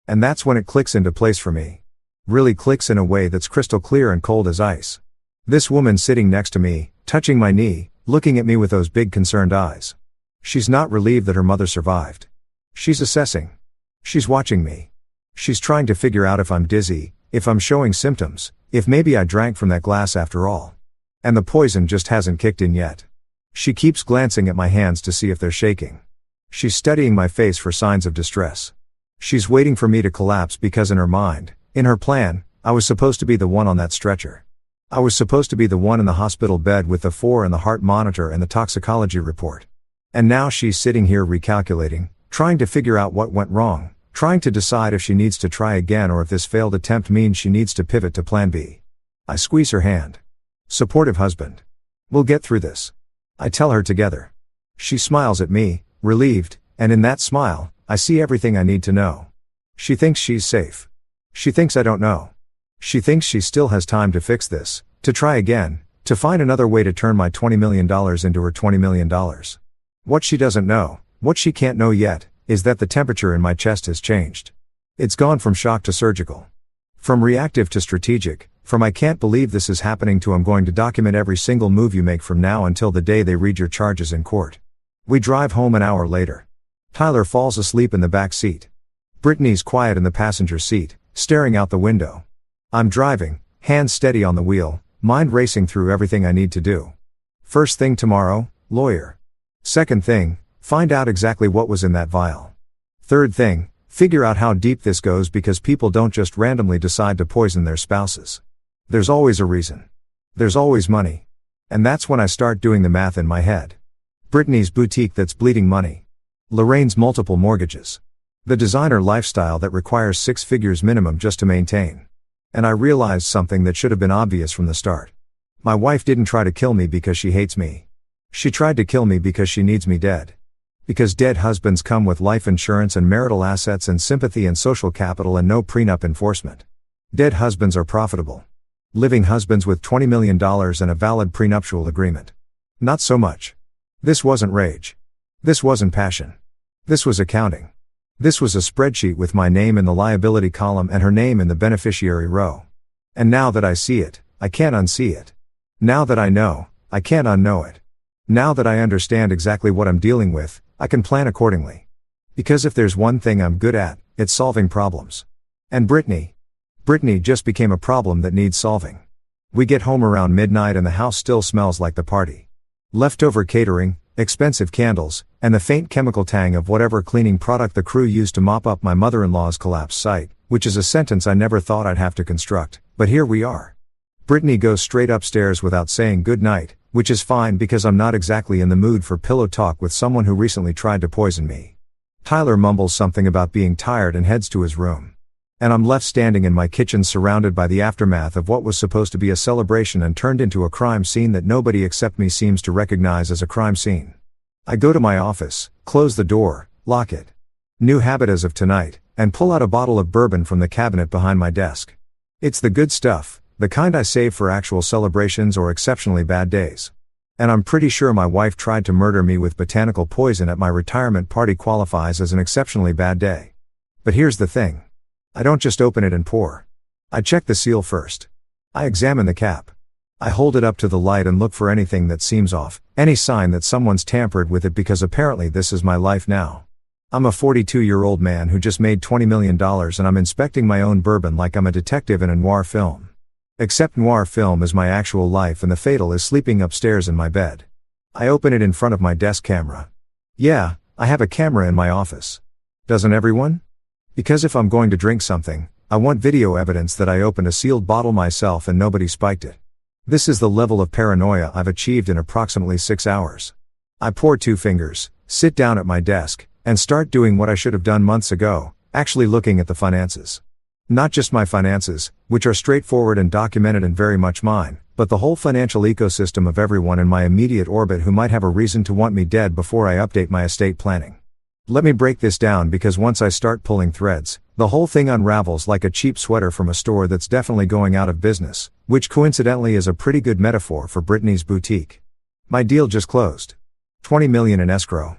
A: And that's when it clicks into place for me. Really clicks in a way that's crystal clear and cold as ice. This woman sitting next to me, touching my knee, looking at me with those big concerned eyes. She's not relieved that her mother survived. She's assessing. She's watching me. She's trying to figure out if I'm dizzy, if I'm showing symptoms, if maybe I drank from that glass after all. And the poison just hasn't kicked in yet. She keeps glancing at my hands to see if they're shaking. She's studying my face for signs of distress. She's waiting for me to collapse because in her mind, in her plan, I was supposed to be the one on that stretcher. I was supposed to be the one in the hospital bed with the 4 and the heart monitor and the toxicology report. And now she's sitting here recalculating, trying to figure out what went wrong, trying to decide if she needs to try again or if this failed attempt means she needs to pivot to plan B. I squeeze her hand. Supportive husband. We'll get through this. I tell her together. She smiles at me, relieved, and in that smile, I see everything I need to know. She thinks she's safe. She thinks I don't know. She thinks she still has time to fix this, to try again, to find another way to turn my $20 million into her $20 million. What she doesn't know, what she can't know yet, is that the temperature in my chest has changed. It's gone from shock to surgical. From reactive to strategic, from I can't believe this is happening to I'm going to document every single move you make from now until the day they read your charges in court. We drive home an hour later. Tyler falls asleep in the back seat. Brittany's quiet in the passenger seat, staring out the window. I'm driving, hands steady on the wheel, mind racing through everything I need to do. First thing tomorrow, lawyer. Second thing, find out exactly what was in that vial. Third thing, figure out how deep this goes because people don't just randomly decide to poison their spouses. There's always a reason. There's always money. And that's when I start doing the math in my head. Brittany's boutique that's bleeding money. Lorraine's multiple mortgages. The designer lifestyle that requires 6 figures minimum just to maintain. And I realized something that should have been obvious from the start. My wife didn't try to kill me because she hates me. She tried to kill me because she needs me dead. Because dead husbands come with life insurance and marital assets and sympathy and social capital and no prenup enforcement. Dead husbands are profitable. Living husbands with $20 million and a valid prenuptial agreement. Not so much. This wasn't rage. This wasn't passion. This was accounting. This was a spreadsheet with my name in the liability column and her name in the beneficiary row. And now that I see it, I can't unsee it. Now that I know, I can't unknow it. Now that I understand exactly what I'm dealing with, I can plan accordingly. Because if there's one thing I'm good at, it's solving problems. And Brittany just became a problem that needs solving. We get home around midnight and the house still smells like the party. Leftover catering, expensive candles, and the faint chemical tang of whatever cleaning product the crew used to mop up my mother-in-law's collapsed site, which is a sentence I never thought I'd have to construct, but here we are. Brittany goes straight upstairs without saying good night, which is fine because I'm not exactly in the mood for pillow talk with someone who recently tried to poison me. Tyler mumbles something about being tired and heads to his room. And I'm left standing in my kitchen surrounded by the aftermath of what was supposed to be a celebration and turned into a crime scene that nobody except me seems to recognize as a crime scene. I go to my office, close the door, lock it. New habit as of tonight, and pull out a bottle of bourbon from the cabinet behind my desk. It's the good stuff, the kind I save for actual celebrations or exceptionally bad days. And I'm pretty sure my wife tried to murder me with botanical poison at my retirement party qualifies as an exceptionally bad day. But here's the thing. I don't just open it and pour. I check the seal first. I examine the cap. I hold it up to the light and look for anything that seems off, any sign that someone's tampered with it because apparently this is my life now. I'm a 42-year-old man who just made $20 million and I'm inspecting my own bourbon like I'm a detective in a noir film. Except noir film is my actual life and the fatal is sleeping upstairs in my bed. I open it in front of my desk camera. Yeah, I have a camera in my office. Doesn't everyone? Because if I'm going to drink something, I want video evidence that I opened a sealed bottle myself and nobody spiked it. This is the level of paranoia I've achieved in approximately 6 hours. I pour 2 fingers, sit down at my desk, and start doing what I should have done months ago, actually looking at the finances. Not just my finances, which are straightforward and documented and very much mine, but the whole financial ecosystem of everyone in my immediate orbit who might have a reason to want me dead before I update my estate planning. Let me break this down because once I start pulling threads, the whole thing unravels like a cheap sweater from a store that's definitely going out of business, which coincidentally is a pretty good metaphor for Brittany's boutique. My deal just closed. $20 million in escrow.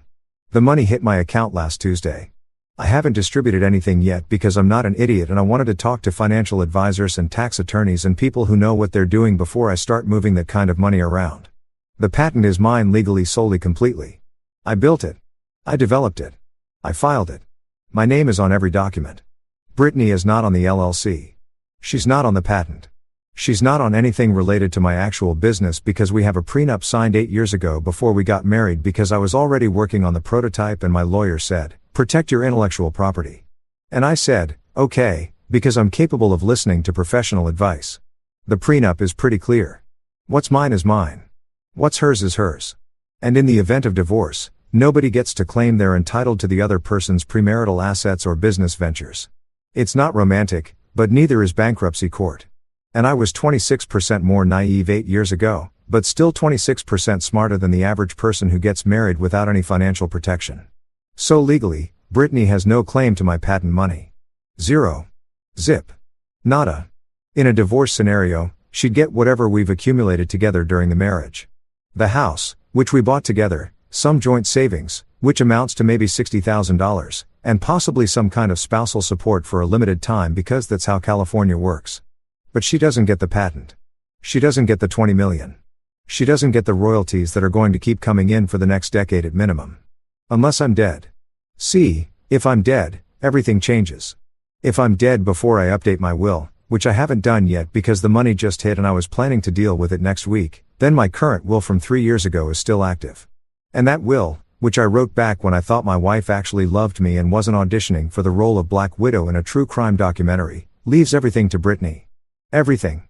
A: The money hit my account last Tuesday. I haven't distributed anything yet because I'm not an idiot and I wanted to talk to financial advisors and tax attorneys and people who know what they're doing before I start moving that kind of money around. The patent is mine legally solely completely. I built it. I developed it. I filed it. My name is on every document. Brittany is not on the LLC. She's not on the patent. She's not on anything related to my actual business because we have a prenup signed 8 years ago before we got married because I was already working on the prototype and my lawyer said, protect your intellectual property. And I said, okay, because I'm capable of listening to professional advice. The prenup is pretty clear. What's mine is mine. What's hers is hers. And in the event of divorce, nobody gets to claim they're entitled to the other person's premarital assets or business ventures. It's not romantic, but neither is bankruptcy court. And I was 26% more naive 8 years ago, but still 26% smarter than the average person who gets married without any financial protection. So legally, Brittany has no claim to my patent money. Zero. Zip. Nada. In a divorce scenario, she'd get whatever we've accumulated together during the marriage. The house, which we bought together, some joint savings, which amounts to maybe $60,000, And possibly some kind of spousal support for a limited time because that's how California works. But she doesn't get the patent. She doesn't get the 20 million. She doesn't get the royalties that are going to keep coming in for the next decade at minimum. Unless I'm dead. See, if I'm dead, everything changes. If I'm dead before I update my will, which I haven't done yet because the money just hit and I was planning to deal with it next week, then my current will from 3 years ago is still active. And that will, which I wrote back when I thought my wife actually loved me and wasn't auditioning for the role of Black Widow in a true crime documentary, leaves everything to Brittany. Everything.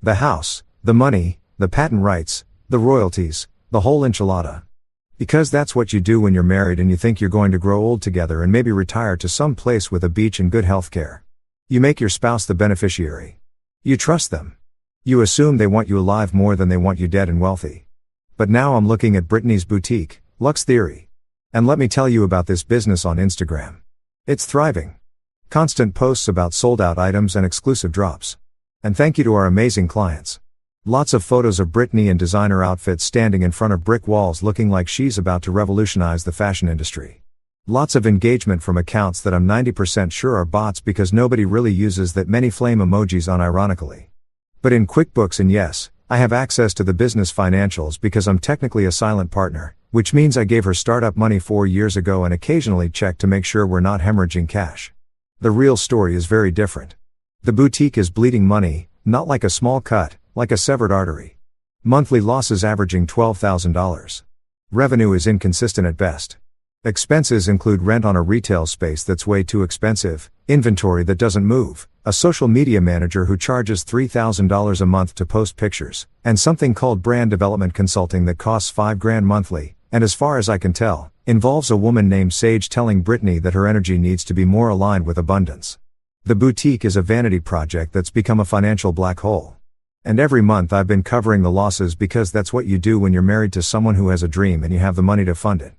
A: The house, the money, the patent rights, the royalties, the whole enchilada. Because that's what you do when you're married and you think you're going to grow old together and maybe retire to some place with a beach and good health care. You make your spouse the beneficiary. You trust them. You assume they want you alive more than they want you dead and wealthy. But now I'm looking at Brittany's boutique, Lux Theory. And let me tell you about this business on Instagram. It's thriving. Constant posts about sold out items and exclusive drops. And thank you to our amazing clients. Lots of photos of Brittany in designer outfits standing in front of brick walls looking like she's about to revolutionize the fashion industry. Lots of engagement from accounts that I'm 90% sure are bots because nobody really uses that many flame emojis unironically. But in QuickBooks, and yes, I have access to the business financials because I'm technically a silent partner, which means I gave her startup money 4 years ago and occasionally check to make sure we're not hemorrhaging cash. The real story is very different. The boutique is bleeding money, not like a small cut, like a severed artery. Monthly losses averaging $12,000. Revenue is inconsistent at best. Expenses include rent on a retail space that's way too expensive, inventory that doesn't move, a social media manager who charges $3,000 a month to post pictures, and something called brand development consulting that costs $5,000 monthly, and as far as I can tell, involves a woman named Sage telling Brittany that her energy needs to be more aligned with abundance. The boutique is a vanity project that's become a financial black hole. And every month I've been covering the losses because that's what you do when you're married to someone who has a dream and you have the money to fund it.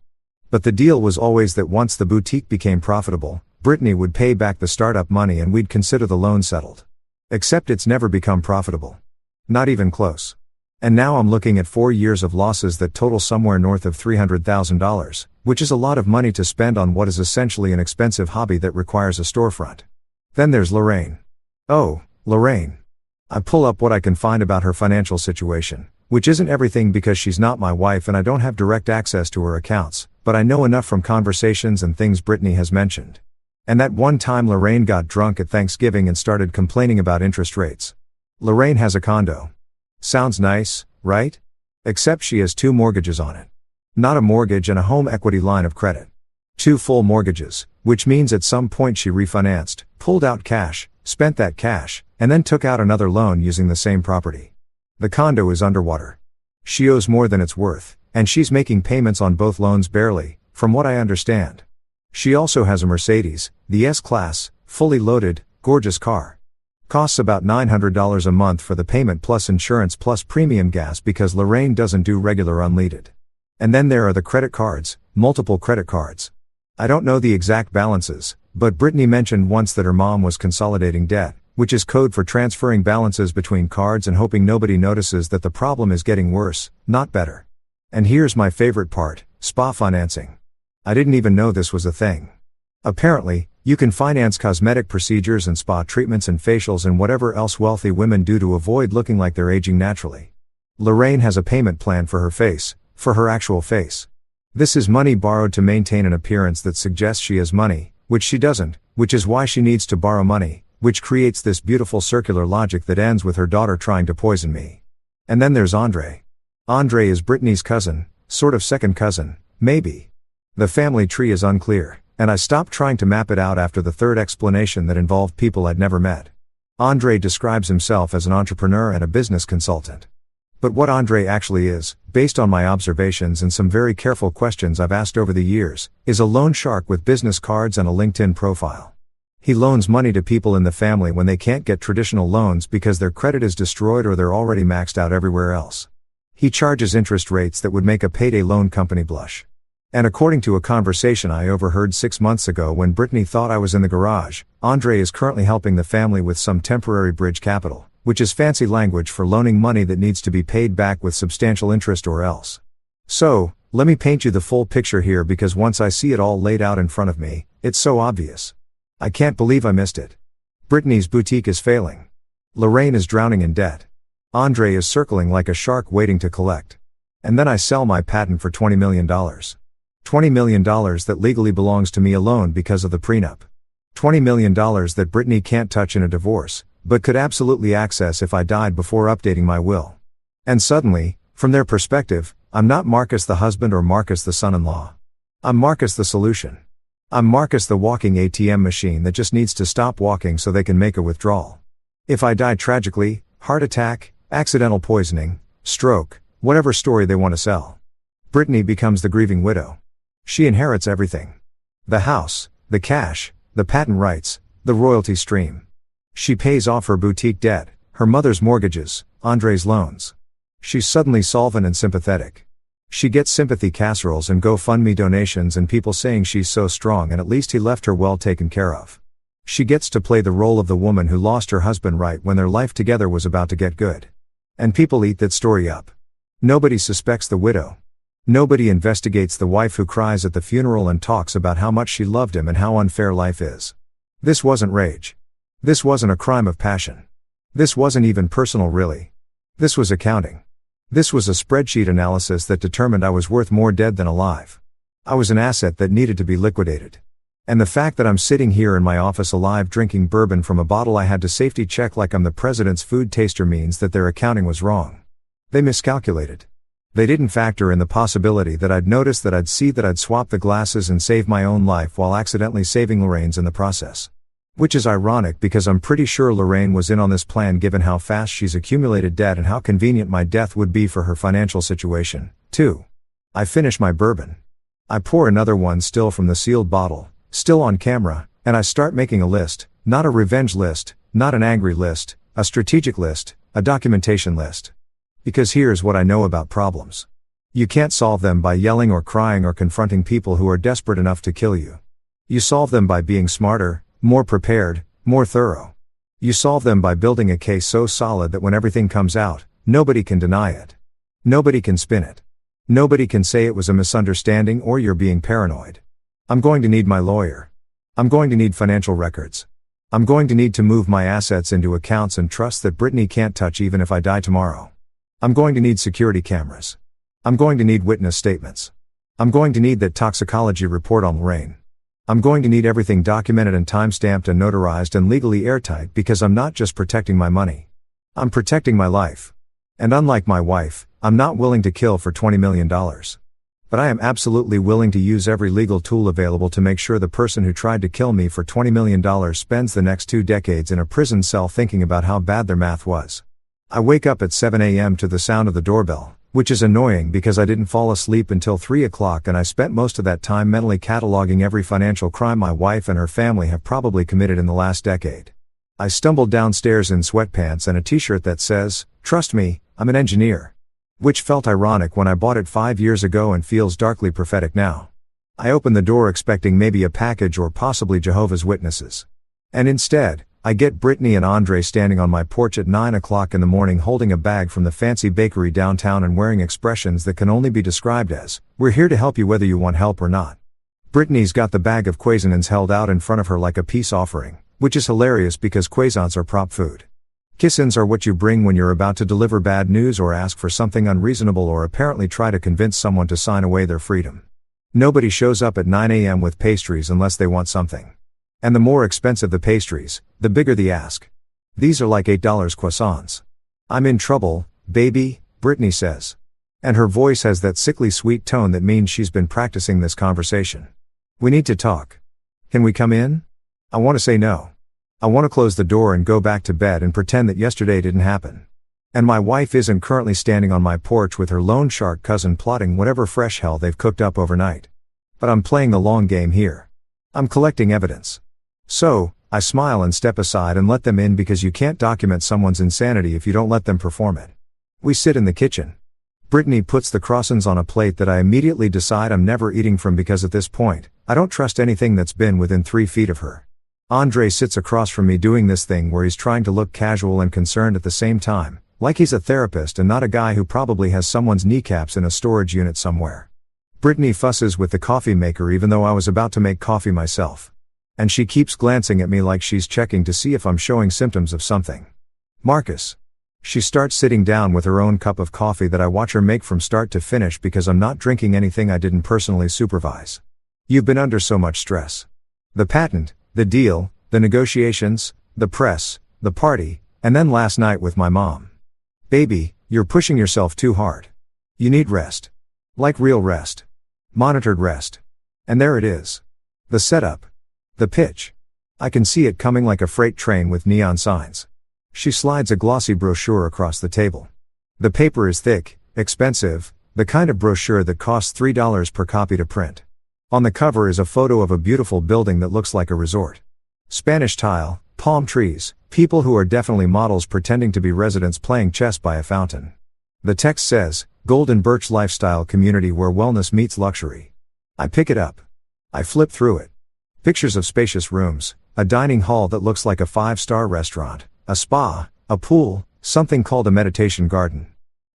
A: But the deal was always that once the boutique became profitable, Brittany would pay back the startup money and we'd consider the loan settled. Except it's never become profitable. Not even close. And now I'm looking at 4 years of losses that total somewhere north of $300,000, which is a lot of money to spend on what is essentially an expensive hobby that requires a storefront. Then there's Lorraine. Oh, Lorraine. I pull up what I can find about her financial situation, which isn't everything because she's not my wife and I don't have direct access to her accounts, but I know enough from conversations and things Brittany has mentioned. And that one time Lorraine got drunk at Thanksgiving and started complaining about interest rates. Lorraine has a condo. Sounds nice, right? Except she has 2 mortgages on it. Not a mortgage and a home equity line of credit. 2 full mortgages, which means at some point she refinanced, pulled out cash, spent that cash, and then took out another loan using the same property. The condo is underwater. She owes more than it's worth, and she's making payments on both loans barely, from what I understand. She also has a Mercedes, the S-Class, fully loaded, gorgeous car. Costs about $900 a month for the payment plus insurance plus premium gas because Lorraine doesn't do regular unleaded. And then there are the credit cards, multiple credit cards. I don't know the exact balances, but Brittany mentioned once that her mom was consolidating debt, which is code for transferring balances between cards and hoping nobody notices that the problem is getting worse, not better. And here's my favorite part, spa financing. I didn't even know this was a thing. Apparently, you can finance cosmetic procedures and spa treatments and facials and whatever else wealthy women do to avoid looking like they're aging naturally. Lorraine has a payment plan for her face, for her actual face. This is money borrowed to maintain an appearance that suggests she has money, which she doesn't, which is why she needs to borrow money, which creates this beautiful circular logic that ends with her daughter trying to poison me. And then there's Andre. Andre is Brittany's cousin, sort of second cousin, maybe. The family tree is unclear, and I stopped trying to map it out after the third explanation that involved people I'd never met. Andre describes himself as an entrepreneur and a business consultant. But what Andre actually is, based on my observations and some very careful questions I've asked over the years, is a loan shark with business cards and a LinkedIn profile. He loans money to people in the family when they can't get traditional loans because their credit is destroyed or they're already maxed out everywhere else. He charges interest rates that would make a payday loan company blush. And according to a conversation I overheard 6 months ago when Brittany thought I was in the garage, Andre is currently helping the family with some temporary bridge capital, which is fancy language for loaning money that needs to be paid back with substantial interest or else. So, let me paint you the full picture here because once I see it all laid out in front of me, it's so obvious. I can't believe I missed it. Brittany's boutique is failing. Lorraine is drowning in debt. Andre is circling like a shark waiting to collect. And then I sell my patent for $20 million. $20 million that legally belongs to me alone because of the prenup. $20 million that Brittany can't touch in a divorce, but could absolutely access if I died before updating my will. And suddenly, from their perspective, I'm not Marcus the husband or Marcus the son-in-law. I'm Marcus the solution. I'm Marcus the walking ATM machine that just needs to stop walking so they can make a withdrawal. If I die tragically, heart attack, accidental poisoning, stroke, whatever story they want to sell, Brittany becomes the grieving widow. She inherits everything. The house, the cash, the patent rights, the royalty stream. She pays off her boutique debt, her mother's mortgages, Andre's loans. She's suddenly solvent and sympathetic. She gets sympathy casseroles and GoFundMe donations and people saying she's so strong and at least he left her well taken care of. She gets to play the role of the woman who lost her husband right when their life together was about to get good. And people eat that story up. Nobody suspects the widow. Nobody investigates the wife who cries at the funeral and talks about how much she loved him and how unfair life is. This wasn't rage. This wasn't a crime of passion. This wasn't even personal really. This was accounting. This was a spreadsheet analysis that determined I was worth more dead than alive. I was an asset that needed to be liquidated. And the fact that I'm sitting here in my office alive drinking bourbon from a bottle I had to safety check like I'm the president's food taster means that their accounting was wrong. They miscalculated. They didn't factor in the possibility that I'd notice that I'd see that I'd swap the glasses and save my own life while accidentally saving Lorraine's in the process. Which is ironic because I'm pretty sure Lorraine was in on this plan given how fast she's accumulated debt and how convenient my death would be for her financial situation, too. I finish my bourbon. I pour another one still from the sealed bottle, still on camera, and I start making a list, not a revenge list, not an angry list, a strategic list, a documentation list. Because here's what I know about problems. You can't solve them by yelling or crying or confronting people who are desperate enough to kill you. You solve them by being smarter, more prepared, more thorough. You solve them by building a case so solid that when everything comes out, nobody can deny it. Nobody can spin it. Nobody can say it was a misunderstanding or you're being paranoid. I'm going to need my lawyer. I'm going to need financial records. I'm going to need to move my assets into accounts and trusts that Brittany can't touch even if I die tomorrow. I'm going to need security cameras. I'm going to need witness statements. I'm going to need that toxicology report on Lorraine. I'm going to need everything documented and time-stamped and notarized and legally airtight because I'm not just protecting my money. I'm protecting my life. And unlike my wife, I'm not willing to kill for $20 million. But I am absolutely willing to use every legal tool available to make sure the person who tried to kill me for $20 million spends the next 2 decades in a prison cell thinking about how bad their math was. I wake up at 7 a.m. to the sound of the doorbell, which is annoying because I didn't fall asleep until 3 o'clock and I spent most of that time mentally cataloging every financial crime my wife and her family have probably committed in the last decade. I stumbled downstairs in sweatpants and a t-shirt that says, "Trust me, I'm an engineer." Which felt ironic when I bought it 5 years ago and feels darkly prophetic now. I opened the door expecting maybe a package or possibly Jehovah's Witnesses. And instead, I get Brittany and Andre standing on my porch at 9 o'clock in the morning holding a bag from the fancy bakery downtown and wearing expressions that can only be described as, "We're here to help you whether you want help or not." Brittany's got the bag of croissants held out in front of her like a peace offering, which is hilarious because croissants are prop food. Kissins are what you bring when you're about to deliver bad news or ask for something unreasonable or apparently try to convince someone to sign away their freedom. Nobody shows up at 9 a.m. with pastries unless they want something. And the more expensive the pastries, the bigger the ask. These are like $8 croissants. "I'm in trouble, baby," Brittany says. And her voice has that sickly sweet tone that means she's been practicing this conversation. "We need to talk. Can we come in?" I want to say no. I want to close the door and go back to bed and pretend that yesterday didn't happen. And my wife isn't currently standing on my porch with her loan shark cousin plotting whatever fresh hell they've cooked up overnight. But I'm playing the long game here. I'm collecting evidence. So, I smile and step aside and let them in because you can't document someone's insanity if you don't let them perform it. We sit in the kitchen. Brittany puts the croissants on a plate that I immediately decide I'm never eating from because at this point, I don't trust anything that's been within 3 feet of her. Andre sits across from me doing this thing where he's trying to look casual and concerned at the same time, Like he's a therapist and not a guy who probably has someone's kneecaps in a storage unit somewhere. Brittany fusses with the coffee maker even though I was about to make coffee myself. And she keeps glancing at me like she's checking to see if I'm showing symptoms of something. Marcus. She starts sitting down with her own cup of coffee that I watch her make from start to finish because I'm not drinking anything I didn't personally supervise. You've been under so much stress. The patent, the deal, the negotiations, the press, the party, and then last night with my mom. Baby, you're pushing yourself too hard. You need rest. Like real rest. Monitored rest. And there it is. The setup. The pitch. I can see it coming like a freight train with neon signs. She slides a glossy brochure across the table. The paper is thick, expensive, the kind of brochure that costs $3 per copy to print. On the cover is a photo of a beautiful building that looks like a resort. Spanish tile, palm trees, people who are definitely models pretending to be residents playing chess by a fountain. The text says, Golden Birch Lifestyle Community where wellness meets luxury. I pick it up. I flip through it. Pictures of spacious rooms, a dining hall that looks like a 5-star restaurant, a spa, a pool, something called a meditation garden.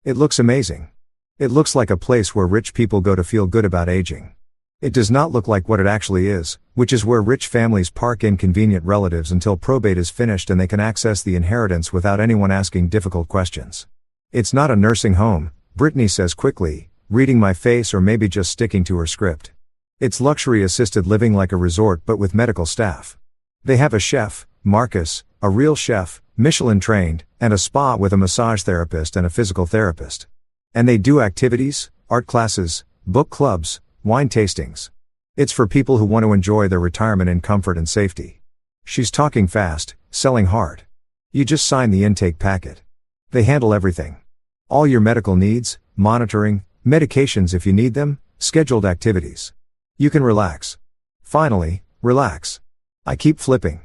A: It looks amazing. It looks like a place where rich people go to feel good about aging. It does not look like what it actually is, which is where rich families park inconvenient relatives until probate is finished and they can access the inheritance without anyone asking difficult questions. It's not a nursing home, Brittany says quickly, reading my face or maybe just sticking to her script. It's luxury assisted living like a resort but with medical staff. They have a chef, Marcus, a real chef, Michelin trained, and a spa with a massage therapist and a physical therapist. And they do activities, art classes, book clubs, wine tastings. It's for people who want to enjoy their retirement in comfort and safety. She's talking fast, selling hard. You just sign the intake packet. They handle everything. All your medical needs, monitoring, medications if you need them, scheduled activities. You can relax. Finally, relax. I keep flipping.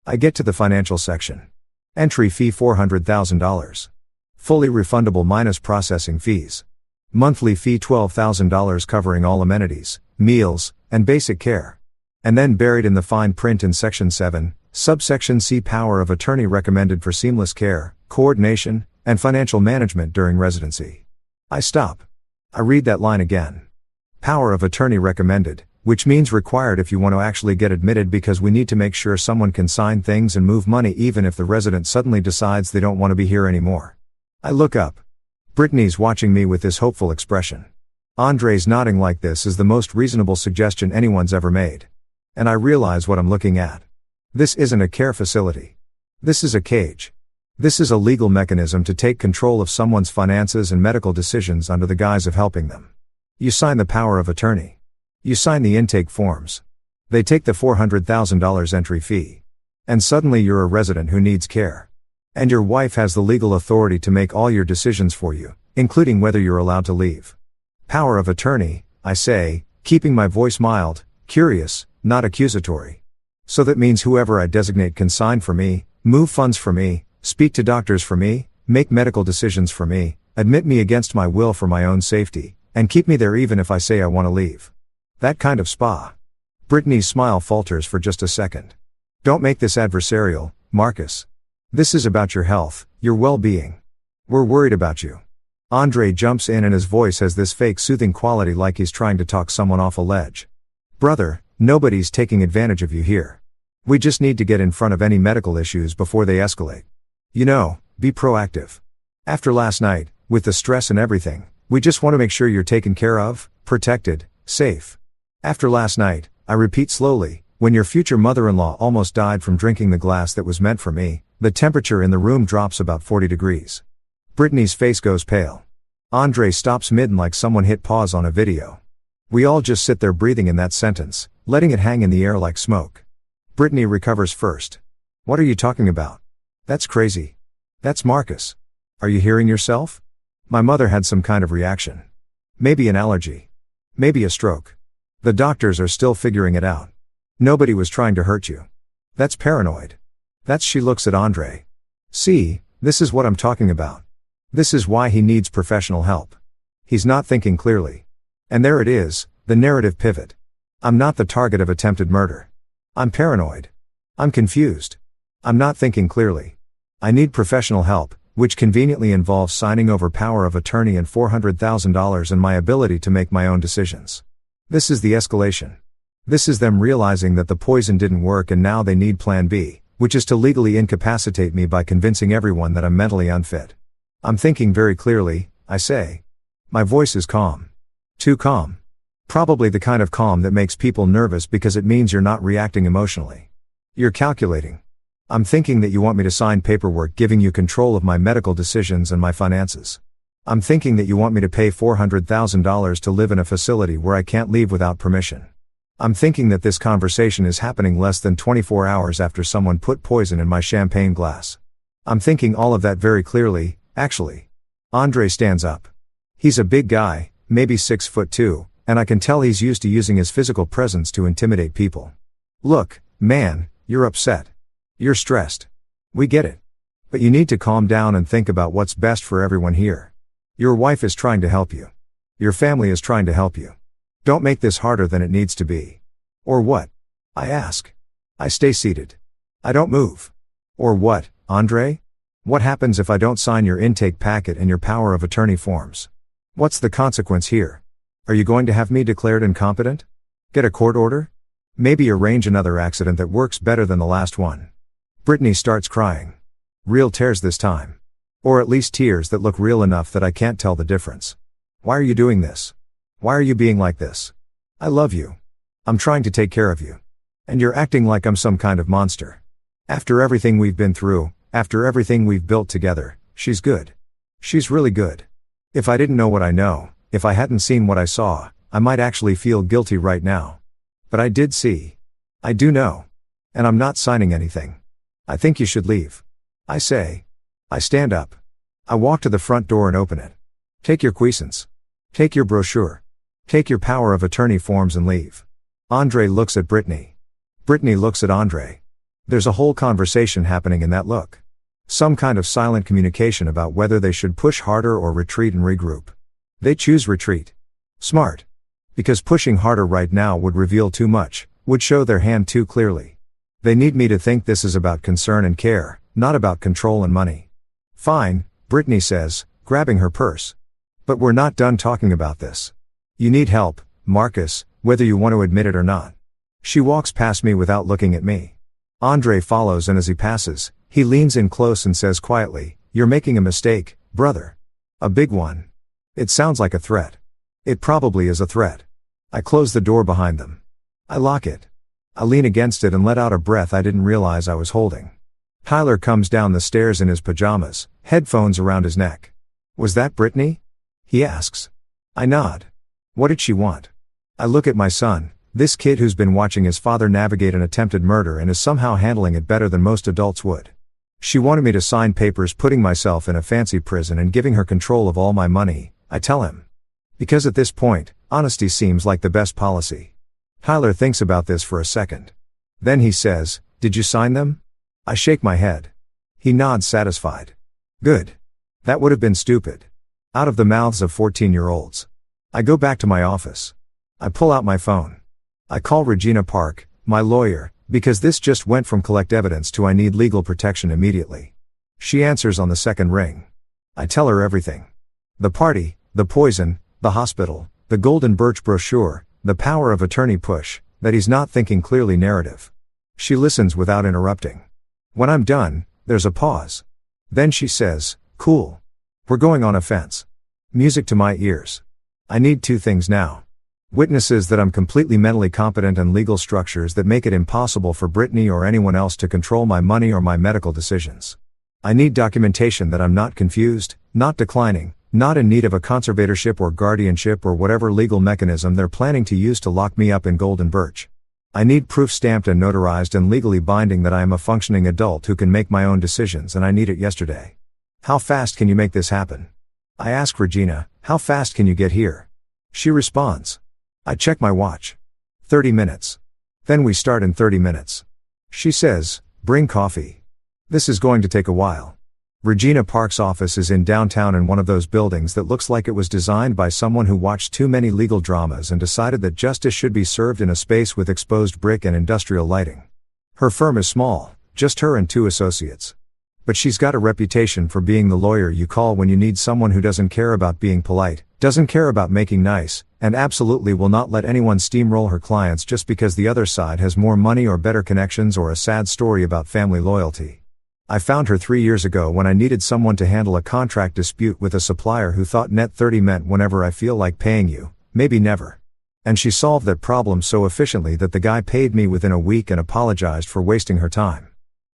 A: I get to the financial section. Entry fee $400,000. Fully refundable minus processing fees. Monthly fee $12,000 covering all amenities, meals, and basic care. And then buried in the fine print in Section 7, Subsection C, power of attorney recommended for seamless care, coordination, and financial management during residency. I stop. I read that line again. Power of attorney recommended, which means required if you want to actually get admitted because we need to make sure someone can sign things and move money even if the resident suddenly decides they don't want to be here anymore. I look up. Brittany's watching me with this hopeful expression. Andre's nodding like this is the most reasonable suggestion anyone's ever made. And I realize what I'm looking at. This isn't a care facility. This is a cage. This is a legal mechanism to take control of someone's finances and medical decisions under the guise of helping them. You sign the power of attorney. You sign the intake forms. They take the $400,000 entry fee. And suddenly you're a resident who needs care. And your wife has the legal authority to make all your decisions for you, including whether you're allowed to leave. Power of attorney, I say, keeping my voice mild, curious, not accusatory. So that means whoever I designate can sign for me, move funds for me, speak to doctors for me, make medical decisions for me, admit me against my will for my own safety, and keep me there even if I say I want to leave. That kind of spa. Brittany's smile falters for just a second. Don't make this adversarial, Marcus. This is about your health, your well-being. We're worried about you. Andre jumps in and his voice has this fake soothing quality like he's trying to talk someone off a ledge. Brother, nobody's taking advantage of you here. We just need to get in front of any medical issues before they escalate. You know, be proactive. After last night, with the stress and everything, we just want to make sure you're taken care of, protected, safe. After last night, I repeat slowly, when your future mother-in-law almost died from drinking the glass that was meant for me, the temperature in the room drops about 40 degrees. Brittany's face goes pale. Andre stops mid like someone hit pause on a video. We all just sit there breathing in that sentence, letting it hang in the air like smoke. Brittany recovers first. What are you talking about? That's crazy. That's Marcus. Are you hearing yourself? My mother had some kind of reaction. Maybe an allergy. Maybe a stroke. The doctors are still figuring it out. Nobody was trying to hurt you. That's paranoid. She looks at Andre. See, this is what I'm talking about. This is why he needs professional help. He's not thinking clearly. And there it is, the narrative pivot. I'm not the target of attempted murder. I'm paranoid. I'm confused. I'm not thinking clearly. I need professional help, which conveniently involves signing over power of attorney and $400,000 and my ability to make my own decisions. This is the escalation. This is them realizing that the poison didn't work and now they need plan B, which is to legally incapacitate me by convincing everyone that I'm mentally unfit. I'm thinking very clearly, I say. My voice is calm. Too calm. Probably the kind of calm that makes people nervous because it means you're not reacting emotionally. You're calculating. I'm thinking that you want me to sign paperwork giving you control of my medical decisions and my finances. I'm thinking that you want me to pay $400,000 to live in a facility where I can't leave without permission. I'm thinking that this conversation is happening less than 24 hours after someone put poison in my champagne glass. I'm thinking all of that very clearly, actually. Andre stands up. He's a big guy, maybe 6'2", and I can tell he's used to using his physical presence to intimidate people. Look, man, you're upset. You're stressed. We get it. But you need to calm down and think about what's best for everyone here. Your wife is trying to help you. Your family is trying to help you. Don't make this harder than it needs to be. Or what? I ask. I stay seated. I don't move. Or what, Andre? What happens if I don't sign your intake packet and your power of attorney forms? What's the consequence here? Are you going to have me declared incompetent? Get a court order? Maybe arrange another accident that works better than the last one. Brittany starts crying. Real tears this time. Or at least tears that look real enough that I can't tell the difference. Why are you doing this? Why are you being like this? I love you. I'm trying to take care of you. And you're acting like I'm some kind of monster. After everything we've been through, after everything we've built together, she's good. She's really good. If I didn't know what I know, if I hadn't seen what I saw, I might actually feel guilty right now. But I did see. I do know. And I'm not signing anything. I think you should leave. I say. I stand up. I walk to the front door and open it. Take your quiescence. Take your brochure. Take your power of attorney forms and leave. Andre looks at Brittany. Brittany looks at Andre. There's a whole conversation happening in that look. Some kind of silent communication about whether they should push harder or retreat and regroup. They choose retreat. Smart. Because pushing harder right now would reveal too much, would show their hand too clearly. They need me to think this is about concern and care, not about control and money. Fine, Brittany says, grabbing her purse. But we're not done talking about this. You need help, Marcus, whether you want to admit it or not. She walks past me without looking at me. Andre follows, and as he passes, he leans in close and says quietly, "You're making a mistake, brother. A big one." It sounds like a threat. It probably is a threat. I close the door behind them. I lock it. I lean against it and let out a breath I didn't realize I was holding. Tyler comes down the stairs in his pajamas, headphones around his neck. "Was that Brittany?" he asks. I nod. What did she want? I look at my son, this kid who's been watching his father navigate an attempted murder and is somehow handling it better than most adults would. She wanted me to sign papers putting myself in a fancy prison and giving her control of all my money, I tell him. Because at this point, honesty seems like the best policy. Tyler thinks about this for a second. Then he says, "Did you sign them?" I shake my head. He nods satisfied. Good. That would have been stupid. Out of the mouths of 14-year-olds. I go back to my office. I pull out my phone. I call Regina Park, my lawyer, because this just went from collect evidence to I need legal protection immediately. She answers on the second ring. I tell her everything. The party, the poison, the hospital, the Golden Birch brochure, the power of attorney push, that he's not thinking clearly narrative. She listens without interrupting. When I'm done, there's a pause. Then she says, "Cool. We're going on offense." Music to my ears. I need two things now. Witnesses that I'm completely mentally competent and legal structures that make it impossible for Brittany or anyone else to control my money or my medical decisions. I need documentation that I'm not confused, not declining, not in need of a conservatorship or guardianship or whatever legal mechanism they're planning to use to lock me up in Golden Birch. I need proof stamped and notarized and legally binding that I am a functioning adult who can make my own decisions, and I need it yesterday. How fast can you make this happen? I ask Regina, how fast can you get here? She responds. I check my watch. 30 minutes. Then we start in 30 minutes. She says, bring coffee. This is going to take a while. Regina Park's office is in downtown in one of those buildings that looks like it was designed by someone who watched too many legal dramas and decided that justice should be served in a space with exposed brick and industrial lighting. Her firm is small, just her and two associates. But she's got a reputation for being the lawyer you call when you need someone who doesn't care about being polite, doesn't care about making nice, and absolutely will not let anyone steamroll her clients just because the other side has more money or better connections or a sad story about family loyalty. I found her 3 years ago when I needed someone to handle a contract dispute with a supplier who thought net 30 meant whenever I feel like paying you, maybe never. And she solved that problem so efficiently that the guy paid me within a week and apologized for wasting her time.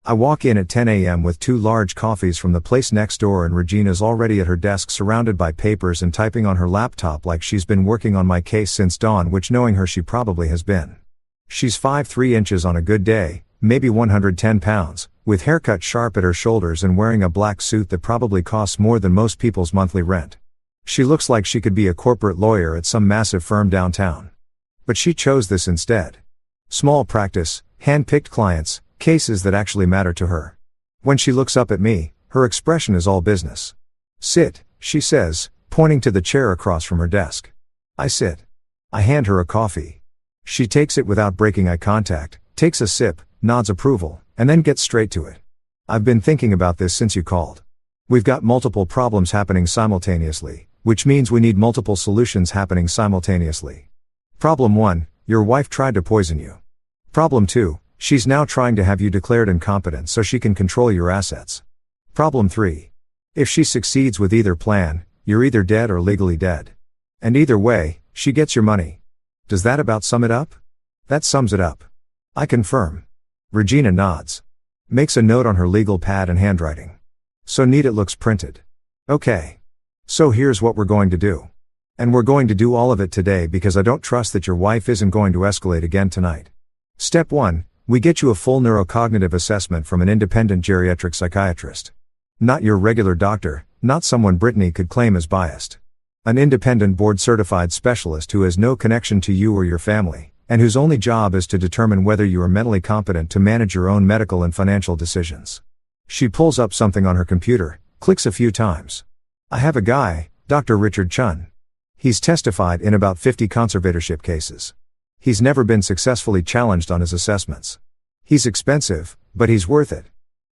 A: I walk in at 10 a.m. with 2 large coffees from the place next door and Regina's already at her desk surrounded by papers and typing on her laptop like she's been working on my case since dawn, which knowing her she probably has been. She's 5'3" on a good day, maybe 110 pounds, with haircut sharp at her shoulders and wearing a black suit that probably costs more than most people's monthly rent. She looks like she could be a corporate lawyer at some massive firm downtown. But she chose this instead. Small practice, hand-picked clients, cases that actually matter to her. When she looks up at me, her expression is all business. "Sit," she says, pointing to the chair across from her desk. I sit. I hand her a coffee. She takes it without breaking eye contact, takes a sip, nods approval, and then gets straight to it. "I've been thinking about this since you called. We've got multiple problems happening simultaneously, which means we need multiple solutions happening simultaneously. Problem 1, your wife tried to poison you. Problem 2, she's now trying to have you declared incompetent so she can control your assets. Problem 3. If she succeeds with either plan, you're either dead or legally dead. And either way, she gets your money. Does that about sum it up?" "That sums it up." I confirm. Regina nods. Makes a note on her legal pad and handwriting. "So neat it looks printed. Okay. So here's what we're going to do. And we're going to do all of it today because I don't trust that your wife isn't going to escalate again tonight. Step 1. We get you a full neurocognitive assessment from an independent geriatric psychiatrist. Not your regular doctor, not someone Brittany could claim as biased. An independent board-certified specialist who has no connection to you or your family, and whose only job is to determine whether you are mentally competent to manage your own medical and financial decisions. She pulls up something on her computer, clicks a few times. I have a guy, Dr. Richard Chun. He's testified in about 50 conservatorship cases. He's never been successfully challenged on his assessments. He's expensive, but he's worth it.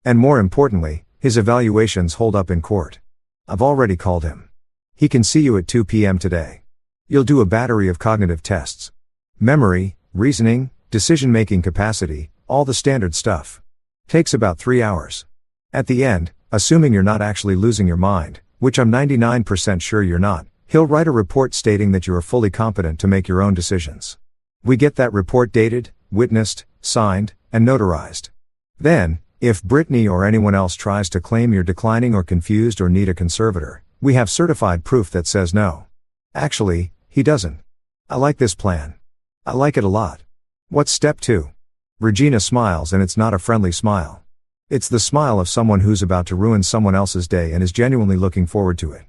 A: And more importantly, his evaluations hold up in court. I've already called him. He can see you at 2 p.m. today. You'll do a battery of cognitive tests. Memory, reasoning, decision-making capacity, all the standard stuff. Takes about 3 hours. At the end, assuming you're not actually losing your mind, which I'm 99% sure you're not, he'll write a report stating that you are fully competent to make your own decisions. We get that report dated, witnessed, signed, and notarized. Then, if Brittany or anyone else tries to claim you're declining or confused or need a conservator, we have certified proof that says no. Actually, he doesn't. I like this plan. I like it a lot. What's step 2? Regina smiles, and it's not a friendly smile. It's the smile of someone who's about to ruin someone else's day and is genuinely looking forward to it.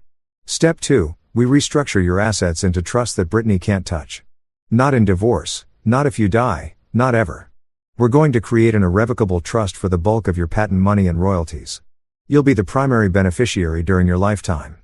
A: Step 2, we restructure your assets into trust that Brittany can't touch. Not in divorce, not if you die, not ever. We're going to create an irrevocable trust for the bulk of your patent money and royalties. You'll be the primary beneficiary during your lifetime.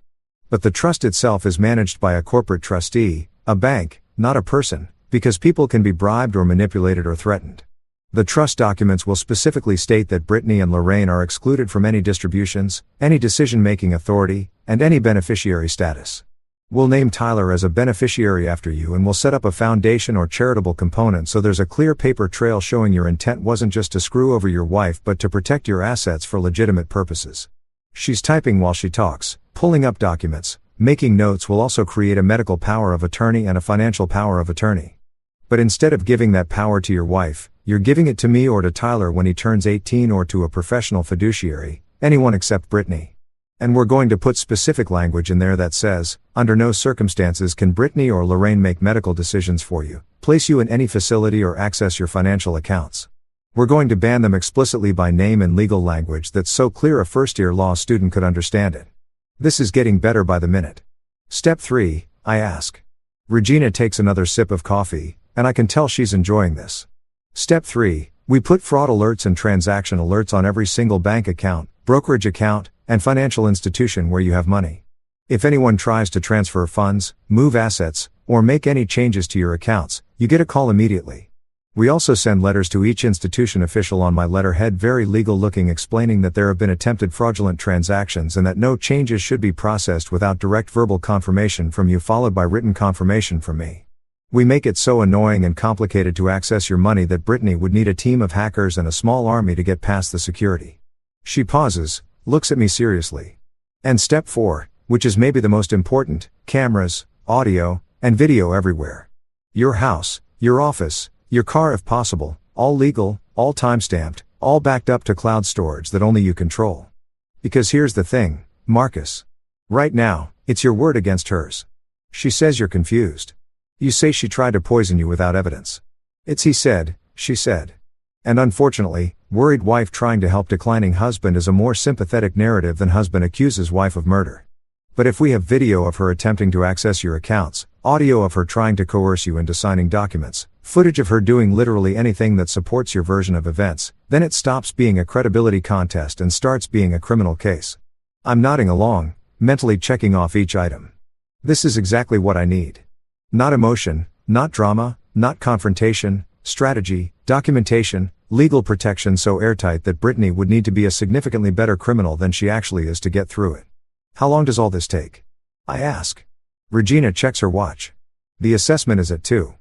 A: But the trust itself is managed by a corporate trustee, a bank, not a person, because people can be bribed or manipulated or threatened. The trust documents will specifically state that Brittany and Lorraine are excluded from any distributions, any decision-making authority, and any beneficiary status. We'll name Tyler as a beneficiary after you, and we'll set up a foundation or charitable component so there's a clear paper trail showing your intent wasn't just to screw over your wife but to protect your assets for legitimate purposes. She's typing while she talks, pulling up documents, making notes. Will also create a medical power of attorney and a financial power of attorney. But instead of giving that power to your wife, you're giving it to me or to Tyler when he turns 18 or to a professional fiduciary, anyone except Brittany. And we're going to put specific language in there that says, under no circumstances can Brittany or Lorraine make medical decisions for you, place you in any facility or access your financial accounts. We're going to ban them explicitly by name in legal language that's so clear a first-year law student could understand it. This is getting better by the minute. Step 3, I ask. Regina takes another sip of coffee, and I can tell she's enjoying this. Step 3, we put fraud alerts and transaction alerts on every single bank account, brokerage account, and financial institution where you have money. If anyone tries to transfer funds, move assets, or make any changes to your accounts, you get a call immediately. We also send letters to each institution official on my letterhead, very legal looking, explaining that there have been attempted fraudulent transactions and that no changes should be processed without direct verbal confirmation from you followed by written confirmation from me. We make it so annoying and complicated to access your money that Brittany would need a team of hackers and a small army to get past the security. She pauses, looks at me seriously. And step 4, which is maybe the most important, cameras, audio, and video everywhere. Your house, your office, your car if possible, all legal, all time-stamped, all backed up to cloud storage that only you control. Because here's the thing, Marcus. Right now, it's your word against hers. She says you're confused. You say she tried to poison you without evidence. It's he said, she said. And unfortunately, worried wife trying to help declining husband is a more sympathetic narrative than husband accuses wife of murder. But if we have video of her attempting to access your accounts, audio of her trying to coerce you into signing documents, footage of her doing literally anything that supports your version of events, then it stops being a credibility contest and starts being a criminal case. I'm nodding along, mentally checking off each item. This is exactly what I need. Not emotion, not drama, not confrontation, strategy, documentation, legal protection so airtight that Brittany would need to be a significantly better criminal than she actually is to get through it. How long does all this take? I ask. Regina checks her watch. The assessment is at 2.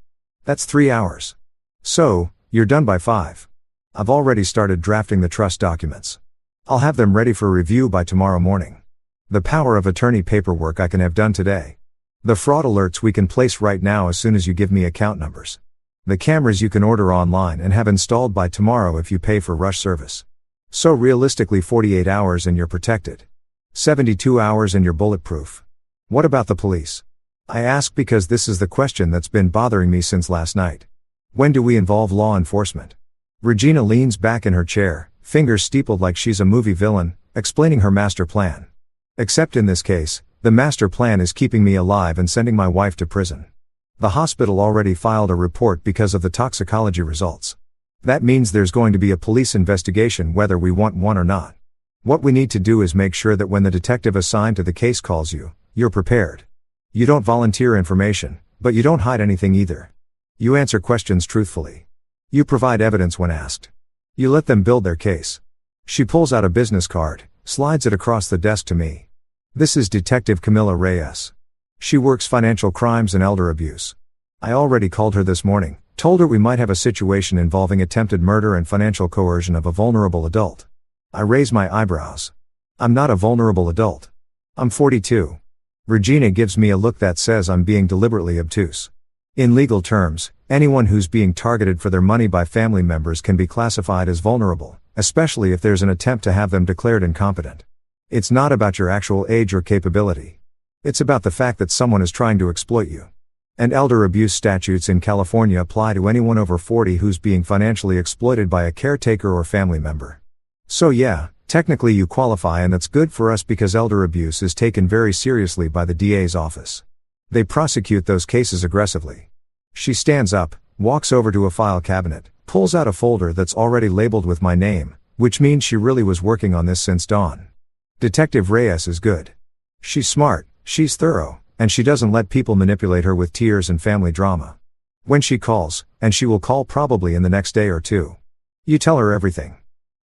A: That's 3 hours. So, you're done by 5. I've already started drafting the trust documents. I'll have them ready for review by tomorrow morning. The power of attorney paperwork I can have done today. The fraud alerts we can place right now as soon as you give me account numbers. The cameras you can order online and have installed by tomorrow if you pay for rush service. So realistically 48 hours and you're protected. 72 hours and you're bulletproof. What about the police? I ask because this is the question that's been bothering me since last night. When do we involve law enforcement? Regina leans back in her chair, fingers steepled like she's a movie villain, explaining her master plan. Except in this case, the master plan is keeping me alive and sending my wife to prison. The hospital already filed a report because of the toxicology results. That means there's going to be a police investigation whether we want one or not. What we need to do is make sure that when the detective assigned to the case calls you, you're prepared. You don't volunteer information, but you don't hide anything either. You answer questions truthfully. You provide evidence when asked. You let them build their case. She pulls out a business card, slides it across the desk to me. This is Detective Camilla Reyes. She works financial crimes and elder abuse. I already called her this morning, told her we might have a situation involving attempted murder and financial coercion of a vulnerable adult. I raise my eyebrows. I'm not a vulnerable adult. I'm 42. Regina gives me a look that says I'm being deliberately obtuse. In legal terms, anyone who's being targeted for their money by family members can be classified as vulnerable, especially if there's an attempt to have them declared incompetent. It's not about your actual age or capability. It's about the fact that someone is trying to exploit you. And elder abuse statutes in California apply to anyone over 40 who's being financially exploited by a caretaker or family member. So yeah, technically you qualify, and that's good for us because elder abuse is taken very seriously by the DA's office. They prosecute those cases aggressively. She stands up, walks over to a file cabinet, pulls out a folder that's already labeled with my name, which means she really was working on this since dawn. Detective Reyes is good. She's smart, she's thorough, and she doesn't let people manipulate her with tears and family drama. When she calls, and she will call probably in the next day or two, you tell her everything.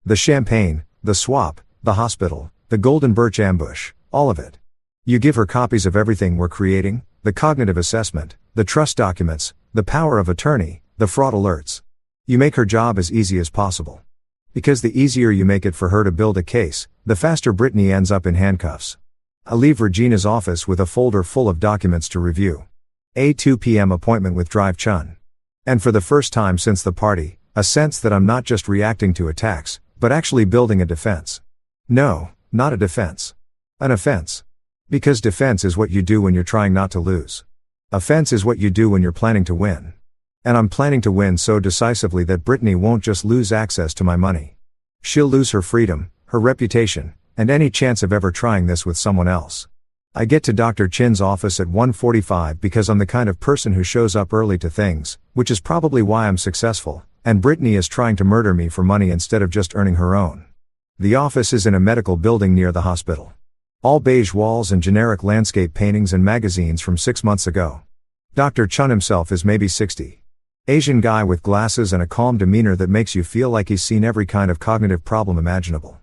A: The champagne, the swap, the hospital, the golden birch ambush, all of it. You give her copies of everything we're creating, the cognitive assessment, the trust documents, the power of attorney, the fraud alerts. You make her job as easy as possible. Because the easier you make it for her to build a case, the faster Brittany ends up in handcuffs. I leave Regina's office with a folder full of documents to review. A 2 p.m. appointment with Drive Chun. And for the first time since the party, a sense that I'm not just reacting to attacks, but actually building a defense. No, not a defense. An offense. Because defense is what you do when you're trying not to lose. Offense is what you do when you're planning to win. And I'm planning to win so decisively that Brittany won't just lose access to my money. She'll lose her freedom, her reputation, and any chance of ever trying this with someone else. I get to Dr. Chin's office at 1:45 because I'm the kind of person who shows up early to things, which is probably why I'm successful, and Brittany is trying to murder me for money instead of just earning her own. The office is in a medical building near the hospital. All beige walls and generic landscape paintings and magazines from 6 months ago. Dr. Chun himself is maybe 60. Asian guy with glasses and a calm demeanor that makes you feel like he's seen every kind of cognitive problem imaginable.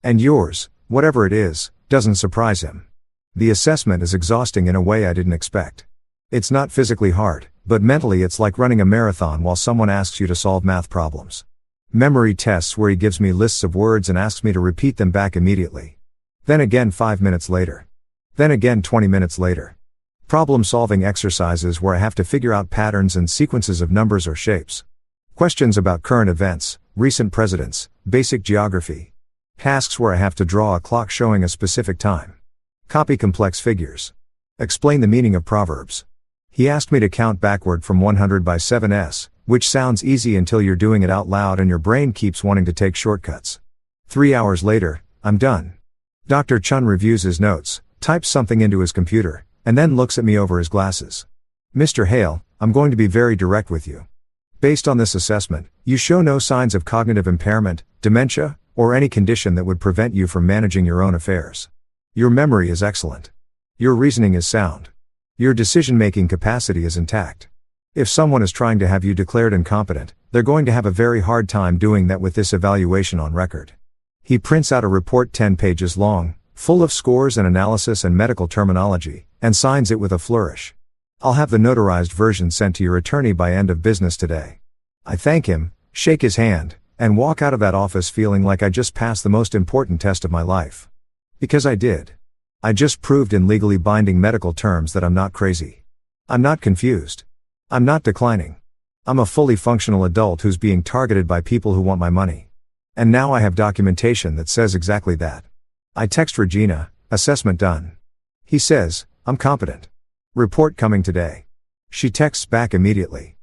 A: And yours, whatever it is, doesn't surprise him. The assessment is exhausting in a way I didn't expect. It's not physically hard, but mentally it's like running a marathon while someone asks you to solve math problems. Memory tests where he gives me lists of words and asks me to repeat them back immediately. Then again 5 minutes later. Then again 20 minutes later. Problem-solving exercises where I have to figure out patterns and sequences of numbers or shapes. Questions about current events, recent presidents, basic geography. Tasks where I have to draw a clock showing a specific time. Copy complex figures. Explain the meaning of proverbs. He asked me to count backward from 100 by 7s, which sounds easy until you're doing it out loud and your brain keeps wanting to take shortcuts. 3 hours later, I'm done. Dr. Chun reviews his notes, types something into his computer, and then looks at me over his glasses. Mr. Hale, I'm going to be very direct with you. Based on this assessment, you show no signs of cognitive impairment, dementia, or any condition that would prevent you from managing your own affairs. Your memory is excellent. Your reasoning is sound. Your decision-making capacity is intact. If someone is trying to have you declared incompetent, they're going to have a very hard time doing that with this evaluation on record. He prints out a report 10 pages long, full of scores and analysis and medical terminology, and signs it with a flourish. I'll have the notarized version sent to your attorney by end of business today. I thank him, shake his hand, and walk out of that office feeling like I just passed the most important test of my life. Because I did. I just proved in legally binding medical terms that I'm not crazy. I'm not confused. I'm not declining. I'm a fully functional adult who's being targeted by people who want my money. And now I have documentation that says exactly that. I text Regina, assessment done. He says, I'm competent. Report coming today. She texts back immediately.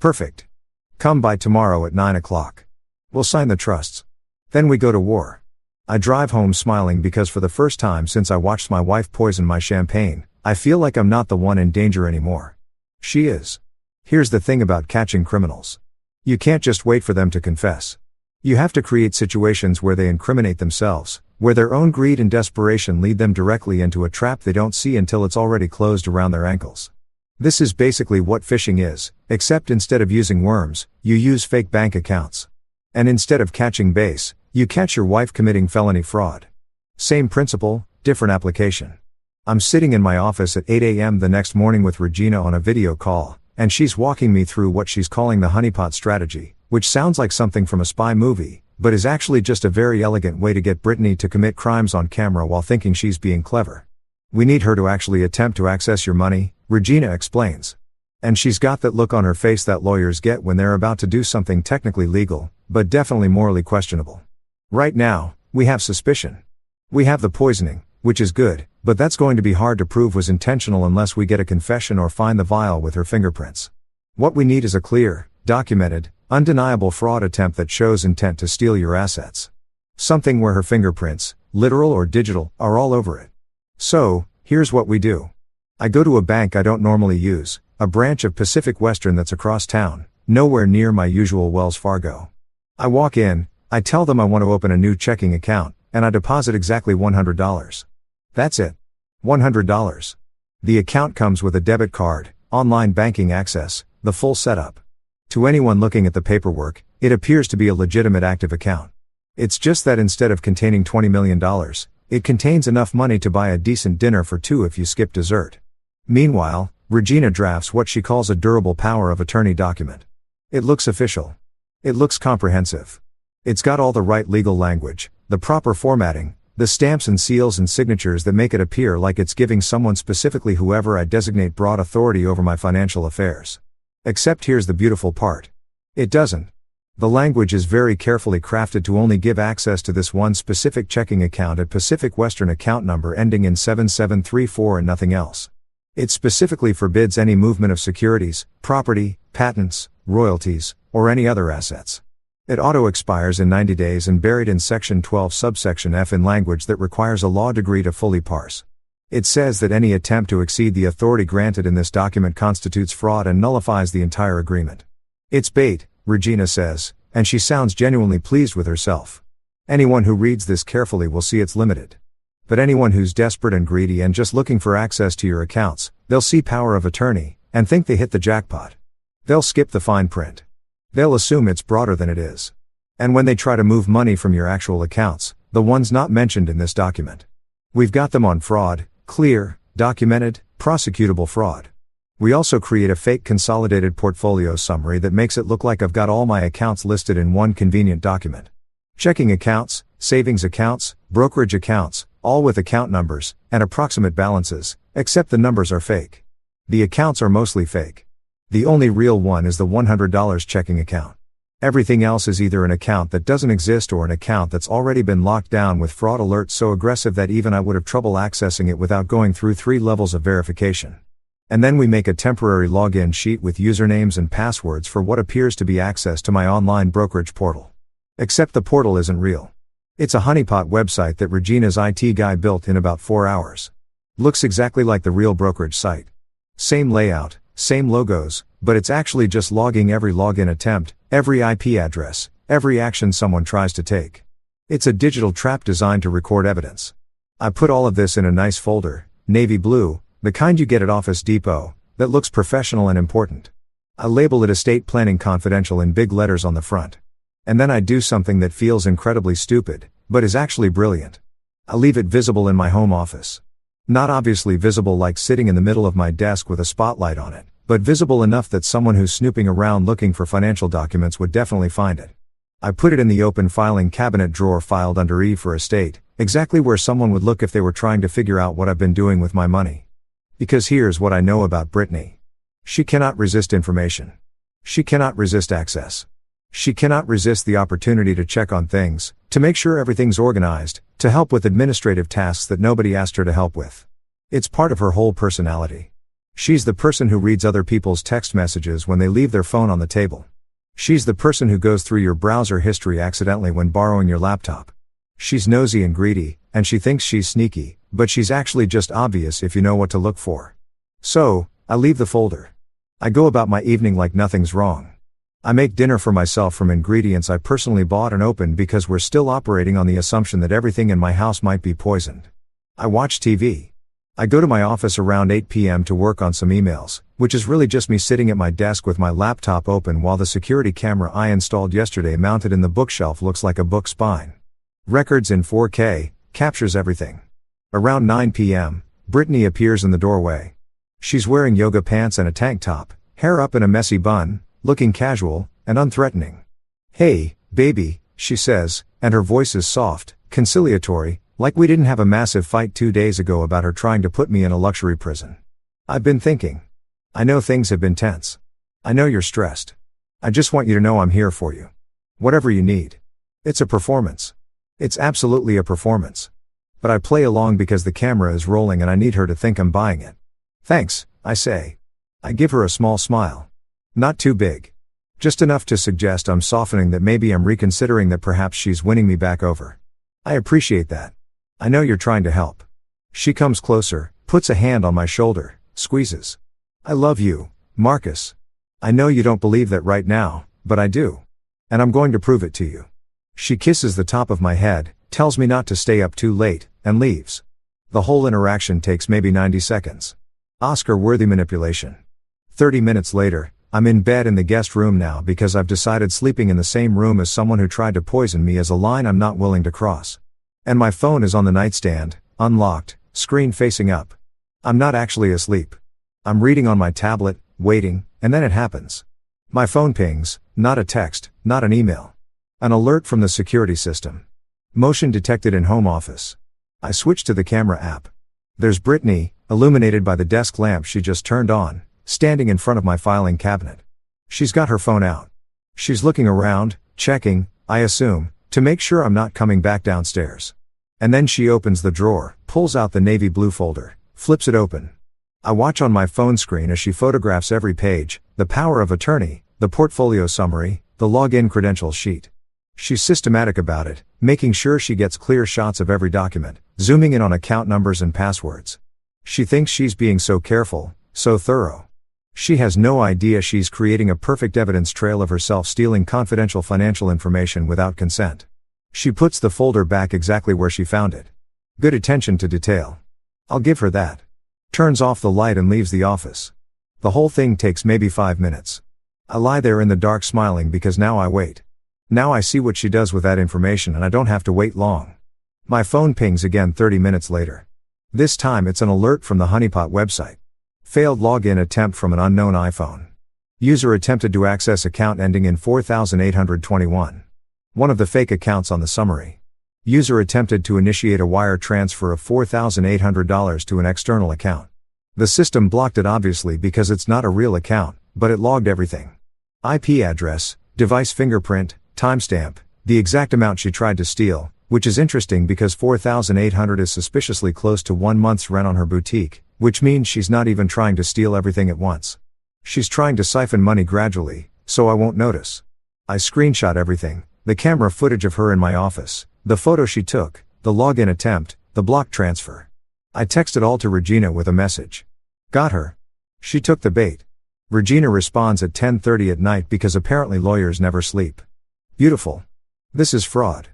A: Perfect. Come by tomorrow at 9 o'clock. We'll sign the trusts. Then we go to war. I drive home smiling because for the first time since I watched my wife poison my champagne, I feel like I'm not the one in danger anymore. She is. Here's the thing about catching criminals. You can't just wait for them to confess. You have to create situations where they incriminate themselves, where their own greed and desperation lead them directly into a trap they don't see until it's already closed around their ankles. This is basically what phishing is, except instead of using worms, you use fake bank accounts. And instead of catching base, you catch your wife committing felony fraud. Same principle, different application. I'm sitting in my office at 8 a.m. the next morning with Regina on a video call, and she's walking me through what she's calling the honeypot strategy, which sounds like something from a spy movie, but is actually just a very elegant way to get Brittany to commit crimes on camera while thinking she's being clever. We need her to actually attempt to access your money, Regina explains. And she's got that look on her face that lawyers get when they're about to do something technically legal, but definitely morally questionable. Right now, we have suspicion. We have the poisoning, which is good, but that's going to be hard to prove was intentional unless we get a confession or find the vial with her fingerprints. What we need is a clear, documented, undeniable fraud attempt that shows intent to steal your assets. Something where her fingerprints, literal or digital, are all over it. So, here's what we do. I go to a bank I don't normally use, a branch of Pacific Western that's across town, nowhere near my usual Wells Fargo. I walk in, I tell them I want to open a new checking account, and I deposit exactly $100. That's it. $100. The account comes with a debit card, online banking access, the full setup. To anyone looking at the paperwork, it appears to be a legitimate active account. It's just that instead of containing $20 million, it contains enough money to buy a decent dinner for two if you skip dessert. Meanwhile, Regina drafts what she calls a durable power of attorney document. It looks official. It looks comprehensive. It's got all the right legal language, the proper formatting, the stamps and seals and signatures that make it appear like it's giving someone specifically whoever I designate broad authority over my financial affairs. Except here's the beautiful part. It doesn't. The language is very carefully crafted to only give access to this one specific checking account at Pacific Western account number ending in 7734 and nothing else. It specifically forbids any movement of securities, property, patents, royalties, or any other assets. It auto-expires in 90 days and buried in Section 12 subsection F in language that requires a law degree to fully parse. It says that any attempt to exceed the authority granted in this document constitutes fraud and nullifies the entire agreement. It's bait, Regina says, and she sounds genuinely pleased with herself. Anyone who reads this carefully will see it's limited. But anyone who's desperate and greedy and just looking for access to your accounts, they'll see power of attorney, and think they hit the jackpot. They'll skip the fine print. They'll assume it's broader than it is. And when they try to move money from your actual accounts, the ones not mentioned in this document, we've got them on fraud, clear, documented, prosecutable fraud. We also create a fake consolidated portfolio summary that makes it look like I've got all my accounts listed in one convenient document. Checking accounts, savings accounts, brokerage accounts, all with account numbers and approximate balances, except the numbers are fake. The accounts are mostly fake. The only real one is the $100 checking account. Everything else is either an account that doesn't exist or an account that's already been locked down with fraud alerts so aggressive that even I would have trouble accessing it without going through 3 levels of verification. And then we make a temporary login sheet with usernames and passwords for what appears to be access to my online brokerage portal. Except the portal isn't real. It's a honeypot website that Regina's IT guy built in about 4 hours. Looks exactly like the real brokerage site. Same layout, same logos, but it's actually just logging every login attempt, every IP address, every action someone tries to take. It's a digital trap designed to record evidence. I put all of this in a nice folder, navy blue, the kind you get at Office Depot, that looks professional and important. I label it Estate Planning Confidential in big letters on the front. And then I do something that feels incredibly stupid, but is actually brilliant. I leave it visible in my home office. Not obviously visible like sitting in the middle of my desk with a spotlight on it, but visible enough that someone who's snooping around looking for financial documents would definitely find it. I put it in the open filing cabinet drawer filed under E for estate, exactly where someone would look if they were trying to figure out what I've been doing with my money. Because here's what I know about Brittany. She cannot resist information. She cannot resist access. She cannot resist the opportunity to check on things, to make sure everything's organized, to help with administrative tasks that nobody asked her to help with. It's part of her whole personality. She's the person who reads other people's text messages when they leave their phone on the table. She's the person who goes through your browser history accidentally when borrowing your laptop. She's nosy and greedy, and she thinks she's sneaky, but she's actually just obvious if you know what to look for. So, I leave the folder. I go about my evening like nothing's wrong. I make dinner for myself from ingredients I personally bought and opened because we're still operating on the assumption that everything in my house might be poisoned. I watch TV. I go to my office around 8 p.m. to work on some emails, which is really just me sitting at my desk with my laptop open while the security camera I installed yesterday mounted in the bookshelf looks like a book spine. Records in 4K, captures everything. Around 9 p.m., Brittany appears in the doorway. She's wearing yoga pants and a tank top, hair up in a messy bun, looking casual and unthreatening. "Hey, baby," she says, and her voice is soft, conciliatory, like we didn't have a massive fight 2 days ago about her trying to put me in a luxury prison. "I've been thinking. I know things have been tense. I know you're stressed. I just want you to know I'm here for you. Whatever you need. It's a performance. It's absolutely a performance. But I play along because the camera is rolling and I need her to think I'm buying it." "Thanks," I say. I give her a small smile. Not too big. Just enough to suggest I'm softening, that maybe I'm reconsidering, that perhaps she's winning me back over. "I appreciate that. I know you're trying to help." She comes closer, puts a hand on my shoulder, squeezes. "I love you, Marcus. I know you don't believe that right now, but I do. And I'm going to prove it to you." She kisses the top of my head, tells me not to stay up too late, and leaves. The whole interaction takes maybe 90 seconds. Oscar-worthy manipulation. 30 minutes later, I'm in bed in the guest room now because I've decided sleeping in the same room as someone who tried to poison me is a line I'm not willing to cross. And my phone is on the nightstand, unlocked, screen facing up. I'm not actually asleep. I'm reading on my tablet, waiting, and then it happens. My phone pings, not a text, not an email. An alert from the security system. Motion detected in home office. I switch to the camera app. There's Brittany, illuminated by the desk lamp she just turned on, standing in front of my filing cabinet. She's got her phone out. She's looking around, checking, I assume, to make sure I'm not coming back downstairs. And then she opens the drawer, pulls out the navy blue folder, flips it open. I watch on my phone screen as she photographs every page, the power of attorney, the portfolio summary, the login credentials sheet. She's systematic about it, making sure she gets clear shots of every document, zooming in on account numbers and passwords. She thinks she's being so careful, so thorough. She has no idea she's creating a perfect evidence trail of herself stealing confidential financial information without consent. She puts the folder back exactly where she found it. Good attention to detail. I'll give her that. Turns off the light and leaves the office. The whole thing takes maybe 5 minutes. I lie there in the dark smiling because now I wait. Now I see what she does with that information and I don't have to wait long. My phone pings again 30 minutes later. This time it's an alert from the honeypot website. Failed login attempt from an unknown iPhone. User attempted to access account ending in 4821. One of the fake accounts on the summary. User attempted to initiate a wire transfer of $4,800 to an external account. The system blocked it obviously because it's not a real account, but it logged everything. IP address, device fingerprint, timestamp, the exact amount she tried to steal, which is interesting because $4,800 is suspiciously close to 1 month's rent on her boutique, which means she's not even trying to steal everything at once. She's trying to siphon money gradually, so I won't notice. I screenshot everything, the camera footage of her in my office, the photo she took, the login attempt, the block transfer. I texted all to Regina with a message. Got her. She took the bait. Regina responds at 10:30 at night because apparently lawyers never sleep. Beautiful. This is fraud.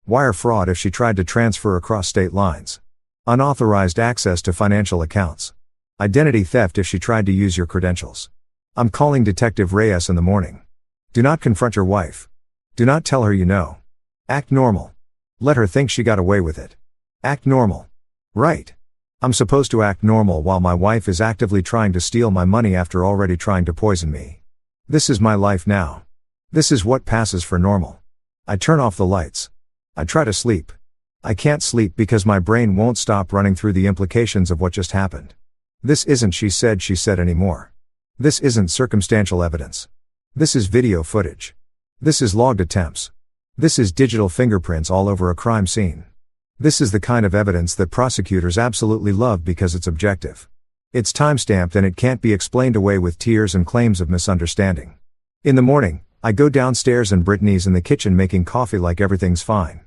A: Wire fraud if she tried to transfer across state lines. Unauthorized access to financial accounts. Identity theft if she tried to use your credentials. I'm calling Detective Reyes in the morning. Do not confront your wife. Do not tell her you know. Act normal. Let her think she got away with it. Act normal. Right. I'm supposed to act normal while my wife is actively trying to steal my money after already trying to poison me. This is my life now. This is what passes for normal. I turn off the lights. I try to sleep. I can't sleep because my brain won't stop running through the implications of what just happened. This isn't she said anymore. This isn't circumstantial evidence. This is video footage. This is logged attempts. This is digital fingerprints all over a crime scene. This is the kind of evidence that prosecutors absolutely love because it's objective. It's timestamped and it can't be explained away with tears and claims of misunderstanding. In the morning, I go downstairs and Brittany's in the kitchen making coffee like everything's fine.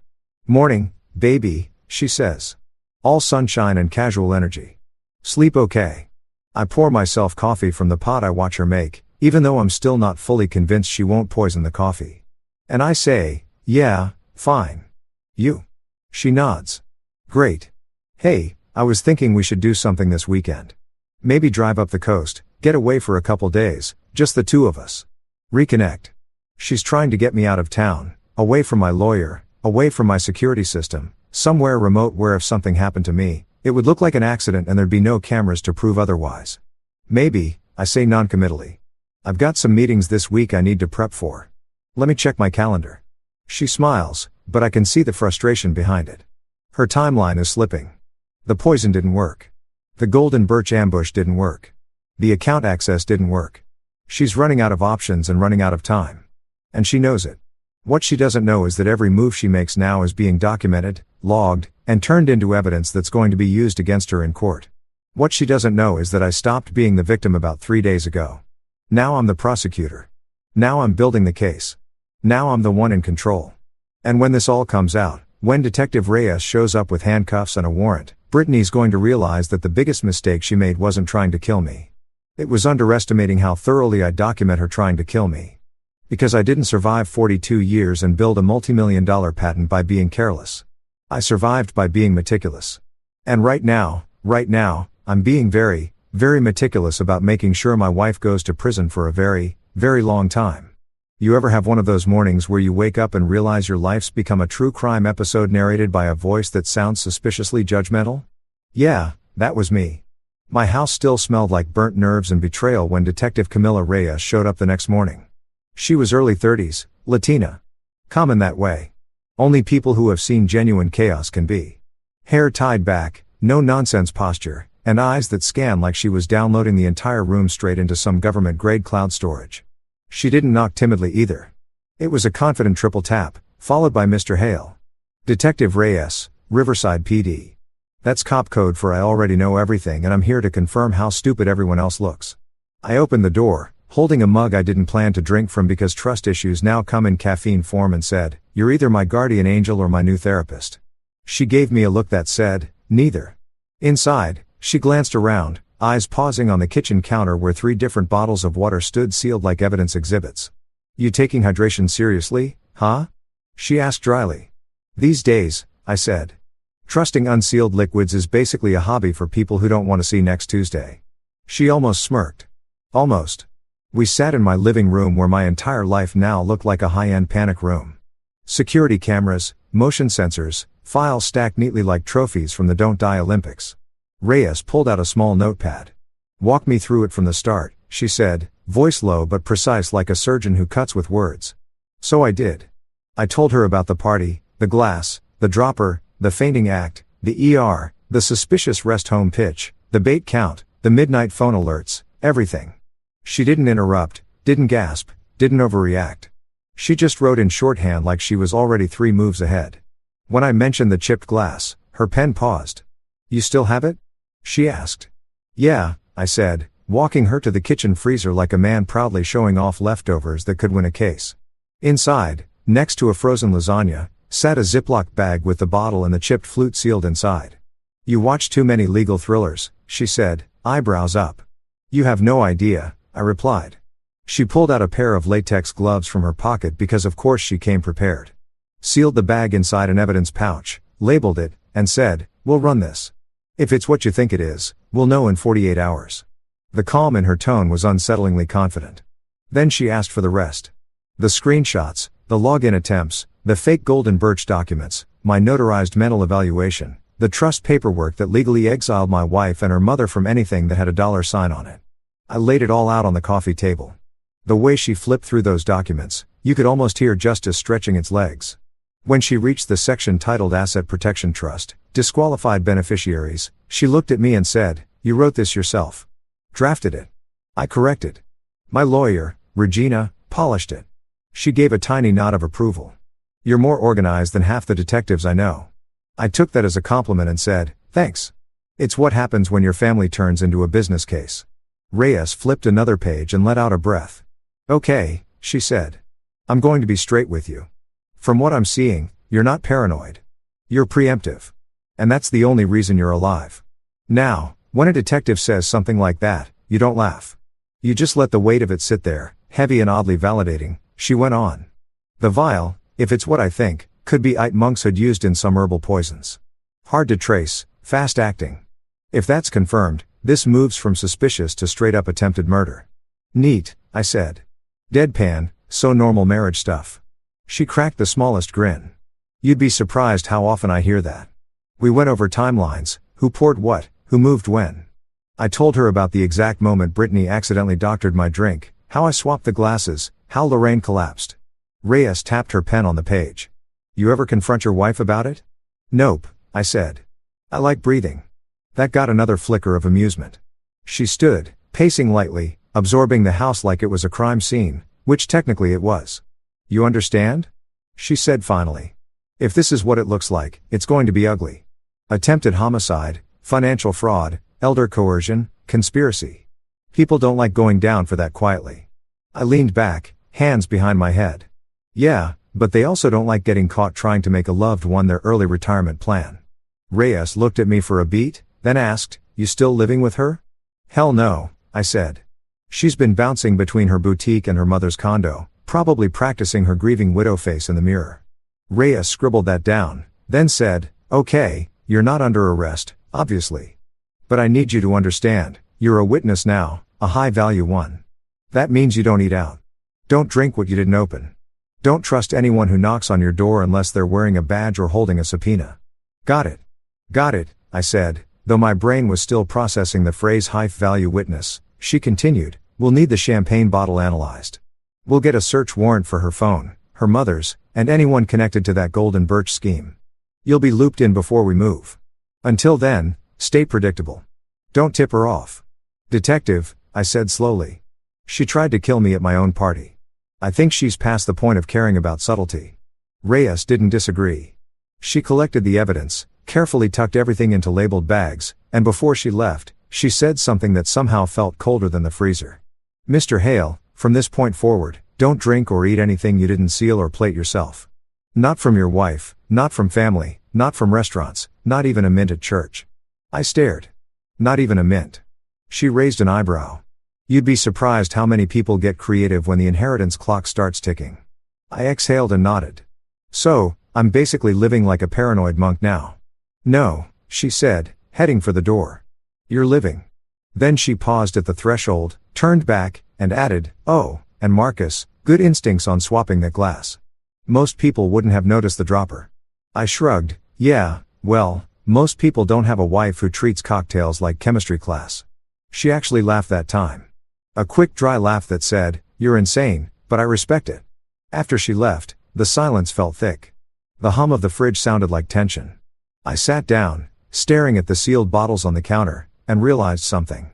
A: Morning, baby, she says. All sunshine and casual energy. Sleep okay. I pour myself coffee from the pot I watch her make, even though I'm still not fully convinced she won't poison the coffee. And I say, yeah, fine. You? She nods. Great. Hey, I was thinking we should do something this weekend. Maybe drive up the coast, get away for a couple days, just the two of us. Reconnect. She's trying to get me out of town, away from my lawyer, away from my security system, somewhere remote where if something happened to me, it would look like an accident and there'd be no cameras to prove otherwise. Maybe, I say non-committally. I've got some meetings this week I need to prep for. Let me check my calendar. She smiles, but I can see the frustration behind it. Her timeline is slipping. The poison didn't work. The golden birch ambush didn't work. The account access didn't work. She's running out of options and running out of time. And she knows it. What she doesn't know is that every move she makes now is being documented, logged, and turned into evidence that's going to be used against her in court. What she doesn't know is that I stopped being the victim about 3 days ago. Now I'm the prosecutor. Now I'm building the case. Now I'm the one in control. And when this all comes out, when Detective Reyes shows up with handcuffs and a warrant, Brittany's going to realize that the biggest mistake she made wasn't trying to kill me. It was underestimating how thoroughly I document her trying to kill me. Because I didn't survive 42 years and build a multi-million-dollar patent by being careless. I survived by being meticulous. And right now, I'm being very, very meticulous about making sure my wife goes to prison for a very, very long time. You ever have one of those mornings where you wake up and realize your life's become a true crime episode narrated by a voice that sounds suspiciously judgmental? Yeah, that was me. My house still smelled like burnt nerves and betrayal when Detective Camila Reyes showed up the next morning. She was early 30s, Latina. Common that way. Only people who have seen genuine chaos can be. Hair tied back, no nonsense posture, and eyes that scan like she was downloading the entire room straight into some government-grade cloud storage. She didn't knock timidly either. It was a confident triple tap, followed by Mr. Hale. Detective Reyes, Riverside PD. That's cop code for I already know everything and I'm here to confirm how stupid everyone else looks. I opened the door, holding a mug I didn't plan to drink from because trust issues now come in caffeine form and said, "You're either my guardian angel or my new therapist." She gave me a look that said, "Neither." Inside, she glanced around, eyes pausing on the kitchen counter where 3 different bottles of water stood sealed like evidence exhibits. "You taking hydration seriously, huh?" she asked dryly. "These days," I said. "Trusting unsealed liquids is basically a hobby for people who don't want to see next Tuesday." She almost smirked. "Almost. We sat in my living room where my entire life now looked like a high-end panic room. Security cameras, motion sensors, files stacked neatly like trophies from the Don't Die Olympics. Reyes pulled out a small notepad. "Walk me through it from the start," she said, voice low but precise like a surgeon who cuts with words. So I did. I told her about the party, the glass, the dropper, the fainting act, the ER, the suspicious rest home pitch, the bait count, the midnight phone alerts, everything. She didn't interrupt, didn't gasp, didn't overreact. She just wrote in shorthand like she was already 3 moves ahead. When I mentioned the chipped glass, her pen paused. "You still have it?" she asked. "Yeah," I said, walking her to the kitchen freezer like a man proudly showing off leftovers that could win a case. Inside, next to a frozen lasagna, sat a Ziploc bag with the bottle and the chipped flute sealed inside. "You watch too many legal thrillers," she said, eyebrows up. "You have no idea," I replied. She pulled out a pair of latex gloves from her pocket because of course she came prepared. Sealed the bag inside an evidence pouch, labeled it, and said, "We'll run this. If it's what you think it is, we'll know in 48 hours. The calm in her tone was unsettlingly confident. Then she asked for the rest. The screenshots, the login attempts, the fake Golden Birch documents, my notarized mental evaluation, the trust paperwork that legally exiled my wife and her mother from anything that had a $sign on it. I laid it all out on the coffee table. The way she flipped through those documents, you could almost hear justice stretching its legs. When she reached the section titled Asset Protection Trust, Disqualified Beneficiaries, she looked at me and said, "You wrote this yourself." "Drafted it." I corrected. "My lawyer, Regina, polished it." She gave a tiny nod of approval. "You're more organized than half the detectives I know." I took that as a compliment and said, "Thanks. It's what happens when your family turns into a business case." Reyes flipped another page and let out a breath. "Okay," she said. "I'm going to be straight with you. From what I'm seeing, you're not paranoid. You're preemptive. And that's the only reason you're alive. Now, when a detective says something like that, you don't laugh. You just let the weight of it sit there, heavy and oddly validating," she went on. "The vial, if it's what I think, could be AITA monkshood used in some herbal poisons. Hard to trace, fast acting. If that's confirmed, this moves from suspicious to straight up attempted murder." "Neat," I said. Deadpan, so normal marriage stuff. She cracked the smallest grin. "You'd be surprised how often I hear that." We went over timelines, who poured what, who moved when. I told her about the exact moment Brittany accidentally doctored my drink, how I swapped the glasses, how Lorraine collapsed. Reyes tapped her pen on the page. "You ever confront your wife about it?" "Nope," I said. "I like breathing." That got another flicker of amusement. She stood, pacing lightly, absorbing the house like it was a crime scene, which technically it was. "You understand?" she said finally. "If this is what it looks like, it's going to be ugly. Attempted homicide, financial fraud, elder coercion, conspiracy. People don't like going down for that quietly." I leaned back, hands behind my head. "Yeah, but they also don't like getting caught trying to make a loved one their early retirement plan." Reyes looked at me for a beat, then asked, "You still living with her?" "Hell no," I said. "She's been bouncing between her boutique and her mother's condo, probably practicing her grieving widow face in the mirror." Reyes scribbled that down, then said, "Okay, you're not under arrest, obviously. But I need you to understand, you're a witness now, a high-value one. That means you don't eat out. Don't drink what you didn't open. Don't trust anyone who knocks on your door unless they're wearing a badge or holding a subpoena." "Got it. Got it," I said, though my brain was still processing the phrase high-value witness. She continued, "We'll need the champagne bottle analyzed. We'll get a search warrant for her phone, her mother's, and anyone connected to that Golden Birch scheme. You'll be looped in before we move. Until then, stay predictable. Don't tip her off." "Detective," I said slowly. "She tried to kill me at my own party. I think she's past the point of caring about subtlety." Reyes didn't disagree. She collected the evidence, carefully tucked everything into labeled bags, and before she left, she said something that somehow felt colder than the freezer. "Mr. Hale, from this point forward, don't drink or eat anything you didn't seal or plate yourself. Not from your wife, not from family, not from restaurants, not even a mint at church." I stared. "Not even a mint?" She raised an eyebrow. "You'd be surprised how many people get creative when the inheritance clock starts ticking." I exhaled and nodded. "So, I'm basically living like a paranoid monk now." "No," she said, heading for the door. "You're living. Then she paused at the threshold, turned back, and added, "Oh, and Marcus, good instincts on swapping that glass. Most people wouldn't have noticed the dropper." I shrugged, "Yeah, well, most people don't have a wife who treats cocktails like chemistry class." She actually laughed that time. A quick dry laugh that said, "You're insane, but I respect it." After she left, the silence felt thick. The hum of the fridge sounded like tension. I sat down, staring at the sealed bottles on the counter, and realized something.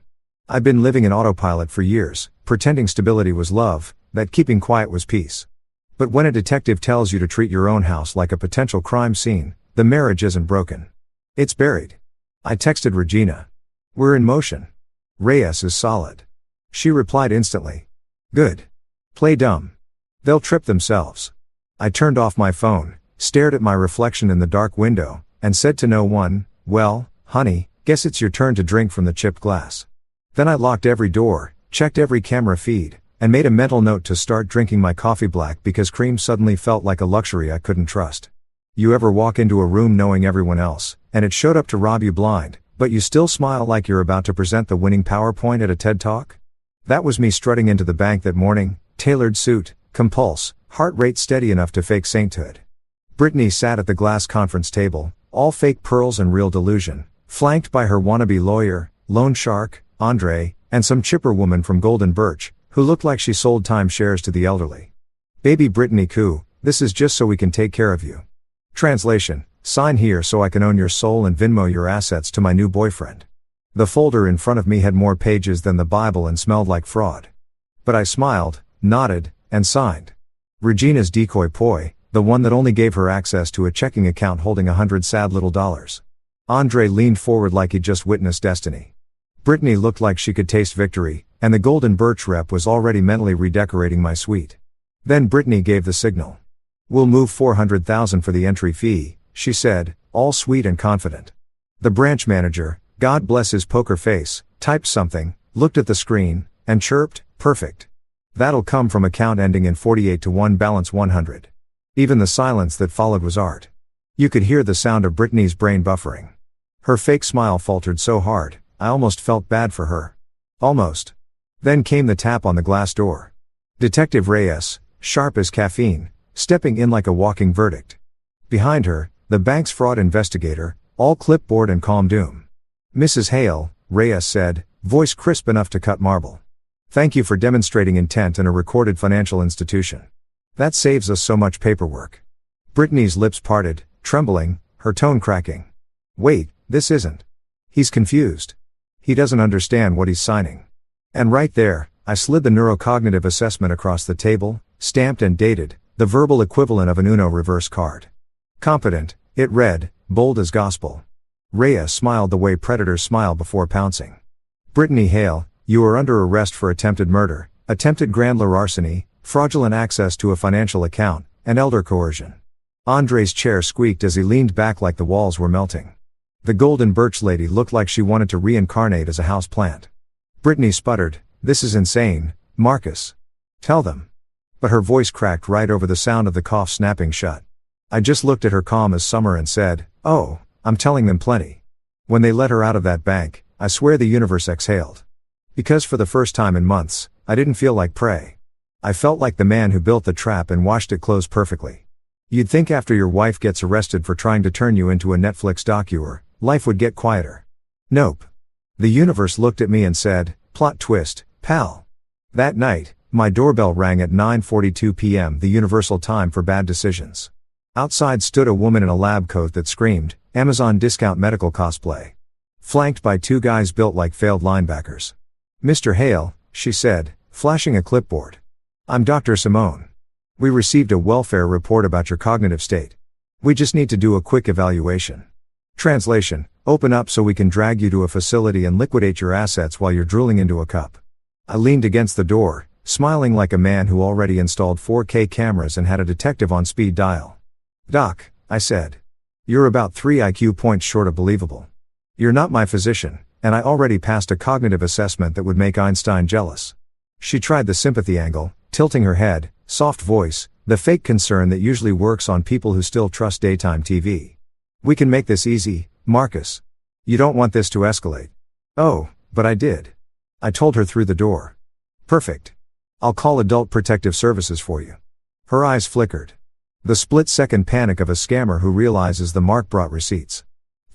A: I'd been living in autopilot for years, pretending stability was love, that keeping quiet was peace. But when a detective tells you to treat your own house like a potential crime scene, the marriage isn't broken. It's buried. I texted Regina. "We're in motion. Reyes is solid." She replied instantly. "Good. Play dumb. They'll trip themselves." I turned off my phone, stared at my reflection in the dark window, and said to no one, "Well, honey, guess it's your turn to drink from the chipped glass." Then I locked every door, checked every camera feed, and made a mental note to start drinking my coffee black because cream suddenly felt like a luxury I couldn't trust. You ever walk into a room knowing everyone else, and it showed up to rob you blind, but you still smile like you're about to present the winning PowerPoint at a TED Talk? That was me strutting into the bank that morning, tailored suit, compulse, heart rate steady enough to fake sainthood. Brittany sat at the glass conference table, all fake pearls and real delusion, flanked by her wannabe lawyer, loan shark, Andre, and some chipper woman from Golden Birch, who looked like she sold timeshares to the elderly. "Baby Brittany Koo, this is just so we can take care of you. Translation, sign here so I can own your soul and Venmo your assets to my new boyfriend." The folder in front of me had more pages than the Bible and smelled like fraud. But I smiled, nodded, and signed. Regina's decoy poi, the one that only gave her access to a checking account holding $100 sad little dollars. Andre leaned forward like he'd just witnessed destiny. Brittany looked like she could taste victory, and the Golden Birch rep was already mentally redecorating my suite. Then Brittany gave the signal. "We'll move $400,000 for the entry fee," she said, all sweet and confident. The branch manager, God bless his poker face, typed something, looked at the screen, and chirped, "Perfect. That'll come from account ending in 48-1 balance 100. Even the silence that followed was art. You could hear the sound of Brittany's brain buffering. Her fake smile faltered so hard, I almost felt bad for her. Almost. Then came the tap on the glass door. Detective Reyes, sharp as caffeine, stepping in like a walking verdict. Behind her, the bank's fraud investigator, all clipboard and calm doom. "Mrs. Hale," Reyes said, voice crisp enough to cut marble. "Thank you for demonstrating intent in a recorded financial institution. That saves us so much paperwork." Brittany's lips parted, trembling, her tone cracking. "Wait, this isn't." He's confused. He doesn't understand what he's signing. And right there, I slid the neurocognitive assessment across the table, stamped and dated, the verbal equivalent of an Uno reverse card. Competent, it read, bold as gospel. Reyes smiled the way predators smile before pouncing. "Brittany Hale, you are under arrest for attempted murder, attempted grand larceny, fraudulent access to a financial account, and elder coercion." Andre's chair squeaked as he leaned back like the walls were melting. The Golden Birch lady looked like she wanted to reincarnate as a house plant. Brittany sputtered, "This is insane, Marcus. Tell them." But her voice cracked right over the sound of the cough snapping shut. I just looked at her calm as summer and said, "Oh, I'm telling them plenty." When they let her out of that bank, I swear the universe exhaled. Because for the first time in months, I didn't feel like prey. I felt like the man who built the trap and washed it close perfectly. You'd think after your wife gets arrested for trying to turn you into a Netflix documentary, life would get quieter. Nope. The universe looked at me and said, "Plot twist, pal." That night, my doorbell rang at 9:42 p.m., the universal time for bad decisions. Outside stood a woman in a lab coat that screamed, "Amazon discount medical cosplay." Flanked by two guys built like failed linebackers. "Mr. Hale," she said, flashing a clipboard. "I'm Dr. Simone. We received a welfare report about your cognitive state. We just need to do a quick evaluation. Translation, open up so we can drag you to a facility and liquidate your assets while you're drooling into a cup." I leaned against the door, smiling like a man who already installed 4K cameras and had a detective on speed dial. "Doc," I said. "You're about 3 IQ points short of believable. You're not my physician, and I already passed a cognitive assessment that would make Einstein jealous." She tried the sympathy angle, tilting her head, soft voice, the fake concern that usually works on people who still trust daytime TV. "We can make this easy, Marcus. You don't want this to escalate." "Oh, But I did. I told her through the door. Perfect. I'll call Adult Protective Services for you. Her eyes flickered. The split-second panic of a scammer who realizes the mark brought receipts.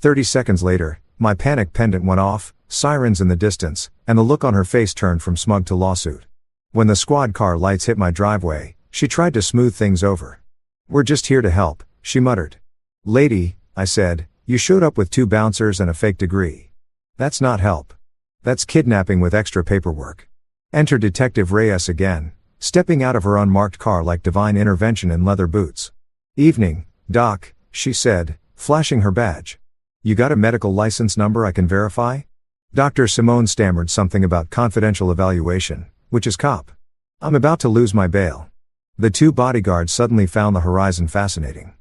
A: 30 seconds later, my panic pendant went off, sirens in the distance, and the look on her face turned from smug to lawsuit. When the squad car lights hit my driveway, she tried to smooth things over. "We're just here to help," she muttered. "Lady," I said, "you showed up with 2 bouncers and a fake degree. That's not help. That's kidnapping with extra paperwork." Enter Detective Reyes again, stepping out of her unmarked car like divine intervention in leather boots. "Evening, Doc," she said, flashing her badge. "You got a medical license number I can verify?" Dr. Simone stammered something about confidential evaluation, which is cop. "I'm about to lose my bail." The 2 bodyguards suddenly found the horizon fascinating.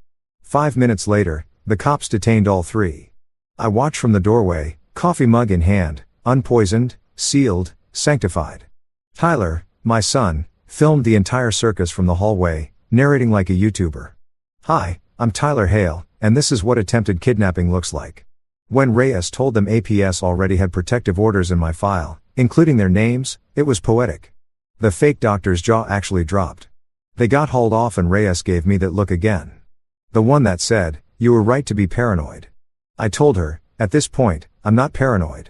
A: 5 minutes later, the cops detained all 3. I watched from the doorway, coffee mug in hand, unpoisoned, sealed, sanctified. Tyler, my son, filmed the entire circus from the hallway, narrating like a YouTuber. "Hi, I'm Tyler Hale, and this is what attempted kidnapping looks like." When Reyes told them APS already had protective orders in my file, including their names, it was poetic. The fake doctor's jaw actually dropped. They got hauled off and Reyes gave me that look again. The one that said, "You were right to be paranoid." I told her, "At this point, I'm not paranoid.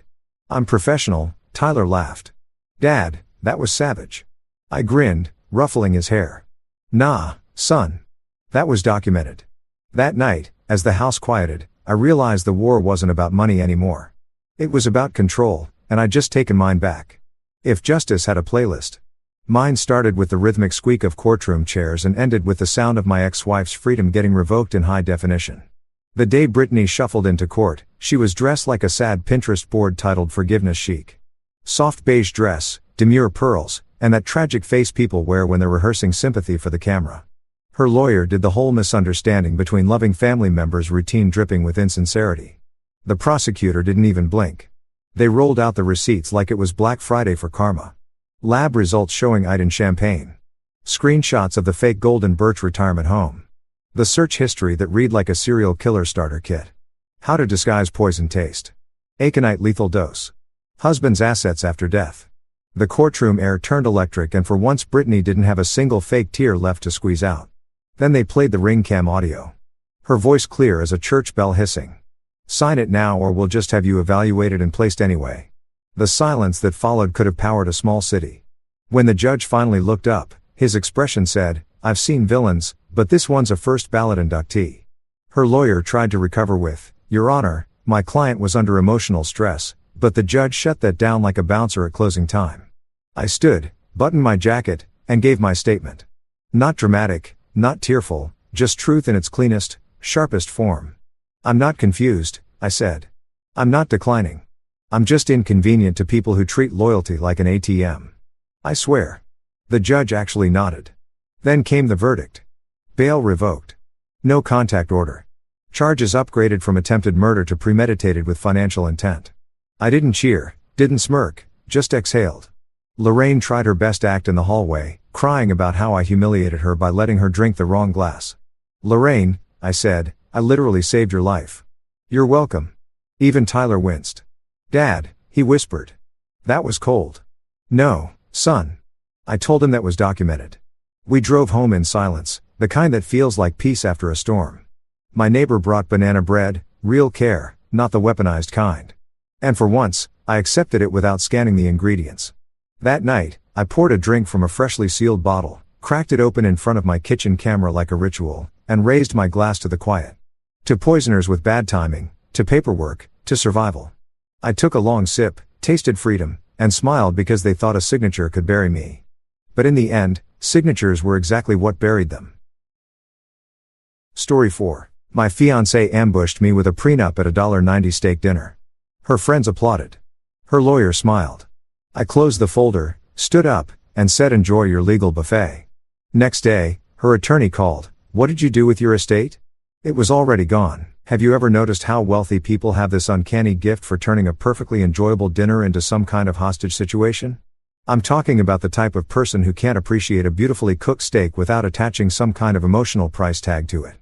A: I'm professional." Tyler laughed. "Dad, that was savage." I grinned, ruffling his hair. "Nah, son. That was documented." That night, as the house quieted, I realized the war wasn't about money anymore. It was about control, and I'd just taken mine back. If justice had a playlist, mine started with the rhythmic squeak of courtroom chairs and ended with the sound of my ex-wife's freedom getting revoked in high definition. The day Brittany shuffled into court, she was dressed like a sad Pinterest board titled Forgiveness Chic. Soft beige dress, demure pearls, and that tragic face people wear when they're rehearsing sympathy for the camera. Her lawyer did the whole misunderstanding between loving family members routine dripping with insincerity. The prosecutor didn't even blink. They rolled out the receipts like it was Black Friday for karma. Lab results showing AITA champagne. Screenshots of the fake Golden Birch retirement home. The search history that read like a serial killer starter kit. How to disguise poison taste. Aconite lethal dose. Husband's assets after death. The courtroom air turned electric and for once Brittany didn't have a single fake tear left to squeeze out. Then they played the ring cam audio. Her voice clear as a church bell hissing. "Sign it now or we'll just have you evaluated and placed anyway." The silence that followed could have powered a small city. When the judge finally looked up, his expression said, "I've seen villains, but this one's a first ballot inductee." Her lawyer tried to recover with, "Your Honor, my client was under emotional stress," but the judge shut that down like a bouncer at closing time. I stood, buttoned my jacket, and gave my statement. Not dramatic, not tearful, just truth in its cleanest, sharpest form. "I'm not confused," I said. "I'm not declining. I'm just inconvenient to people who treat loyalty like an ATM. I swear." The judge actually nodded. Then came the verdict. Bail revoked. No contact order. Charges upgraded from attempted murder to premeditated with financial intent. I didn't cheer, didn't smirk, just exhaled. Lorraine tried her best act in the hallway, crying about how I humiliated her by letting her drink the wrong glass. "Lorraine," I said, "I literally saved your life." "You're welcome." Even Tyler winced. "Dad," he whispered. "That was cold." "No, son." I told him that was documented. We drove home in silence, the kind that feels like peace after a storm. My neighbor brought banana bread, real care, not the weaponized kind. And for once, I accepted it without scanning the ingredients. That night, I poured a drink from a freshly sealed bottle, cracked it open in front of my kitchen camera like a ritual, and raised my glass to the quiet. To poisoners with bad timing, to paperwork, to survival. I took a long sip, tasted freedom, and smiled because they thought a signature could bury me. But in the end, signatures were exactly what buried them. Story 4. My fiancée ambushed me with a prenup at a $1.90 steak dinner. Her friends applauded. Her lawyer smiled. I closed the folder, stood up, and said, "Enjoy your legal buffet." Next day, her attorney called. "What did you do with your estate?" It was already gone. Have you ever noticed how wealthy people have this uncanny gift for turning a perfectly enjoyable dinner into some kind of hostage situation? I'm talking about the type of person who can't appreciate a beautifully cooked steak without attaching some kind of emotional price tag to it.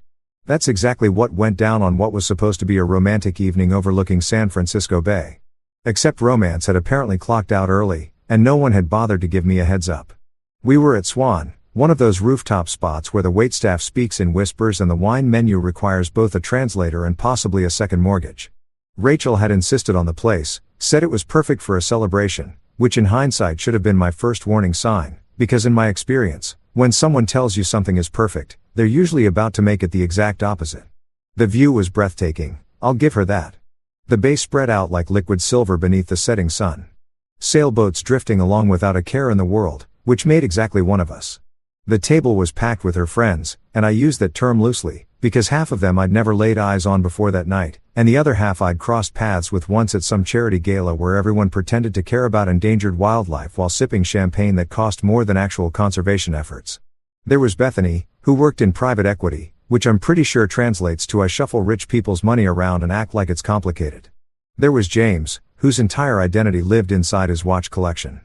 A: That's exactly what went down on what was supposed to be a romantic evening overlooking San Francisco Bay. Except romance had apparently clocked out early, and no one had bothered to give me a heads up. We were at Swan, one of those rooftop spots where the waitstaff speaks in whispers and the wine menu requires both a translator and possibly a second mortgage. Rachel had insisted on the place, said it was perfect for a celebration, which in hindsight should have been my first warning sign, because in my experience, when someone tells you something is perfect, they're usually about to make it the exact opposite. The view was breathtaking, I'll give her that. The bay spread out like liquid silver beneath the setting sun. Sailboats drifting along without a care in the world, which made exactly one of us. The table was packed with her friends, and I use that term loosely, because half of them I'd never laid eyes on before that night, and the other half I'd crossed paths with once at some charity gala where everyone pretended to care about endangered wildlife while sipping champagne that cost more than actual conservation efforts. There was Bethany, who worked in private equity, which I'm pretty sure translates to I shuffle rich people's money around and act like it's complicated. There was James, whose entire identity lived inside his watch collection.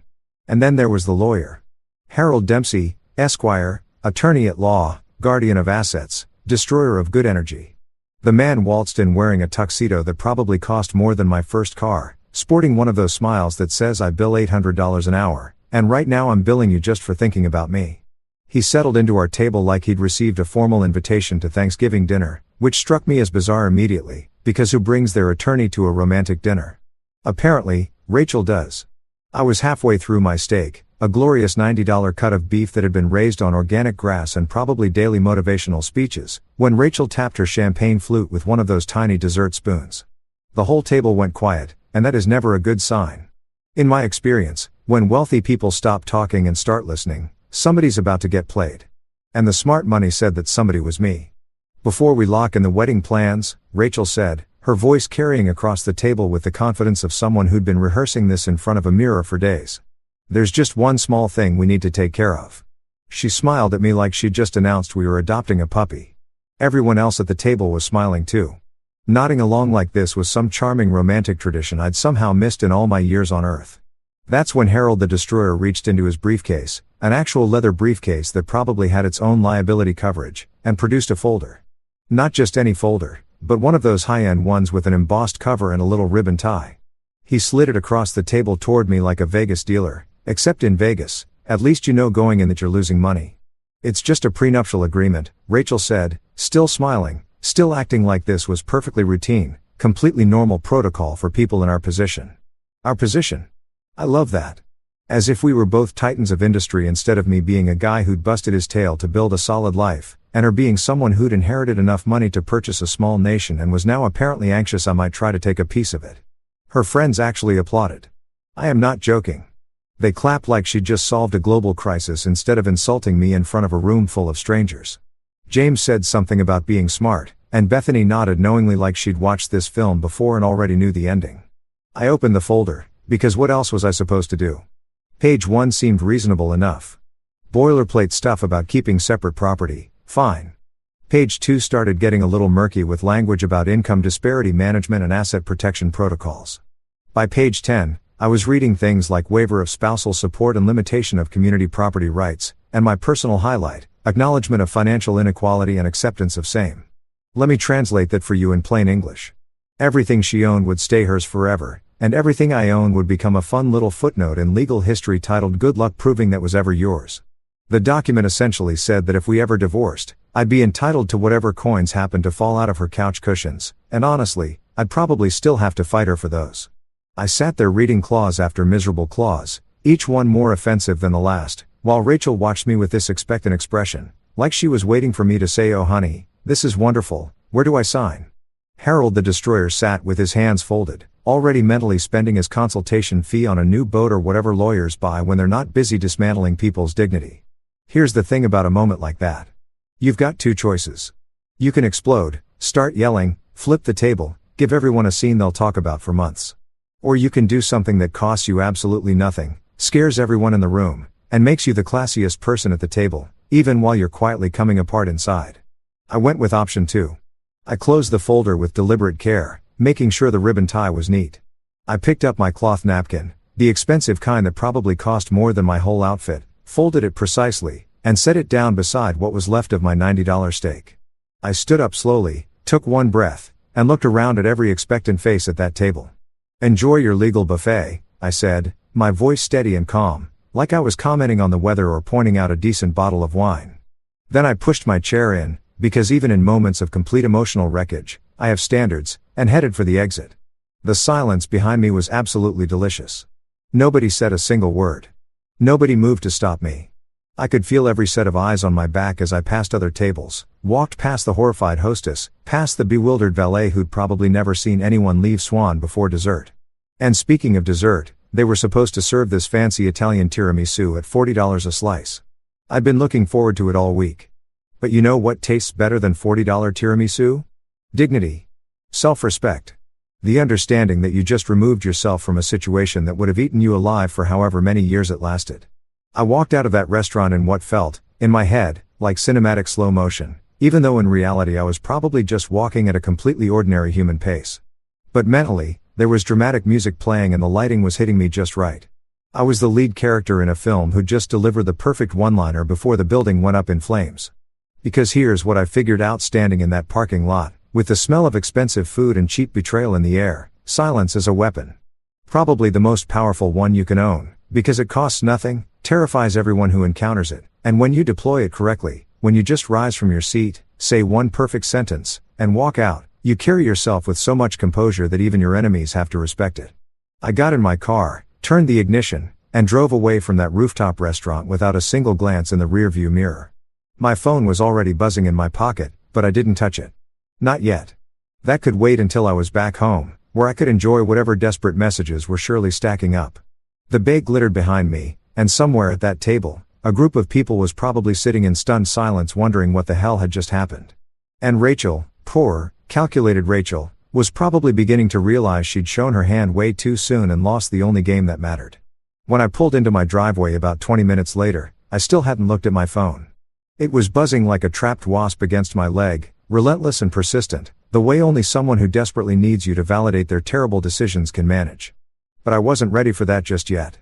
A: And then there was the lawyer. Harold Dempsey, Esquire, attorney at law, guardian of assets, destroyer of good energy. The man waltzed in wearing a tuxedo that probably cost more than my first car, sporting one of those smiles that says I bill $800 an hour, and right now I'm billing you just for thinking about me. He settled into our table like he'd received a formal invitation to Thanksgiving dinner, which struck me as bizarre immediately, because who brings their attorney to a romantic dinner? Apparently, Rachel does. I was halfway through my steak, a glorious $90 cut of beef that had been raised on organic grass and probably daily motivational speeches, when Rachel tapped her champagne flute with one of those tiny dessert spoons. The whole table went quiet, and that is never a good sign. In my experience, when wealthy people stop talking and start listening, somebody's about to get played. And the smart money said that somebody was me. Before we lock in the wedding plans, Rachel said, her voice carrying across the table with the confidence of someone who'd been rehearsing this in front of a mirror for days. There's just one small thing we need to take care of. She smiled at me like she'd just announced we were adopting a puppy. Everyone else at the table was smiling too. Nodding along like this was some charming romantic tradition I'd somehow missed in all my years on Earth. That's when Harold the Destroyer reached into his briefcase, an actual leather briefcase that probably had its own liability coverage, and produced a folder. Not just any folder, but one of those high-end ones with an embossed cover and a little ribbon tie. He slid it across the table toward me like a Vegas dealer, except in Vegas, at least you know going in that you're losing money. It's just a prenuptial agreement, Rachel said, still smiling, still acting like this was perfectly routine, completely normal protocol for people in our position. Our position. I love that. As if we were both titans of industry instead of me being a guy who'd busted his tail to build a solid life, and her being someone who'd inherited enough money to purchase a small nation and was now apparently anxious I might try to take a piece of it. Her friends actually applauded. I am not joking. They clapped like she'd just solved a global crisis instead of insulting me in front of a room full of strangers. James said something about being smart, and Bethany nodded knowingly like she'd watched this film before and already knew the ending. I opened the folder, because what else was I supposed to do? Page 1 seemed reasonable enough. Boilerplate stuff about keeping separate property, fine. Page 2 started getting a little murky with language about income disparity management and asset protection protocols. By page 10, I was reading things like waiver of spousal support and limitation of community property rights, and my personal highlight, acknowledgement of financial inequality and acceptance of same. Let me translate that for you in plain English. Everything she owned would stay hers forever, and everything I own would become a fun little footnote in legal history titled "Good luck proving that was ever yours." The document essentially said that if we ever divorced, I'd be entitled to whatever coins happened to fall out of her couch cushions, and honestly, I'd probably still have to fight her for those. I sat there reading clause after miserable clause, each one more offensive than the last, while Rachel watched me with this expectant expression, like she was waiting for me to say, "Oh honey, this is wonderful, where do I sign?" Harold the Destroyer sat with his hands folded, already mentally spending his consultation fee on a new boat or whatever lawyers buy when they're not busy dismantling people's dignity. Here's the thing about a moment like that. You've got two choices. You can explode, start yelling, flip the table, give everyone a scene they'll talk about for months. Or you can do something that costs you absolutely nothing, scares everyone in the room, and makes you the classiest person at the table, even while you're quietly coming apart inside. I went with option 2. I closed the folder with deliberate care, making sure the ribbon tie was neat. I picked up my cloth napkin, the expensive kind that probably cost more than my whole outfit, folded it precisely, and set it down beside what was left of my $90 steak. I stood up slowly, took one breath, and looked around at every expectant face at that table. Enjoy your legal buffet, I said, my voice steady and calm, like I was commenting on the weather or pointing out a decent bottle of wine. Then I pushed my chair in, because even in moments of complete emotional wreckage, I have standards, and headed for the exit. The silence behind me was absolutely delicious. Nobody said a single word. Nobody moved to stop me. I could feel every set of eyes on my back as I passed other tables, walked past the horrified hostess, past the bewildered valet who'd probably never seen anyone leave Swan before dessert. And speaking of dessert, they were supposed to serve this fancy Italian tiramisu at $40 a slice. I'd been looking forward to it all week. But you know what tastes better than $40 tiramisu? Dignity. Self-respect. The understanding that you just removed yourself from a situation that would have eaten you alive for however many years it lasted. I walked out of that restaurant in what felt, in my head, like cinematic slow motion, even though in reality I was probably just walking at a completely ordinary human pace. But mentally, there was dramatic music playing and the lighting was hitting me just right. I was the lead character in a film who'd just delivered the perfect one-liner before the building went up in flames. Because here's what I figured out standing in that parking lot, with the smell of expensive food and cheap betrayal in the air: silence is a weapon. Probably the most powerful one you can own, because it costs nothing, terrifies everyone who encounters it, and when you deploy it correctly, when you just rise from your seat, say one perfect sentence, and walk out, you carry yourself with so much composure that even your enemies have to respect it. I got in my car, turned the ignition, and drove away from that rooftop restaurant without a single glance in the rearview mirror. My phone was already buzzing in my pocket, but I didn't touch it. Not yet. That could wait until I was back home, where I could enjoy whatever desperate messages were surely stacking up. The bay glittered behind me, and somewhere at that table, a group of people was probably sitting in stunned silence wondering what the hell had just happened. And Rachel, poor, calculated Rachel, was probably beginning to realize she'd shown her hand way too soon and lost the only game that mattered. When I pulled into my driveway about 20 minutes later, I still hadn't looked at my phone. It was buzzing like a trapped wasp against my leg, relentless and persistent, the way only someone who desperately needs you to validate their terrible decisions can manage. But I wasn't ready for that just yet.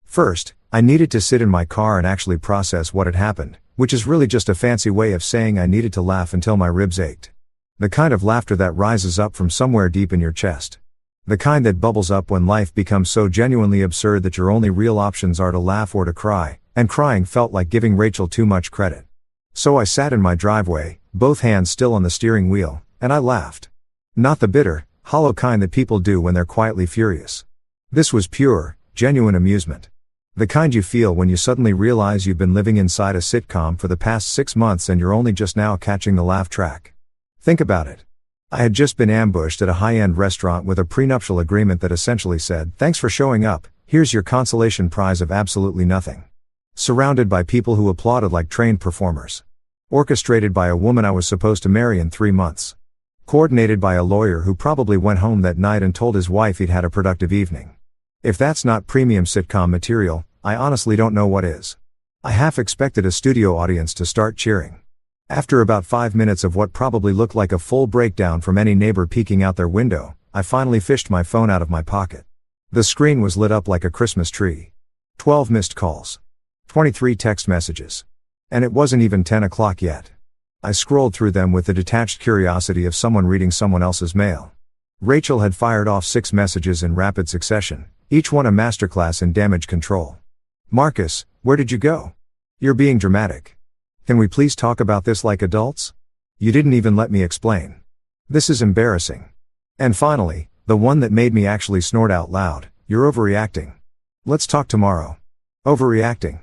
A: First, I needed to sit in my car and actually process what had happened, which is really just a fancy way of saying I needed to laugh until my ribs ached. The kind of laughter that rises up from somewhere deep in your chest. The kind that bubbles up when life becomes so genuinely absurd that your only real options are to laugh or to cry, and crying felt like giving Rachel too much credit. So I sat in my driveway, both hands still on the steering wheel, and I laughed. Not the bitter, hollow kind that people do when they're quietly furious. This was pure, genuine amusement. The kind you feel when you suddenly realize you've been living inside a sitcom for the past 6 months and you're only just now catching the laugh track. Think about it. I had just been ambushed at a high-end restaurant with a prenuptial agreement that essentially said, "Thanks for showing up, here's your consolation prize of absolutely nothing." Surrounded by people who applauded like trained performers. Orchestrated by a woman I was supposed to marry in 3 months. Coordinated by a lawyer who probably went home that night and told his wife he'd had a productive evening. If that's not premium sitcom material, I honestly don't know what is. I half expected a studio audience to start cheering. After about 5 minutes of what probably looked like a full breakdown from any neighbor peeking out their window, I finally fished my phone out of my pocket. The screen was lit up like a Christmas tree. 12 missed calls. 23 text messages. And it wasn't even 10 o'clock yet. I scrolled through them with the detached curiosity of someone reading someone else's mail. Rachel had fired off 6 messages in rapid succession, each one a masterclass in damage control. "Marcus, where did you go? You're being dramatic. Can we please talk about this like adults? You didn't even let me explain. This is embarrassing." And finally, the one that made me actually snort out loud, "You're overreacting. Let's talk tomorrow." Overreacting.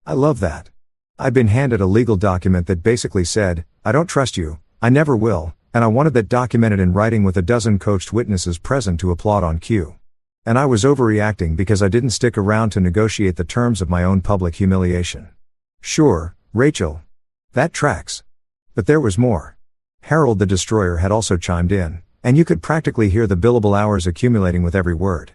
A: I love that. I'd been handed a legal document that basically said, "I don't trust you, I never will," and I wanted that documented in writing with a dozen coached witnesses present to applaud on cue. And I was overreacting because I didn't stick around to negotiate the terms of my own public humiliation. Sure, Rachel. That tracks. But there was more. Harold the Destroyer had also chimed in, and you could practically hear the billable hours accumulating with every word.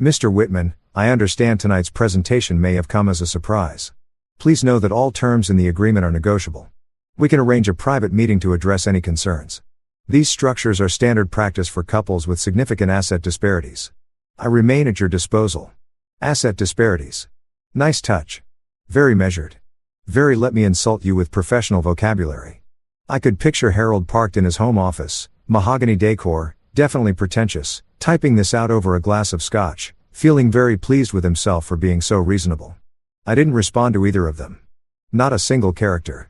A: "Mr. Whitman, I understand tonight's presentation may have come as a surprise. Please know that all terms in the agreement are negotiable. We can arrange a private meeting to address any concerns. These structures are standard practice for couples with significant asset disparities. I remain at your disposal." Asset disparities. Nice touch. Very measured. Very let me insult you with professional vocabulary. I could picture Harold parked in his home office, mahogany decor, definitely pretentious, typing this out over a glass of scotch, feeling very pleased with himself for being so reasonable. I didn't respond to either of them. Not a single character.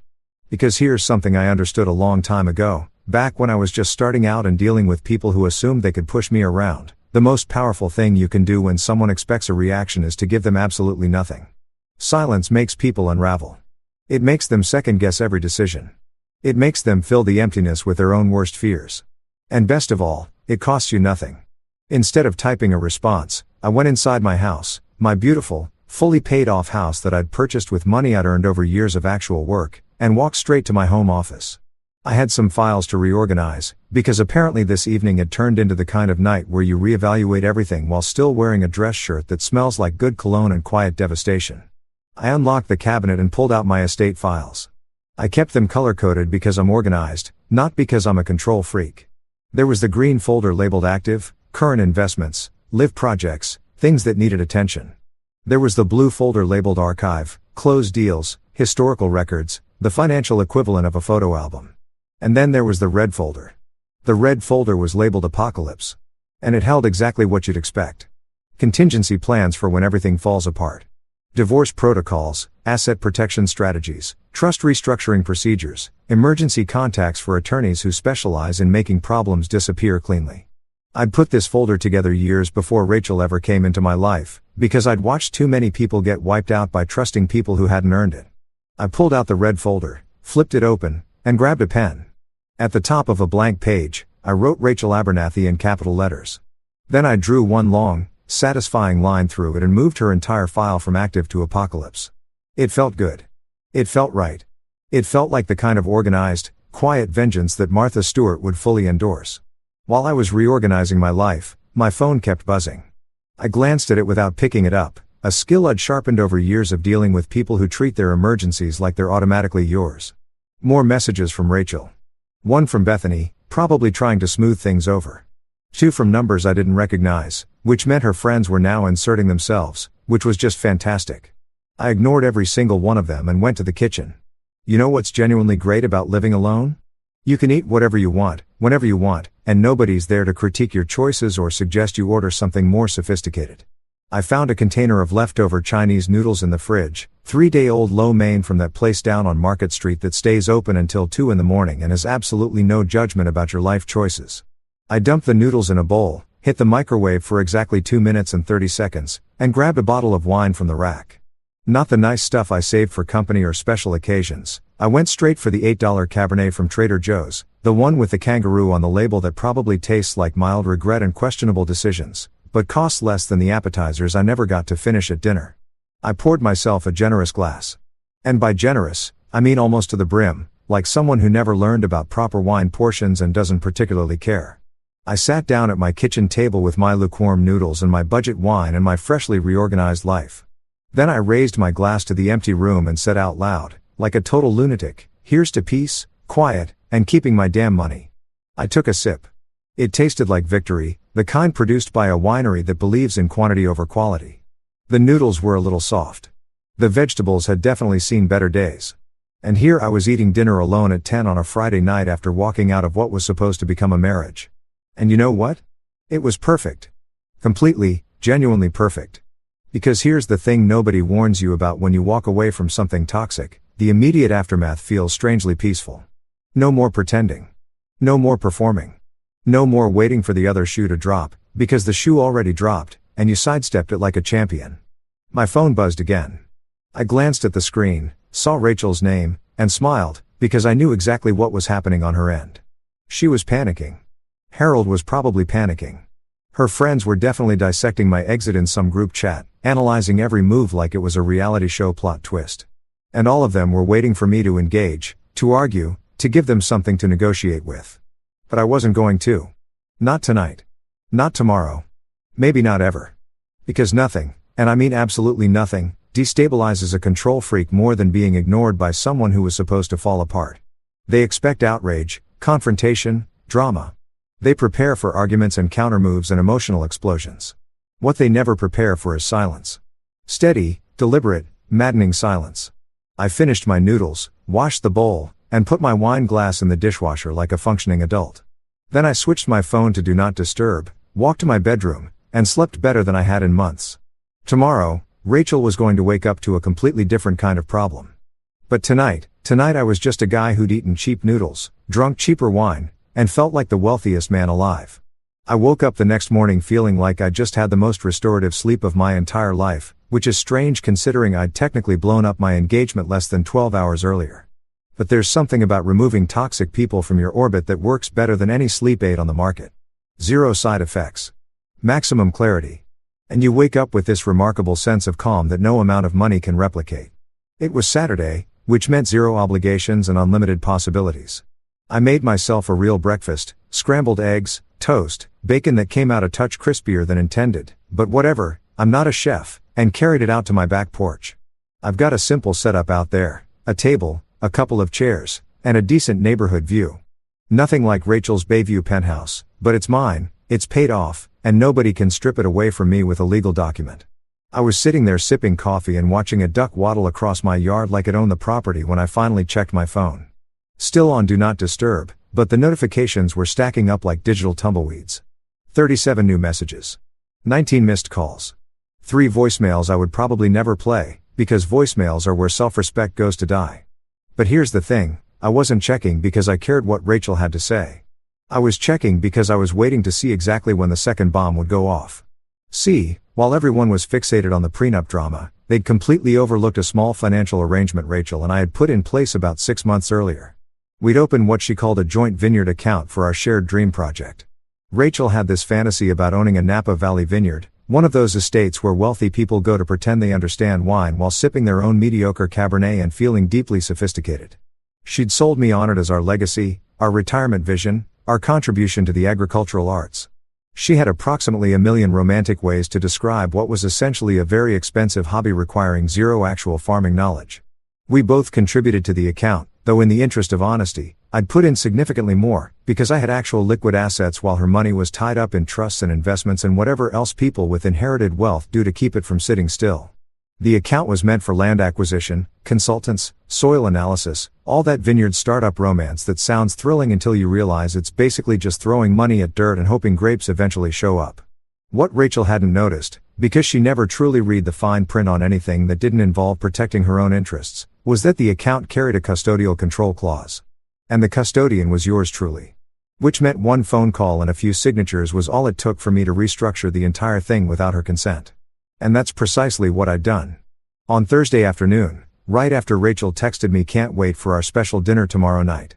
A: Because here's something I understood a long time ago, back when I was just starting out and dealing with people who assumed they could push me around. The most powerful thing you can do when someone expects a reaction is to give them absolutely nothing. Silence makes people unravel. It makes them second-guess every decision. It makes them fill the emptiness with their own worst fears. And best of all, it costs you nothing. Instead of typing a response, I went inside my house, my beautiful, fully paid-off house that I'd purchased with money I'd earned over years of actual work, and walked straight to my home office. I had some files to reorganize, because apparently this evening had turned into the kind of night where you reevaluate everything while still wearing a dress shirt that smells like good cologne and quiet devastation. I unlocked the cabinet and pulled out my estate files. I kept them color-coded because I'm organized, not because I'm a control freak. There was the green folder labeled active, current investments, live projects, things that needed attention. There was the blue folder labeled archive, closed deals, historical records, the financial equivalent of a photo album. And then there was the red folder. The red folder was labeled apocalypse. And it held exactly what you'd expect. Contingency plans for when everything falls apart. Divorce protocols, asset protection strategies, trust restructuring procedures, emergency contacts for attorneys who specialize in making problems disappear cleanly. I'd put this folder together years before Rachel ever came into my life, because I'd watched too many people get wiped out by trusting people who hadn't earned it. I pulled out the red folder, flipped it open, and grabbed a pen. At the top of a blank page, I wrote Rachel Abernathy in capital letters. Then I drew one long, satisfying line through it and moved her entire file from active to apocalypse. It felt good. It felt right. It felt like the kind of organized, quiet vengeance that Martha Stewart would fully endorse. While I was reorganizing my life, my phone kept buzzing. I glanced at it without picking it up, a skill I'd sharpened over years of dealing with people who treat their emergencies like they're automatically yours. More messages from Rachel. One from Bethany, probably trying to smooth things over. Two from numbers I didn't recognize, which meant her friends were now inserting themselves, which was just fantastic. I ignored every single one of them and went to the kitchen. You know what's genuinely great about living alone? You can eat whatever you want, whenever you want, and nobody's there to critique your choices or suggest you order something more sophisticated. I found a container of leftover Chinese noodles in the fridge, 3-day-old lo mein from that place down on Market Street that stays open until 2 in the morning and has absolutely no judgment about your life choices. I dumped the noodles in a bowl, hit the microwave for exactly 2 minutes and 30 seconds, and grabbed a bottle of wine from the rack. Not the nice stuff I saved for company or special occasions. I went straight for the $8 Cabernet from Trader Joe's, the one with the kangaroo on the label that probably tastes like mild regret and questionable decisions, but costs less than the appetizers I never got to finish at dinner. I poured myself a generous glass. And by generous, I mean almost to the brim, like someone who never learned about proper wine portions and doesn't particularly care. I sat down at my kitchen table with my lukewarm noodles and my budget wine and my freshly reorganized life. Then I raised my glass to the empty room and said out loud, like a total lunatic, here's to peace, quiet, and keeping my damn money. I took a sip. It tasted like victory, the kind produced by a winery that believes in quantity over quality. The noodles were a little soft. The vegetables had definitely seen better days. And here I was eating dinner alone at 10 on a Friday night after walking out of what was supposed to become a marriage. And you know what? It was perfect. Completely, genuinely perfect. Because here's the thing nobody warns you about when you walk away from something toxic, the immediate aftermath feels strangely peaceful. No more pretending. No more performing. No more waiting for the other shoe to drop, because the shoe already dropped, and you sidestepped it like a champion. My phone buzzed again. I glanced at the screen, saw Rachel's name, and smiled, because I knew exactly what was happening on her end. She was panicking. Harold was probably panicking. Her friends were definitely dissecting my exit in some group chat, analyzing every move like it was a reality show plot twist. And all of them were waiting for me to engage, to argue, to give them something to negotiate with. But I wasn't going to. Not tonight. Not tomorrow. Maybe not ever. Because nothing, and I mean absolutely nothing, destabilizes a control freak more than being ignored by someone who was supposed to fall apart. They expect outrage, confrontation, drama. They prepare for arguments and countermoves and emotional explosions. What they never prepare for is silence. Steady, deliberate, maddening silence. I finished my noodles, washed the bowl, and put my wine glass in the dishwasher like a functioning adult. Then I switched my phone to Do Not Disturb, walked to my bedroom, and slept better than I had in months. Tomorrow, Rachel was going to wake up to a completely different kind of problem. But tonight I was just a guy who'd eaten cheap noodles, drunk cheaper wine, and felt like the wealthiest man alive. I woke up the next morning feeling like I'd just had the most restorative sleep of my entire life, which is strange considering I'd technically blown up my engagement less than 12 hours earlier. But there's something about removing toxic people from your orbit that works better than any sleep aid on the market. 0 side effects. Maximum clarity. And you wake up with this remarkable sense of calm that no amount of money can replicate. It was Saturday, which meant 0 obligations and unlimited possibilities. I made myself a real breakfast, scrambled eggs, toast, bacon that came out a touch crispier than intended, but whatever, I'm not a chef, and carried it out to my back porch. I've got a simple setup out there, a table, a couple of chairs, and a decent neighborhood view. Nothing like Rachel's Bayview penthouse, but it's mine, it's paid off, and nobody can strip it away from me with a legal document. I was sitting there sipping coffee and watching a duck waddle across my yard like it owned the property when I finally checked my phone. Still on Do Not Disturb, but the notifications were stacking up like digital tumbleweeds. 37 new messages. 19 missed calls. 3 voicemails I would probably never play, because voicemails are where self-respect goes to die. But here's the thing, I wasn't checking because I cared what Rachel had to say. I was checking because I was waiting to see exactly when the second bomb would go off. See, while everyone was fixated on the prenup drama, they'd completely overlooked a small financial arrangement Rachel and I had put in place about 6 months earlier. We'd opened what she called a joint vineyard account for our shared dream project. Rachel had this fantasy about owning a Napa Valley vineyard, one of those estates where wealthy people go to pretend they understand wine while sipping their own mediocre Cabernet and feeling deeply sophisticated. She'd sold me on it as our legacy, our retirement vision, our contribution to the agricultural arts. She had approximately a million romantic ways to describe what was essentially a very expensive hobby requiring 0 actual farming knowledge. We both contributed to the account, though in the interest of honesty, I'd put in significantly more, because I had actual liquid assets while her money was tied up in trusts and investments and whatever else people with inherited wealth do to keep it from sitting still. The account was meant for land acquisition, consultants, soil analysis, all that vineyard startup romance that sounds thrilling until you realize it's basically just throwing money at dirt and hoping grapes eventually show up. What Rachel hadn't noticed, because she never truly read the fine print on anything that didn't involve protecting her own interests, was that the account carried a custodial control clause. And the custodian was yours truly. Which meant 1 phone call and a few signatures was all it took for me to restructure the entire thing without her consent. And that's precisely what I'd done. On Thursday afternoon, right after Rachel texted me can't wait for our special dinner tomorrow night.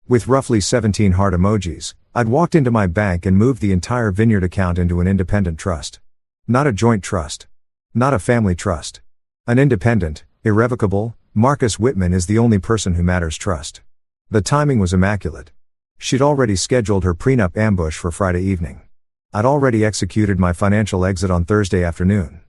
A: With roughly 17 heart emojis, I'd walked into my bank and moved the entire vineyard account into an independent trust. Not a joint trust. Not a family trust. An independent, irrevocable, Marcus Whitman is the only person who matters trust. The timing was immaculate. She'd already scheduled her prenup ambush for Friday evening. I'd already executed my financial exit on Thursday afternoon.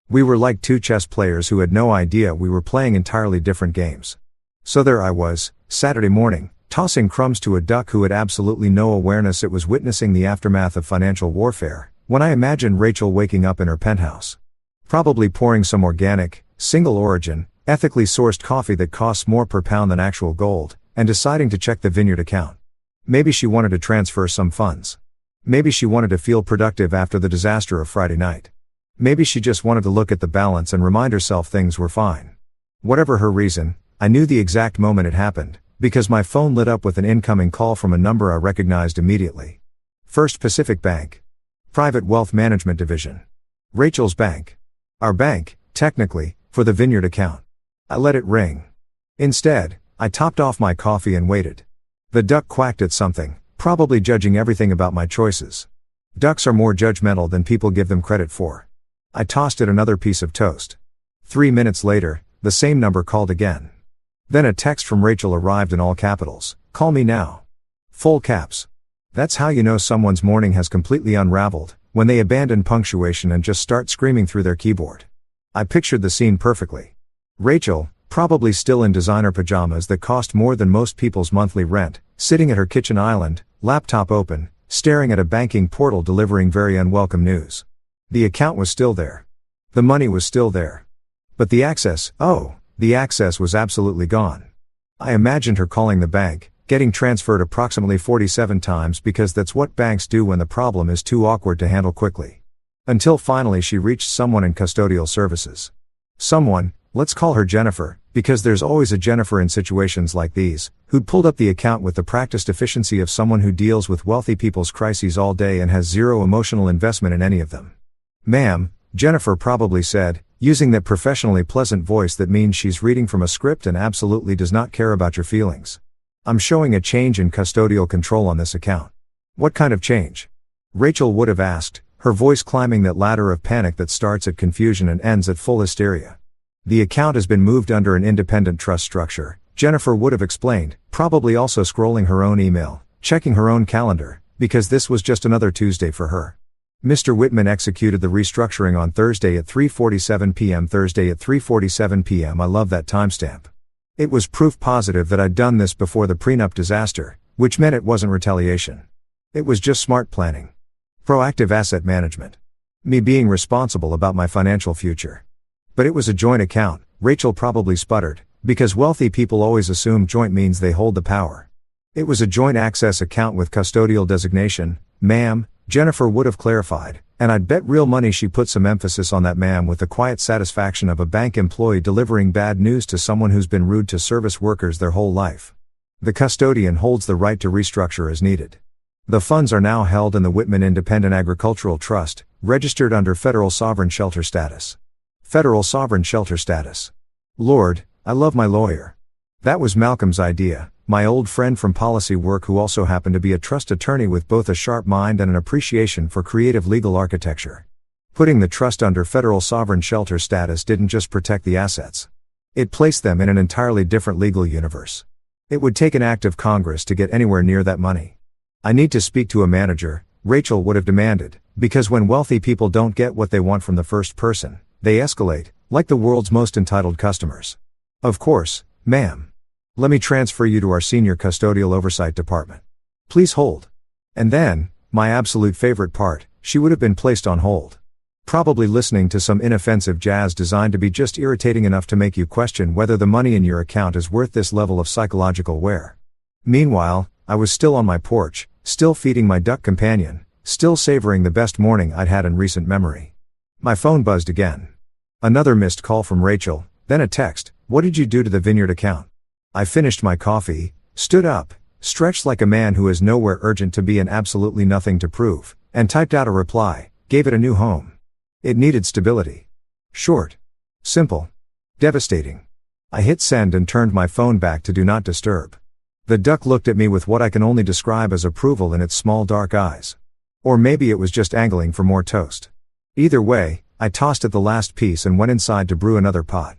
A: We were like 2 chess players who had no idea we were playing entirely different games. So there I was, Saturday morning, tossing crumbs to a duck who had absolutely no awareness it was witnessing the aftermath of financial warfare, when I imagined Rachel waking up in her penthouse. Probably pouring some organic, single origin, ethically sourced coffee that costs more per pound than actual gold, and deciding to check the vineyard account. Maybe she wanted to transfer some funds. Maybe she wanted to feel productive after the disaster of Friday night. Maybe she just wanted to look at the balance and remind herself things were fine. Whatever her reason, I knew the exact moment it happened, because my phone lit up with an incoming call from a number I recognized immediately. First Pacific Bank. Private Wealth Management Division. Rachel's bank. Our bank, technically, for the vineyard account. I let it ring. Instead, I topped off my coffee and waited. The duck quacked at something, probably judging everything about my choices. Ducks are more judgmental than people give them credit for. I tossed it another piece of toast. 3 minutes later, the same number called again. Then a text from Rachel arrived in all capitals. Call me now. Full caps. That's how you know someone's morning has completely unraveled, when they abandon punctuation and just start screaming through their keyboard. I pictured the scene perfectly. Rachel, probably still in designer pajamas that cost more than most people's monthly rent, sitting at her kitchen island, laptop open, staring at a banking portal delivering very unwelcome news. The account was still there. The money was still there. But the access was absolutely gone. I imagined her calling the bank, getting transferred approximately 47 times because that's what banks do when the problem is too awkward to handle quickly. Until finally she reached someone in custodial services. Someone, let's call her Jennifer, because there's always a Jennifer in situations like these, who'd pulled up the account with the practiced efficiency of someone who deals with wealthy people's crises all day and has zero emotional investment in any of them. "Ma'am," Jennifer probably said, using that professionally pleasant voice that means she's reading from a script and absolutely does not care about your feelings. "I'm showing a change in custodial control on this account." "What kind of change?" Rachel would have asked, her voice climbing that ladder of panic that starts at confusion and ends at full hysteria. "The account has been moved under an independent trust structure," Jennifer would have explained, probably also scrolling her own email, checking her own calendar, because this was just another Tuesday for her. "Mr. Whitman executed the restructuring on Thursday at 3:47 p.m. Thursday at 3:47 p.m. I love that timestamp. It was proof positive that I'd done this before the prenup disaster, which meant it wasn't retaliation. It was just smart planning. Proactive asset management. Me being responsible about my financial future. But it was a joint account," Rachel probably sputtered, because wealthy people always assume joint means they hold the power. "It was a joint access account with custodial designation, ma'am," Jennifer would have clarified, and I'd bet real money she put some emphasis on that ma'am with the quiet satisfaction of a bank employee delivering bad news to someone who's been rude to service workers their whole life. "The custodian holds the right to restructure as needed. The funds are now held in the Whitman Independent Agricultural Trust, registered under Federal Sovereign Shelter Status." Federal Sovereign Shelter Status. Lord, I love my lawyer. That was Malcolm's idea, my old friend from policy work who also happened to be a trust attorney with both a sharp mind and an appreciation for creative legal architecture. Putting the trust under Federal Sovereign Shelter Status didn't just protect the assets. It placed them in an entirely different legal universe. It would take an act of Congress to get anywhere near that money. "I need to speak to a manager," Rachel would have demanded, because when wealthy people don't get what they want from the first person, they escalate, like the world's most entitled customers. "Of course, ma'am. Let me transfer you to our senior custodial oversight department. Please hold." And then, my absolute favorite part, she would have been placed on hold. Probably listening to some inoffensive jazz designed to be just irritating enough to make you question whether the money in your account is worth this level of psychological wear. Meanwhile, I was still on my porch, still feeding my duck companion, still savoring the best morning I'd had in recent memory. My phone buzzed again. Another missed call from Rachel, then a text, "What did you do to the Vineyard account?" I finished my coffee, stood up, stretched like a man who is nowhere urgent to be and absolutely nothing to prove, and typed out a reply, gave it a new home. It needed stability. Short. Simple. Devastating. I hit send and turned my phone back to do not disturb. The duck looked at me with what I can only describe as approval in its small dark eyes. Or maybe it was just angling for more toast. Either way, I tossed it the last piece and went inside to brew another pot.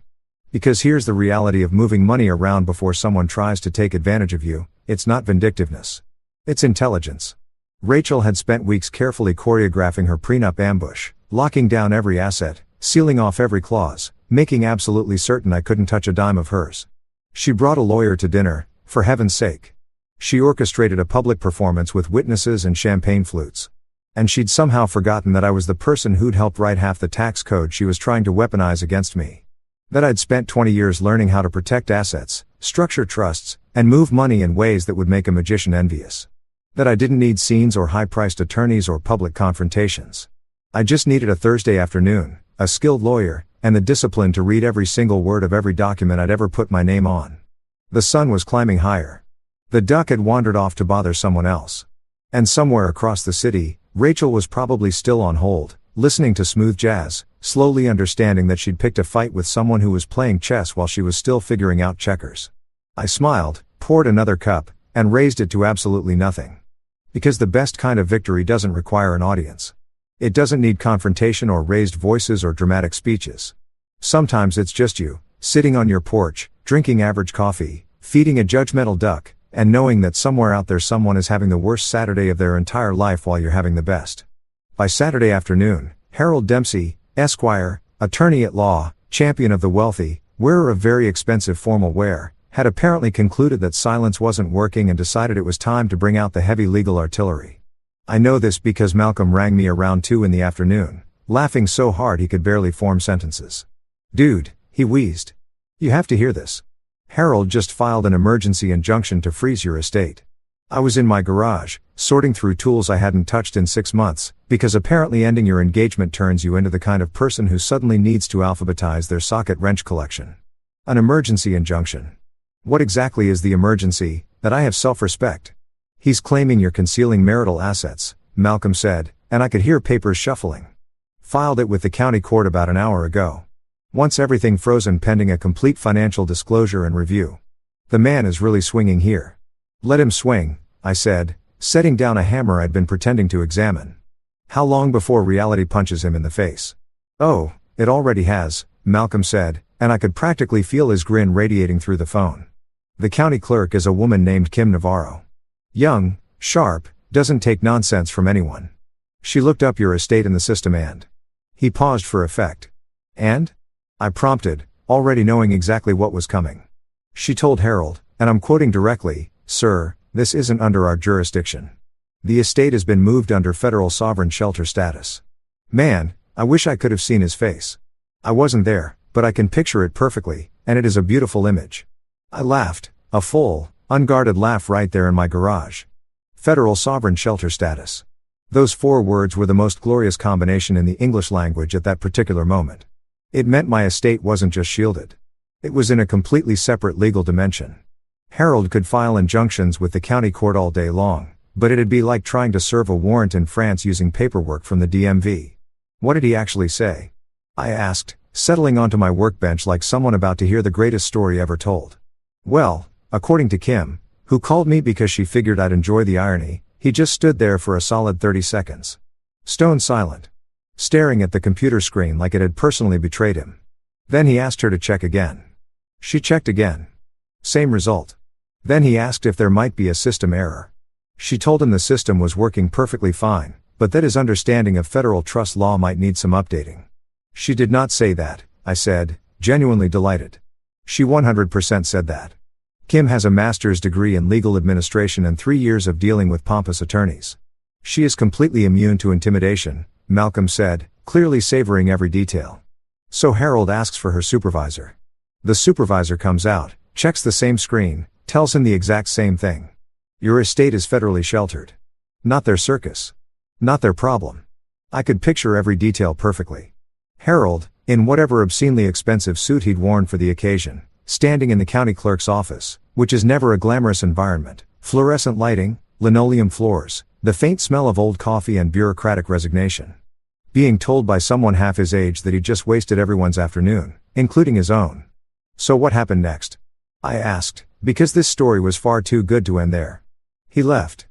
A: Because here's the reality of moving money around before someone tries to take advantage of you, it's not vindictiveness. It's intelligence. Rachel had spent weeks carefully choreographing her prenup ambush, locking down every asset, sealing off every clause, making absolutely certain I couldn't touch a dime of hers. She brought a lawyer to dinner, for heaven's sake. She orchestrated a public performance with witnesses and champagne flutes. And she'd somehow forgotten that I was the person who'd helped write half the tax code she was trying to weaponize against me. That I'd spent 20 years learning how to protect assets, structure trusts, and move money in ways that would make a magician envious. That I didn't need scenes or high-priced attorneys or public confrontations. I just needed a Thursday afternoon, a skilled lawyer, and the discipline to read every single word of every document I'd ever put my name on. The sun was climbing higher. The duck had wandered off to bother someone else. And somewhere across the city, Rachel was probably still on hold, listening to smooth jazz, slowly understanding that she'd picked a fight with someone who was playing chess while she was still figuring out checkers. I smiled, poured another cup, and raised it to absolutely nothing. Because the best kind of victory doesn't require an audience. It doesn't need confrontation or raised voices or dramatic speeches. Sometimes it's just you, sitting on your porch, drinking average coffee, feeding a judgmental duck, and knowing that somewhere out there someone is having the worst Saturday of their entire life while you're having the best. By Saturday afternoon, Harold Dempsey, Esquire, attorney at law, champion of the wealthy, wearer of very expensive formal wear, had apparently concluded that silence wasn't working and decided it was time to bring out the heavy legal artillery. I know this because Malcolm rang me around 2 in the afternoon, laughing so hard he could barely form sentences. "Dude," he wheezed. "You have to hear this. Harold just filed an emergency injunction to freeze your estate. I was in my garage, sorting through tools I hadn't touched in 6 months, because apparently ending your engagement turns you into the kind of person who suddenly needs to alphabetize their socket wrench collection. An emergency injunction. What exactly is the emergency? That I have self-respect. He's claiming you're concealing marital assets, Malcolm said, and I could hear papers shuffling. Filed it with the county court about an hour ago. Wants everything frozen pending a complete financial disclosure and review. The man is really swinging here. Let him swing, I said, setting down a hammer I'd been pretending to examine. How long before reality punches him in the face? Oh, it already has, Malcolm said, and I could practically feel his grin radiating through the phone. The county clerk is a woman named Kim Navarro. Young, sharp, doesn't take nonsense from anyone. She looked up your estate in the system and... He paused for effect. And? I prompted, already knowing exactly what was coming. She told Harold, and I'm quoting directly, "Sir, this isn't under our jurisdiction. The estate has been moved under federal sovereign shelter status." Man, I wish I could have seen his face. I wasn't there, but I can picture it perfectly, and it is a beautiful image. I laughed, a full, unguarded laugh right there in my garage. Federal sovereign shelter status. Those 4 words were the most glorious combination in the English language at that particular moment. It meant my estate wasn't just shielded. It was in a completely separate legal dimension. Harold could file injunctions with the county court all day long, but it'd be like trying to serve a warrant in France using paperwork from the DMV. What did he actually say? I asked, settling onto my workbench like someone about to hear the greatest story ever told. Well, according to Kim, who called me because she figured I'd enjoy the irony, he just stood there for a solid 30 seconds. Stone silent. Staring at the computer screen like it had personally betrayed him. Then he asked her to check again. She checked again. Same result. Then he asked if there might be a system error. She told him the system was working perfectly fine, but that his understanding of federal trust law might need some updating. She did not say that, I said, genuinely delighted. She 100% said that. Kim has a master's degree in legal administration and 3 years of dealing with pompous attorneys. She is completely immune to intimidation, Malcolm said, clearly savoring every detail. So Harold asks for her supervisor. The supervisor comes out, checks the same screen, tells him the exact same thing. Your estate is federally sheltered. Not their circus. Not their problem. I could picture every detail perfectly. Harold, in whatever obscenely expensive suit he'd worn for the occasion, standing in the county clerk's office, which is never a glamorous environment, fluorescent lighting, linoleum floors, the faint smell of old coffee and bureaucratic resignation. Being told by someone half his age that he'd just wasted everyone's afternoon, including his own. So what happened next? I asked, because this story was far too good to end there. He left.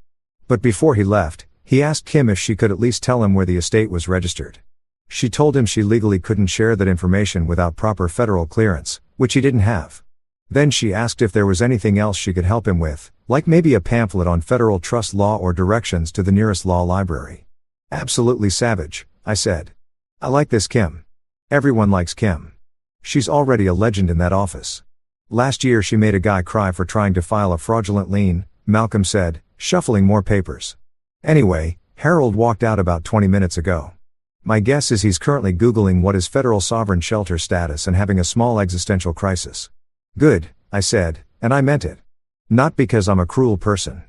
A: But before he left, he asked Kim if she could at least tell him where the estate was registered. She told him she legally couldn't share that information without proper federal clearance, which he didn't have. Then she asked if there was anything else she could help him with, like maybe a pamphlet on federal trust law or directions to the nearest law library. Absolutely savage, I said. I like this Kim. Everyone likes Kim. She's already a legend in that office. Last year she made a guy cry for trying to file a fraudulent lien, Malcolm said, shuffling more papers. Anyway, Harold walked out about 20 minutes ago. My guess is he's currently Googling what is federal sovereign shelter status and having a small existential crisis. Good, I said, and I meant it. Not because I'm a cruel person.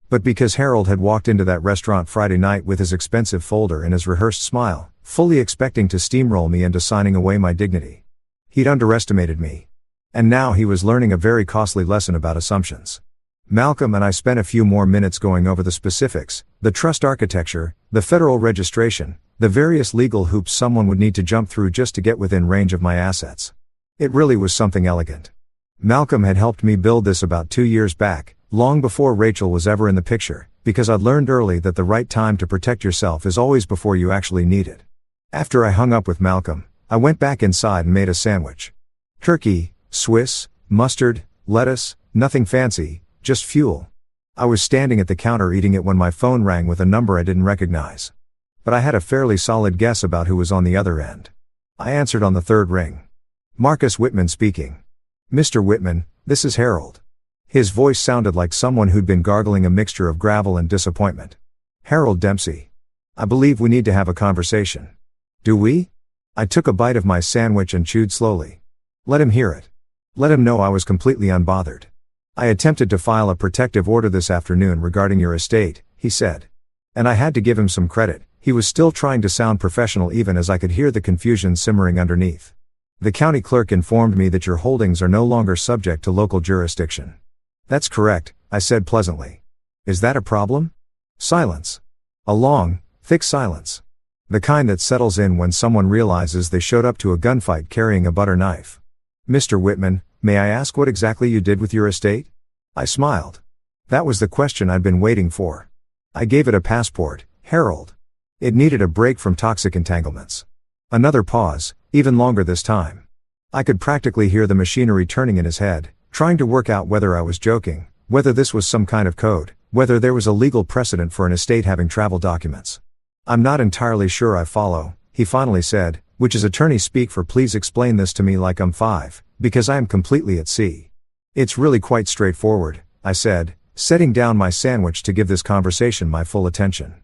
A: But because Harold had walked into that restaurant Friday night with his expensive folder and his rehearsed smile, fully expecting to steamroll me into signing away my dignity. He'd underestimated me. And now he was learning a very costly lesson about assumptions. Malcolm and I spent a few more minutes going over the specifics, the trust architecture, the federal registration, the various legal hoops someone would need to jump through just to get within range of my assets. It really was something elegant. Malcolm had helped me build this about 2 years back, long before Rachel was ever in the picture, because I'd learned early that the right time to protect yourself is always before you actually need it. After I hung up with Malcolm, I went back inside and made a sandwich. Turkey, Swiss, mustard, lettuce, nothing fancy, just fuel. I was standing at the counter eating it when my phone rang with a number I didn't recognize. But I had a fairly solid guess about who was on the other end. I answered on the 3rd ring. Marcus Whitman speaking. Mr. Whitman, this is Harold. His voice sounded like someone who'd been gargling a mixture of gravel and disappointment. Harold Dempsey. I believe we need to have a conversation. Do we? I took a bite of my sandwich and chewed slowly. Let him hear it. Let him know I was completely unbothered. I attempted to file a protective order this afternoon regarding your estate, he said. And I had to give him some credit, he was still trying to sound professional even as I could hear the confusion simmering underneath. The county clerk informed me that your holdings are no longer subject to local jurisdiction. That's correct, I said pleasantly. Is that a problem? Silence. A long, thick silence. The kind that settles in when someone realizes they showed up to a gunfight carrying a butter knife. Mr. Whitman, may I ask what exactly you did with your estate? I smiled. That was the question I'd been waiting for. I gave it a passport, Harold. It needed a break from toxic entanglements. Another pause, even longer this time. I could practically hear the machinery turning in his head, trying to work out whether I was joking, whether this was some kind of code, whether there was a legal precedent for an estate having travel documents. I'm not entirely sure I follow, he finally said, which is attorney speak for please explain this to me like I'm 5, because I am completely at sea. It's really quite straightforward, I said, setting down my sandwich to give this conversation my full attention.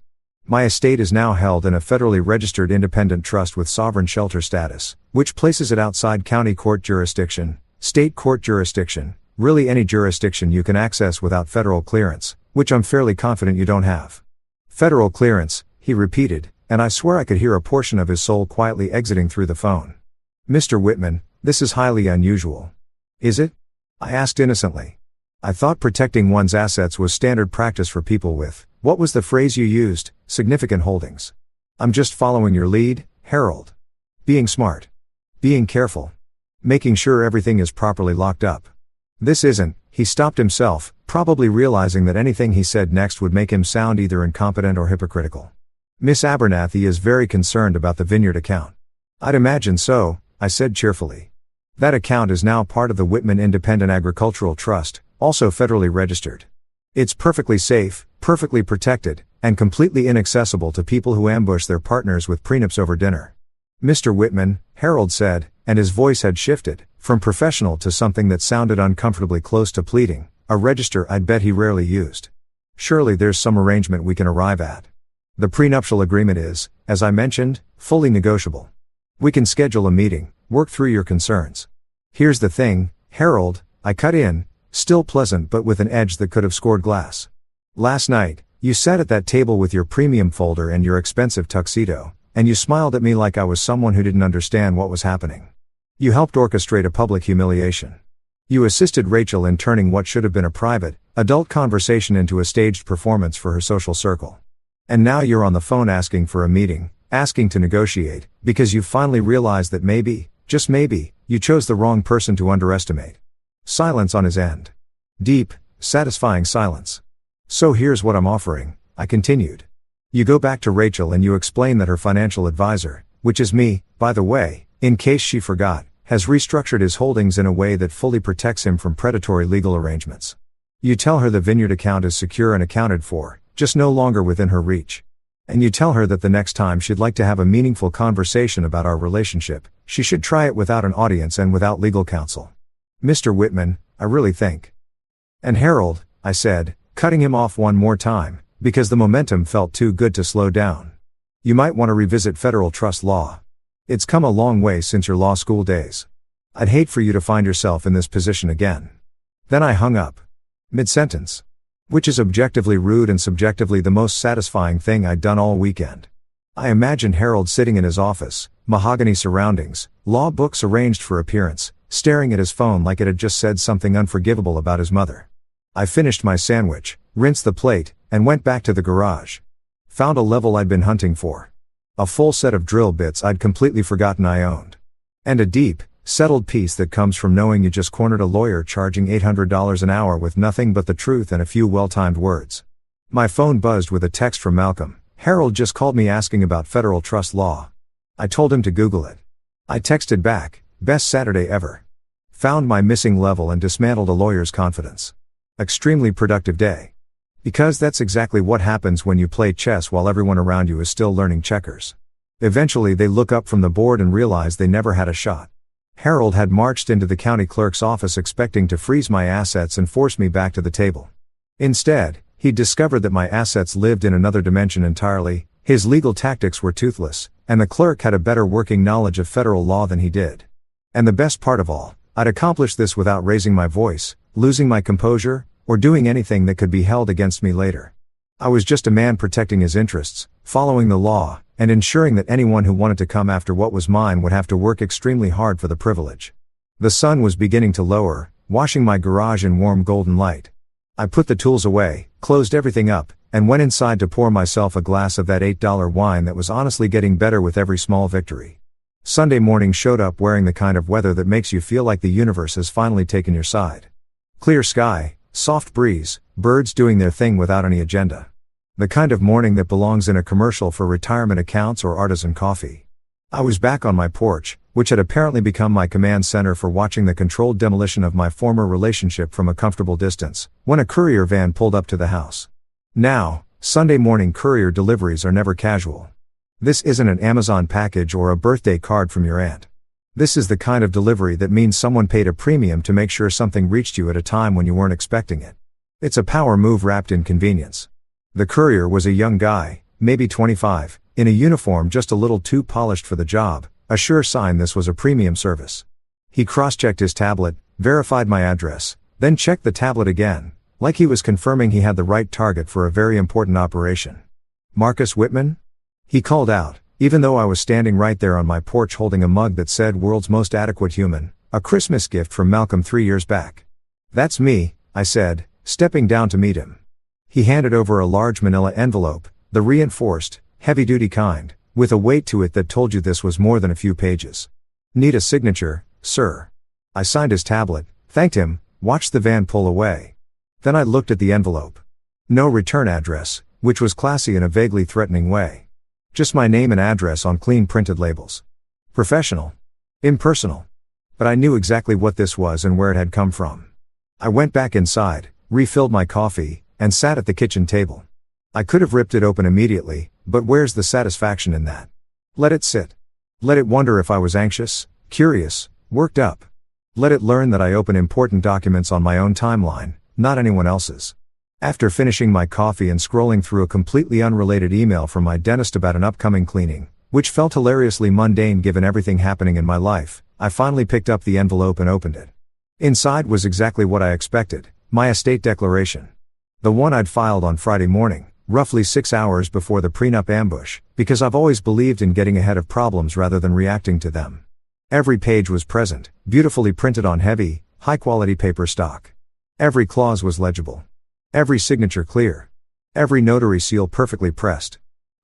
A: My estate is now held in a federally registered independent trust with sovereign shelter status, which places it outside county court jurisdiction, state court jurisdiction, really any jurisdiction you can access without federal clearance, which I'm fairly confident you don't have. Federal clearance, he repeated, and I swear I could hear a portion of his soul quietly exiting through the phone. Mr. Whitman, this is highly unusual. Is it? I asked innocently. I thought protecting one's assets was standard practice for people with, what was the phrase you used, significant holdings. I'm just following your lead, Harold. Being smart. Being careful. Making sure everything is properly locked up. This isn't, he stopped himself, probably realizing that anything he said next would make him sound either incompetent or hypocritical. Miss Abernathy is very concerned about the vineyard account. I'd imagine so, I said cheerfully. That account is now part of the Whitman Independent Agricultural Trust, also federally registered. It's perfectly safe, perfectly protected, and completely inaccessible to people who ambush their partners with prenups over dinner. Mr. Whitman, Harold said, and his voice had shifted, from professional to something that sounded uncomfortably close to pleading, a register I'd bet he rarely used. Surely there's some arrangement we can arrive at. The prenuptial agreement is, as I mentioned, fully negotiable. We can schedule a meeting, work through your concerns. Here's the thing, Harold, I cut in, still pleasant but with an edge that could have scored glass. Last night, you sat at that table with your premium folder and your expensive tuxedo, and you smiled at me like I was someone who didn't understand what was happening. You helped orchestrate a public humiliation. You assisted Rachel in turning what should have been a private, adult conversation into a staged performance for her social circle. And now you're on the phone asking for a meeting, asking to negotiate, because you've finally realized that maybe, just maybe, you chose the wrong person to underestimate. Silence on his end. Deep, satisfying silence. So here's what I'm offering, I continued. You go back to Rachel and you explain that her financial advisor, which is me, by the way, in case she forgot, has restructured his holdings in a way that fully protects him from predatory legal arrangements. You tell her the vineyard account is secure and accounted for, just no longer within her reach. And you tell her that the next time she'd like to have a meaningful conversation about our relationship, she should try it without an audience and without legal counsel. Mr. Whitman, I really think. And Harold, I said, cutting him off one more time, because the momentum felt too good to slow down. You might want to revisit federal trust law. It's come a long way since your law school days. I'd hate for you to find yourself in this position again. Then I hung up. Mid-sentence. Which is objectively rude and subjectively the most satisfying thing I'd done all weekend. I imagined Harold sitting in his office, mahogany surroundings, law books arranged for appearance, staring at his phone like it had just said something unforgivable about his mother. I finished my sandwich, rinsed the plate, and went back to the garage. Found a level I'd been hunting for. A full set of drill bits I'd completely forgotten I owned. And a deep, settled peace that comes from knowing you just cornered a lawyer charging $800 an hour with nothing but the truth and a few well-timed words. My phone buzzed with a text from Malcolm. Harold just called me asking about federal trust law. I told him to Google it. I texted back, best Saturday ever. Found my missing level and dismantled a lawyer's confidence. Extremely productive day. Because that's exactly what happens when you play chess while everyone around you is still learning checkers. Eventually they look up from the board and realize they never had a shot. Harold had marched into the county clerk's office expecting to freeze my assets and force me back to the table. Instead, he'd discovered that my assets lived in another dimension entirely, his legal tactics were toothless, and the clerk had a better working knowledge of federal law than he did. And the best part of all, I'd accomplish this without raising my voice, losing my composure, or doing anything that could be held against me later. I was just a man protecting his interests, following the law, and ensuring that anyone who wanted to come after what was mine would have to work extremely hard for the privilege. The sun was beginning to lower, washing my garage in warm golden light. I put the tools away, closed everything up, and went inside to pour myself a glass of that $8 wine that was honestly getting better with every small victory. Sunday morning showed up wearing the kind of weather that makes you feel like the universe has finally taken your side. Clear sky, soft breeze, birds doing their thing without any agenda. The kind of morning that belongs in a commercial for retirement accounts or artisan coffee. I was back on my porch, which had apparently become my command center for watching the controlled demolition of my former relationship from a comfortable distance, when a courier van pulled up to the house. Now, Sunday morning courier deliveries are never casual. This isn't an Amazon package or a birthday card from your aunt. This is the kind of delivery that means someone paid a premium to make sure something reached you at a time when you weren't expecting it. It's a power move wrapped in convenience. The courier was a young guy, maybe 25, in a uniform just a little too polished for the job, a sure sign this was a premium service. He cross-checked his tablet, verified my address, then checked the tablet again, like he was confirming he had the right target for a very important operation. Marcus Whitman? He called out, even though I was standing right there on my porch holding a mug that said "World's Most Adequate Human," a Christmas gift from Malcolm 3 years back. "That's me," I said, stepping down to meet him. He handed over a large manila envelope, the reinforced, heavy-duty kind, with a weight to it that told you this was more than a few pages. "Need a signature, sir." I signed his tablet, thanked him, watched the van pull away. Then I looked at the envelope. No return address, which was classy in a vaguely threatening way. Just my name and address on clean printed labels. Professional. Impersonal. But I knew exactly what this was and where it had come from. I went back inside, refilled my coffee, and sat at the kitchen table. I could have ripped it open immediately, but where's the satisfaction in that? Let it sit. Let it wonder if I was anxious, curious, worked up. Let it learn that I open important documents on my own timeline, not anyone else's. After finishing my coffee and scrolling through a completely unrelated email from my dentist about an upcoming cleaning, which felt hilariously mundane given everything happening in my life, I finally picked up the envelope and opened it. Inside was exactly what I expected, my estate declaration. The one I'd filed on Friday morning, roughly 6 hours before the prenup ambush, because I've always believed in getting ahead of problems rather than reacting to them. Every page was present, beautifully printed on heavy, high-quality paper stock. Every clause was legible. Every signature clear. Every notary seal perfectly pressed.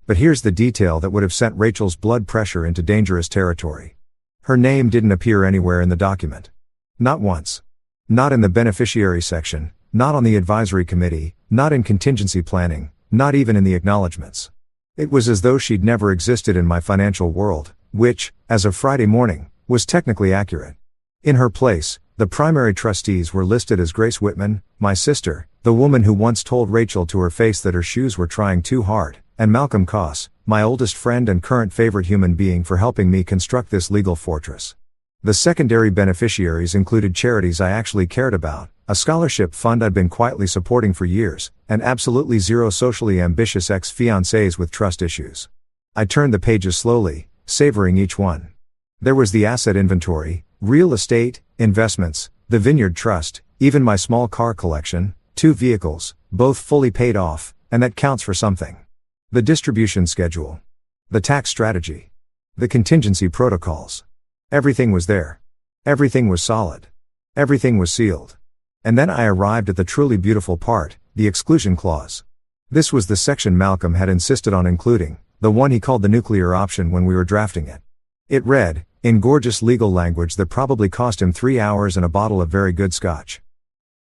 A: But here's the detail that would have sent Rachel's blood pressure into dangerous territory. Her name didn't appear anywhere in the document. Not once. Not in the beneficiary section, not on the advisory committee, not in contingency planning, not even in the acknowledgments. It was as though she'd never existed in my financial world, which, as of Friday morning, was technically accurate. In her place, the primary trustees were listed as Grace Whitman, my sister, the woman who once told Rachel to her face that her shoes were trying too hard, and Malcolm Koss, my oldest friend and current favorite human being for helping me construct this legal fortress. The secondary beneficiaries included charities I actually cared about, a scholarship fund I'd been quietly supporting for years, and absolutely zero socially ambitious ex-fiancés with trust issues. I turned the pages slowly, savoring each one. There was the asset inventory, real estate, investments, the Vineyard Trust, even my small car collection, 2 vehicles, both fully paid off, and that counts for something. The distribution schedule. The tax strategy. The contingency protocols. Everything was there. Everything was solid. Everything was sealed. And then I arrived at the truly beautiful part, the exclusion clause. This was the section Malcolm had insisted on including, the one he called the nuclear option when we were drafting it. It read, in gorgeous legal language that probably cost him 3 hours and a bottle of very good scotch.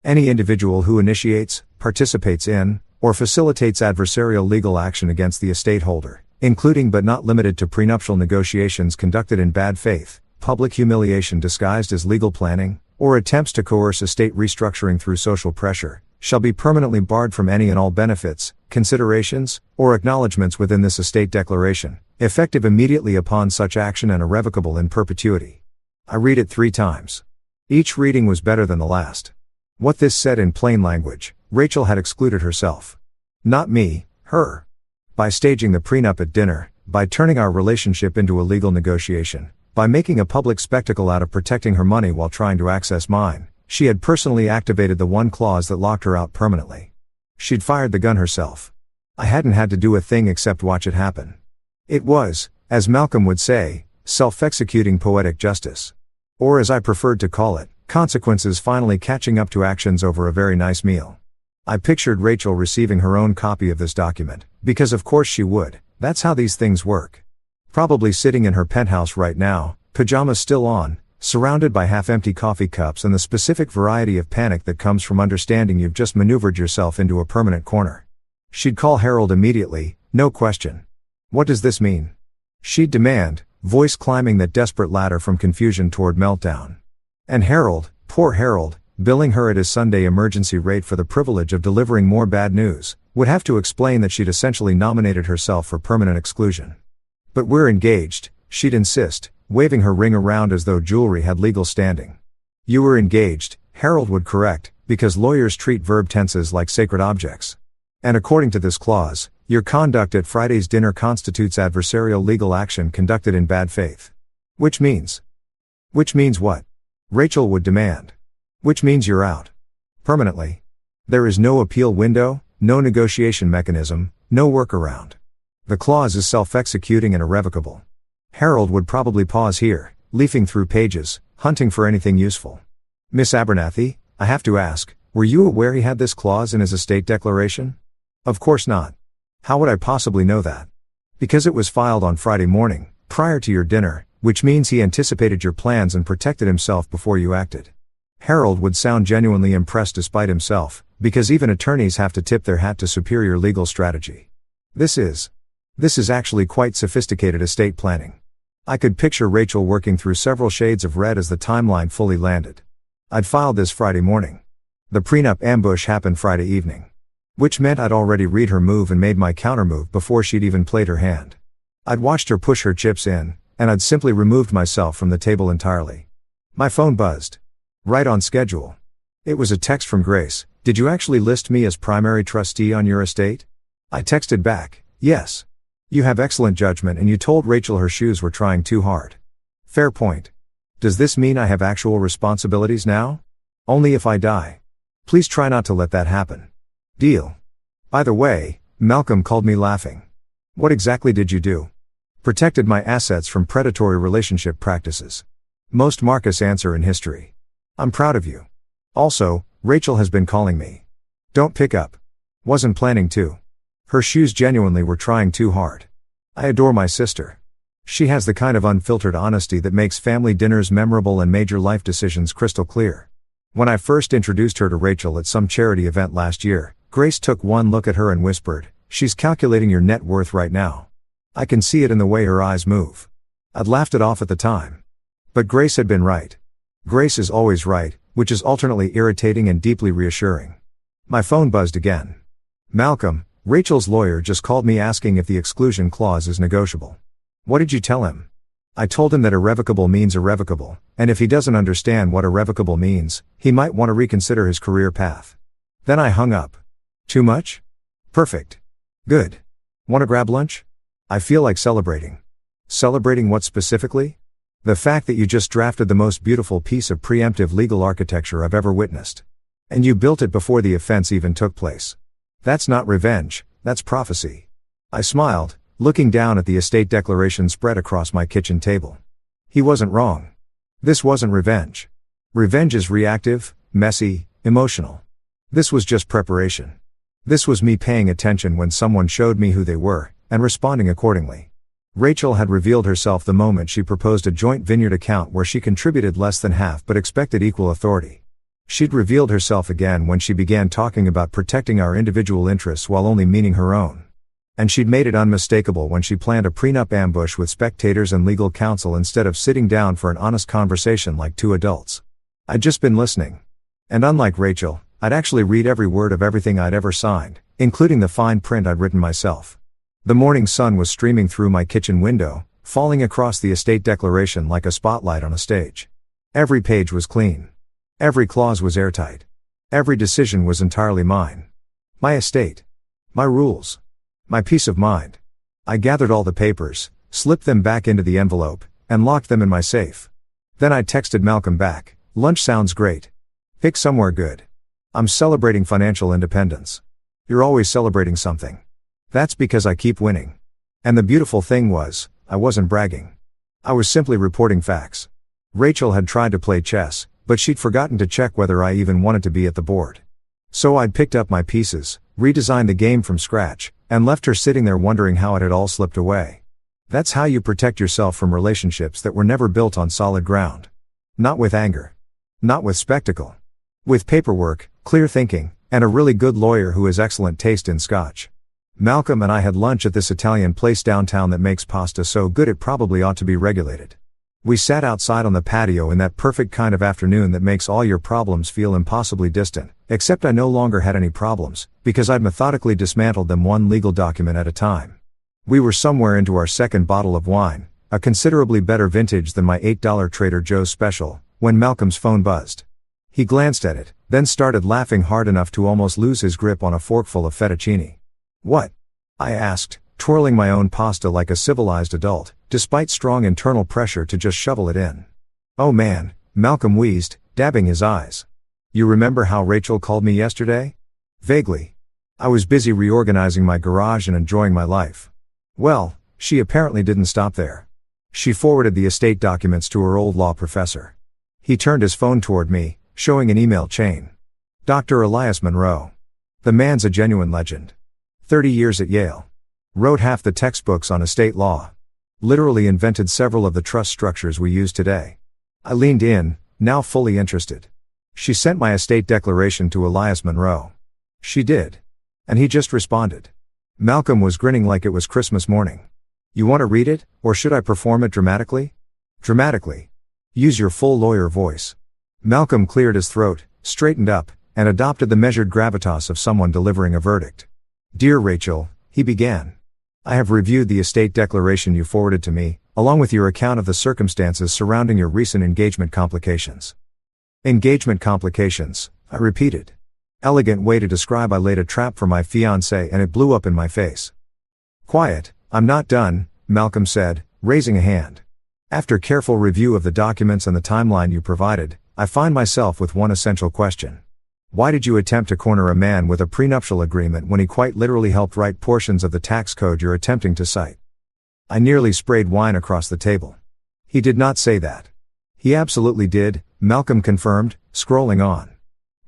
A: Any individual who initiates, participates in, or facilitates adversarial legal action against the estate holder, including but not limited to prenuptial negotiations conducted in bad faith, public humiliation disguised as legal planning, or attempts to coerce estate restructuring through social pressure, shall be permanently barred from any and all benefits, considerations, or acknowledgments within this estate declaration, effective immediately upon such action and irrevocable in perpetuity. I read it 3 times. Each reading was better than the last. What this said in plain language, Rachel had excluded herself. Not me, her. By staging the prenup at dinner, by turning our relationship into a legal negotiation, By making a public spectacle out of protecting her money while trying to access mine, she had personally activated the one clause that locked her out permanently. She'd fired the gun herself. I hadn't had to do a thing except watch it happen. It was, as Malcolm would say, self-executing poetic justice. Or as I preferred to call it, consequences finally catching up to actions over a very nice meal. I pictured Rachel receiving her own copy of this document, because of course she would, that's how these things work. Probably sitting in her penthouse right now, pajamas still on, surrounded by half-empty coffee cups and the specific variety of panic that comes from understanding you've just maneuvered yourself into a permanent corner. She'd call Harold immediately, no question. What does this mean? She'd demand, voice climbing that desperate ladder from confusion toward meltdown. And Harold, poor Harold, billing her at his Sunday emergency rate for the privilege of delivering more bad news, would have to explain that she'd essentially nominated herself for permanent exclusion. But we're engaged, she'd insist, waving her ring around as though jewelry had legal standing. You were engaged, Harold would correct, because lawyers treat verb tenses like sacred objects. And according to this clause, your conduct at Friday's dinner constitutes adversarial legal action conducted in bad faith. Which means what? Rachel would demand. Which means you're out. Permanently. There is no appeal window, no negotiation mechanism, no workaround. The clause is self-executing and irrevocable. Harold would probably pause here, leafing through pages, hunting for anything useful. Miss Abernathy, I have to ask, were you aware he had this clause in his estate declaration? Of course not. How would I possibly know that? Because it was filed on Friday morning, prior to your dinner, which means he anticipated your plans and protected himself before you acted. Harold would sound genuinely impressed despite himself, because even attorneys have to tip their hat to superior legal strategy. This is actually quite sophisticated estate planning. I could picture Rachel working through several shades of red as the timeline fully landed. I'd filed this Friday morning. The prenup ambush happened Friday evening. Which meant I'd already read her move and made my countermove before she'd even played her hand. I'd watched her push her chips in, and I'd simply removed myself from the table entirely. My phone buzzed. Right on schedule. It was a text from Grace. Did you actually list me as primary trustee on your estate? I texted back, yes. You have excellent judgment and you told Rachel her shoes were trying too hard. Fair point. Does this mean I have actual responsibilities now? Only if I die. Please try not to let that happen. Deal. By the way, Malcolm called me laughing. What exactly did you do? Protected my assets from predatory relationship practices. Most Marcus answer in history. I'm proud of you. Also, Rachel has been calling me. Don't pick up. Wasn't planning to. Her shoes genuinely were trying too hard. I adore my sister. She has the kind of unfiltered honesty that makes family dinners memorable and major life decisions crystal clear. When I first introduced her to Rachel at some charity event last year, Grace took one look at her and whispered, "She's calculating your net worth right now." I can see it in the way her eyes move. I'd laughed it off at the time. But Grace had been right. Grace is always right, which is alternately irritating and deeply reassuring. My phone buzzed again. Malcolm, Rachel's lawyer, just called me asking if the exclusion clause is negotiable. What did you tell him? I told him that irrevocable means irrevocable, and if he doesn't understand what irrevocable means, he might want to reconsider his career path. Then I hung up. Too much? Perfect. Good. Want to grab lunch? I feel like celebrating. Celebrating what specifically? The fact that you just drafted the most beautiful piece of preemptive legal architecture I've ever witnessed. And you built it before the offense even took place. That's not revenge, that's prophecy. I smiled, looking down at the estate declaration spread across my kitchen table. He wasn't wrong. This wasn't revenge. Revenge is reactive, messy, emotional. This was just preparation. This was me paying attention when someone showed me who they were, and responding accordingly. Rachel had revealed herself the moment she proposed a joint vineyard account where she contributed less than half but expected equal authority. She'd revealed herself again when she began talking about protecting our individual interests while only meaning her own. And she'd made it unmistakable when she planned a prenup ambush with spectators and legal counsel instead of sitting down for an honest conversation like two adults. I'd just been listening. And unlike Rachel, I'd actually read every word of everything I'd ever signed, including the fine print I'd written myself. The morning sun was streaming through my kitchen window, falling across the estate declaration like a spotlight on a stage. Every page was clean. Every clause was airtight. Every decision was entirely mine. My estate. My rules. My peace of mind. I gathered all the papers, slipped them back into the envelope, and locked them in my safe. Then I texted Malcolm back, "Lunch sounds great. Pick somewhere good. I'm celebrating financial independence." "You're always celebrating something." "That's because I keep winning." And the beautiful thing was, I wasn't bragging. I was simply reporting facts. Rachel had tried to play chess, but she'd forgotten to check whether I even wanted to be at the board. So I'd picked up my pieces, redesigned the game from scratch, and left her sitting there wondering how it had all slipped away. That's how you protect yourself from relationships that were never built on solid ground. Not with anger. Not with spectacle. With paperwork, clear thinking, and a really good lawyer who has excellent taste in scotch. Malcolm and I had lunch at this Italian place downtown that makes pasta so good it probably ought to be regulated. We sat outside on the patio in that perfect kind of afternoon that makes all your problems feel impossibly distant, except I no longer had any problems, because I'd methodically dismantled them one legal document at a time. We were somewhere into our second bottle of wine, a considerably better vintage than my $8 Trader Joe's special, when Malcolm's phone buzzed. He glanced at it, then started laughing hard enough to almost lose his grip on a forkful of fettuccine. "What?" I asked, twirling my own pasta like a civilized adult, despite strong internal pressure to just shovel it in. "Oh man," Malcolm wheezed, dabbing his eyes. "You remember how Rachel called me yesterday?" "Vaguely. I was busy reorganizing my garage and enjoying my life." "Well, she apparently didn't stop there. She forwarded the estate documents to her old law professor." He turned his phone toward me, showing an email chain. "Dr. Elias Monroe. The man's a genuine legend. 30 years at Yale. Wrote half the textbooks on estate law. Literally invented several of the trust structures we use today." I leaned in, now fully interested. "She sent my estate declaration to Elias Monroe." "She did." And he just responded. Malcolm was grinning like it was Christmas morning. "You want to read it, or should I perform it dramatically?" "Dramatically. Use your full lawyer voice." Malcolm cleared his throat, straightened up, and adopted the measured gravitas of someone delivering a verdict. "Dear Rachel," he began. "I have reviewed the estate declaration you forwarded to me, along with your account of the circumstances surrounding your recent engagement complications." "Engagement complications," I repeated. Elegant way to describe I laid a trap for my fiancée and it blew up in my face. "Quiet, I'm not done," Malcolm said, raising a hand. "After careful review of the documents and the timeline you provided, I find myself with one essential question. Why did you attempt to corner a man with a prenuptial agreement when he quite literally helped write portions of the tax code you're attempting to cite?" I nearly sprayed wine across the table. "He did not say that." "He absolutely did," Malcolm confirmed, scrolling on.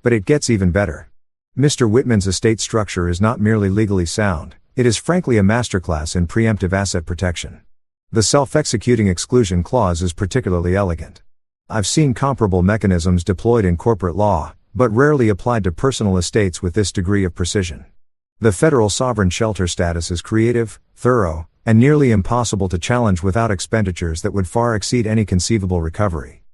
A: "But it gets even better. Mr. Whitman's estate structure is not merely legally sound, it is frankly a masterclass in preemptive asset protection. The self-executing exclusion clause is particularly elegant. I've seen comparable mechanisms deployed in corporate law, but rarely applied to personal estates with this degree of precision. The federal sovereign shelter status is creative, thorough, and nearly impossible to challenge without expenditures that would far exceed any conceivable recovery."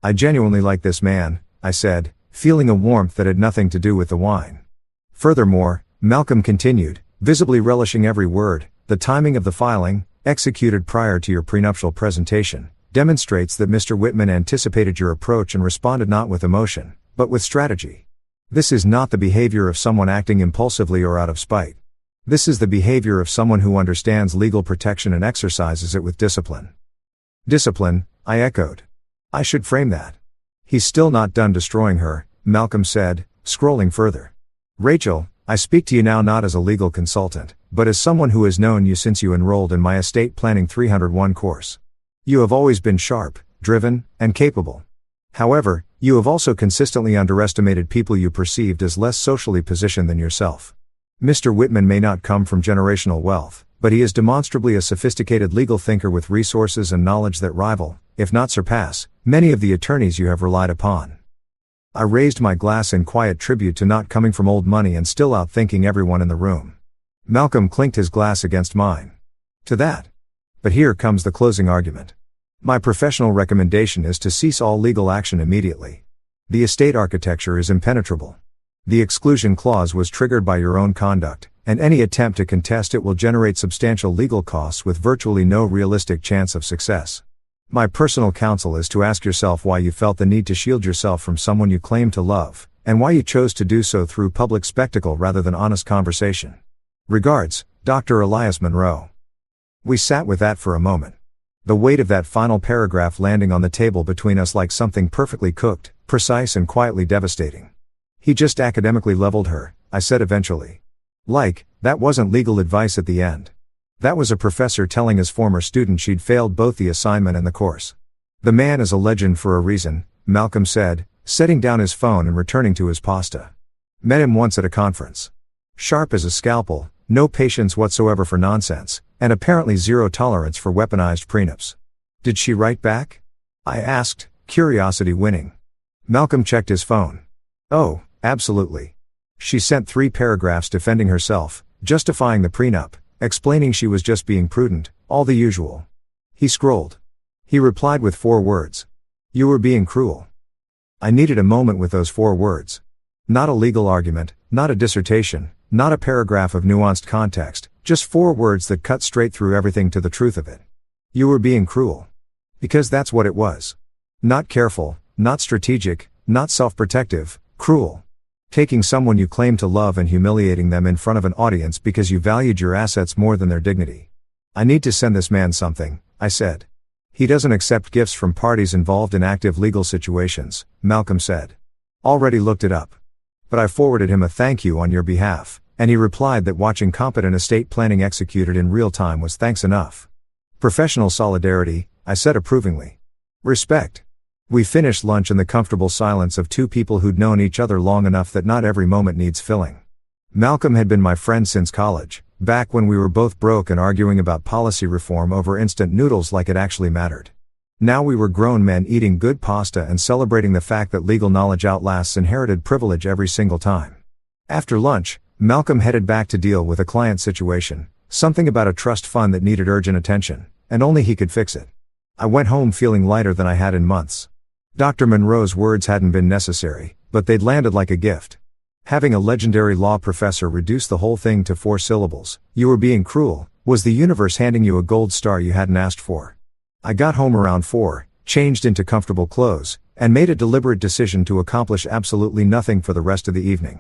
A: "I genuinely like this man," I said, feeling a warmth that had nothing to do with the wine. "Furthermore," Malcolm continued, visibly relishing every word, "the timing of the filing, executed prior to your prenuptial presentation, demonstrates that Mr. Whitman anticipated your approach and responded not with emotion, but with strategy. This is not the behavior of someone acting impulsively or out of spite. This is the behavior of someone who understands legal protection and exercises it with discipline." "Discipline," I echoed. "I should frame that." "He's still not done destroying her," Malcolm said, scrolling further. "Rachel, I speak to you now not as a legal consultant, but as someone who has known you since you enrolled in my estate planning 301 course. You have always been sharp, driven, and capable. However, you have also consistently underestimated people you perceived as less socially positioned than yourself. Mr. Whitman may not come from generational wealth, but he is demonstrably a sophisticated legal thinker with resources and knowledge that rival, if not surpass, many of the attorneys you have relied upon." I raised my glass in quiet tribute to not coming from old money and still outthinking everyone in the room. Malcolm clinked his glass against mine. "To that. But here comes the closing argument. My professional recommendation is to cease all legal action immediately. The estate architecture is impenetrable. The exclusion clause was triggered by your own conduct, and any attempt to contest it will generate substantial legal costs with virtually no realistic chance of success. My personal counsel is to ask yourself why you felt the need to shield yourself from someone you claim to love, and why you chose to do so through public spectacle rather than honest conversation. Regards, Dr. Elias Monroe." We sat with that for a moment. The weight of that final paragraph landing on the table between us like something perfectly cooked, precise and quietly devastating. "He just academically leveled her," I said eventually. That wasn't legal advice at the end. That was a professor telling his former student she'd failed both the assignment and the course. "The man is a legend for a reason," Malcolm said, setting down his phone and returning to his pasta. "Met him once at a conference. Sharp as a scalpel, no patience whatsoever for nonsense, and apparently zero tolerance for weaponized prenups." "Did she write back?" I asked, curiosity winning. Malcolm checked his phone. "Oh, absolutely. She sent 3 paragraphs defending herself, justifying the prenup, explaining she was just being prudent, all the usual." He scrolled. He replied with 4 words. "You were being cruel." I needed a moment with those 4 words. Not a legal argument, not a dissertation, not a paragraph of nuanced context, just 4 words that cut straight through everything to the truth of it. You were being cruel. Because that's what it was. Not careful, not strategic, not self-protective, cruel. Taking someone you claim to love and humiliating them in front of an audience because you valued your assets more than their dignity. "I need to send this man something," I said. "He doesn't accept gifts from parties involved in active legal situations," Malcolm said. "Already looked it up. But I forwarded him a thank you on your behalf, and he replied that watching competent estate planning executed in real time was thanks enough." "Professional solidarity," I said approvingly. "Respect." We finished lunch in the comfortable silence of 2 people who'd known each other long enough that not every moment needs filling. Malcolm had been my friend since college, back when we were both broke and arguing about policy reform over instant noodles like it actually mattered. Now we were grown men eating good pasta and celebrating the fact that legal knowledge outlasts inherited privilege every single time. After lunch, Malcolm headed back to deal with a client situation, something about a trust fund that needed urgent attention, and only he could fix it. I went home feeling lighter than I had in months. Dr. Monroe's words hadn't been necessary, but they'd landed like a gift. Having a legendary law professor reduce the whole thing to 4 syllables, "You were being cruel," was the universe handing you a gold star you hadn't asked for. I got home around 4, changed into comfortable clothes, and made a deliberate decision to accomplish absolutely nothing for the rest of the evening.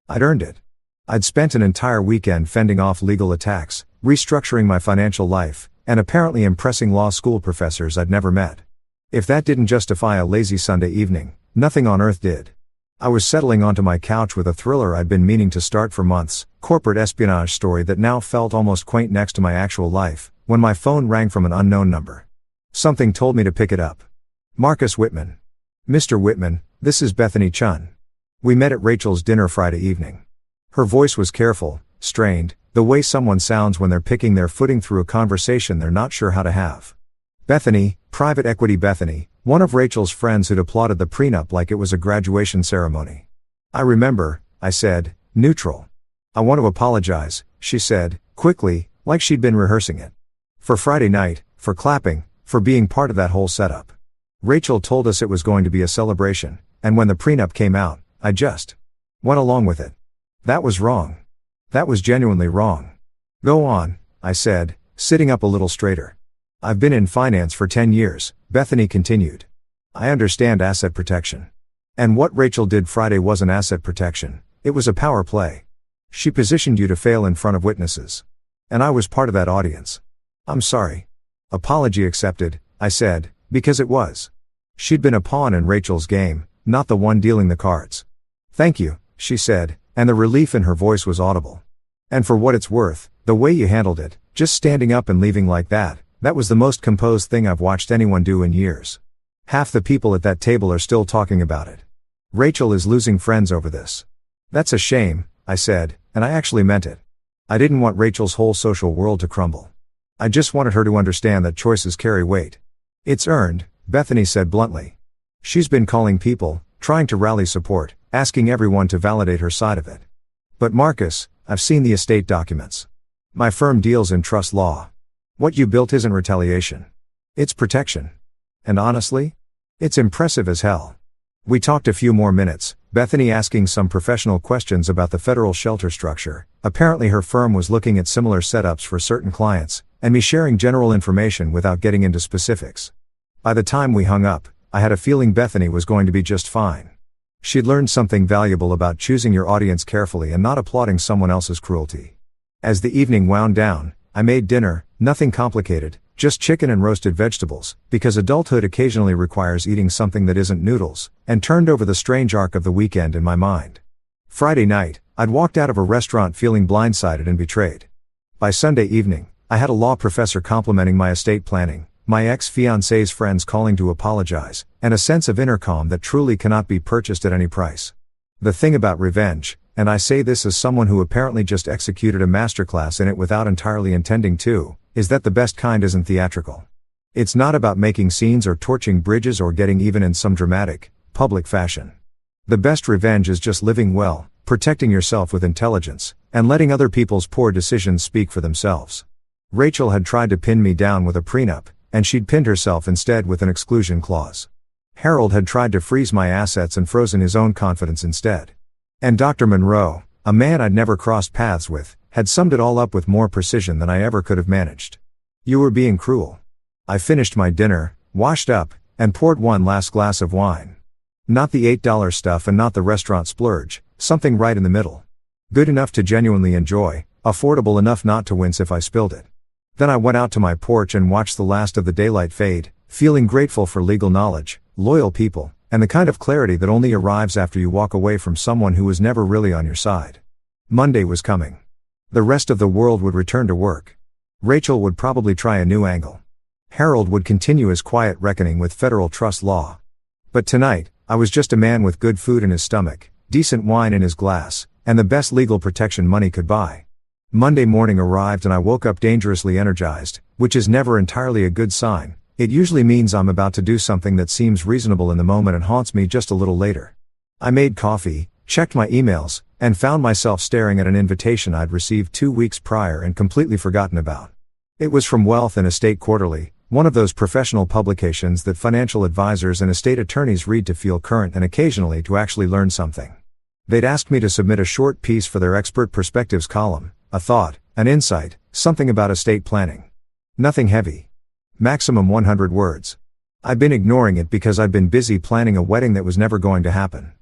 A: I'd earned it. I'd spent an entire weekend fending off legal attacks, restructuring my financial life, and apparently impressing law school professors I'd never met. If that didn't justify a lazy Sunday evening, nothing on earth did. I was settling onto my couch with a thriller I'd been meaning to start for months, corporate espionage story that now felt almost quaint next to my actual life, when my phone rang from an unknown number. Something told me to pick it up. Marcus Whitman. "Mr. Whitman, this is Bethany Chun. We met at Rachel's dinner Friday evening." Her voice was careful, strained, the way someone sounds when they're picking their footing through a conversation they're not sure how to have. Bethany, private equity Bethany, one of Rachel's friends who'd applauded the prenup like it was a graduation ceremony. "I remember," I said, neutral. "I want to apologize," she said, quickly, like she'd been rehearsing it. "For Friday night, for clapping, for being part of that whole setup. Rachel told us it was going to be a celebration, and when the prenup came out, I just went along with it. That was wrong. That was genuinely wrong." "Go on," I said, sitting up a little straighter. "I've been in finance for 10 years, Bethany continued. I understand asset protection. And what Rachel did Friday wasn't asset protection, it was a power play. She positioned you to fail in front of witnesses. And I was part of that audience. I'm sorry." "Apology accepted," I said, because it was. She'd been a pawn in Rachel's game, not the one dealing the cards. "Thank you," she said, and the relief in her voice was audible. "And for what it's worth, the way you handled it, just standing up and leaving like that was the most composed thing I've watched anyone do in years. Half the people at that table are still talking about it. Rachel is losing friends over this." "That's a shame," I said, and I actually meant it. I didn't want Rachel's whole social world to crumble. I just wanted her to understand that choices carry weight. "It's earned," Bethany said bluntly. She's been calling people, trying to rally support, asking everyone to validate her side of it. "But Marcus, I've seen the estate documents. My firm deals in trust law. What you built isn't retaliation. It's protection. And honestly, it's impressive as hell." We talked a few more minutes, Bethany asking some professional questions about the federal shelter structure. Apparently her firm was looking at similar setups for certain clients, and me sharing general information without getting into specifics. By the time we hung up, I had a feeling Bethany was going to be just fine. She'd learned something valuable about choosing your audience carefully and not applauding someone else's cruelty. As the evening wound down, I made dinner, nothing complicated, Just chicken and roasted vegetables, because adulthood occasionally requires eating something that isn't noodles, and turned over the strange arc of the weekend in my mind. Friday night, I'd walked out of a restaurant feeling blindsided and betrayed. By Sunday evening, I had a law professor complimenting my estate planning, my ex-fiancé's friends calling to apologize, and a sense of inner calm that truly cannot be purchased at any price. The thing about revenge, and I say this as someone who apparently just executed a masterclass in it without entirely intending to, is that the best kind isn't theatrical. It's not about making scenes or torching bridges or getting even in some dramatic, public fashion. The best revenge is just living well, protecting yourself with intelligence, and letting other people's poor decisions speak for themselves. Rachel had tried to pin me down with a prenup, and she'd pinned herself instead with an exclusion clause. Harold had tried to freeze my assets and frozen his own confidence instead. And Dr. Monroe, a man I'd never crossed paths with, had summed it all up with more precision than I ever could have managed. You were being cruel. I finished my dinner, washed up, and poured one last glass of wine. Not the $8 stuff and not the restaurant splurge, something right in the middle. Good enough to genuinely enjoy, affordable enough not to wince if I spilled it. Then I went out to my porch and watched the last of the daylight fade, feeling grateful for legal knowledge, loyal people, and the kind of clarity that only arrives after you walk away from someone who was never really on your side. Monday was coming. The rest of the world would return to work. Rachel would probably try a new angle. Harold would continue his quiet reckoning with federal trust law. But tonight, I was just a man with good food in his stomach, decent wine in his glass, and the best legal protection money could buy. Monday morning arrived and I woke up dangerously energized, which is never entirely a good sign. It usually means I'm about to do something that seems reasonable in the moment and haunts me just a little later. I made coffee, checked my emails, and found myself staring at an invitation I'd received 2 weeks prior and completely forgotten about. It was from Wealth and Estate Quarterly, one of those professional publications that financial advisors and estate attorneys read to feel current and occasionally to actually learn something. They'd asked me to submit a short piece for their Expert Perspectives column, a thought, an insight, something about estate planning. Nothing heavy. Maximum 100 words. I'd been ignoring it because I'd been busy planning a wedding that was never going to happen.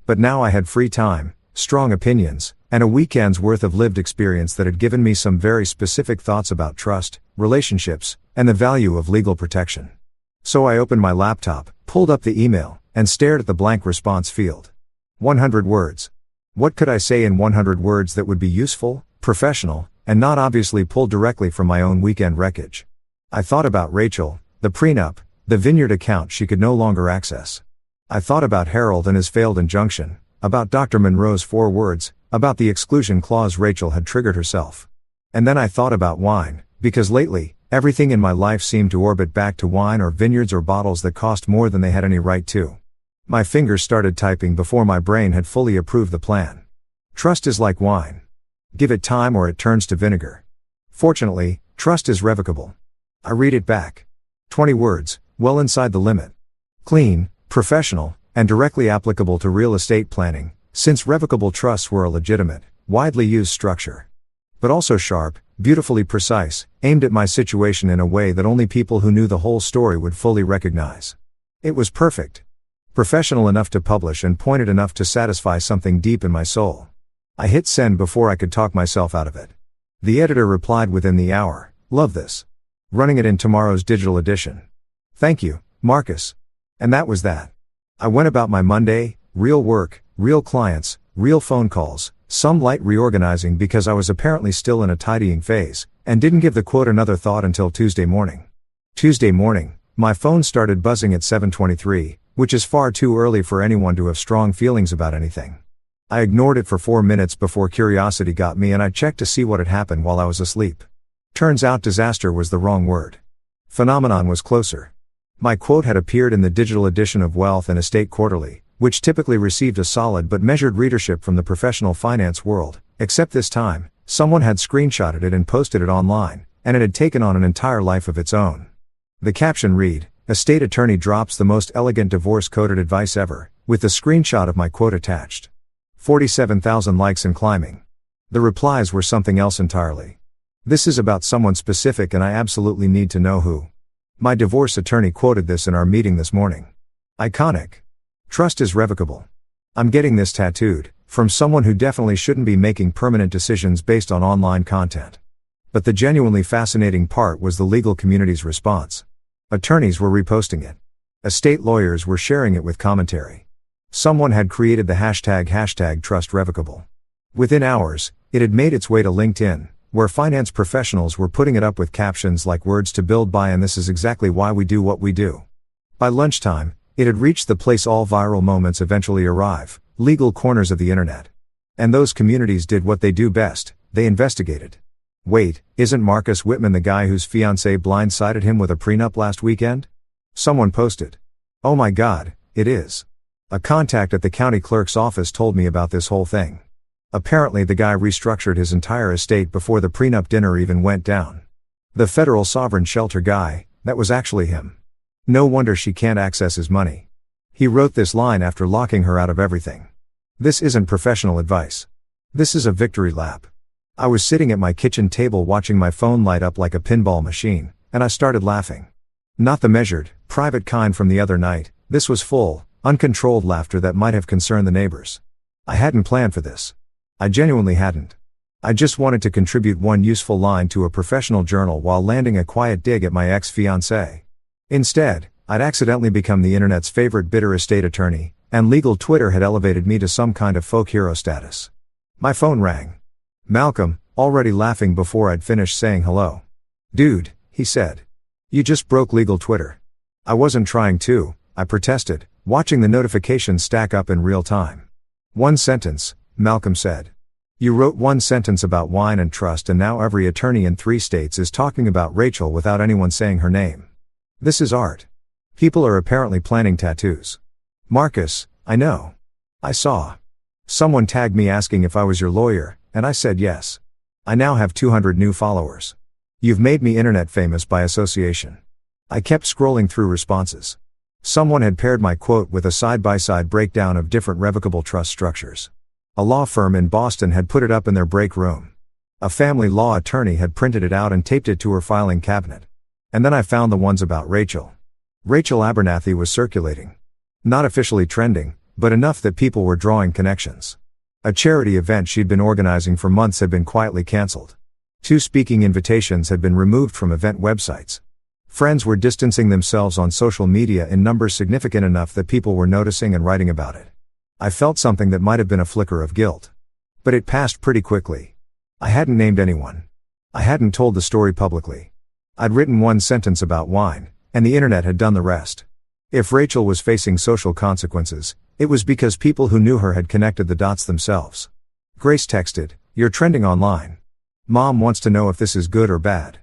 A: But now I had free time, strong opinions, and a weekend's worth of lived experience that had given me some very specific thoughts about trust, relationships, and the value of legal protection. So I opened my laptop, pulled up the email, and stared at the blank response field. 100 words. What could I say in 100 words that would be useful, professional, and not obviously pulled directly from my own weekend wreckage? I thought about Rachel, the prenup, the vineyard account she could no longer access. I thought about Harold and his failed injunction, about Dr. Monroe's 4 words, about the exclusion clause Rachel had triggered herself. And then I thought about wine, because lately, everything in my life seemed to orbit back to wine or vineyards or bottles that cost more than they had any right to. My fingers started typing before my brain had fully approved the plan. Trust is like wine. Give it time or it turns to vinegar. Fortunately, trust is revocable. I read it back. 20 words, well inside the limit. Clean, professional, and directly applicable to real estate planning, since revocable trusts were a legitimate, widely used structure. But also sharp, beautifully precise, aimed at my situation in a way that only people who knew the whole story would fully recognize. It was perfect. Professional enough to publish and pointed enough to satisfy something deep in my soul. I hit send before I could talk myself out of it. The editor replied within the hour, "Love this. Running it in tomorrow's digital edition. Thank you, Marcus." And that was that. I went about my Monday, real work, real clients, real phone calls, some light reorganizing because I was apparently still in a tidying phase, and didn't give the quote another thought until Tuesday morning. Tuesday morning, my phone started buzzing at 7:23, which is far too early for anyone to have strong feelings about anything. I ignored it for 4 minutes before curiosity got me and I checked to see what had happened while I was asleep. Turns out disaster was the wrong word. Phenomenon was closer. My quote had appeared in the digital edition of Wealth and Estate Quarterly, which typically received a solid but measured readership from the professional finance world, except this time, someone had screenshotted it and posted it online, and it had taken on an entire life of its own. The caption read, "Estate attorney drops the most elegant divorce-coded advice ever," with the screenshot of my quote attached. 47,000 likes and climbing. The replies were something else entirely. "This is about someone specific and I absolutely need to know who. My divorce attorney quoted this in our meeting this morning. Iconic. Trust is revocable. I'm getting this tattooed, from someone who definitely shouldn't be making permanent decisions based on online content." But the genuinely fascinating part was the legal community's response. Attorneys were reposting it. Estate lawyers were sharing it with commentary. Someone had created the hashtag #TrustRevocable. Within hours, it had made its way to LinkedIn, where finance professionals were putting it up with captions like "words to build by and this is exactly why we do what we do." By lunchtime, it had reached the place all viral moments eventually arrive, legal corners of the internet. And those communities did what they do best, they investigated. Wait, isn't Marcus Whitman the guy whose fiancée blindsided him with a prenup last weekend? Someone posted. Oh my God, it is. A contact at the county clerk's office told me about this whole thing. Apparently the guy restructured his entire estate before the prenup dinner even went down. The federal sovereign shelter guy, that was actually him. No wonder she can't access his money. He wrote this line after locking her out of everything. This isn't professional advice. This is a victory lap. I was sitting at my kitchen table watching my phone light up like a pinball machine, and I started laughing. Not the measured, private kind from the other night, this was full, uncontrolled laughter that might have concerned the neighbors. I hadn't planned for this. I genuinely hadn't. I just wanted to contribute one useful line to a professional journal while landing a quiet dig at my ex-fiancée. Instead, I'd accidentally become the internet's favorite bitter estate attorney, and legal Twitter had elevated me to some kind of folk hero status. My phone rang. Malcolm, already laughing before I'd finished saying hello. Dude, he said. You just broke legal Twitter. I wasn't trying to, I protested, watching the notifications stack up in real time. One sentence, Malcolm said. You wrote one sentence about wine and trust and now every attorney in 3 states is talking about Rachel without anyone saying her name. This is art. People are apparently planning tattoos. Marcus, I know. I saw. Someone tagged me asking if I was your lawyer, and I said yes. I now have 200 new followers. You've made me internet famous by association. I kept scrolling through responses. Someone had paired my quote with a side-by-side breakdown of different revocable trust structures. A law firm in Boston had put it up in their break room. A family law attorney had printed it out and taped it to her filing cabinet. And then I found the ones about Rachel. Rachel Abernathy was circulating. Not officially trending, but enough that people were drawing connections. A charity event she'd been organizing for months had been quietly cancelled. 2 speaking invitations had been removed from event websites. Friends were distancing themselves on social media in numbers significant enough that people were noticing and writing about it. I felt something that might have been a flicker of guilt. But it passed pretty quickly. I hadn't named anyone. I hadn't told the story publicly. I'd written one sentence about wine, and the internet had done the rest. If Rachel was facing social consequences, it was because people who knew her had connected the dots themselves. Grace texted, "You're trending online. Mom wants to know if this is good or bad."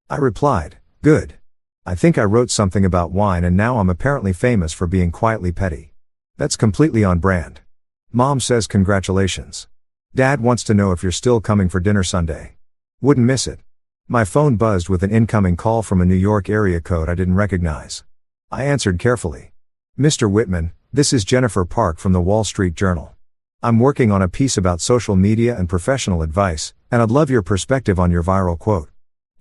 A: I replied, "Good. I think I wrote something about wine and now I'm apparently famous for being quietly petty. That's completely on brand." Mom says congratulations. Dad wants to know if you're still coming for dinner Sunday. Wouldn't miss it. My phone buzzed with an incoming call from a New York area code I didn't recognize. I answered carefully. "Mr. Whitman, this is Jennifer Park from the Wall Street Journal. I'm working on a piece about social media and professional advice, and I'd love your perspective on your viral quote."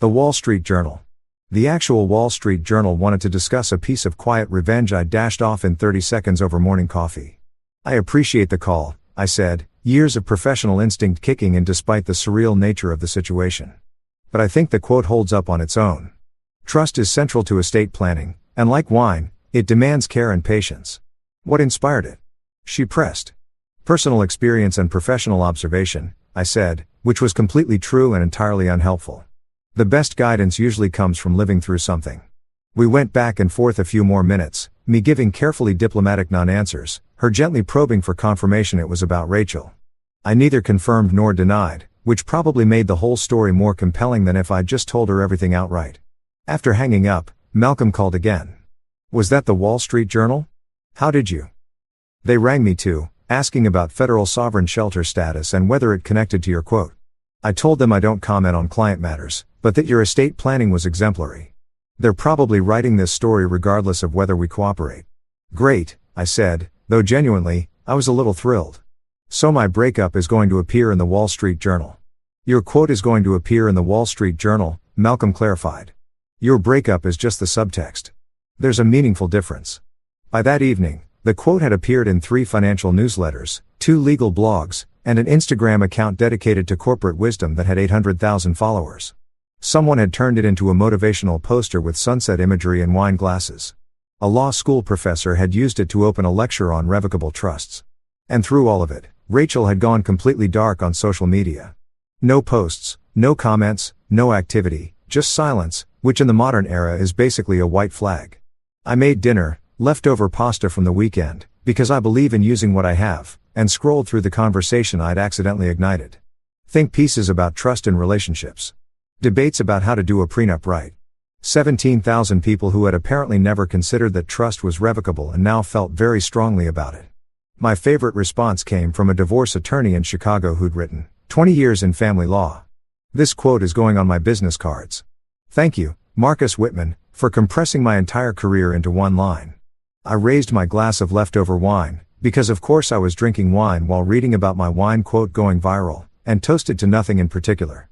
A: The Wall Street Journal. The actual Wall Street Journal wanted to discuss a piece of quiet revenge I dashed off in 30 seconds over morning coffee. "I appreciate the call," I said, years of professional instinct kicking in despite the surreal nature of the situation. "But I think the quote holds up on its own. Trust is central to estate planning, and like wine, it demands care and patience." "What inspired it?" she pressed. "Personal experience and professional observation," I said, which was completely true and entirely unhelpful. The best guidance usually comes from living through something. We went back and forth a few more minutes, me giving carefully diplomatic non-answers, her gently probing for confirmation it was about Rachel. I neither confirmed nor denied, which probably made the whole story more compelling than if I'd just told her everything outright. After hanging up, Malcolm called again. "Was that the Wall Street Journal? How did you?" "They rang me too, asking about federal sovereign shelter status and whether it connected to your quote. I told them I don't comment on client matters, but that your estate planning was exemplary. They're probably writing this story regardless of whether we cooperate." "Great," I said, though genuinely, I was a little thrilled. "So my breakup is going to appear in the Wall Street Journal." "Your quote is going to appear in the Wall Street Journal," Malcolm clarified. "Your breakup is just the subtext. There's a meaningful difference." By that evening, the quote had appeared in 3 financial newsletters, 2 legal blogs, and an Instagram account dedicated to corporate wisdom that had 800,000 followers. Someone had turned it into a motivational poster with sunset imagery and wine glasses. A law school professor had used it to open a lecture on revocable trusts. And through all of it, Rachel had gone completely dark on social media. No posts, no comments, no activity, just silence, which in the modern era is basically a white flag. I made dinner, leftover pasta from the weekend, because I believe in using what I have, and scrolled through the conversation I'd accidentally ignited. Think pieces about trust in relationships. Debates about how to do a prenup right. 17,000 people who had apparently never considered that trust was revocable and now felt very strongly about it. My favorite response came from a divorce attorney in Chicago who'd written, 20 years in family law. This quote is going on my business cards. Thank you, Marcus Whitman, for compressing my entire career into one line. I raised my glass of leftover wine, because of course I was drinking wine while reading about my wine quote going viral, and toasted to nothing in particular.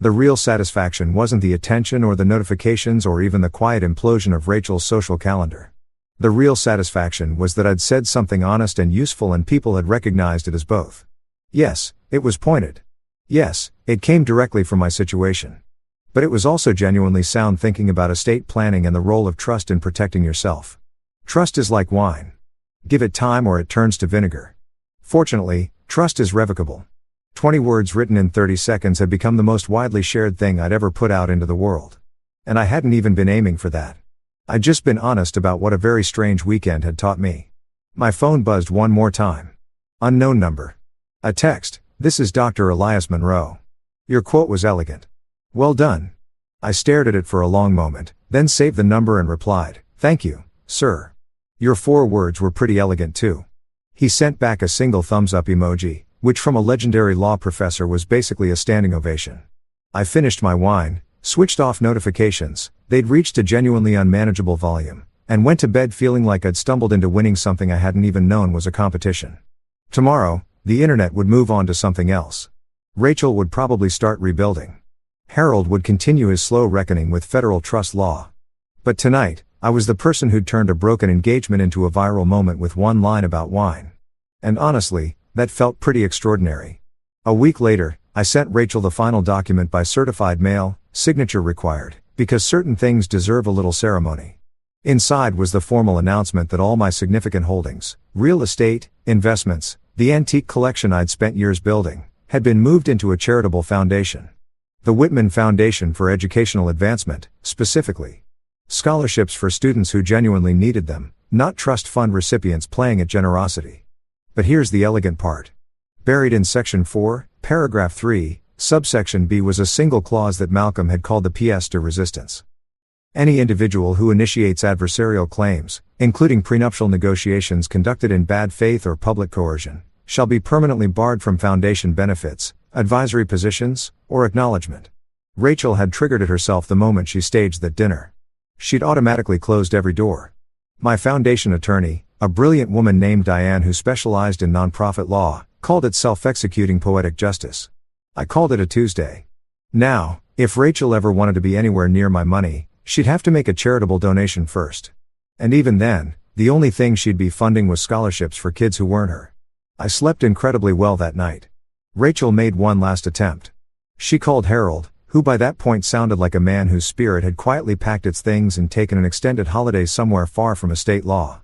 A: The real satisfaction wasn't the attention or the notifications or even the quiet implosion of Rachel's social calendar. The real satisfaction was that I'd said something honest and useful and people had recognized it as both. Yes, it was pointed. Yes, it came directly from my situation. But it was also genuinely sound thinking about estate planning and the role of trust in protecting yourself. Trust is like wine. Give it time or it turns to vinegar. Fortunately, trust is revocable. 20 words written in 30 seconds had become the most widely shared thing I'd ever put out into the world. And I hadn't even been aiming for that. I'd just been honest about what a very strange weekend had taught me. My phone buzzed one more time. Unknown number. A text, "This is Dr. Elias Monroe. Your quote was elegant. Well done." I stared at it for a long moment, then saved the number and replied, "Thank you, sir. Your 4 words were pretty elegant too." He sent back a single thumbs up emoji, which from a legendary law professor was basically a standing ovation. I finished my wine, switched off notifications, they'd reached a genuinely unmanageable volume, and went to bed feeling like I'd stumbled into winning something I hadn't even known was a competition. Tomorrow, the internet would move on to something else. Rachel would probably start rebuilding. Harold would continue his slow reckoning with federal trust law. But tonight, I was the person who'd turned a broken engagement into a viral moment with one line about wine. And honestly, that felt pretty extraordinary. A week later, I sent Rachel the final document by certified mail, signature required, because certain things deserve a little ceremony. Inside was the formal announcement that all my significant holdings, real estate, investments, the antique collection I'd spent years building, had been moved into a charitable foundation. The Whitman Foundation for Educational Advancement, specifically. Scholarships for students who genuinely needed them, not trust fund recipients playing at generosity. But here's the elegant part. Buried in Section 4, Paragraph 3, Subsection B was a single clause that Malcolm had called the pièce de résistance. Any individual who initiates adversarial claims, including prenuptial negotiations conducted in bad faith or public coercion, shall be permanently barred from foundation benefits, advisory positions, or acknowledgement. Rachel had triggered it herself the moment she staged that dinner. She'd automatically closed every door. My foundation attorney, a brilliant woman named Diane who specialized in nonprofit law, called it self-executing poetic justice. I called it a Tuesday. Now, if Rachel ever wanted to be anywhere near my money, she'd have to make a charitable donation first. And even then, the only thing she'd be funding was scholarships for kids who weren't her. I slept incredibly well that night. Rachel made one last attempt. She called Harold, who by that point sounded like a man whose spirit had quietly packed its things and taken an extended holiday somewhere far from estate law.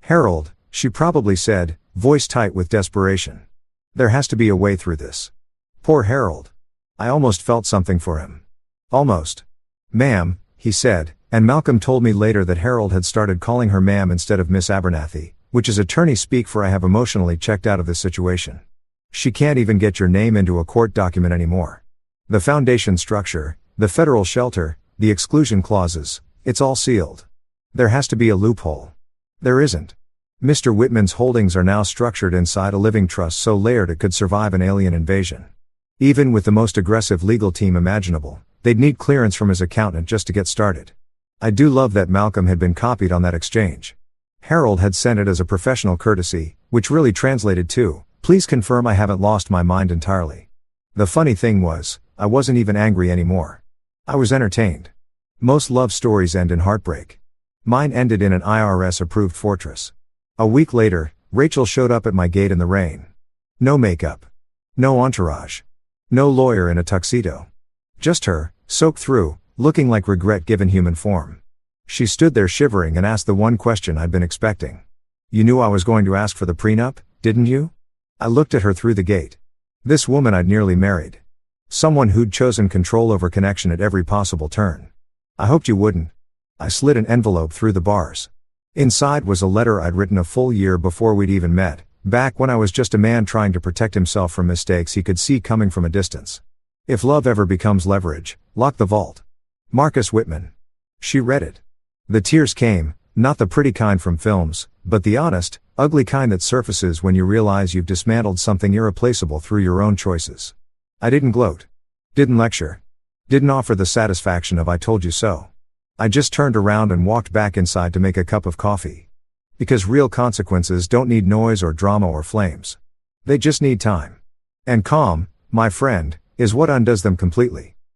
A: "Harold," she probably said, voice tight with desperation. "There has to be a way through this." Poor Harold. I almost felt something for him. Almost. "Ma'am," he said, and Malcolm told me later that Harold had started calling her ma'am instead of Miss Abernathy, which is attorney speak for I have emotionally checked out of this situation. "She can't even get your name into a court document anymore. The foundation structure, the federal shelter, the exclusion clauses, it's all sealed. There has to be a loophole." There isn't. Mr. Whitman's holdings are now structured inside a living trust so layered it could survive an alien invasion. Even with the most aggressive legal team imaginable, they'd need clearance from his accountant just to get started. I do love that Malcolm had been copied on that exchange. Harold had sent it as a professional courtesy, which really translated to, "Please confirm I haven't lost my mind entirely." The funny thing was, I wasn't even angry anymore. I was entertained. Most love stories end in heartbreak. Mine ended in an IRS-approved fortress. A week later, Rachel showed up at my gate in the rain. No makeup. No entourage. No lawyer in a tuxedo. Just her, soaked through, looking like regret given human form. She stood there shivering and asked the one question I'd been expecting. "You knew I was going to ask for the prenup, didn't you?" I looked at her through the gate. This woman I'd nearly married. Someone who'd chosen control over connection at every possible turn. "I hoped you wouldn't." I slid an envelope through the bars. Inside was a letter I'd written a full year before we'd even met, back when I was just a man trying to protect himself from mistakes he could see coming from a distance. "If love ever becomes leverage, lock the vault. Marcus Whitman." She read it. The tears came, not the pretty kind from films, but the honest, ugly kind that surfaces when you realize you've dismantled something irreplaceable through your own choices. I didn't gloat. Didn't lecture. Didn't offer the satisfaction of "I told you so." I just turned around and walked back inside to make a cup of coffee. Because real consequences don't need noise or drama or flames. They just need time. And calm, my friend, is what undoes them completely.